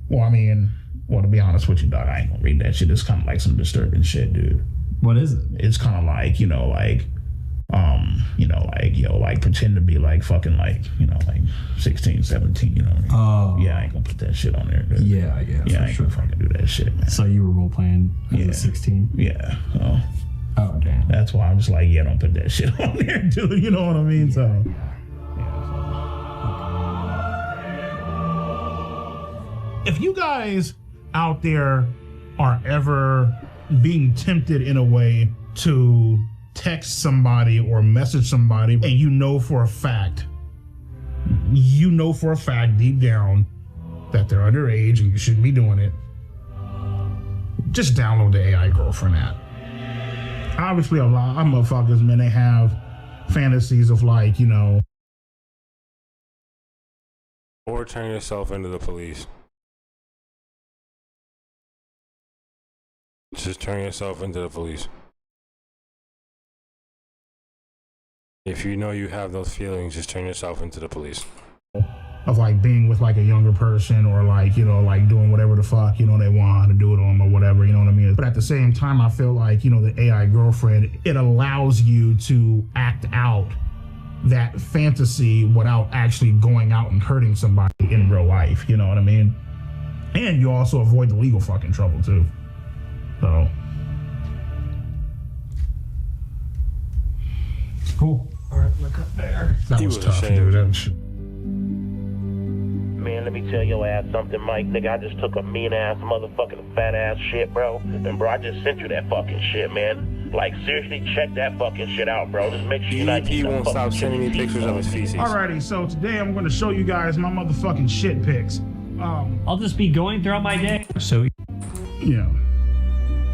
S11: Well, I mean, to be honest with you, dog, I ain't gonna read that shit. It's kind of like some disturbing shit, dude.
S17: What is it?
S11: It's kind of like, like pretend to be like fucking like, like 16, 17, you know what I mean?
S17: Oh.
S11: Yeah, I ain't gonna put that shit on there, dude.
S17: Yeah,
S11: I ain't gonna fucking do that shit, man.
S17: So you were role playing as a 16?
S11: Yeah.
S17: Oh, damn.
S11: That's why I'm just like, don't put that shit on there, dude. You know what I mean? So. If you guys out there are ever being tempted in a way to text somebody or message somebody, and you know for a fact deep down that they're underage and you shouldn't be doing it, just download the AI Girlfriend app. Obviously, a lot of motherfuckers, man, they have fantasies of like,
S1: Or turn yourself into the police. Just turn yourself into the police. If you know you have those feelings, just turn yourself into the police.
S11: Of like being with like a younger person or like, like doing whatever the fuck, they want to do to them or whatever, you know what I mean? But at the same time, I feel like, the AI Girlfriend, it allows you to act out that fantasy without actually going out and hurting somebody in real life, you know what I mean? And you also avoid the legal fucking trouble too. So.
S17: Cool. All right, look up there.
S11: That was tough, dude.
S10: Man, let me tell your ass something, Mike. Nigga, I just took a mean ass motherfucking fat ass shit, bro. And bro, I just sent you that fucking shit, man. Like, seriously, check that fucking shit out, bro. Just make sure you're not
S1: He won't stop sending me pictures of his feces.
S11: Alrighty, so today I'm going to show you guys my motherfucking shit pics.
S17: I'll just be going throughout my day.
S4: So,
S11: yeah.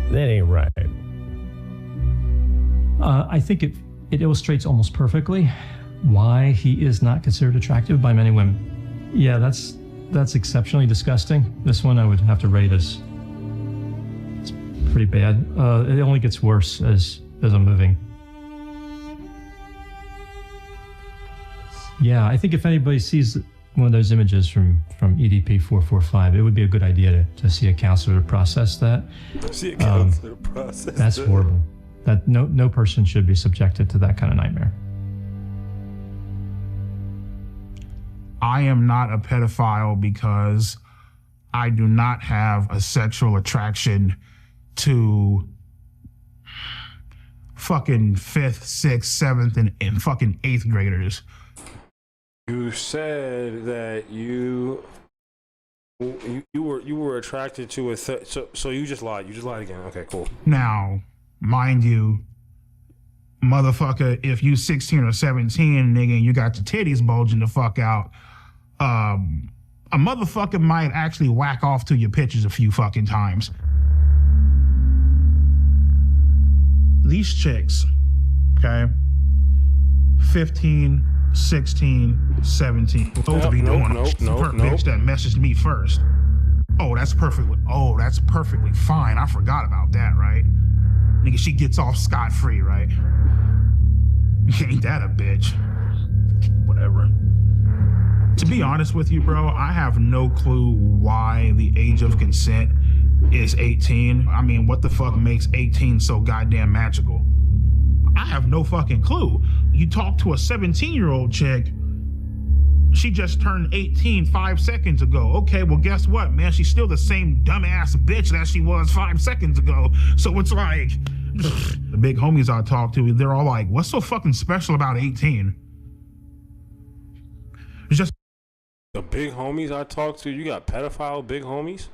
S4: That ain't right. I think it illustrates almost perfectly why he is not considered attractive by many women. Yeah, that's exceptionally disgusting. This one I would have to rate as it's pretty bad. It only gets worse as I'm moving. Yeah, I think if anybody sees one of those images from EDP445, it would be a good idea to see a counselor to process that.
S1: See a counselor to process
S4: that's
S1: that.
S4: horrible. That no person should be subjected to that kind of nightmare.
S11: I am not a pedophile because I do not have a sexual attraction to fucking 5th, 6th, 7th, and fucking 8th graders.
S1: You said that you were attracted to a so you just lied. You just lied again. Okay, cool.
S11: Now, mind you, motherfucker, if you 16 or 17, nigga, and you got your titties bulging the fuck out, a motherfucker might actually whack off to your pictures a few fucking times. These chicks, okay,
S2: 15, 16, 17. Supposed to be doing bitch that messaged me first. Oh, that's perfectly fine. I forgot about that, right? Nigga, she gets off scot-free, right? Ain't that a bitch? Whatever. To be honest with you, bro, I have no clue why the age of consent is 18. I mean, what the fuck makes 18 so goddamn magical? I have no fucking clue. You talk to a 17-year-old chick, she just turned 18 5 seconds ago. Okay, well, guess what, man? She's still the same dumbass bitch that she was 5 seconds ago. So it's like, the big homies I talk to, they're all like, what's so fucking special about 18? It's just
S1: the big homies I talk to, you got pedophile big homies?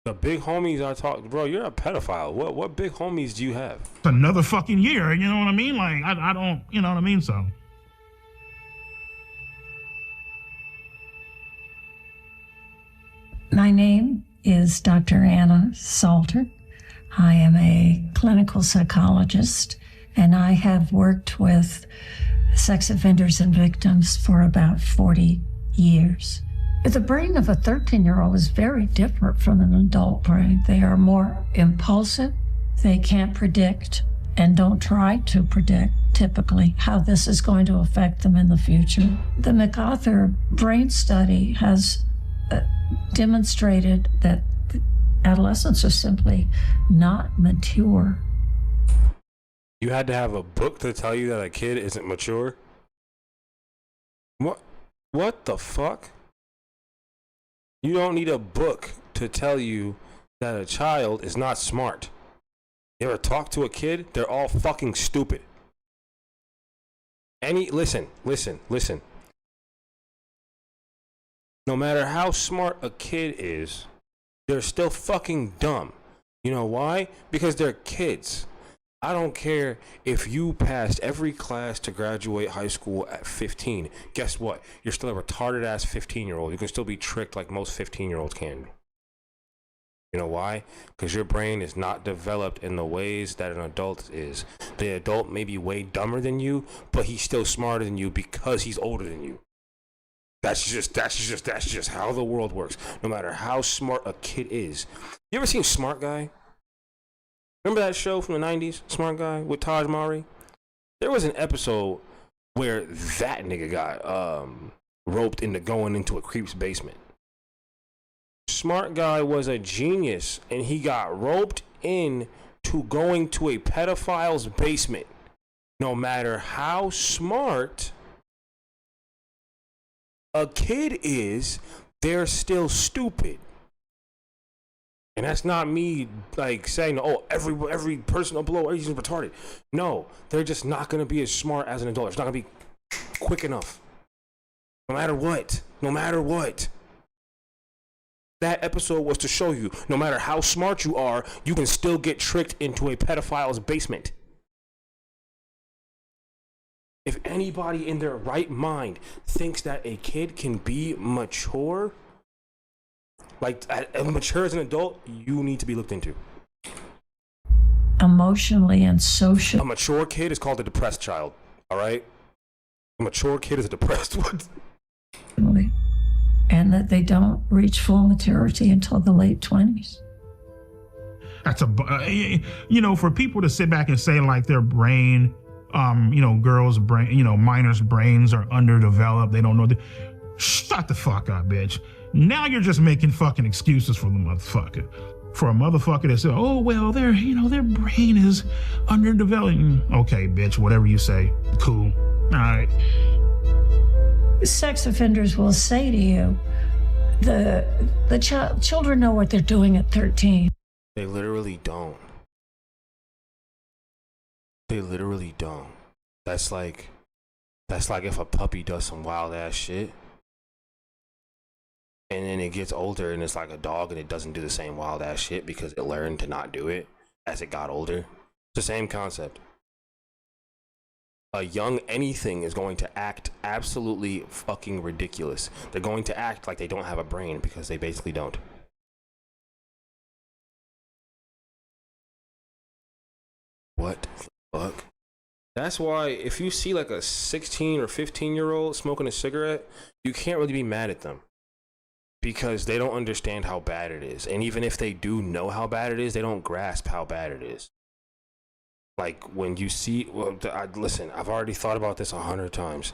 S1: The big homies I talk, bro, you're a pedophile. What big homies do you have?
S2: another fucking year, you know what I mean? Like, I don't, you know what I mean? So.
S21: My name is Dr. Anna Salter. I am a clinical psychologist, and I have worked with sex offenders and victims for about 40 years. The brain of a 13-year-old is very different from an adult brain. They are more impulsive. They can't predict and don't try to predict typically how this is going to affect them in the future. The MacArthur brain study has demonstrated that adolescents are simply not mature.
S1: You had to have a book to tell you that a kid isn't mature? What the fuck? You don't need a book to tell you that a child is not smart. You ever talk to a kid? They're all fucking stupid. Listen. No matter how smart a kid is, they're still fucking dumb. You know why? Because they're kids. I don't care if you passed every class to graduate high school at 15. Guess what? You're still a retarded ass 15-year-old. You can still be tricked like most 15-year-olds can be. You know why? Because your brain is not developed in the ways that an adult is. The adult may be way dumber than you, but he's still smarter than you because he's older than you. That's just how the world works. No matter how smart a kid is. You ever seen Smart Guy? Remember that show from the 90s, Smart Guy, with Taj Mahari? There was an episode where that nigga got roped into going into a creep's basement. Smart Guy was a genius, and he got roped in to going to a pedophile's basement. No matter how smart a kid is, they're still stupid. And that's not me like saying, oh, every person below is retarded. No, they're just not going to be as smart as an adult. It's not going to be quick enough. No matter what. That episode was to show you, no matter how smart you are, you can still get tricked into a pedophile's basement. If anybody in their right mind thinks that a kid can be mature, like mature as an adult, you need to be looked into.
S21: Emotionally and socially.
S1: A mature kid is called a depressed child, all right? A mature kid is a depressed one.
S21: And that they don't reach full maturity until the late 20s.
S2: That's for people to sit back and say like their brain, girls' brain, minors' brains are underdeveloped. They don't know. Shut the fuck up, bitch. Now you're just making fucking excuses for the motherfucker. For a motherfucker to say, oh, well, their brain is underdeveloped. Okay, bitch, whatever you say. Cool. All right.
S21: Sex offenders will say to you, children know what they're doing at 13.
S1: They literally don't. That's like if a puppy does some wild ass shit and then it gets older and it's like a dog and it doesn't do the same wild ass shit because it learned to not do it as it got older. It's the same concept. A young anything is going to act absolutely fucking ridiculous. They're going to act like they don't have a brain because they basically don't. What the fuck? That's why if you see like a 16 or 15-year-old smoking a cigarette, you can't really be mad at them because they don't understand how bad it is. And even if they do know how bad it is, they don't grasp how bad it is. Like when you see, listen, I've already thought about this 100 times.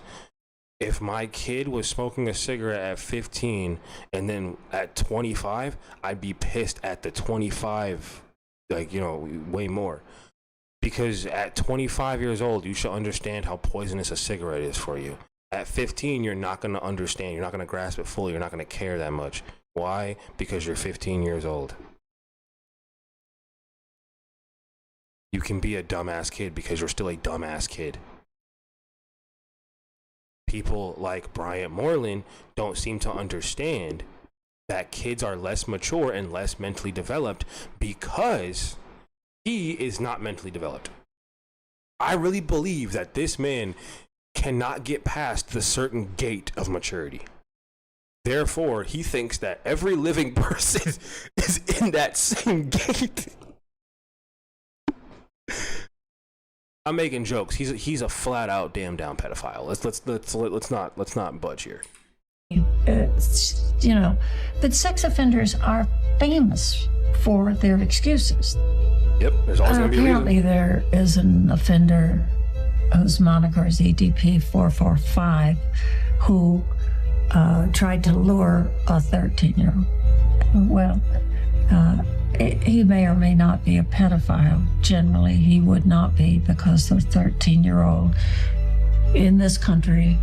S1: If my kid was smoking a cigarette at 15 and then at 25, I'd be pissed at the 25, like, you know, way more. Because at 25 years old, you should understand how poisonous a cigarette is for you. At 15, you're not going to understand. You're not going to grasp it fully. You're not going to care that much. Why? Because you're 15 years old. You can be a dumbass kid because you're still a dumbass kid. People like Bryant Moreland don't seem to understand that kids are less mature and less mentally developed because he is not mentally developed. I really believe that this man cannot get past the certain gate of maturity. Therefore, he thinks that every living person is in that same gate. I'm making jokes. He's a flat out damn down pedophile. Let's not budge here.
S21: You know, but sex offenders are famous for their excuses.
S1: Yep, there's always going to be a reason.
S21: Apparently there is an offender whose moniker is EDP445 who tried to lure a 13-year-old. Well, he may or may not be a pedophile. Generally, he would not be because the 13-year-old in this country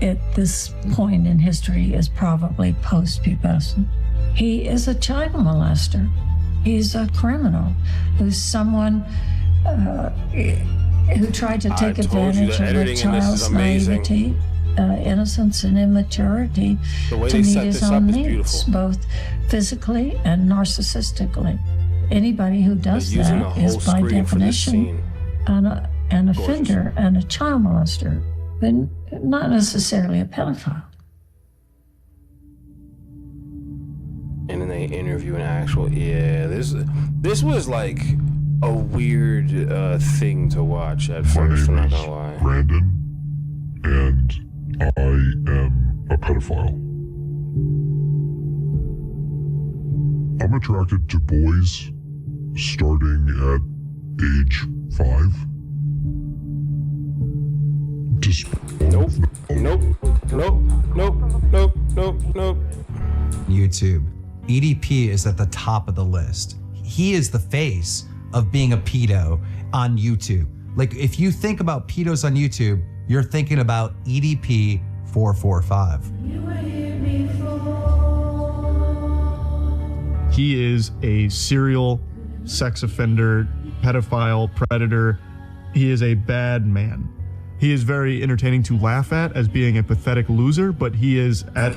S21: at this point in history is probably post-pubescent. He is a child molester. He's a criminal who's someone who tried to take advantage of a child's naivety, innocence, and immaturity to meet his own needs, both physically and narcissistically. Anybody who does that is, by definition, an offender and a child molester, but not necessarily a pedophile.
S1: And then they interview an actual, this was like a weird thing to watch at first, I'm not gonna lie.
S18: Brandon, and I am a pedophile. I'm attracted to boys starting at age 5.
S1: Nope.
S22: YouTube. EDP is at the top of the list. He is the face of being a pedo on YouTube. Like, if you think about pedos on YouTube, you're thinking about EDP445.
S23: He is a serial sex offender, pedophile, predator. He is a bad man. He is very entertaining to laugh at as being a pathetic loser, but he is at...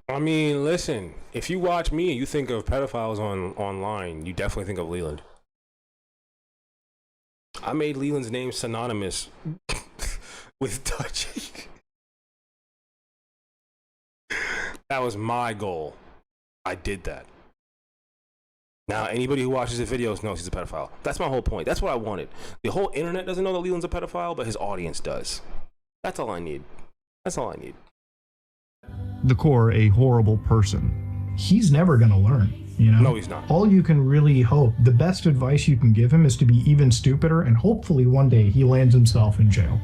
S1: I mean, listen, if you watch me and you think of pedophiles online, you definitely think of Leland. I made Leland's name synonymous with touching. That was my goal. I did that. Now, anybody who watches the videos knows he's a pedophile. That's my whole point. That's what I wanted. The whole internet doesn't know that Leland's a pedophile, but his audience does. That's all I need. That's all I need.
S23: the core a horrible person.
S11: He's never going to learn, you know?
S1: No, he's not.
S11: All you can really hope, the best advice you can give him is to be even stupider, and hopefully one day he lands himself in jail.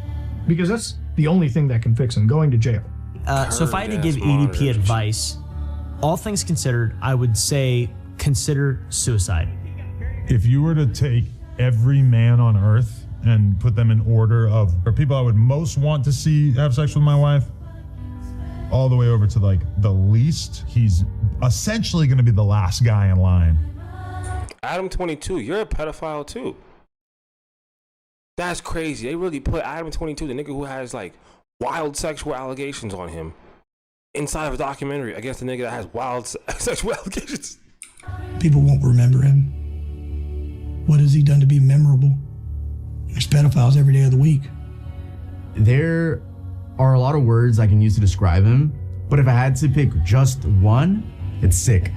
S11: Because that's the only thing that can fix him, going to jail.
S24: So if I had to give EDP advice, all things considered, I would say consider suicide.
S25: If you were to take every man on earth and put them in order of people I would most want to see have sex with my wife, all the way over to like the least, he's essentially going to be the last guy in line.
S1: Adam 22, you're a pedophile too. That's crazy. They really put Adam 22, the nigga who has like wild sexual allegations on him, inside of a documentary against the nigga that has wild sexual allegations.
S26: People won't remember him. What has he done to be memorable? There's pedophiles every day of the week.
S27: There are a lot of words I can use to describe him, but if I had to pick just one, it's sick.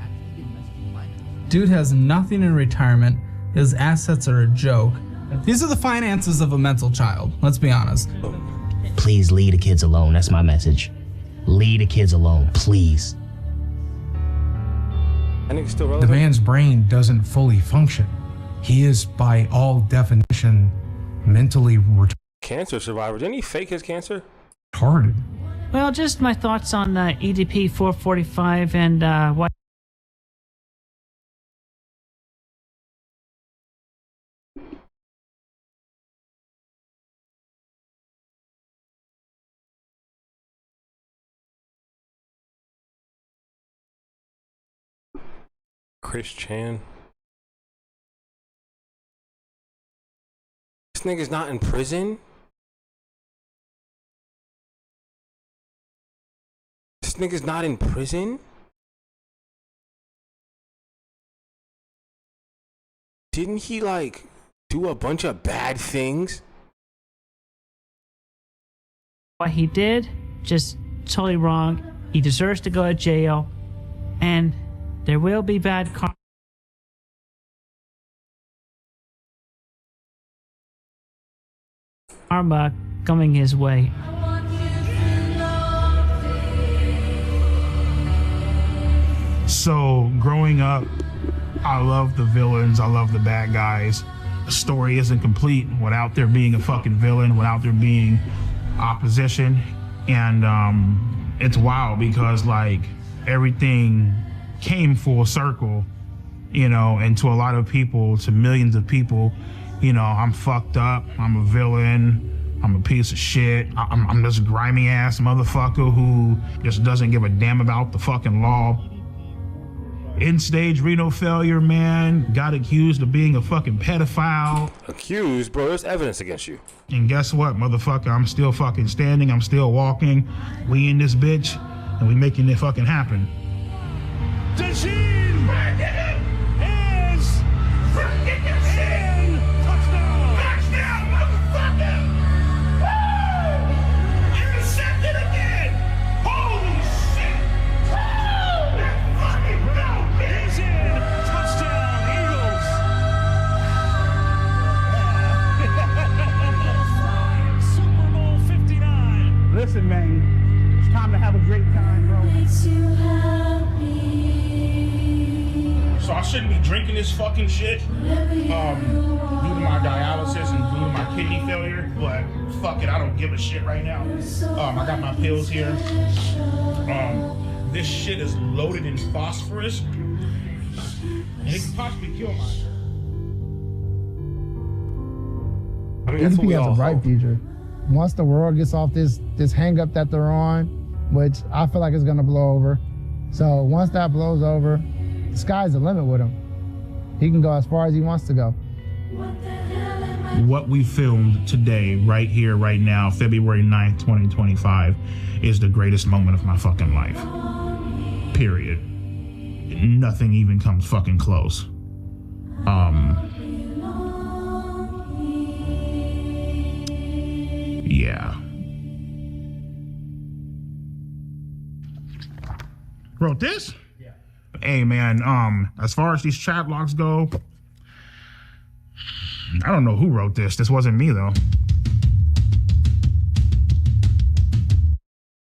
S28: Dude has nothing in retirement. His assets are a joke.
S3: These are the finances of a mental child. Let's be honest.
S6: Please leave the kids alone. That's my message. Leave the kids alone, please.
S1: I think it's still
S8: The
S1: relevant.
S8: man's brain doesn't fully function. He is, by all definition, mentally
S1: Cancer survivor. Didn't he fake his cancer?
S8: retarded.
S9: Well, just my thoughts on EDP445 and why.
S1: Chris Chan. This nigga's not in prison? This nigga's not in prison? Didn't he, like, do a bunch of bad things?
S9: What he did, just totally wrong. He deserves to go to jail, and there will be bad karma coming his way.
S2: So growing up, I love the villains, I love the bad guys. The story isn't complete without there being a fucking villain, without there being opposition. And it's wild because like everything came full circle, you know, and to a lot of people, to millions of people, you know, I'm fucked up, I'm a villain, I'm a piece of shit, I'm this grimy ass motherfucker who just doesn't give a damn about the fucking law. End-stage renal failure, man, got accused of being a fucking pedophile.
S1: Accused? Bro, there's evidence against you.
S2: And guess what, motherfucker, I'm still fucking standing, I'm still walking, we in this bitch, and we making it fucking happen.
S13: Dasheen is in touchdown. Touchdown, motherfucker! Woo! Intercepted again. Holy shit! Woo! Let's fucking go! He's in touchdown, Eagles. Super Bowl 59.
S11: Listen, man, it's time to have a great time, bro. So I shouldn't be drinking this fucking shit due to my dialysis and due to my kidney failure, but fuck it, I don't give a shit right now. I got my pills here. This shit is loaded in phosphorus, and it could possibly kill my.
S1: I mean, that's what
S14: EDP
S1: we
S14: has
S1: all
S14: a bright
S1: hope.
S14: future. Once the world gets off this hang up that they're on, which I feel like is gonna blow over. So once that blows over, the sky's the limit with him. He can go as far as he wants to go.
S2: What we filmed today, right here, right now, February 9th, 2025, is the greatest moment of my fucking life. Period. Nothing even comes fucking close. Yeah. Wrote this? Yeah. Hey man, as far as these chat logs go, I don't know who wrote this. This wasn't me though.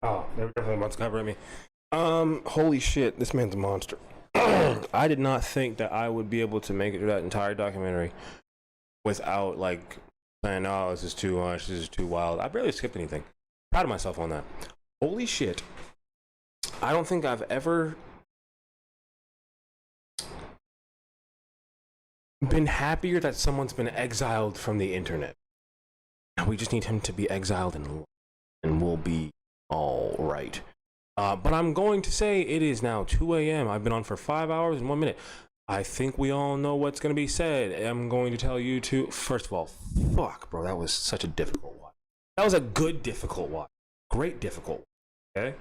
S1: Oh, they were definitely about to cover me. Holy shit, this man's a monster. I did not think that I would be able to make it through that entire documentary without like saying, "Oh, this is too much. This is too wild." I barely skipped anything. Proud of myself on that. Holy shit. I don't think I've ever been happier that someone's been exiled from the internet. Now we just need him to be exiled and we'll be all right. But I'm going to say it is now 2 a.m. I've been on for 5 hours and 1 minute. I think we all know what's going to be said. I'm going to tell you to, first of all, fuck, bro, that was such a difficult one. That was a good difficult one. Great difficult one, okay?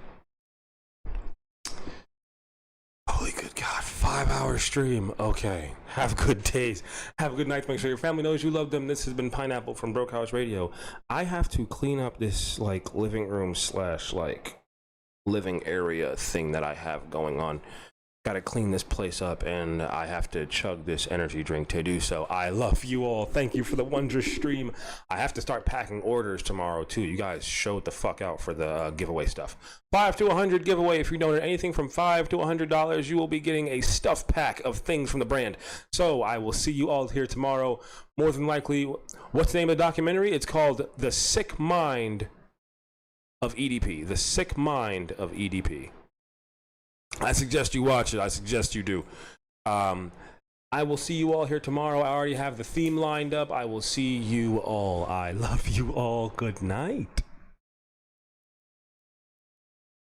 S1: Holy good God, 5 hour stream. Okay, have good days. Have good nights. Make sure your family knows you love them. This has been Pineapple from Broke House Radio. I have to clean up this like living room / like living area thing that I have going on. Gotta clean this place up, and I have to chug this energy drink to do so. I love you all. Thank you for the wondrous stream. I have to start packing orders tomorrow too. You guys showed the fuck out for the giveaway stuff. 5 to 100 giveaway. If you donate anything from $5 to $100, you will be getting a stuff pack of things from the brand. So I will see you all here tomorrow. More than likely, what's the name of the documentary? It's called The Sick Mind of EDP. The Sick Mind of EDP. I suggest you watch it. I suggest you do. I will see you all here tomorrow. I already have the theme lined up. I will see you all. I love you all. Good night.